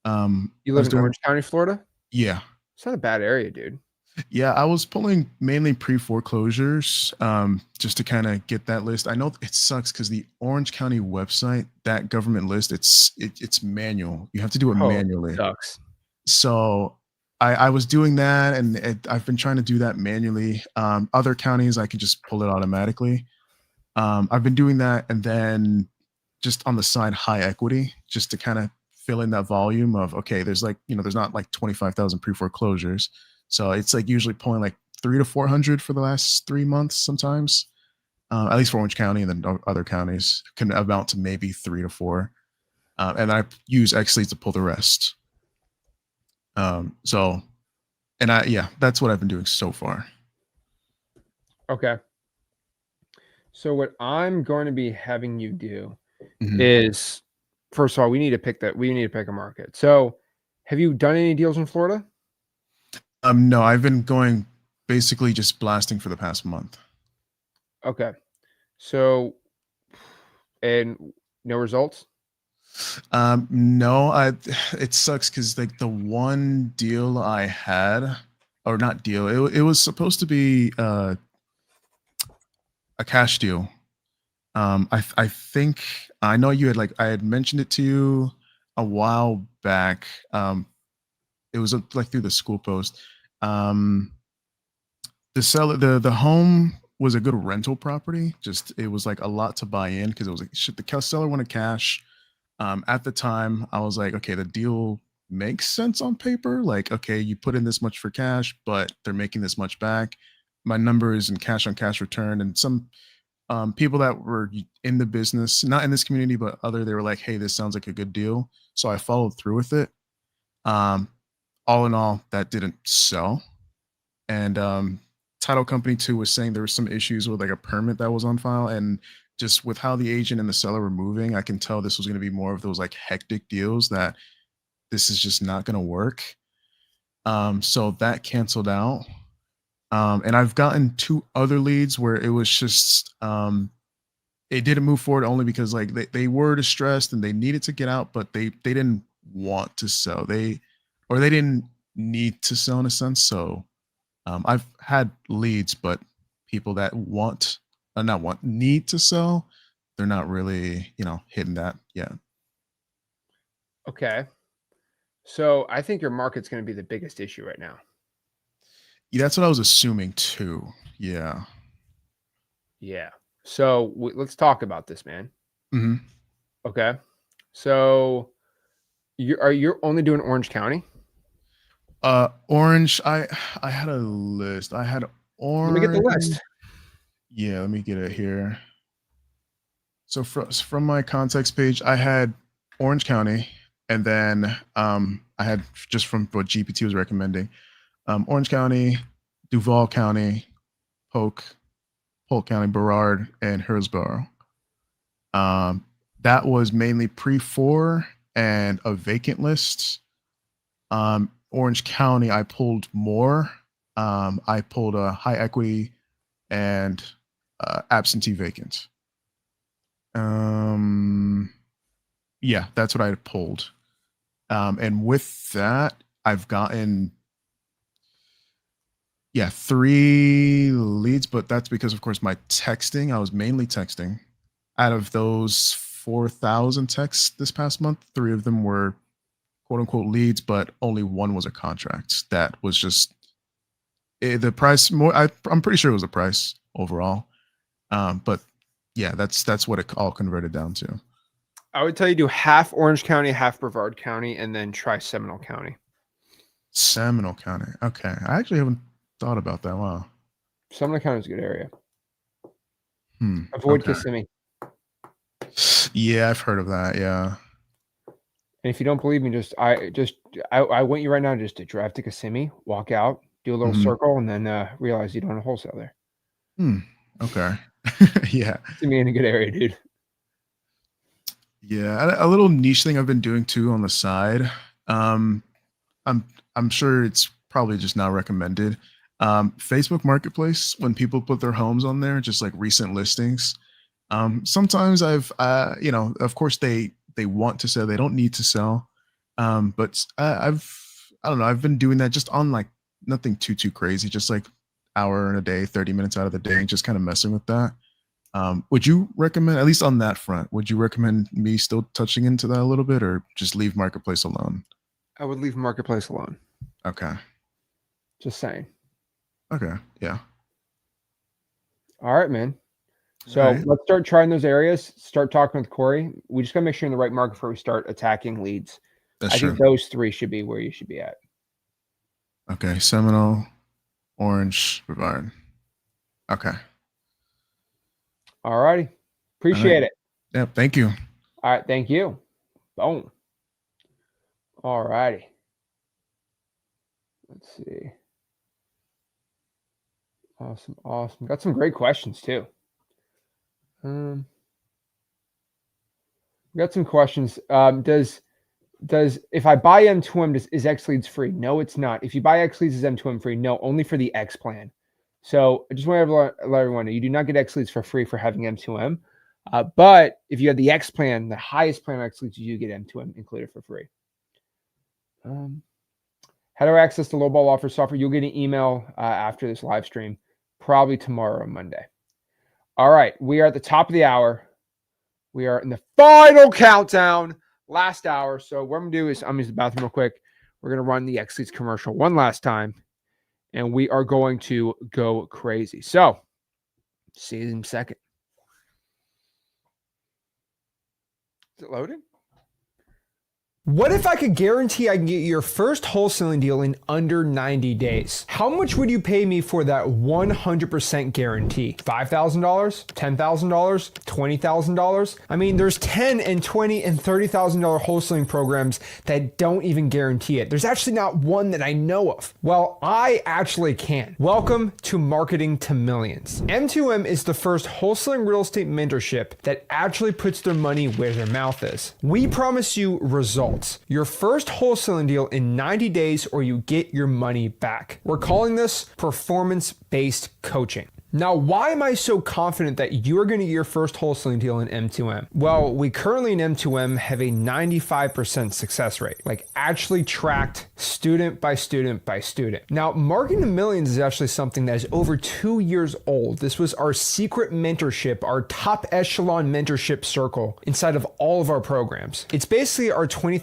You
I
live
was
in
doing
Orange County, Florida?
yeah.
It's not a bad area, dude.
Yeah, I was pulling mainly pre-foreclosures, just to kind of get that list. I know it sucks because the Orange County website, that government list, it's manual. You have to do it
Oh, it
manually.
sucks.
So I was doing that, and I've been trying to do that manually. Other counties, I can just pull it automatically. I've been doing that, and then just on the side, high equity, just to kind of fill in that volume of okay, there's like there's not like 25,000 pre-foreclosures, so it's like usually pulling like 300 to 400 for the last 3 months sometimes, at least for Orange County, and then other counties can amount to maybe 3 to 4, and I use Xleads to pull the rest. So, and that's what I've been doing so far.
Okay. So what I'm going to be having you do
Mhm.
is, first of all, we need to pick a market. So have you done any deals in Florida?
No, I've been going basically just blasting for the past month.
Okay. So, and no results?
No, it sucks because like the one deal I had, or not deal, it was supposed to be a cash deal. I think I know you had I had mentioned it to you a while back. It was like through the school post. The seller, the home was a good rental property. Just it was like a lot to buy in because it was like shit. The seller wanted cash. At the time, I was like, okay, the deal makes sense on paper. Like, okay, you put in this much for cash, but they're making this much back. My number is in cash on cash return, and some people that were in the business, not in this community, but other, they were like, hey, this sounds like a good deal. So I followed through with it. All in all, that didn't sell. And title company too was saying there were some issues with like a permit that was on file, and just with how the agent and the seller were moving, I can tell this was going to be more of those like hectic deals that this is just not going to work. So that canceled out. And I've gotten 2 other leads where it was just it didn't move forward only because like they were distressed and they needed to get out, but they didn't want to sell. They didn't need to sell in a sense. So I've had leads, but people that need to sell, they're not really, hitting that yet.
Okay. So I think your market's going to be the biggest issue right now.
Yeah, that's what I was assuming too. Yeah.
Yeah. So let's talk about this, man.
Hmm.
Okay. So you're only doing Orange County?
Orange. I had a list. I had
Let me get the
orange.
list.
Yeah, let me get it here. So from my context page, I had Orange County, and then I had just from what GPT was recommending, Orange County, Duval County, Polk County, Burrard, and Hillsborough. That was mainly pre-4 and a vacant list. Orange County, I pulled more. I pulled a high equity and absentee vacant. Yeah, that's what I pulled. And with that, I've gotten 3 leads, but that's because, of course, my texting. I was mainly texting. Out of those 4,000 texts this past month, 3 of them were quote unquote leads, but only 1 was a contract. That was just the price. More, I'm pretty sure it was the price overall. But yeah, that's what it all converted down to.
I would tell you do half Orange County, half Brevard County, and then try Seminole County.
Seminole County. Okay. I actually haven't thought about that. Wow.
Seminole County is a good area. Avoid Kissimmee.
Yeah, I've heard of that. Yeah.
And if you don't believe me, I want you right now just to drive to Kissimmee, walk out, do a little circle, and then realize you don't have wholesale there.
Okay. Yeah.
Kissimmee in a good area, dude.
Yeah, a little niche thing I've been doing too on the side. I'm sure it's probably just not recommended. Facebook Marketplace, when people put their homes on there, just like recent listings. Sometimes I've of course they want to sell, they don't need to sell. But I don't know, I've been doing that just on like nothing too crazy, just like hour in a day, 30 minutes out of the day, just kind of messing with that. Would you recommend, at least on that front, would you recommend me still touching into that a little bit, or just leave Marketplace alone?
I would leave Marketplace alone.
Okay.
Just saying.
Okay. Yeah.
All right, man. So let's start trying those areas. Start talking with Corey. We just gotta make sure you're in the right market before we start attacking leads.
That's
I
true.
think those 3 should be where you should be at.
Okay. Seminole, Orange, Brevard. Okay.
All righty. Appreciate it.
Yeah. Thank you.
All right. Thank you. Boom. All righty. Let's see. Awesome. Got some great questions too. We got some questions. Does if I buy M2M, is X Leads free? No, it's not. If you buy X Leads, is M2M free? No, only for the X plan. So I just want to let everyone know you do not get X Leads for free for having M2M. But if you have the X plan, the highest plan of X Leads, you do get M2M included for free. How do I access the lowball offer software? You'll get an email after this live stream, probably tomorrow or Monday. All right, we are at the top of the hour. We are in the final countdown, last hour. So what I'm gonna do is I'm gonna use the bathroom real quick. We're gonna run the X Leads commercial one last time, and we are going to go crazy. So see you in a second. Is it loading?
What if I could guarantee I can get your first wholesaling deal in under 90 days? How much would you pay me for that 100% guarantee? $5,000? $10,000? $20,000? I mean, there's $10,000 and $20,000 and $30,000 wholesaling programs that don't even guarantee it. There's actually not one that I know of. Well, I actually can. Welcome to Marketing to Millions. M2M is the first wholesaling real estate mentorship that actually puts their money where their mouth is. We promise you results. Your first wholesaling deal in 90 days or you get your money back. We're calling this performance-based coaching. Now, why am I so confident that you're going to get your first wholesaling deal in M2M? Well, we currently in M2M have a 95% success rate, like actually tracked student by student by student. Now, Marketing to Millions is actually something that is over 2 years old. This was our secret mentorship, our top echelon mentorship circle inside of all of our programs. It's basically our $20,000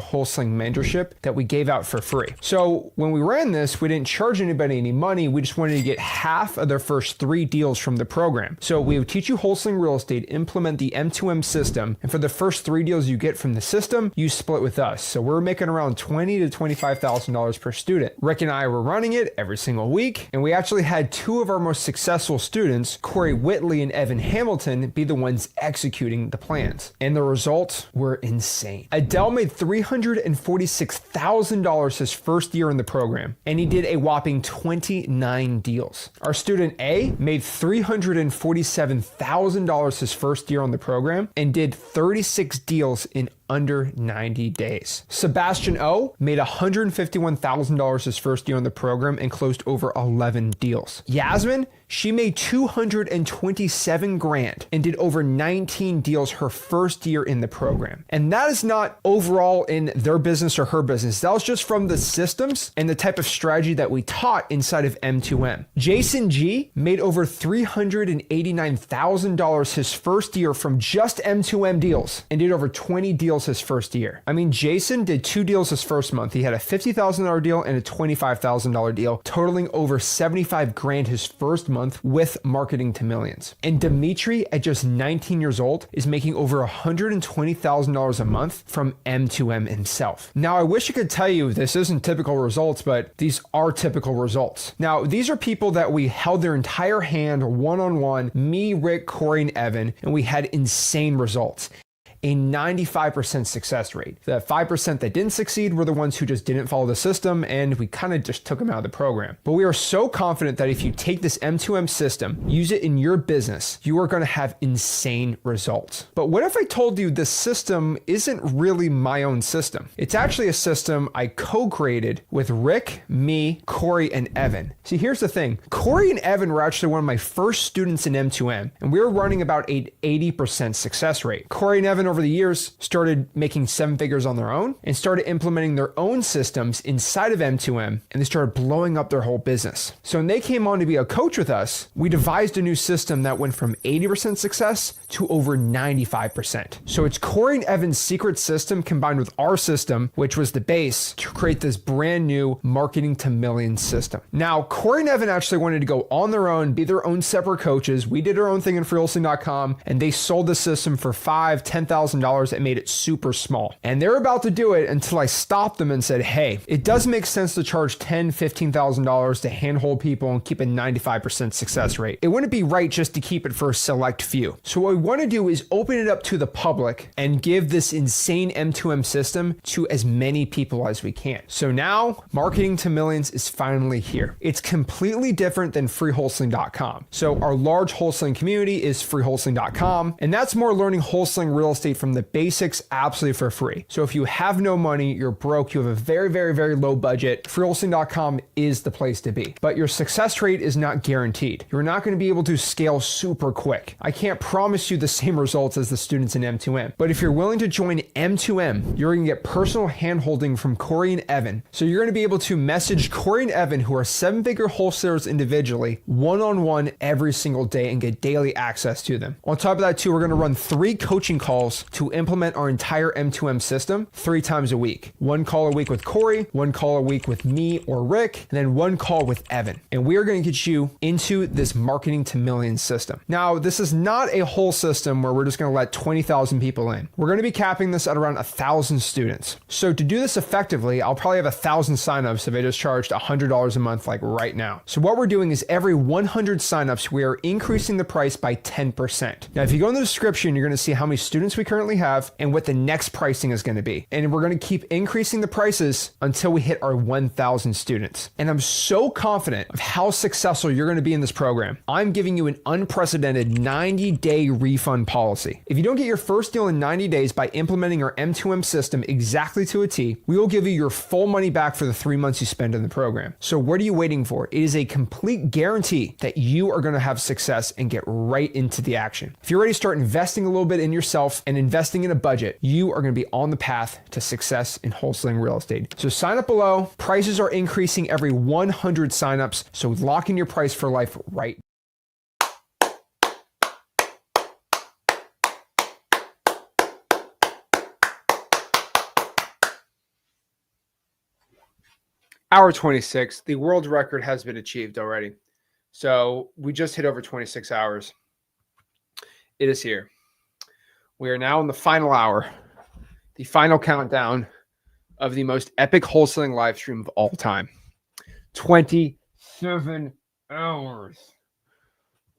wholesaling mentorship that we gave out for free. So when we ran this, we didn't charge anybody any money. We just wanted to get half of their first first 3 deals from the program. So we would teach you wholesaling real estate, implement the M2M system, and for the first 3 deals you get from the system, you split with us. So we're making around $20,000 to $25,000 per student. Rick and I were running it every single week, and we actually had 2 of our most successful students, Corey Whitley and Evan Hamilton, be the ones executing the plans. And the results were insane. Adele made $346,000 his first year in the program, and he did a whopping 29 deals. Our student A made $347,000 his first year on the program and did 36 deals in under 90 days. Sebastian O made $151,000 his first year on the program and closed over 11 deals. Yasmin, she made $227,000 and did over 19 deals her first year in the program. And that is not overall in their business or her business. That was just from the systems and the type of strategy that we taught inside of M2M. Jason G made over $389,000 his first year from just M2M deals and did over 20 deals his first year. I mean, Jason did 2 deals his first month. He had a $50,000 deal and a $25,000 deal, totaling over $75,000 his first month with marketing to millions. And Dimitri, at just 19 years old, is making over $120,000 a month from M2M himself. Now, I wish I could tell you this isn't typical results, but these are typical results. Now, these are people that we held their entire hand one-on-one, me, Rick, Corey, and Evan, and we had insane results. A 95% success rate. The 5% that didn't succeed were the ones who just didn't follow the system, and we kind of just took them out of the program. But we are so confident that if you take this M2M system, use it in your business, you are going to have insane results. But what if I told you this system isn't really my own system? It's actually a system I co-created with Rick, me, Corey, and Evan. See, here's the thing. Corey and Evan were actually one of my first students in M2M, and we were running about an 80% success rate. Corey and Evan over the years started making 7 figures on their own and started implementing their own systems inside of M2M, and they started blowing up their whole business. So when they came on to be a coach with us, we devised a new system that went from 80% success to over 95%. So it's Corey and Evan's secret system combined with our system, which was the base, to create this brand new marketing to millions system. Now, Corey and Evan actually wanted to go on their own, be their own separate coaches. We did our own thing in freewholesaling.com, and they sold the system for $5,000, $10,000 that made it super small. And they're about to do it until I stopped them and said, hey, it does make sense to charge $10,000, $15,000 to handhold people and keep a 95% success rate. It wouldn't be right just to keep it for a select few. So what we want to do is open it up to the public and give this insane M2M system to as many people as we can. So now marketing to millions is finally here. It's completely different than freewholesaling.com. So our large wholesaling community is freewholesaling.com, and that's more learning wholesaling real estate from the basics absolutely for free. So if you have no money, you're broke, you have a very, very, very low budget, freewholesaling.com is the place to be. But your success rate is not guaranteed. You're not going to be able to scale super quick. I can't promise you the same results as the students in M2M. But if you're willing to join M2M, you're going to get personal handholding from Corey and Evan. So you're going to be able to message Corey and Evan, who are 7-figure wholesalers individually, one-on-one every single day and get daily access to them. On top of that too, we're going to run 3 coaching calls to implement our entire M2M system 3 times a week. 1 call a week with Corey, 1 call a week with me or Rick, and then 1 call with Evan. And we are going to get you into this marketing to millions system. Now, this is not a whole system where we're just going to let 20,000 people in. We're going to be capping this at around 1,000 students. So to do this effectively, I'll probably have 1,000 signups if I just charged $100 a month like right now. So what we're doing is every 100 signups, we are increasing the price by 10%. Now, if you go in the description, you're going to see how many students we currently have and what the next pricing is going to be. And we're going to keep increasing the prices until we hit our 1,000 students. And I'm so confident of how successful you're going to be in this program. I'm giving you an unprecedented 90-day refund policy. If you don't get your first deal in 90 days by implementing our M2M system exactly to a T, we will give you your full money back for the 3 months you spend in the program. So what are you waiting for? It is a complete guarantee that you are going to have success and get right into the action. If you're ready to start investing a little bit in yourself and investing in a budget, you are going to be on the path to success in wholesaling real estate. So sign up below. Prices are increasing every 100 signups. So lock in your price for life right now.
Hour 26, the world record has been achieved already. So we just hit over 26 hours. It is here. We are now in the final hour, the final countdown of the most epic wholesaling live stream of all time. 27 hours.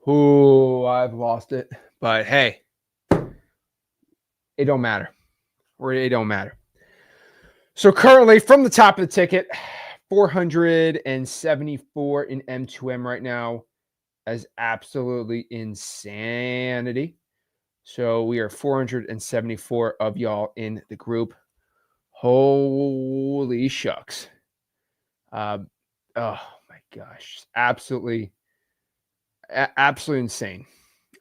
Ooh, I've lost it. But hey, it don't matter. Or it don't matter. So currently, from the top of the ticket, 474 in M2M right now, as absolutely insanity. So we are 474 of y'all in the group. Holy shucks. Oh my gosh. Absolutely insane.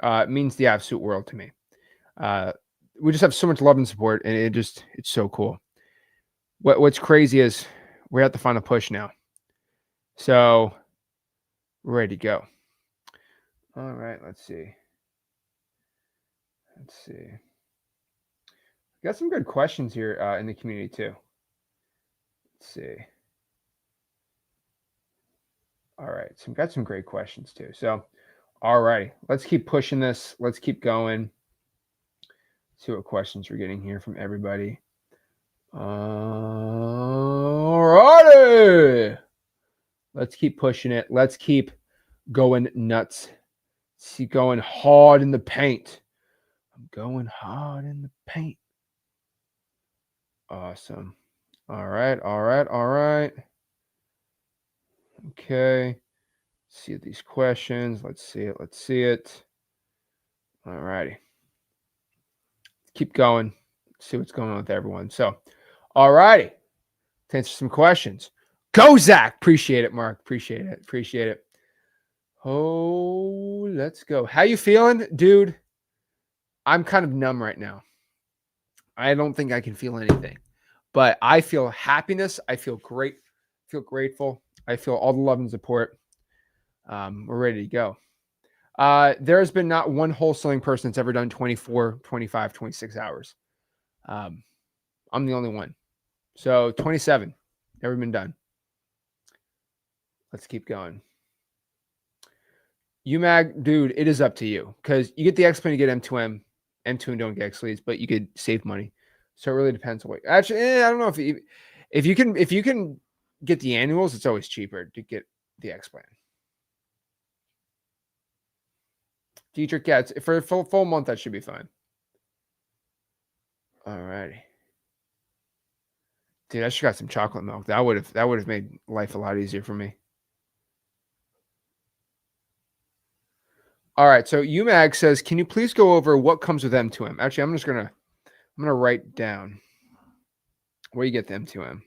It means the absolute world to me. We just have so much love and support, and it's so cool. What's crazy is we're at the final push now. So we're ready to go. All right, let's see. Got some good questions here in the community too. Let's see. All right, so we've got some great questions too. So, all right, let's keep pushing this. Let's keep going. See what questions we're getting here from everybody. All righty. Let's keep pushing it. Let's keep going nuts. Let's keep going hard in the paint. I'm going hard in the paint. Awesome. All right. Okay. See these questions. Let's see it. All righty. Keep going. See what's going on with everyone. So, all righty. To answer some questions. Go, Zach. Appreciate it, Mark. Appreciate it. Oh, let's go. How you feeling, dude? I'm kind of numb right now. I don't think I can feel anything, but I feel happiness. I feel great. I feel grateful. I feel all the love and support. We're ready to go. There has been not one wholesaling person that's ever done 24, 25, 26 hours. I'm the only one. So 27, never been done. Let's keep going. UMAG, dude, it is up to you because you get the X Plan, you get M2M. M2M don't get X leads, but you could save money. So it really depends on what. Actually, I don't know if you can get the annuals, it's always cheaper to get the X Plan. Dietrich, yeah, for a full month, that should be fine. All righty. Dude, I should got some chocolate milk. That would have made life a lot easier for me. All right, so UMAG says, can you please go over what comes with M2M? Actually, I'm gonna write down where you get the M2M.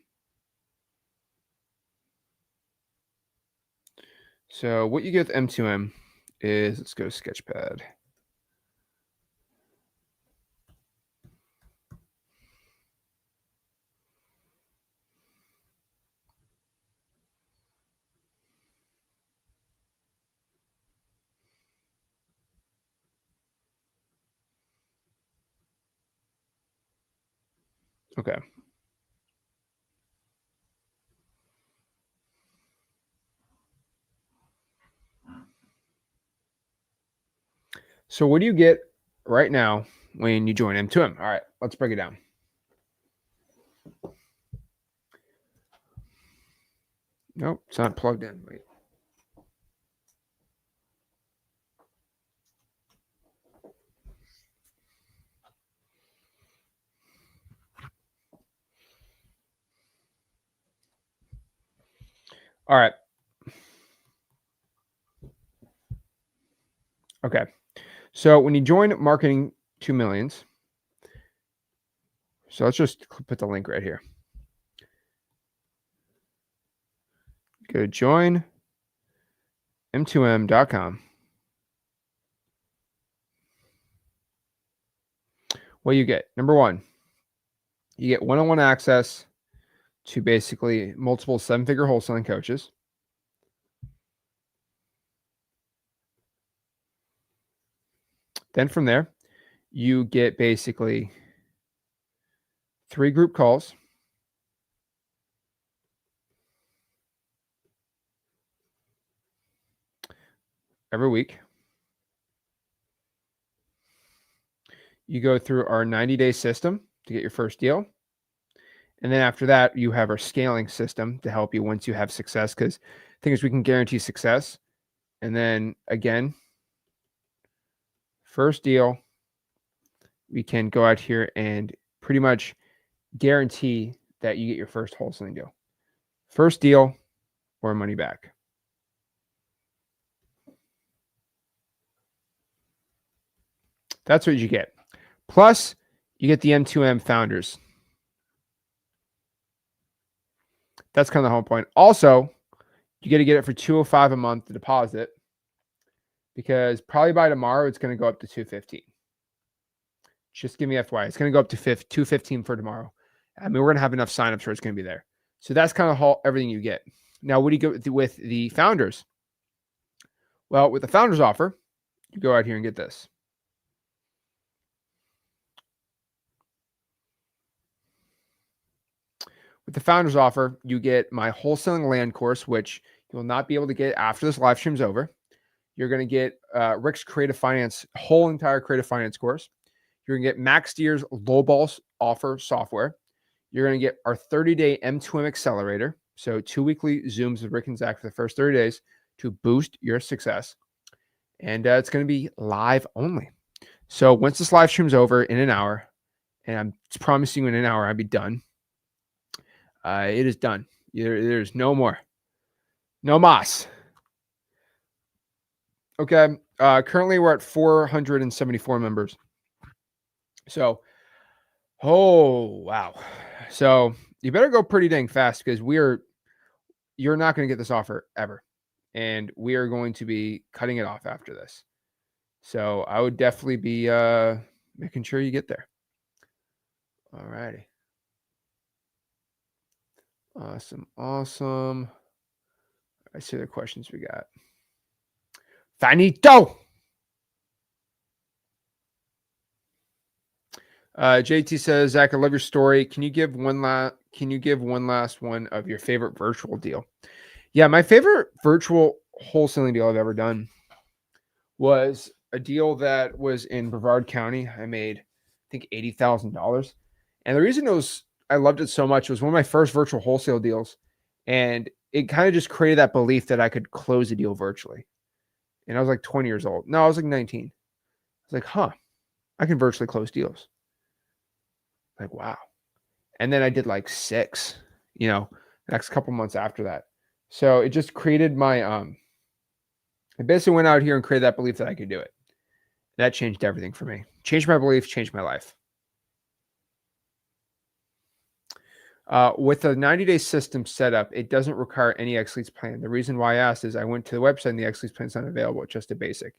So what you get with M2M is, let's go to Sketchpad. Okay. So what do you get right now when you join M2M? All right, let's break it down. Nope, it's not plugged in. Wait. All right. Okay. So when you join Marketing 2 Millions, so let's just put the link right here. Go to join m2m.com. What do you get? Number one, you get one-on-one access to basically multiple seven-figure wholesaling coaches. Then from there, you get basically 3 group calls. every week. You go through our 90-day system to get your first deal. And then after that, you have our scaling system to help you once you have success, because the thing is we can guarantee success. And then again, first deal, we can go out here and pretty much guarantee that you get your first wholesaling deal. First deal or money back. That's what you get. Plus, you get the M2M founders. That's kind of the whole point. Also, you get to get it for $205 a month to deposit, because probably by tomorrow it's going to go up to $215. Just give me FYI. It's going to go up to $215 for tomorrow. I mean, we're going to have enough signups where it's going to be there. So that's kind of everything you get. Now, what do you get with the founders? Well, with the founders offer, you go out here and get this. With the founders offer, you get my wholesaling land course, which you will not be able to get after this live stream's over. You're going to get Rick's creative finance, whole entire creative finance course. You're going to get Max Steer's lowball offer software. You're going to get our 30-day M2M accelerator. So 2 weekly Zooms with Rick and Zach for the first 30 days to boost your success. And it's going to be live only. So once this live stream's over in an hour, and I'm promising you in an hour I'll be done. It is done. There's no more. No mas. Okay. Currently we're at 474 members. So, oh, wow. So you better go pretty dang fast, because you're not going to get this offer ever. And we are going to be cutting it off after this. So I would definitely be making sure you get there. All righty. Awesome. I see the questions we got. Finito. JT says, Zach, I love your story. Can you give one last one of your favorite virtual deal? Yeah, my favorite virtual wholesaling deal I've ever done was a deal that was in Brevard County. I made, I think, $80,000. And the reason I loved it so much was one of my first virtual wholesale deals. And it kind of just created that belief that I could close a deal virtually. And I was like 20 years old. No, I was like 19. I was like, I can virtually close deals. Like, wow. And then I did like 6, next couple months after that. So it just created my, I basically went out here and created that belief that I could do it. That changed everything for me. Changed my belief, changed my life. With the 90-day system set up, it doesn't require any X Leads plan. The reason why I asked is I went to the website and the X Leads plan is not available. It's just a basic.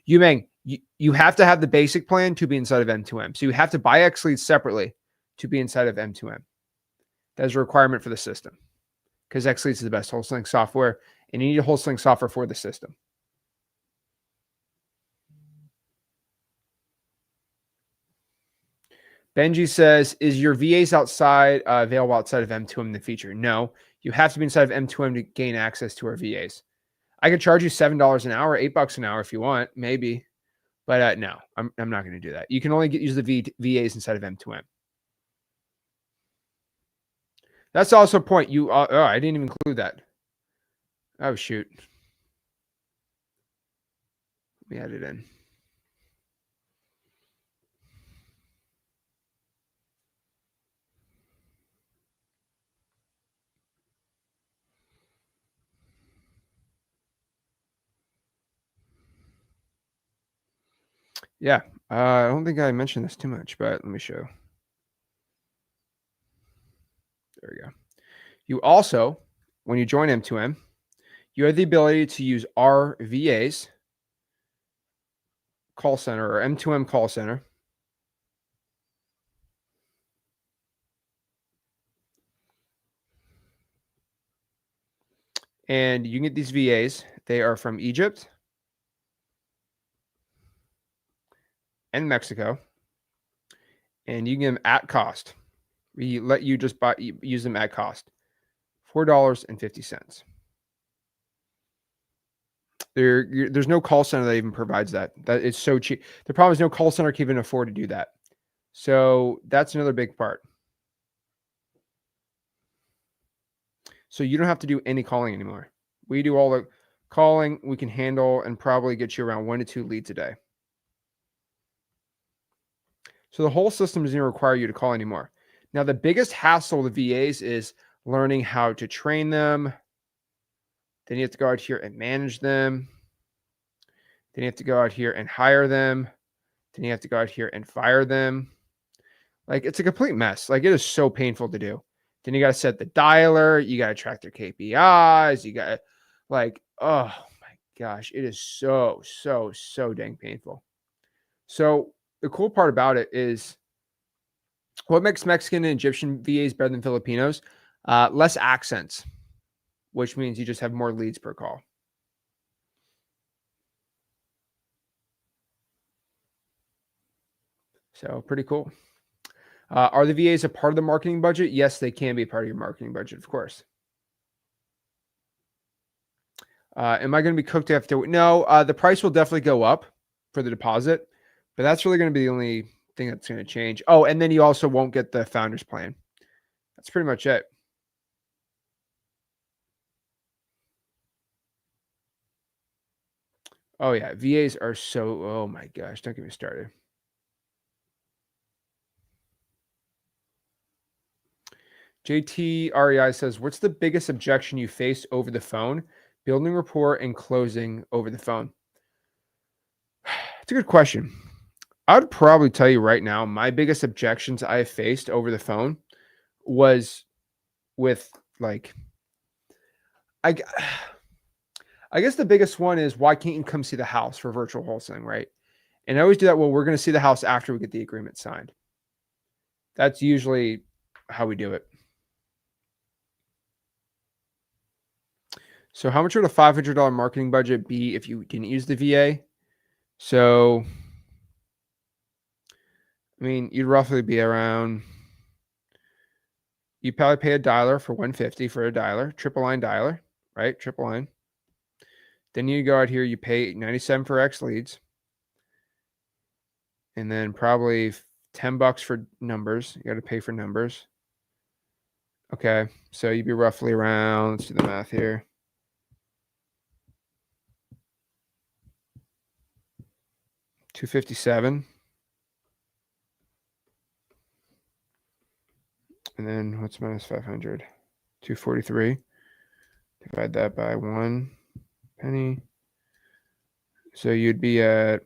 You have to have the basic plan to be inside of M2M. So you have to buy X Leads separately to be inside of M2M. That is a requirement for the system, because X Leads is the best wholesaling software, and you need a wholesaling software for the system. Benji says, is your VAs available outside of M2M in the future? No, you have to be inside of M2M to gain access to our VAs. I could charge you $7 an hour, $8 an hour if you want, maybe. But no, I'm not going to do that. You can only use the VAs inside of M2M. That's also a point. I didn't even include that. Oh, shoot. Let me add it in. Yeah, I don't think I mentioned this too much, but let me show. There we go. You also, when you join M2M, you have the ability to use our VA's call center or M2M call center. And you can get these VAs. They are from Egypt and Mexico. And you can get them at cost. We let you just use them at cost. $4.50. There's no call center that even provides that. That is so cheap. The problem is no call center can even afford to do that. So that's another big part. So you don't have to do any calling anymore. We do all the calling. We can handle and probably get you around 1 to 2 leads a day. So the whole system doesn't even require you to call anymore. Now, the biggest hassle of the VAs is learning how to train them. Then you have to go out here and manage them. Then you have to go out here and hire them. Then you have to go out here and fire them. Like, it's a complete mess. Like, it is so painful to do. Then you got to set the dialer. You got to track their KPIs. You got to, like, oh my gosh, it is so dang painful. So the cool part about it is what makes Mexican and Egyptian VAs better than Filipinos? Less accents, which means you just have more leads per call. So pretty cool. Are the VAs a part of the marketing budget? Yes, they can be part of your marketing budget, of course. Am I going to be cooked after? No, the price will definitely go up for the deposit, but that's really going to be the only thing that's going to change. Oh, and then you also won't get the founder's plan. That's pretty much it. Oh yeah, VAs are so, oh my gosh, don't get me started. JT REI says, what's the biggest objection you face over the phone? Building rapport and closing over the phone. It's a good question. I would probably tell you right now, my biggest objections I have faced over the phone was with like, I guess the biggest one is why can't you come see the house for virtual wholesaling, right? And I always do that. Well, we're going to see the house after we get the agreement signed. That's usually how we do it. So how much would a $500 marketing budget be if you didn't use the VA? So, I mean, you'd roughly be around, you probably pay a dialer for $150 for a dialer, triple line dialer, right? Triple line. Then you go out here, you pay $97 for X leads. And then probably $10 for numbers. You got to pay for numbers. Okay. So you'd be roughly around, let's do the math here. $257. And then what's minus 500? $243. Divide that by 1 penny. So you'd be at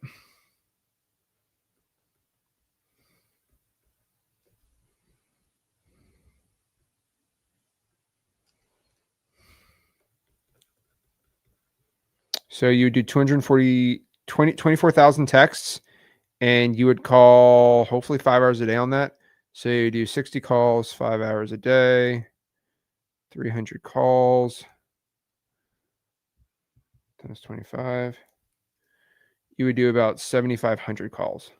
so you would do 24,000 texts, and you would call hopefully 5 hours a day on that. So you do 60 calls, 5 hours a day, 300 calls times 25. You would do about 7,500 calls.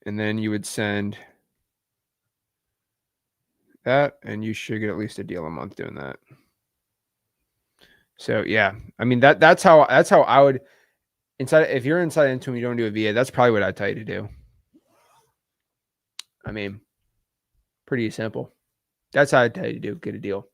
And then you would send that, and you should get at least a deal a month doing that. So yeah, I mean that's how I would if you're inside M2M, you don't do a VA. That's probably what I'd tell you to do. I mean, pretty simple. That's how I'd tell you to do. Get a deal.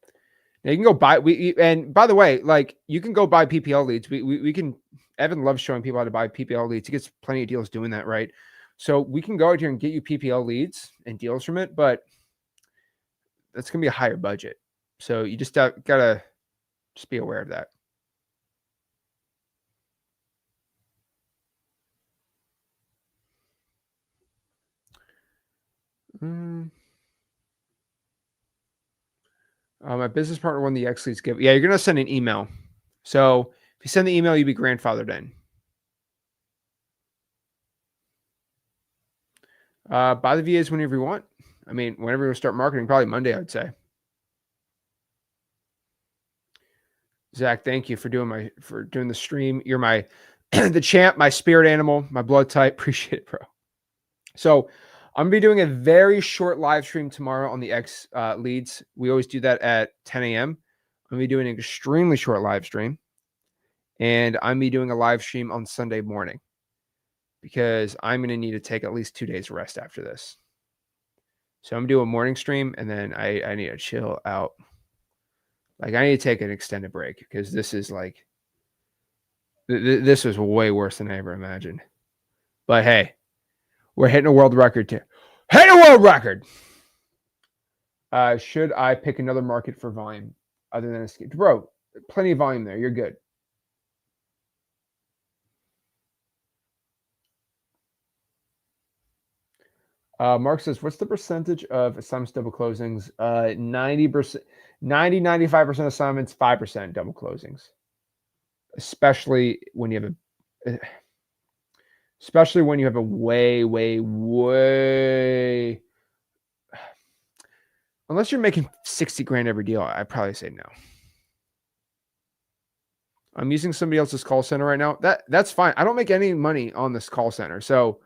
Now you can go buy. And by the way, like you can go buy PPL leads. We can. Evan loves showing people how to buy PPL leads. He gets plenty of deals doing that, right? So we can go out here and get you PPL leads and deals from it, but that's gonna be a higher budget. So you just gotta just be aware of that. My business partner won the X Leads give. Yeah, you're gonna send an email. So if you send the email, you'll be grandfathered in. Buy the VAs whenever you want. I mean, whenever you start marketing, probably Monday, I'd say. Zach, thank you for doing the stream. You're my the champ, my spirit animal, my blood type. Appreciate it, bro. So I'm gonna be doing a very short live stream tomorrow on the X leads. We always do that at 10 a.m. I'm gonna be doing an extremely short live stream. And I'm be doing a live stream on Sunday morning because I'm going to need to take at least 2 days rest after this. So I'm doing a morning stream, and then I need to chill out. Like, I need to take an extended break because this is like, this was way worse than I ever imagined. But hey, we're hitting a world record too. Hit a world record! Should I pick another market for volume other than escape? Bro, plenty of volume there. You're good. Mark says, what's the percentage of assignments double closings? 90%, 95% assignments, 5% double closings. Especially when you have a way unless you're making 60 grand every deal, I'd probably say no. I'm using somebody else's call center right now. That's fine. I don't make any money on this call center, so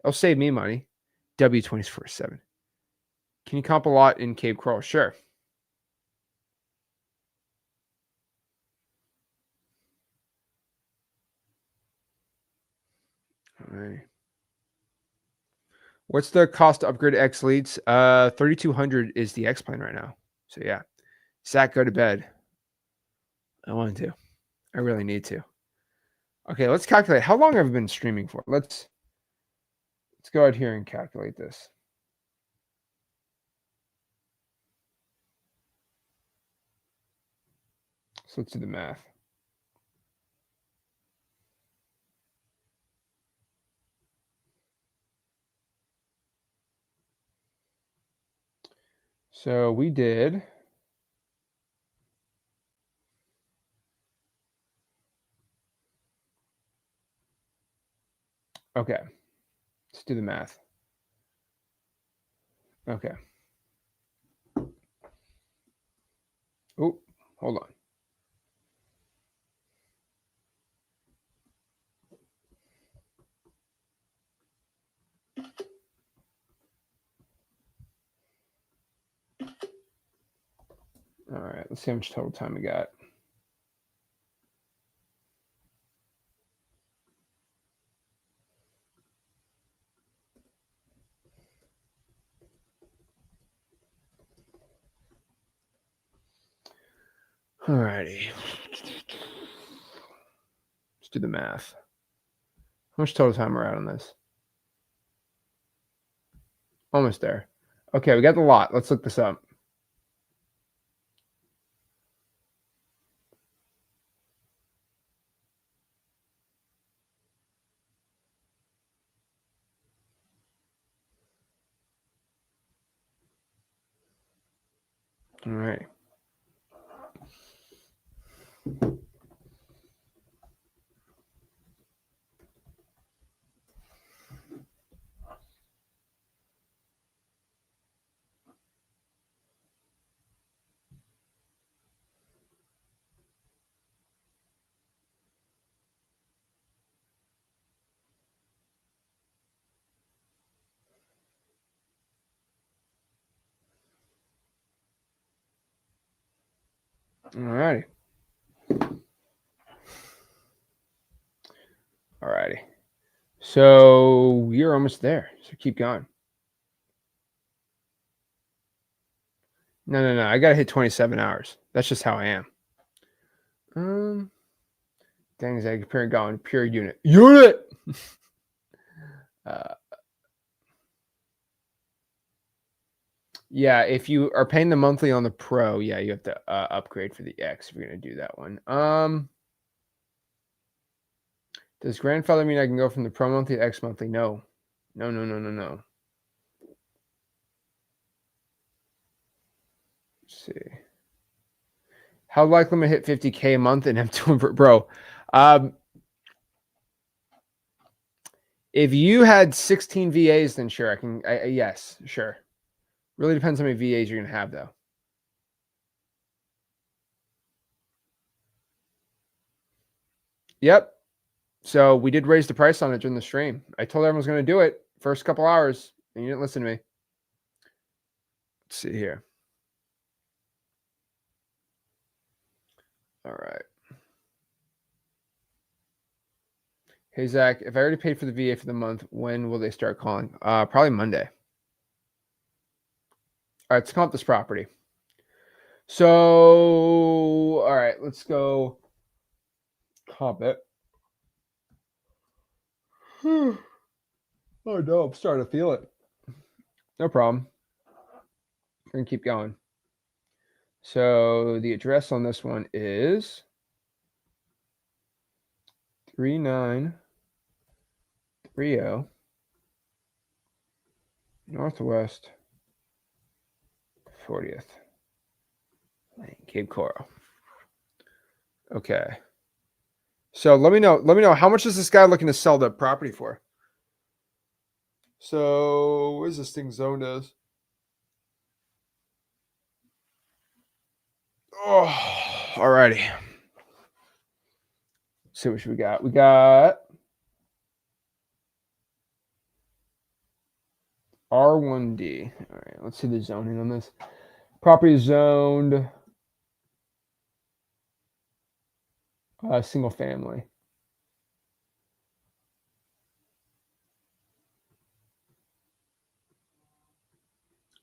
it'll save me money. W24/7. Can you comp a lot in Cape Coral? Sure. All right. What's the cost to upgrade X leads? 3,200 is the X plan right now. So yeah. Zach, go to bed. I want to. I really need to. Okay, let's calculate. How long have I been streaming for? Let's go out here and calculate this. So let's do the math. So we did. Okay. Let's do the math. Okay. Oh, hold on. All right, let's see how much total time we got. All righty. Let's do the math. How much total time we're at on this? Almost there. Okay, we got the lot. Let's look this up. All right. All righty. All righty. So you're almost there. So keep going. No. I gotta hit 27 hours. That's just how I am. Dang, I compare going pure unit. Yeah, if you are paying the monthly on the Pro, yeah, you have to upgrade for the X if you're gonna do that one. Does grandfather mean I can go from the Pro monthly to X monthly? No. No. Let's see. How likely am I hit 50K a month in M2M? Bro, if you had 16 VAs, then sure, I can. Yes, sure. Really depends how many VAs you're gonna have, though. Yep. So we did raise the price on it during the stream. I told everyone was going to do it first couple hours, and you didn't listen to me. Let's see here. All right. Hey Zach, if I already paid for the VA for the month, when will they start calling? Probably Monday. All right, let's comp this property. So, all right, let's go comp it. Oh no, I'm starting to feel it. No problem. We're gonna keep going. So the address on this one is 3930 Northwest 40th Lane, Cape Coral. Okay. So let me know how much is this guy looking to sell the property for? So what is this thing zoned as? Oh, alrighty. See what we got. We got R1D. All right, let's see the zoning on this. Property is zoned single family.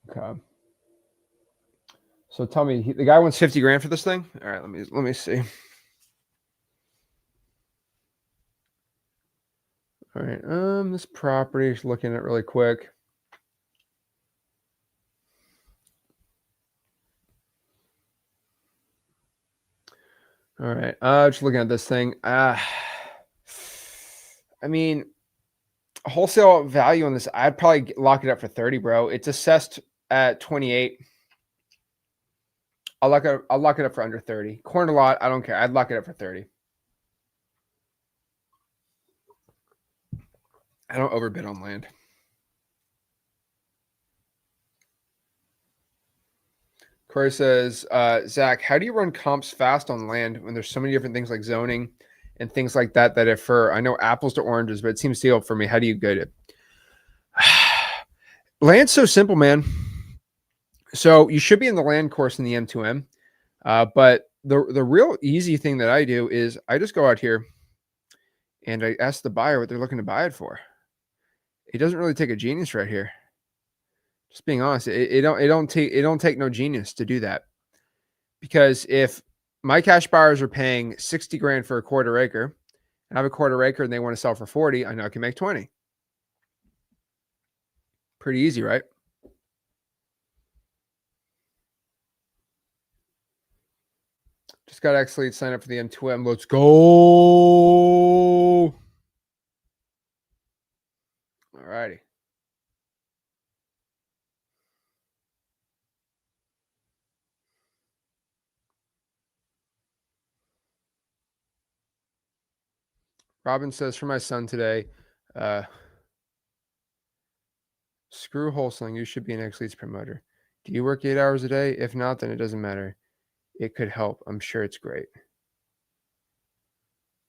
Okay. So tell me, the guy wants 50 grand for this thing? All right, let me see. All right, this property, just looking at it really quick. All right, just looking at this thing. I mean, wholesale value on this, I'd probably lock it up for 30, bro. It's assessed at 28. I'll lock it up for under 30. Corner lot, I don't care. I'd lock it up for 30. I don't overbid on land. Corey says, Zach, how do you run comps fast on land when there's so many different things like zoning and things like that that differ? I know apples to oranges, but it seems stale for me. How do you get it? Land's so simple, man. So you should be in the land course in the M2M. But the real easy thing that I do is I just go out here and I ask the buyer what they're looking to buy it for. It doesn't really take a genius right here. Just being honest, it don't take no genius to do that. Because if my cash buyers are paying 60 grand for a quarter acre, and I have a quarter acre and they want to sell for 40, I know I can make 20. Pretty easy, right? Just got X-Lead sign up for the M2M. Let's go. All righty. Robin says, for my son today, screw wholesaling. You should be an X-Leads promoter. Do you work 8 hours a day? If not, then it doesn't matter. It could help. I'm sure it's great.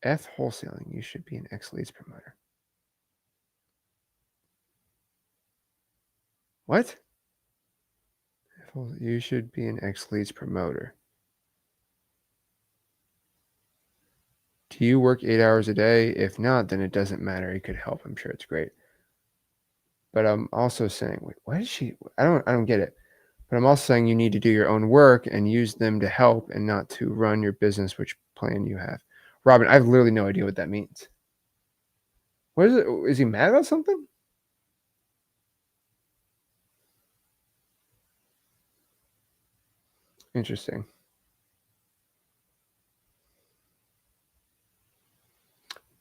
F wholesaling. You should be an X-Leads promoter. What? You should be an X-Leads promoter. Do you work 8 hours a day? If not, then it doesn't matter. It could help. I'm sure it's great. But I'm also saying, wait, what is she? I don't get it. But I'm also saying you need to do your own work and use them to help and not to run your business, which plan you have. Robin, I have literally no idea what that means. What is it? Is he mad about something? Interesting.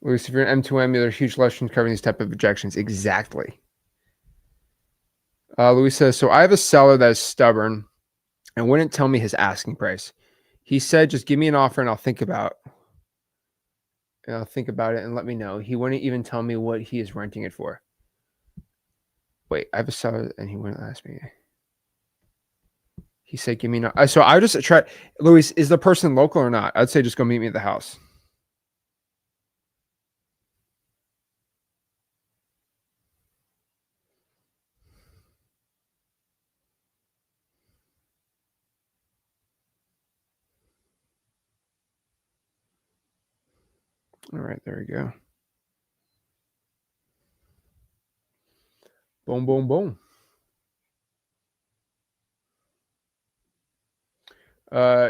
Luis, if you're an M2M, there are huge lessons covering these type of objections. Exactly. Luis says, so I have a seller that is stubborn and wouldn't tell me his asking price. He said, just give me an offer and I'll think about it and let me know. He wouldn't even tell me what he is renting it for. Wait, I have a seller and he wouldn't ask me. He said, give me no. So I just try. Luis, is the person local or not? I'd say just go meet me at the house. All right, there we go. Boom, boom, boom.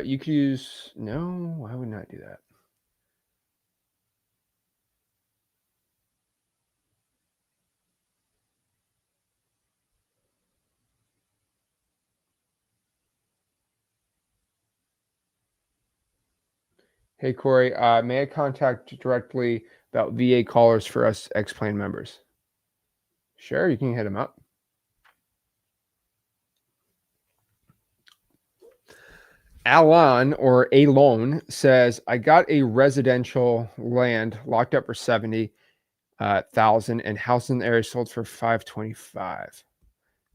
You could use, no, I would not do that. Hey, Corey, may I contact directly about VA callers for us X-Plane members? Sure, you can hit them up. Alon or Alone says, I got a residential land locked up for 70,000 and house in the area sold for 525.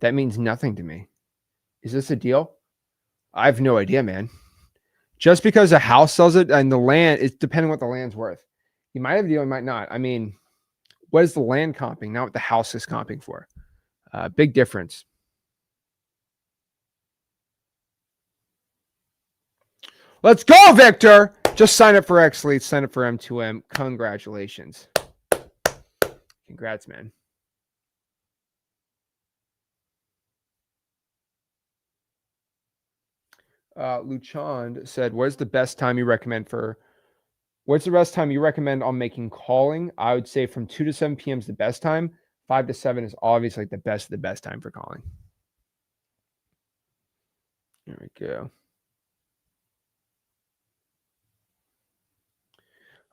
That means nothing to me. Is this a deal? I have no idea, man. Just because a house sells it and the land, it's depending what the land's worth. You might have a deal, you might not. I mean, what is the land comping, not what the house is comping for? Big difference. Let's go, Victor. Just sign up for X-Lead, sign up for M2M. Congratulations. Congrats, man. Luchand said, what's the best time you recommend on making calling? I would say from 2 to 7 p.m. is the best time. 5 to 7 is obviously like the best time for calling. There we go.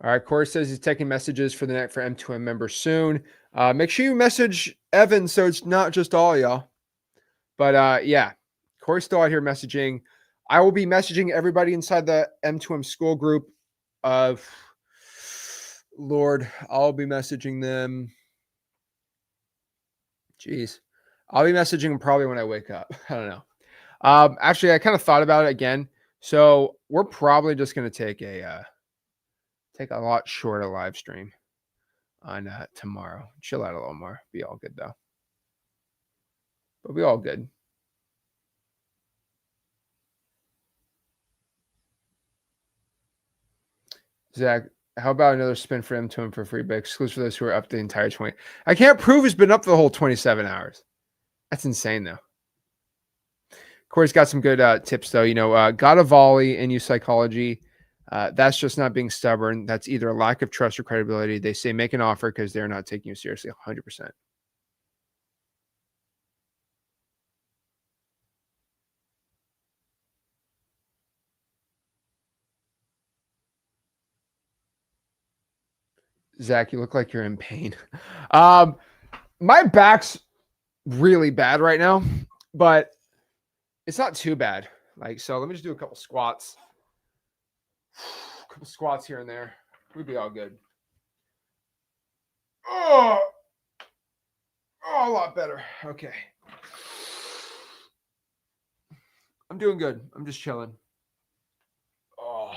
All right, Corey says he's taking messages for M2M members soon. Make sure you message Evan so it's not just all y'all. But yeah, Corey's still out here messaging. I will be messaging everybody inside the M2M school group. Lord, I'll be messaging them. Jeez. I'll be messaging them probably when I wake up. I don't know. Actually, I kind of thought about it again. So we're probably just going to take a lot shorter live stream on tomorrow. Chill out a little more. Be all good, though. But be all good. Zach, how about another spin for M2M for free, but exclusive for those who are up the entire 20? I can't prove he's been up the whole 27 hours. That's insane, though. Corey's got some good tips, though. You know, got a volley in use psychology. That's just not being stubborn. That's either a lack of trust or credibility. They say make an offer because they're not taking you seriously 100%. Zach, you look like you're in pain. My back's really bad right now, but it's not too bad. Like, so let me just do a couple squats. A couple squats here and there. We'd be all good. Oh, a lot better. Okay. I'm doing good. I'm just chilling. Oh.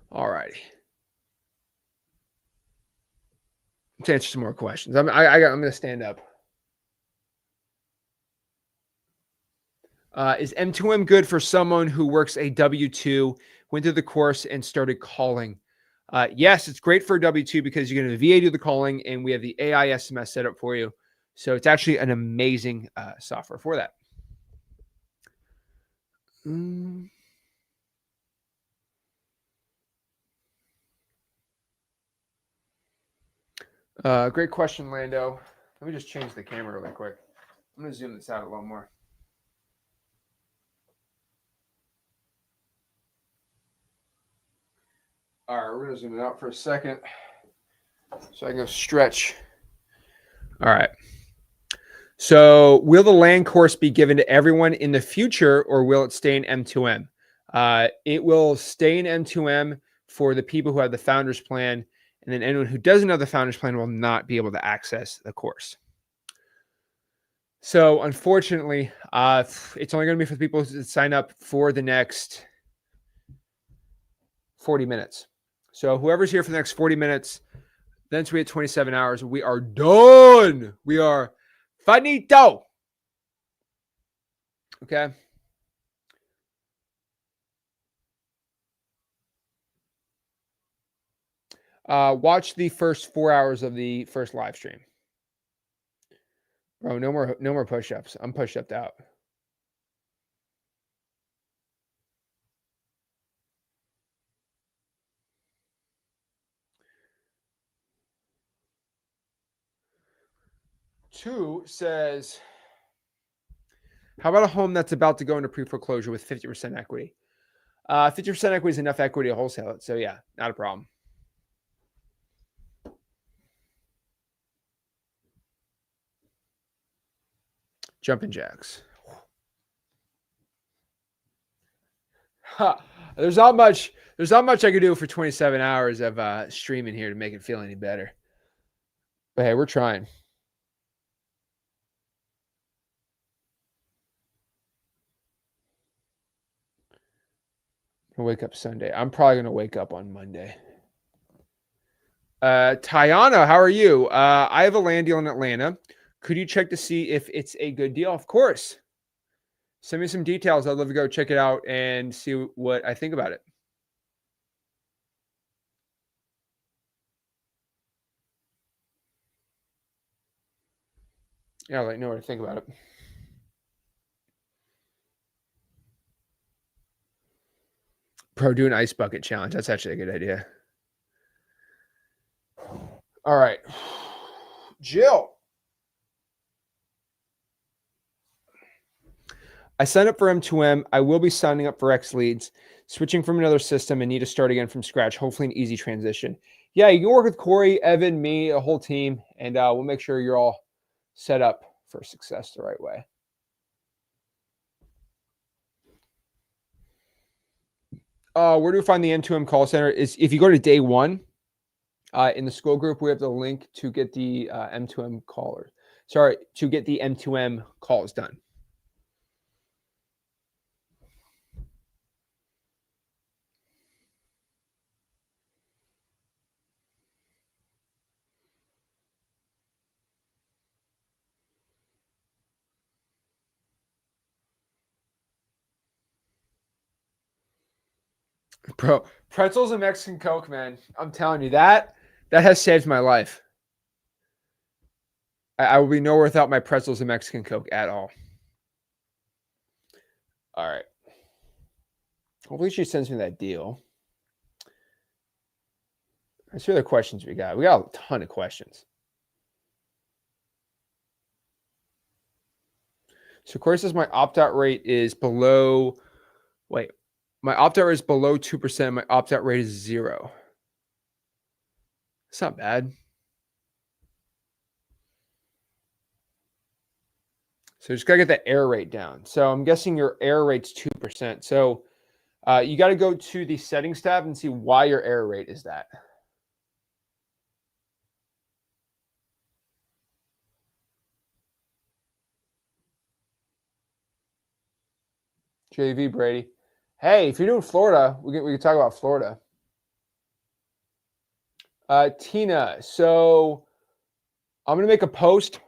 All righty. To answer some more questions. I'm going to stand up. Is M2M good for someone who works a W-2, went through the course, and started calling? Yes, it's great for a W-2 because you're going to VA do the calling, and we have the AI SMS set up for you. So it's actually an amazing software for that. Great question, Lando. Let me just change the camera really quick. I'm going to zoom this out a little more. All right, we're going to zoom it out for a second so I can go stretch. All right. So will the land course be given to everyone in the future, or will it stay in M2M? It will stay in M2M for the people who have the founder's plan, and then anyone who doesn't have the founder's plan will not be able to access the course. So unfortunately, it's only going to be for the people who sign up for the next 40 minutes. So whoever's here for the next 40 minutes, then we hit 27 hours, we are done. We are finito. Okay. Watch the first 4 hours of the first live stream. Bro, no more push-ups. I'm push-upped out. Two says, how about a home that's about to go into pre-foreclosure with 50% equity? 50% equity is enough equity to wholesale it. So yeah, not a problem. Jumping jacks. There's not much I could do for 27 hours of streaming here to make it feel any better. But hey, we're trying. I'll wake up Sunday. I'm probably gonna wake up on Monday. Tiana, how are you? I have a land deal in Atlanta. Could you check to see if it's a good deal? Of course. Send me some details. I'd love to go check it out and see what I think about it. Yeah, I'll let you know what I think about it. Pro, do an ice bucket challenge. That's actually a good idea. All right. Jill. I signed up for M2M. I will be signing up for X Leads, switching from another system and need to start again from scratch. Hopefully an easy transition. Yeah, you can work with Corey, Evan, me, a whole team, and we'll make sure you're all set up for success the right way. Where do we find the M2M call center? Is if you go to day one, in the school group, we have the link to get the M2M caller. Sorry, to get the M2M calls done. Bro, pretzels and Mexican Coke, man. I'm telling you, that has saved my life. I will be nowhere without my pretzels and Mexican Coke at all. All right. Hopefully she sends me that deal. Let's see what other questions we got. We got a ton of questions. So Corey says my opt-out rate is below, my opt-out rate is below 2%. My opt-out rate is 0. It's not bad. So just got to get that error rate down. So I'm guessing your error rate's 2%. So you got to go to the settings tab and see why your error rate is that. JV Brady. Hey, if you're doing Florida, we can talk about Florida. Tina, so I'm going to make a post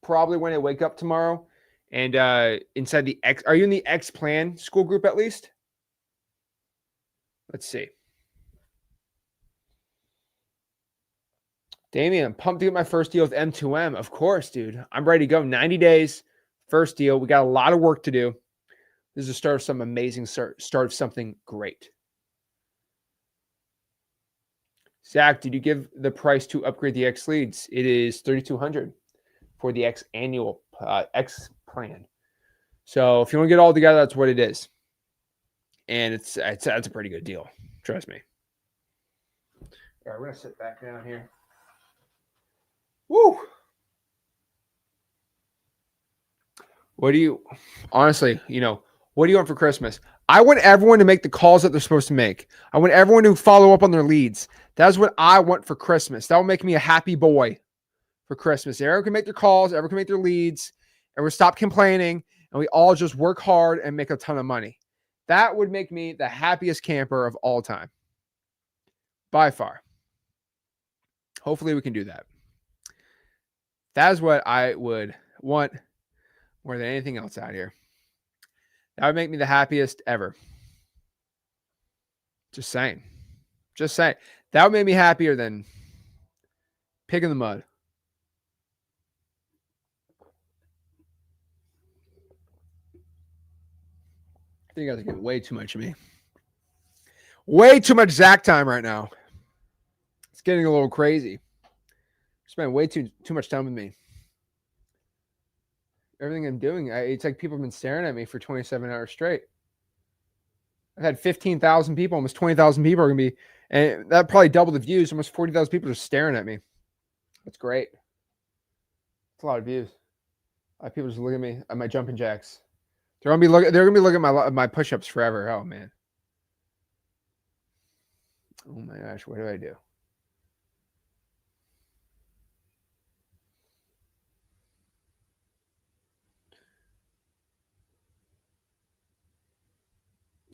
probably when I wake up tomorrow. And inside the X, are you in the X Plan school group at least? Let's see. Damien, I'm pumped to get my first deal with M2M. Of course, dude. I'm ready to go. 90 days, first deal. We got a lot of work to do. This is the start of some amazing start of something great. Zach, did you give the price to upgrade the X Leads? It is $3,200 for the X annual X plan. So if you want to get it all together, that's what it is. And it's a pretty good deal. Trust me. All right, we're going to sit back down here. Woo! What do you, honestly, what do you want for Christmas? I want everyone to make the calls that they're supposed to make. I want everyone to follow up on their leads. That's what I want for Christmas. That will make me a happy boy for Christmas. Everyone can make their calls. Everyone can make their leads. Everyone stop complaining. And we all just work hard and make a ton of money. That would make me the happiest camper of all time. By far. Hopefully we can do that. That is what I would want more than anything else out here. That would make me the happiest ever. Just saying. Just saying. That made me happier than pig in the mud. I think you guys are getting way too much of me. Way too much Zach time right now. It's getting a little crazy. Spend way too much time with me. Everything I'm doing, it's like people have been staring at me for 27 hours straight. I've had 15,000 people, almost 20,000 people are going to be, and that probably doubled the views. Almost 40,000 people just staring at me. That's great. It's a lot of views. People just look at me at my jumping jacks. They're gonna be looking at my push-ups forever. Oh man. Oh my gosh, what do I do?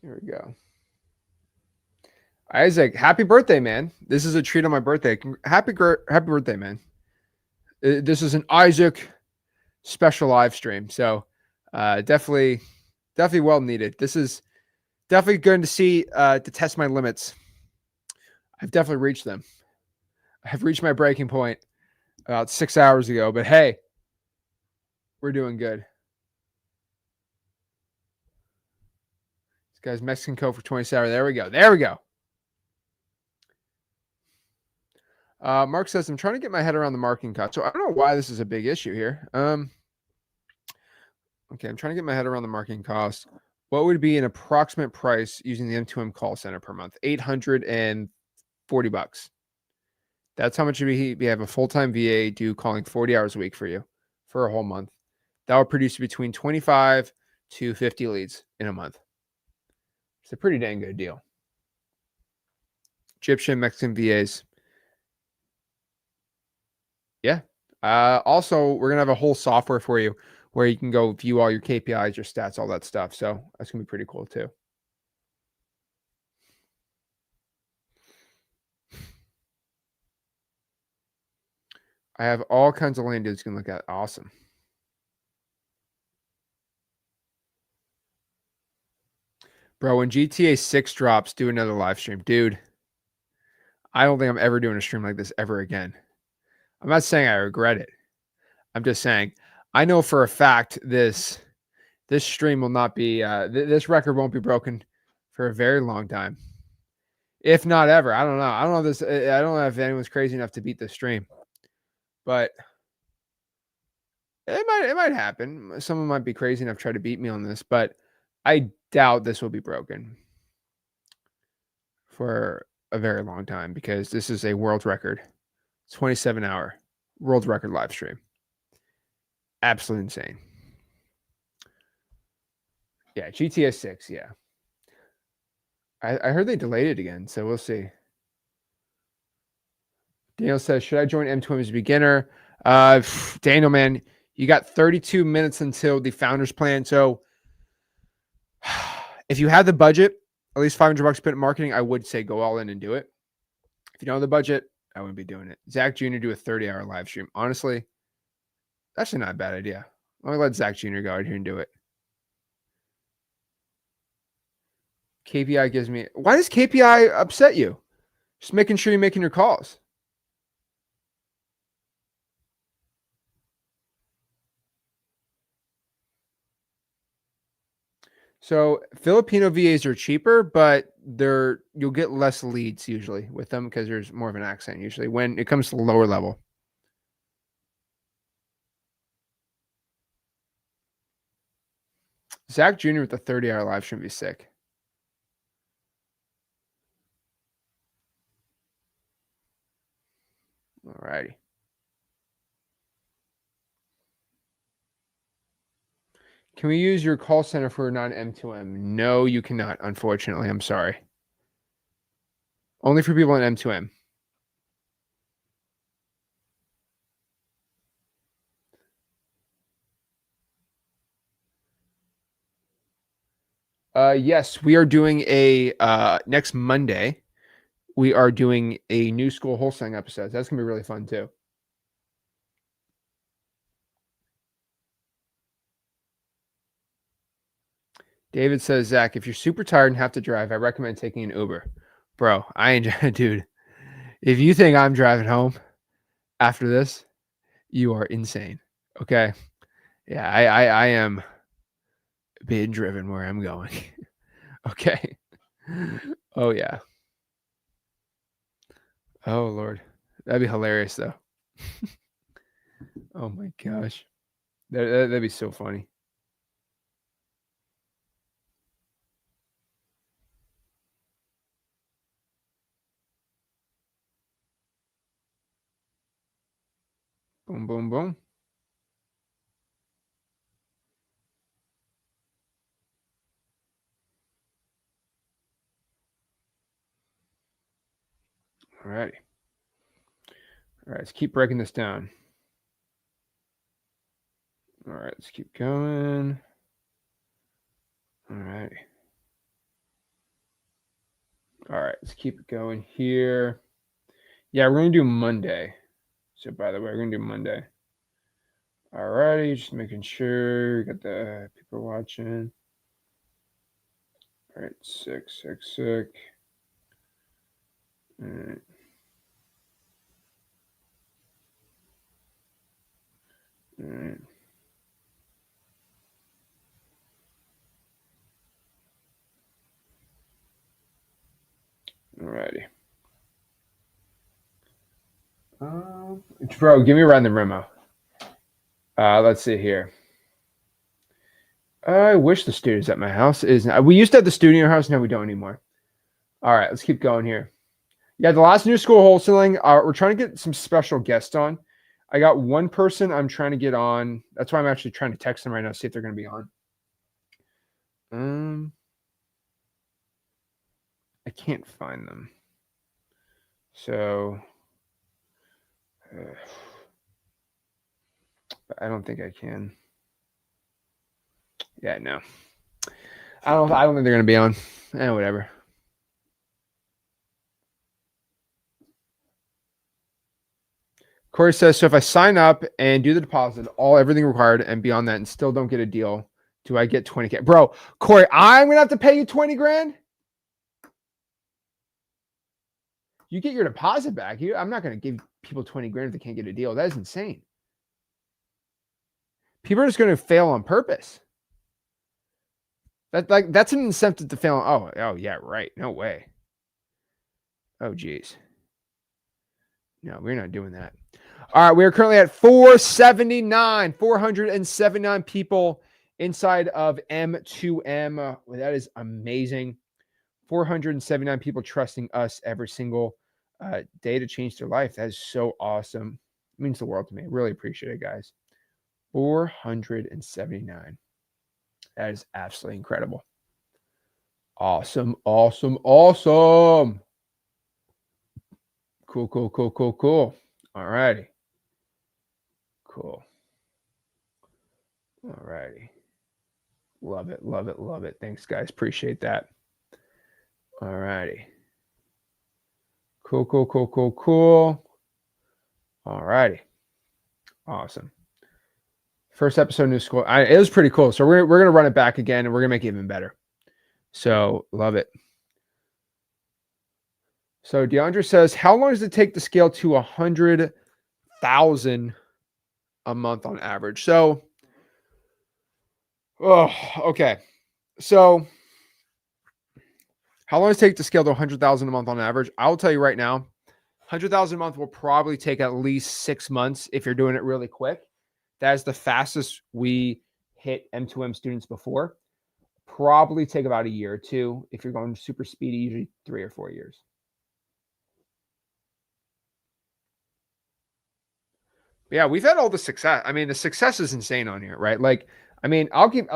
Here we go. Isaac, happy birthday, man. This is a treat on my birthday. Happy birthday, man. This is an Isaac special live stream. So definitely well needed. This is definitely going to see to test my limits. I've definitely reached them. I've reached my breaking point about 6 hours ago, but hey, we're doing good. This guy's Mexican code for 27 hours. There we go. There we go. Mark says, I'm trying to get my head around the marketing cost. So I don't know why this is a big issue here. Okay, I'm trying to get my head around the marketing cost. What would be an approximate price using the M2M call center per month? $840. That's how much we have a full-time VA do calling 40 hours a week for you for a whole month. That will produce between 25 to 50 leads in a month. It's a pretty dang good deal. Egyptian, Mexican VAs. Yeah. Also, we're going to have a whole software for you where you can go view all your KPIs, your stats, all that stuff. So that's going to be pretty cool too. I have all kinds of land dudes you can look at. Awesome. Bro, when GTA 6 drops, do another live stream. Dude, I don't think I'm ever doing a stream like this ever again. I'm not saying I regret it. I'm just saying I know for a fact this stream will not be this record won't be broken for a very long time, if not ever. I don't know. I don't know if anyone's crazy enough to beat this stream, but it might happen. Someone might be crazy enough to try to beat me on this, but I doubt this will be broken for a very long time because this is a world record, 27-hour world record live stream. Absolutely insane. Yeah, GTA 6, yeah. I heard they delayed it again, so we'll see. Daniel says, should I join M2M as a beginner? Daniel, man, you got 32 minutes until the founder's plan. So if you have the budget, at least $500 spent in marketing, I would say go all in and do it. If you don't have the budget, I wouldn't be doing it. Zach Jr. do a 30-hour live stream. Honestly, that's actually not a bad idea. Let me let Zach Jr. go out here and do it. KPI gives me... Why does KPI upset you? Just making sure you're making your calls. So Filipino VAs are cheaper, but you'll get less leads usually with them because there's more of an accent usually when it comes to the lower level. Zach Jr. with the 30-hour live stream would be sick. All righty. Can we use your call center for non-M2M? No, you cannot, unfortunately. I'm sorry. Only for people in M2M. Yes, we are doing a next Monday. We are doing a new school wholesaling episode. That's gonna be really fun too. David says, Zach, if you're super tired and have to drive, I recommend taking an Uber. Bro, I enjoy dude. If you think I'm driving home after this, you are insane. Okay. Yeah, I am being driven where I'm going. Okay. Oh yeah. Oh Lord. That'd be hilarious though. Oh my gosh. That'd be so funny. Boom, boom, boom. All righty. All right, let's keep breaking this down. All right, let's keep going. All righty. All right, let's keep it going here. Yeah, we're going to do Monday. So, by the way, we're going to do Monday. All righty, just making sure we got the people watching. All right, sick. All right. All right. All righty. Bro, give me a random Remo. Let's see here. I wish the studio's at my house. We used to have the studio in our house. Now we don't anymore. All right, let's keep going here. Yeah, the last new school wholesaling. We're trying to get some special guests on. I got one person I'm trying to get on. That's why I'm actually trying to text them right now, see if they're going to be on. I can't find them. So, I don't think I can. Yeah, no. I don't think they're going to be on. Whatever. Corey says, so if I sign up and do the deposit, everything required, and beyond that, and still don't get a deal, do I get 20K? Bro, Corey, I'm going to have to pay you 20 grand? You get your deposit back. I'm not going to give people 20 grand if they can't get a deal. That is insane. People are just going to fail on purpose. That's an incentive to fail. Oh yeah, right. No way. Oh, geez. No, we're not doing that. All right, we are currently at 479 people inside of M2M. That is amazing. 479 people trusting us every single day to change their life. That is so awesome. It means the world to me. Really appreciate it, guys. 479. That is absolutely incredible. Awesome. Cool. All righty. Cool. All righty. Love it. Thanks, guys. Appreciate that. All righty. Cool. All righty. Awesome. First episode, new school. It was pretty cool. So we're going to run it back again, and we're going to make it even better. So love it. So DeAndre says, how long does it take to scale to 100,000 a month on average? So, okay. So how long does it take to scale to 100,000 a month on average? I'll tell you right now, 100,000 a month will probably take at least 6 months if you're doing it really quick. That is the fastest we hit M2M students before. Probably take about a year or two. If you're going super speedy, usually 3 or 4 years. Yeah, we've had all the success. I mean, the success is insane on here, right? Like, I mean, I'll keep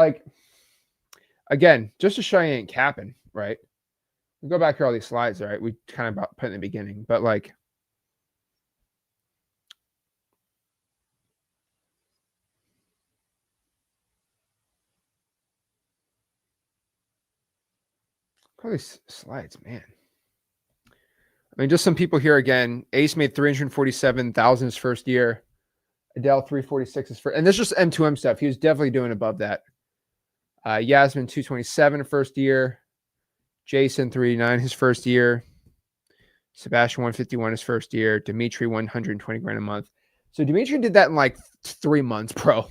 again, just to show you ain't capping, right? We go back here all these slides, right? We kind of put in the beginning, but like, all these slides, man. I mean, just some people here again. Ace made 347,000 his first year. Adele 346 his first, and this is just M2M stuff. He was definitely doing above that. Yasmin 227 first year. Jason 389 his first year. Sebastian 151 his first year. Dimitri 120 grand a month. So Dimitri did that in like 3 months, bro.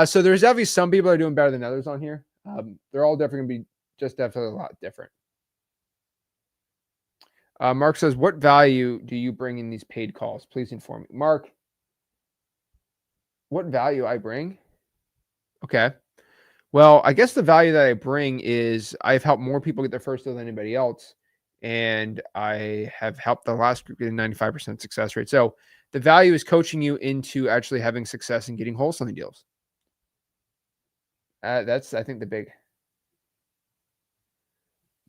So there's definitely some people that are doing better than others on here. They're all definitely going to be just definitely a lot different. Mark says, what value do you bring in these paid calls? Please inform me. Mark, what value I bring? Okay. Well, I guess the value that I bring is I've helped more people get their first deal than anybody else. And I have helped the last group get a 95% success rate. So the value is coaching you into actually having success and getting wholesaling deals. That's, I think, the big.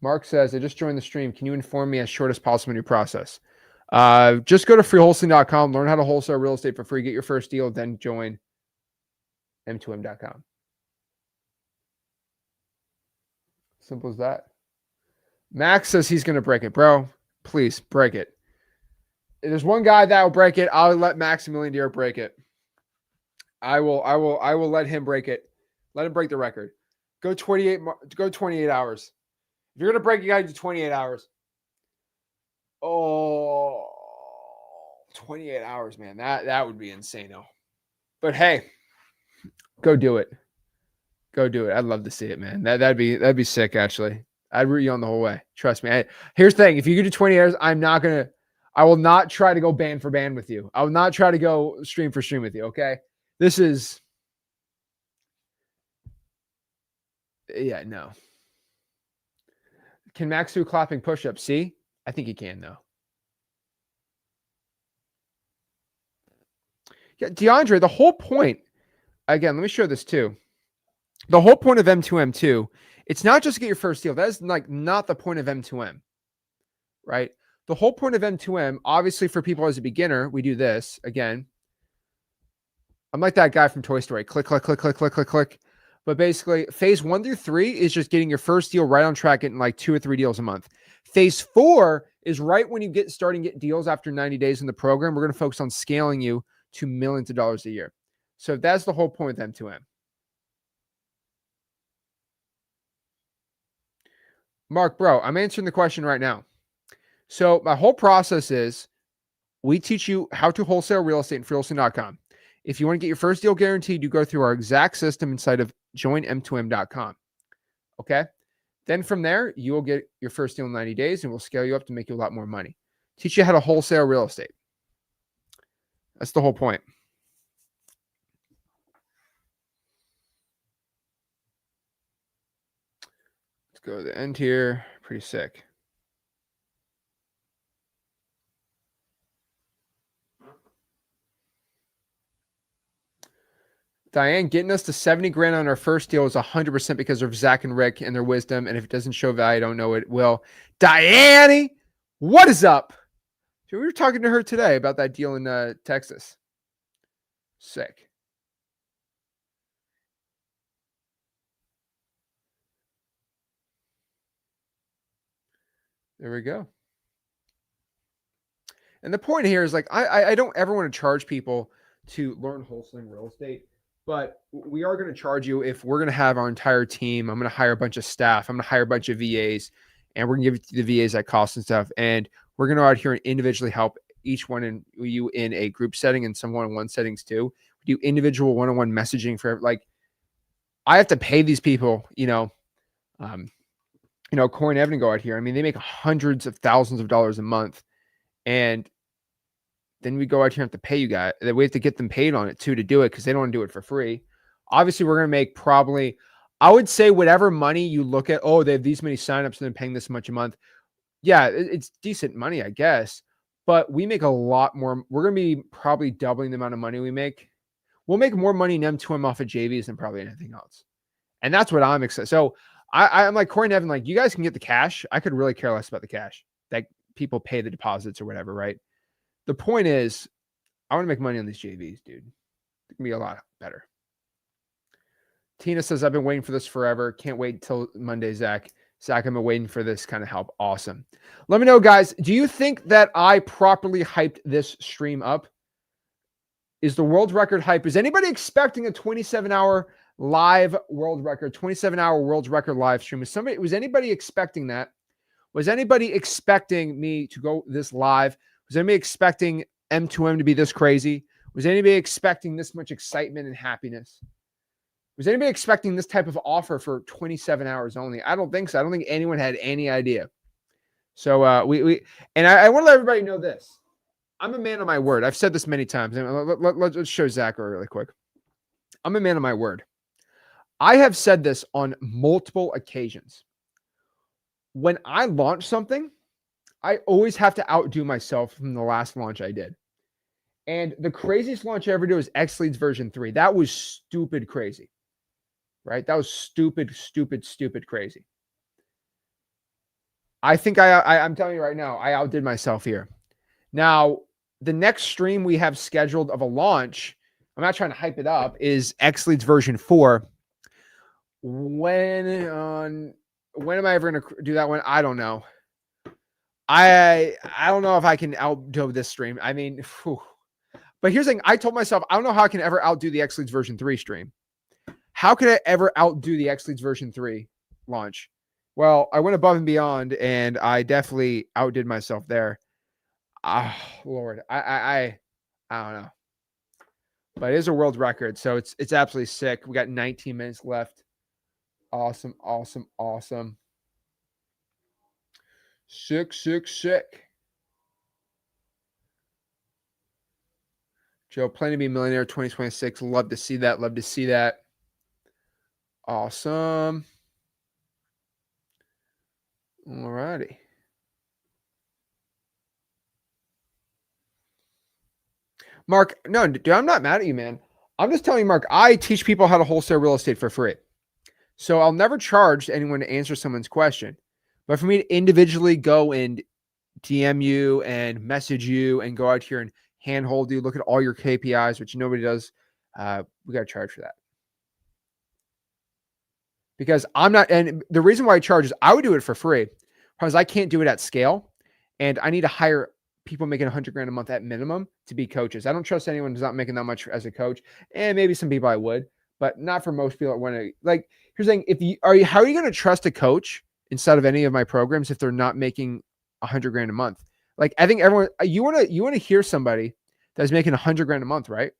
Mark says, I just joined the stream. Can you inform me as short as possible in your process? Just go to freewholesaling.com, learn how to wholesale real estate for free, get your first deal, then join M2M.com. Simple as that. Max says he's going to break it. Bro, please break it. If there's one guy that will break it, I'll let Maximilian Deere break it. I will let him break it. Let him break the record. Go 28 hours. If you're going to break, you got to do 28 hours. Oh, 28 hours, man. That would be insane. But hey, go do it. Go do it. I'd love to see it, man. That'd be sick, actually. I'd root you on the whole way. Trust me. Here's the thing. If you do 20 hours, I will not try to go band for band with you. I will not try to go stream for stream with you. Okay. This is, yeah, no. Can Max do clapping push-ups? See? I think he can, though. Yeah, DeAndre, the whole point, again, let me show this too. The whole point of M2M2, it's not just to get your first deal. That is like not the point of M2M, right? The whole point of M2M, obviously for people as a beginner, we do this again. I'm like that guy from Toy Story. Click, click, click, click, click, click, click. But basically, phase 1 through 3 is just getting your first deal right on track, getting like 2 or 3 deals a month. Phase 4 is right when you get deals after 90 days in the program. We're going to focus on scaling you to millions of dollars a year. So that's the whole point with M2M. Mark, bro, I'm answering the question right now. So my whole process is we teach you how to wholesale real estate in freewholesaling.com. If you want to get your first deal guaranteed, you go through our exact system inside of joinm2m.com. Okay? Then from there, you will get your first deal in 90 days and we'll scale you up to make you a lot more money. Teach you how to wholesale real estate. That's the whole point. Let's go to the end here. Pretty sick. Diane, getting us to 70 grand on our first deal is 100% because of Zach and Rick and their wisdom. And if it doesn't show value, I don't know it will. Diane, what is up? So we were talking to her today about that deal in Texas. Sick. There we go. And the point here is like, I don't ever want to charge people to learn wholesaling real estate, but we are going to charge you if we're going to have our entire team. I'm going to hire a bunch of staff. I'm going to hire a bunch of VAs, and we're going to give you the VAs that cost and stuff. And we're going to go out here and individually help each one in you in a group setting and some one-on-one settings too. We do individual one-on-one messaging for like, I have to pay these people, Corey and Evan go out here. I mean, they make hundreds of thousands of dollars a month. And then we go out here and have to pay you guys. We have to get them paid on it too to do it because they don't want to do it for free. Obviously, we're going to make probably, I would say whatever money you look at, oh, they have these many signups and they're paying this much a month. Yeah, it's decent money, I guess. But we make a lot more. We're going to be probably doubling the amount of money we make. We'll make more money in M2M off of JVs than probably anything else. And that's what I'm excited. So I'm like Corey and Evan, like, you guys can get the cash. I could really care less about the cash. That people pay the deposits or whatever, right? The point is, I want to make money on these JVs, dude. It can be a lot better. Tina says, I've been waiting for this forever. Can't wait until Monday, Zach. Zach, I've been waiting for this kind of help. Awesome. Let me know, guys. Do you think that I properly hyped this stream up? Is the world record hype? Is anybody expecting a 27-hour live world record, 27-hour world record live stream? Was anybody expecting that? Was anybody expecting me to go this live? Was anybody expecting M2M to be this crazy? Was anybody expecting this much excitement and happiness? Was anybody expecting this type of offer for 27 hours only? I don't think so. I don't think anyone had any idea. So I want to let everybody know this. I'm a man of my word. I've said this many times. Let's show Zach really quick. I'm a man of my word. I have said this on multiple occasions. When I launch something, I always have to outdo myself from the last launch I did. And the craziest launch I ever did was X Leads version 3. That was stupid crazy, right? That was stupid crazy. I think I'm telling you right now, I outdid myself here. Now, the next stream we have scheduled of a launch, I'm not trying to hype it up, is X Leads version 4. When am I ever going to do that one? I don't know. I don't know if I can outdo this stream. I mean, whew. But here's the thing. I told myself, I don't know how I can ever outdo the X Leads version 3 stream. How could I ever outdo the X Leads version 3 launch? Well, I went above and beyond, and I definitely outdid myself there. Lord, I don't know. But it is a world record, so it's absolutely sick. We got 19 minutes left. Awesome. Sick. Joe, planning to be a millionaire 2026. Love to see that. Awesome. All righty. Mark, no, dude, I'm not mad at you, man. I'm just telling you, Mark, I teach people how to wholesale real estate for free. So I'll never charge anyone to answer someone's question. But for me to individually go and DM you and message you and go out here and handhold you, look at all your KPIs, which nobody does, we got to charge for that. Because I'm not, and the reason why I charge is I would do it for free because I can't do it at scale. And I need to hire people making $100,000 a month at minimum to be coaches. I don't trust anyone who's not making that much as a coach. And maybe some people I would, but not for most people that want to. Like, here's the thing: how are you going to trust a coach inside of any of my programs if they're not making $100,000 a month? Like, I think everyone, you want to hear somebody that's making $100,000 a month, right?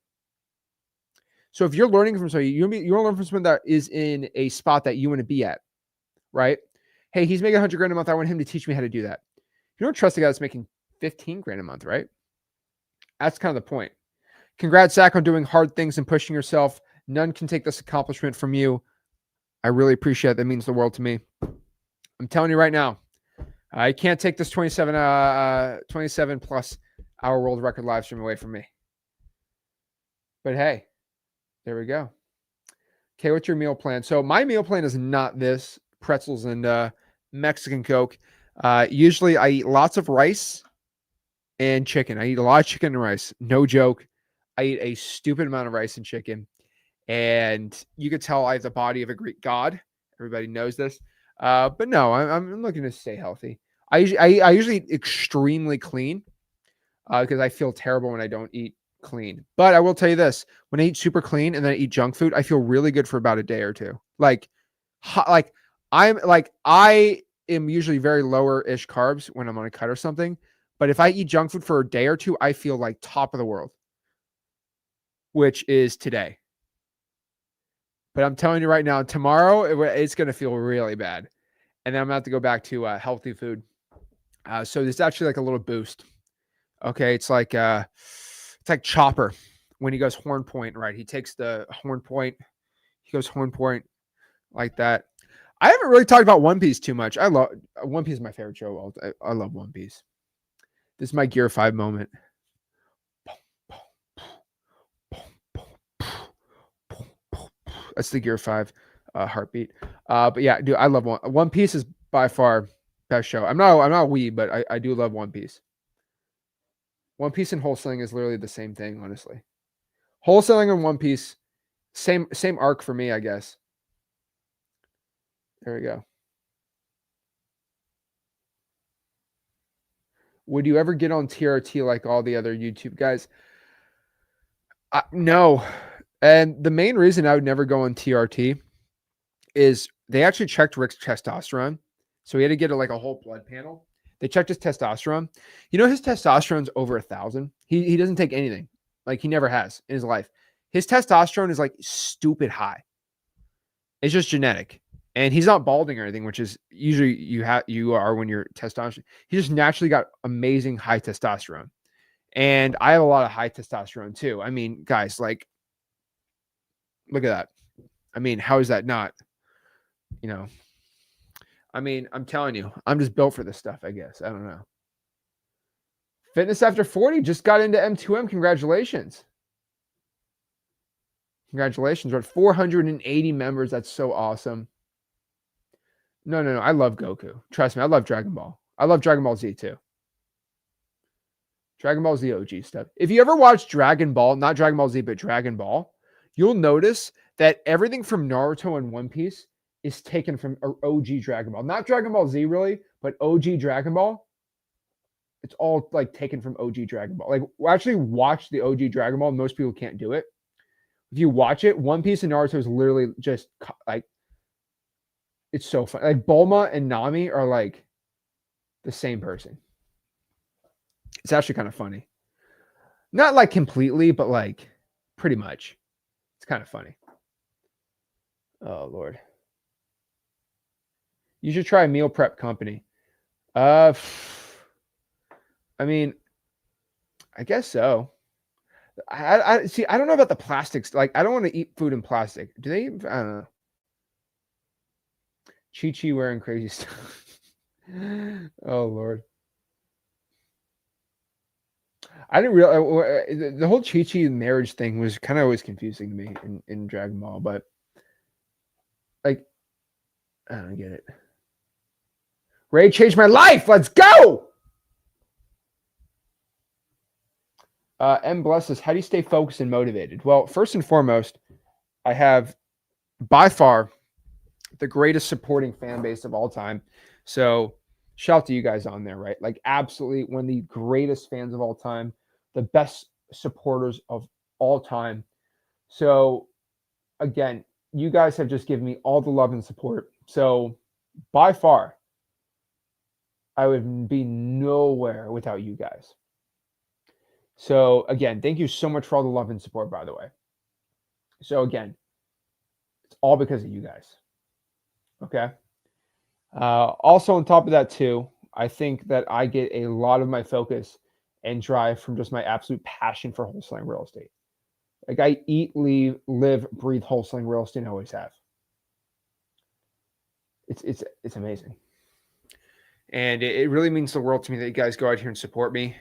So if you're learning from somebody, you want to learn from someone that is in a spot that you want to be at, right? Hey, he's making $100,000 a month. I want him to teach me how to do that. You don't trust a guy that's making $15,000 a month, right? That's kind of the point. Congrats, Zach, on doing hard things and pushing yourself. None can take this accomplishment from you. I really appreciate it. That means the world to me. I'm telling you right now, I can't take this 27 plus hour world record live stream away from me. But hey, there we go. Okay, what's your meal plan? So my meal plan is not this: pretzels and Mexican Coke. Usually I eat lots of rice and chicken. I eat a lot of chicken and rice. No joke. I eat a stupid amount of rice and chicken. And you could tell I have the body of a Greek god. Everybody knows this. But no, I'm looking to stay healthy. I usually eat extremely clean because I feel terrible when I don't eat clean. But I will tell you this: when I eat super clean and then I eat junk food, I feel really good for about a day or two. I am usually very lower-ish carbs when I'm on a cut or something. But if I eat junk food for a day or two, I feel like top of the world, which is today. But I'm telling you right now, tomorrow it's going to feel really bad. And then I'm going to have to go back to healthy food. So there's actually like a little boost. Okay, it's like Chopper when he goes horn point, right? He takes the horn point. He goes horn point like that. I haven't really talked about One Piece too much. I love One Piece is my favorite show. I love One Piece. This is my Gear 5 moment. That's the Gear 5 heartbeat. But yeah, dude, I love One Piece is by far best show. I'm not a wee, but I do love One Piece. One Piece and wholesaling is literally the same thing, honestly. Wholesaling and One Piece, same arc for me, I guess. There we go. Would you ever get on TRT like all the other YouTube guys? No. And the main reason I would never go on TRT is they actually checked Rick's testosterone. So he had to get like a whole blood panel. They checked his testosterone. You know, his testosterone's over 1,000. He doesn't take anything. Like he never has in his life. His testosterone is like stupid high. It's just genetic. And he's not balding or anything, which is usually you are when you're testosterone. He just naturally got amazing high testosterone. And I have a lot of high testosterone too. I mean, guys, like, look at that. I mean, how is that not, you know? I mean, I'm telling you, I'm just built for this stuff, I guess. I don't know. Fitness After 40 just got into M2M. Congratulations. Congratulations. We're at 480 members. That's so awesome. No. I love Goku. Trust me, I love Dragon Ball. I love Dragon Ball Z too. Dragon Ball Z OG stuff. If you ever watch Dragon Ball, not Dragon Ball Z, but Dragon Ball, you'll notice that everything from Naruto and One Piece is taken from OG Dragon Ball. Not Dragon Ball Z really, but OG Dragon Ball. It's all like taken from OG Dragon Ball. Like actually watch the OG Dragon Ball. Most people can't do it. If you watch it, One Piece and Naruto is literally just like, it's so fun. Like Bulma and Nami are like the same person. It's actually kind of funny. Not like completely, but like pretty much. It's kind of funny. Oh, Lord. You should try a meal prep company. I mean, I guess so. I see. I don't know about the plastics. Like, I don't want to eat food in plastic. Do they? I don't know. Chi wearing crazy stuff. Oh, Lord. I didn't realize the whole Chi marriage thing was kind of always confusing to me in Dragon Ball, but like, I don't get it. Ray changed my life. Let's go. M blesses. How do you stay focused and motivated? Well, first and foremost, I have by far the greatest supporting fan base of all time. So shout out to you guys on there, right? Like absolutely one of the greatest fans of all time, the best supporters of all time. So again, you guys have just given me all the love and support. So by far, I would be nowhere without you guys. So again, thank you so much for all the love and support, by the way. So again, it's all because of you guys. Okay. Also on top of that too, I think that I get a lot of my focus and drive from just my absolute passion for wholesaling real estate. Like I eat, live, breathe wholesaling real estate and always have. It's amazing. And it really means the world to me that you guys go out here and support me.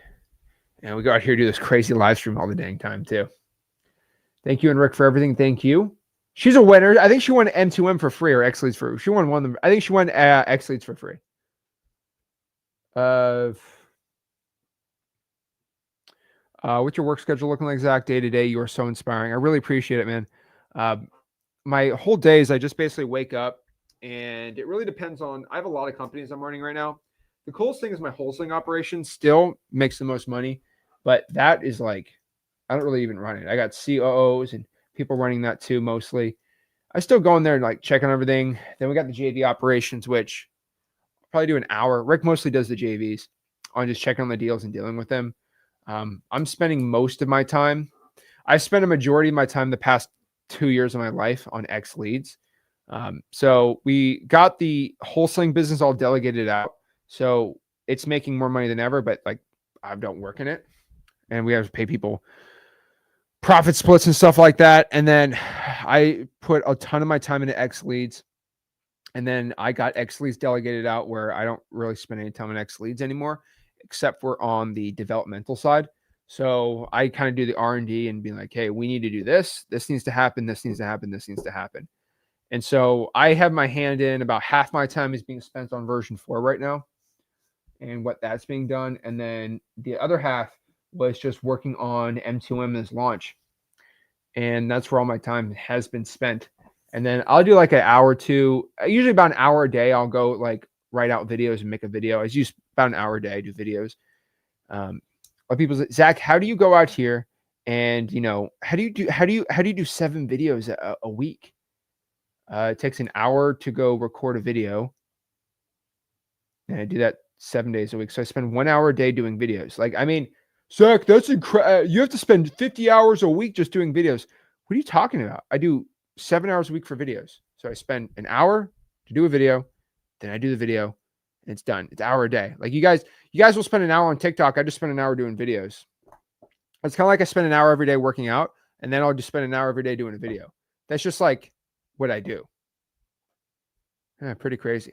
And we go out here and do this crazy live stream all the dang time too. Thank you, and Rick, for everything. Thank you. She's a winner. I think she won M2M for free or X Leads for. She won one of them. I think she won X Leads for free. What's your work schedule looking like, Zach? Day to day, you are so inspiring. I really appreciate it, man. My whole day is I just basically wake up, and it really depends on. I have a lot of companies I'm running right now. The coolest thing is my wholesaling operation still makes the most money, but that is like, I don't really even run it. I got COOs and people running that too, mostly. I still go in there and like check on everything. Then we got the JV operations, which I'll probably do an hour. Rick mostly does the JVs on just checking on the deals and dealing with them. I'm spending most of my time. I spent a majority of my time the past 2 years of my life on X Leads. So we got the wholesaling business all delegated out. So it's making more money than ever, but like I don't work in it. And we have to pay people profit splits and stuff like that. And then I put a ton of my time into X Leads. And then I got X Leads delegated out where I don't really spend any time on X Leads anymore, except for on the developmental side. So I kind of do the R&D and be like, hey, we need to do this. This needs to happen. This needs to happen. This needs to happen. And so I have my hand in. About half my time is being spent on version 4 right now and what that's being done. And then the other half was just working on M2M's launch. And that's where all my time has been spent. And then I'll do like an hour or two, usually about an hour a day. I'll go like write out videos and make a video. I use about an hour a day, I do videos. A lot of people say, Zach, how do you go out here and, you know, how do you do 7 videos a week? It takes an hour to go record a video. And I do that 7 days a week. So I spend 1 hour a day doing videos. Like, I mean, Zach, that's incredible. You have to spend 50 hours a week just doing videos. What are you talking about? I do 7 hours a week for videos. So I spend an hour to do a video, then I do the video, and it's done. It's an hour a day. Like you guys will spend an hour on TikTok. I just spend an hour doing videos. It's kind of like I spend an hour every day working out, and then I'll just spend an hour every day doing a video. That's just like what I do. Yeah, pretty crazy.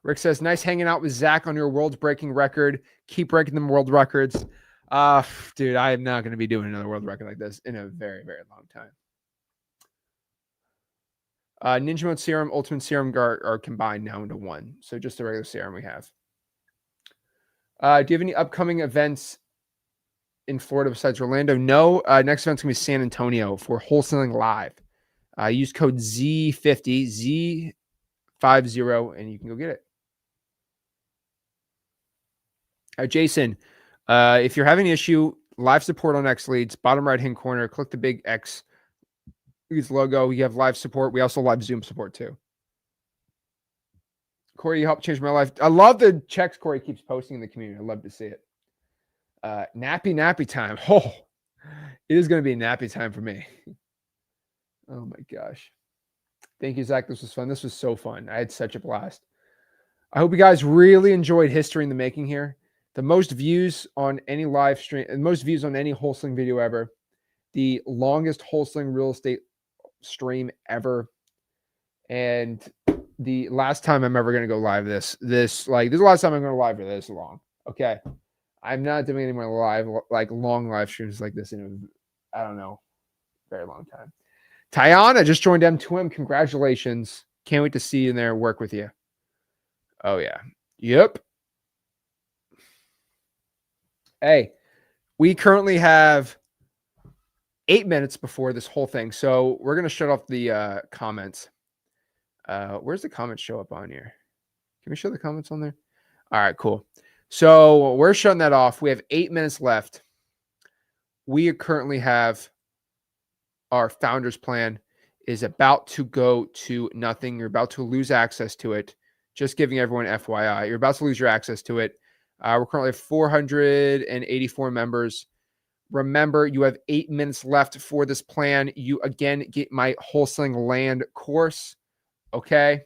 Rick says, nice hanging out with Zach on your world's breaking record. Keep breaking them world records. Dude, I am not going to be doing another world record like this in a very, very long time. Ninja Mode Serum, Ultimate Serum are combined now into one. So just the regular serum we have. Do you have any upcoming events in Florida besides Orlando? No. Next event's going to be San Antonio for Wholesaling Live. Use code Z50, Z50, and you can go get it. Jason, if you're having an issue, live support on X Leads, bottom right-hand corner, click the big X Leads logo. You have live support. We also live Zoom support too. Corey, you helped change my life. I love the checks Corey keeps posting in the community. I love to see it. Nappy time. Oh, it is going to be nappy time for me. Oh my gosh. Thank you, Zach. This was fun. This was so fun. I had such a blast. I hope you guys really enjoyed History in the Making here. The most views on any live stream, and most views on any wholesaling video ever. The longest wholesaling real estate stream ever. And the last time I'm ever going to go live this is the last time I'm going to live for this long. Okay. I'm not doing any more live, like long live streams like this in I don't know, very long time. Tiana just joined M2M. Congratulations. Can't wait to see you in there, work with you. Oh yeah. Yep. Hey, we currently have 8 minutes before this whole thing. So we're going to shut off the comments. Where's the comments show up on here? Can we show the comments on there? All right, cool. So we're shutting that off. We have 8 minutes left. We currently have our founder's plan is about to go to nothing. You're about to lose access to it. Just giving everyone FYI. You're about to lose your access to it. We're currently at 484 members. Remember, you have 8 minutes left for this plan. You, again, get my wholesaling land course. Okay?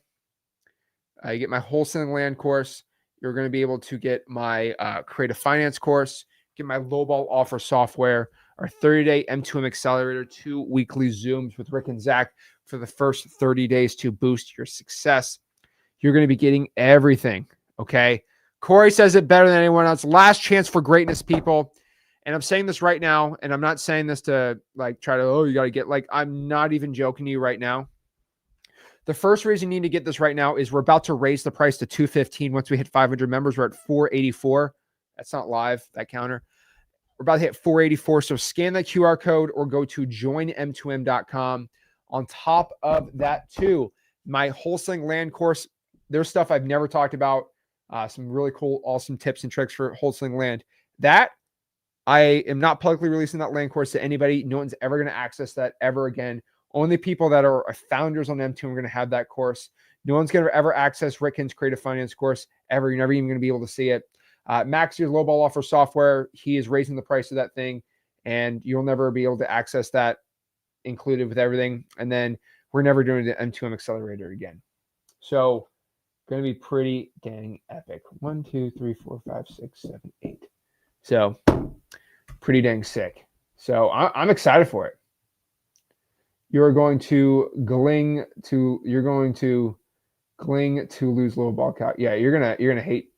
You get my wholesaling land course. You're going to be able to get my creative finance course, get my lowball offer software, our 30-day M2M accelerator, 2 weekly Zooms with Rick and Zach for the first 30 days to boost your success. You're going to be getting everything, okay? Corey says it better than anyone else. Last chance for greatness, people. And I'm saying this right now, and I'm not saying this to like try to, oh, you got to get, like, I'm not even joking to you right now. The first reason you need to get this right now is we're about to raise the price to $215. Once we hit 500 members, we're at $484. That's not live, that counter. We're about to hit $484. So scan that QR code or go to joinm2m.com. On top of that, too, my wholesaling land course, there's stuff I've never talked about. Some really cool, awesome tips and tricks for wholesaling land. That I am not publicly releasing that land course to anybody. No one's ever going to access that ever again. Only people that are founders on M2 are going to have that course. No one's going to ever access Rickens Creative Finance course ever. You're never even going to be able to see it. Max, your lowball offer software, he is raising the price of that thing, and you'll never be able to access that included with everything. And then we're never doing the M2M accelerator again. So going to be pretty dang epic. 1, 2, 3, 4, 5, 6, 7, 8. So pretty dang sick. So I'm excited for it. You're going to gling to lose low ball count. Yeah, you're gonna hate.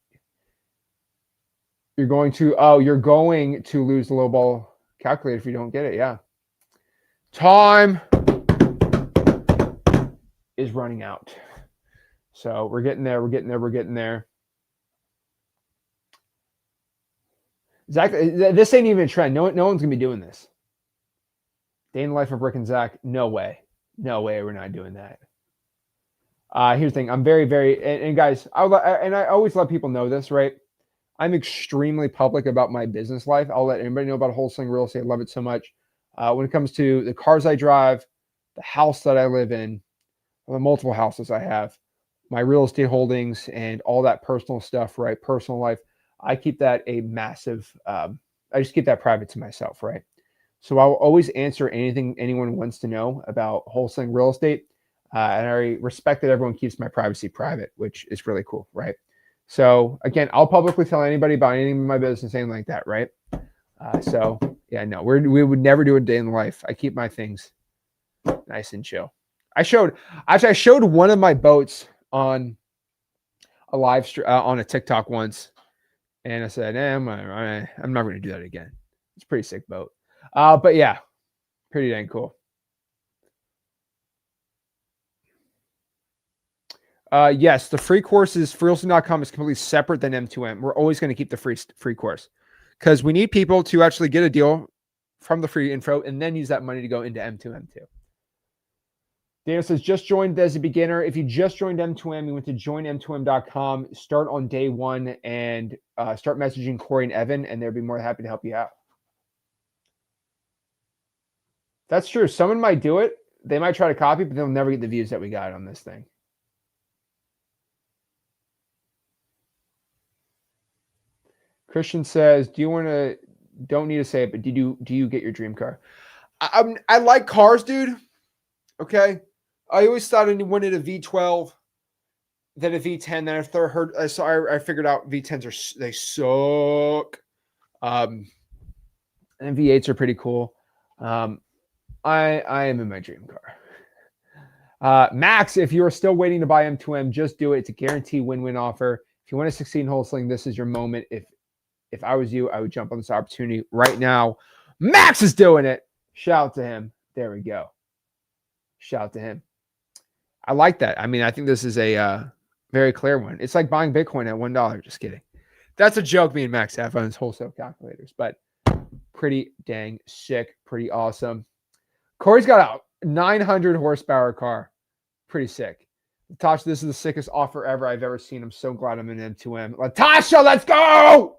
You're going to lose the low ball calculator if you don't get it. Yeah. Time is running out. So we're getting there. We're getting there. Zach, this ain't even a trend. No one's gonna be doing this. Day in the life of Rick and Zach. No way. We're not doing that. Here's the thing. I'm very, very, and guys, I always let people know this, right? I'm extremely public about my business life. I'll let anybody know about wholesaling real estate. I love it so much. When it comes to the cars I drive, the house that I live in, the multiple houses I have, my real estate holdings and all that personal stuff, right? Personal life. I keep that a massive, I just keep that private to myself, right? So I'll always answer anything anyone wants to know about wholesaling real estate. And I respect that everyone keeps my privacy private, which is really cool, right? So again, I'll publicly tell anybody about anything in my business, anything like that, right? So yeah, no, we would never do a day in the life. I keep my things nice and chill. I showed one of my boats on a live stream on a TikTok once, and I said, I'm not going to do that again. It's a pretty sick boat. But yeah, pretty dang cool. Yes, the free courses, freeholsing.com is completely separate than M2M. We're always going to keep the free course because we need people to actually get a deal from the free info and then use that money to go into M2M too. Daniel says, just joined as a beginner. If you just joined M2M, you went to joinm2m.com, start on day one and start messaging Corey and Evan, and they'll be more than happy to help you out. That's true. Someone might do it. They might try to copy, but they'll never get the views that we got on this thing. Christian says, don't need to say it, but do you get your dream car? I like cars, dude. Okay. I always thought I wanted a V12, then a V10. Then I figured out V10s they suck. And V8s are pretty cool. I am in my dream car. Max, if you are still waiting to buy M2M, just do it. It's a guaranteed win-win offer. If you want to succeed in wholesaling, this is your moment. If I was you, I would jump on this opportunity right now. Max is doing it. Shout out to him. There we go. Shout out to him. I like that. I mean, I think this is a very clear one. It's like buying Bitcoin at $1. Just kidding. That's a joke me and Max have on his wholesale calculators, but pretty dang sick. Pretty awesome. Corey's got a 900 horsepower car. Pretty sick. Latasha, this is the sickest offer ever I've ever seen. I'm so glad I'm in M2M. Latasha, let's go!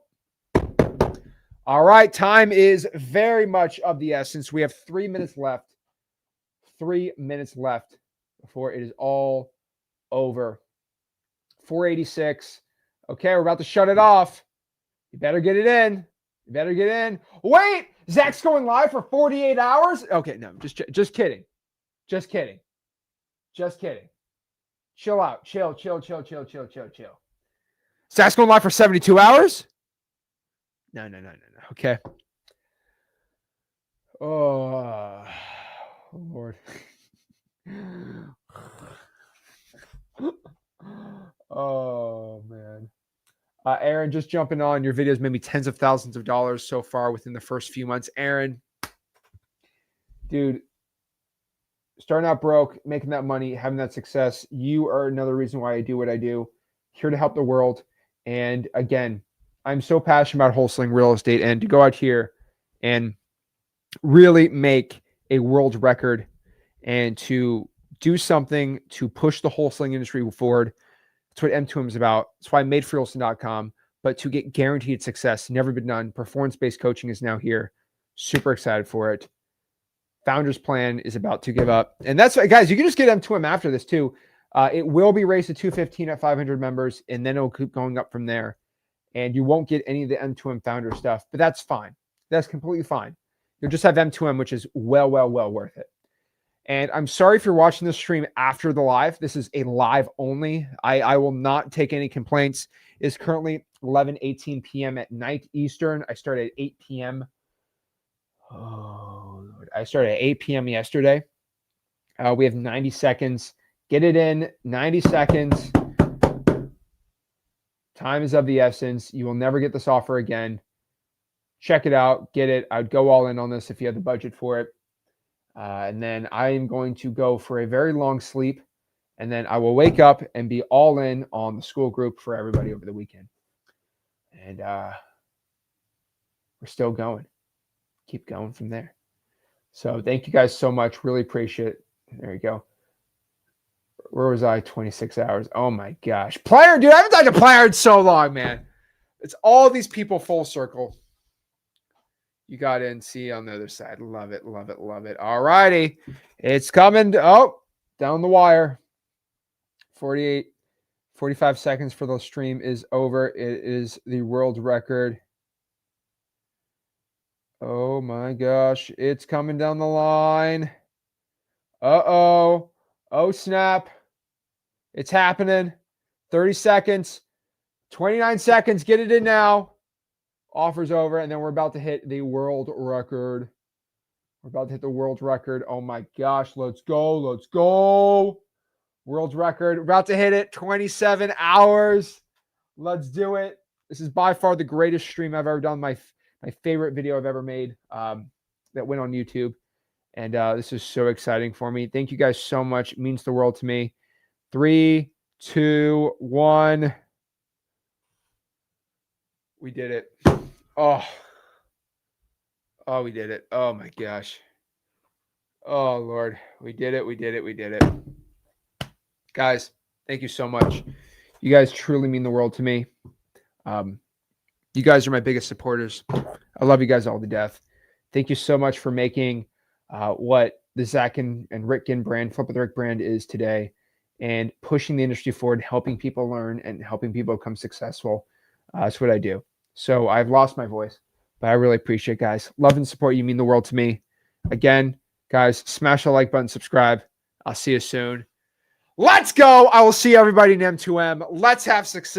All right, time is very much of the essence. We have 3 minutes left. 3 minutes left before it is all over. 486. Okay, we're about to shut it off. You better get it in. You better get in. Wait, Zach's going live for 48 hours? Okay, no, just kidding. Just kidding. Just kidding. Chill out. Chill. Zach's going live for 72 hours? No. Okay. Oh, Lord. Oh, man. Aaron, just jumping on. Your videos made me tens of thousands of dollars so far within the first few months. Aaron, dude, starting out broke, making that money, having that success. You are another reason why I do what I do. Here to help the world. And again, I'm so passionate about wholesaling real estate, and to go out here and really make a world record and to do something to push the wholesaling industry forward. That's what M2M is about. That's why I made freeholsing.com. But to get guaranteed success, never been done. Performance-based coaching is now here. Super excited for it. Founders Plan is about to give up. And that's why, guys, you can just get M2M after this too. It will be raised to 215 at 500 members, and then it'll keep going up from there. And you won't get any of the M2M founder stuff, but that's fine. That's completely fine. You'll just have M2M, which is well worth it. And I'm sorry if you're watching this stream after the live. This is a live only. I will not take any complaints. It's currently 11:18 p.m. at night Eastern. I started at 8 p.m. Oh, Lord. I started at 8 p.m. yesterday. We have 90 seconds. Get it in. 90 seconds. Time is of the essence. You will never get this offer again. Check it out. Get it. I'd go all in on this if you had the budget for it. And then I am going to go for a very long sleep. And then I will wake up and be all in on the school group for everybody over the weekend. And we're still going. Keep going from there. So thank you guys so much. Really appreciate it. There you go. Where was I? 26 hours. Oh my gosh. Player, dude, I haven't done a player in so long, man. It's all these people full circle. You got in. See on the other side. Love it. All righty. It's coming. Oh, down the wire. 48. 45 seconds for the stream is over. It is the world record. Oh my gosh. It's coming down the line. Uh-oh. Oh, snap. It's happening. 30 seconds. 29 seconds. Get it in now. Offer's over. And then we're about to hit the world record. We're about to hit the world record. Oh my gosh. Let's go. Let's go. World record. We're about to hit it. 27 hours. Let's do it. This is by far the greatest stream I've ever done. My favorite video I've ever made that went on YouTube. And this is so exciting for me. Thank you guys so much. It means the world to me. 3, 2, 1. We did it. Oh, we did it. Oh my gosh. Oh Lord. We did it. We did it. We did it. Guys, thank you so much. You guys truly mean the world to me. You guys are my biggest supporters. I love you guys all to death. Thank you so much for making what the Zach and Rick brand, Flip with Rick brand is today, and pushing the industry forward, helping people learn and helping people become successful. That's what I do. So I've lost my voice, but I really appreciate it, guys. Love and support. You mean the world to me. Again, guys, smash the like button, subscribe. I'll see you soon. Let's go. I will see everybody in M2M. Let's have success.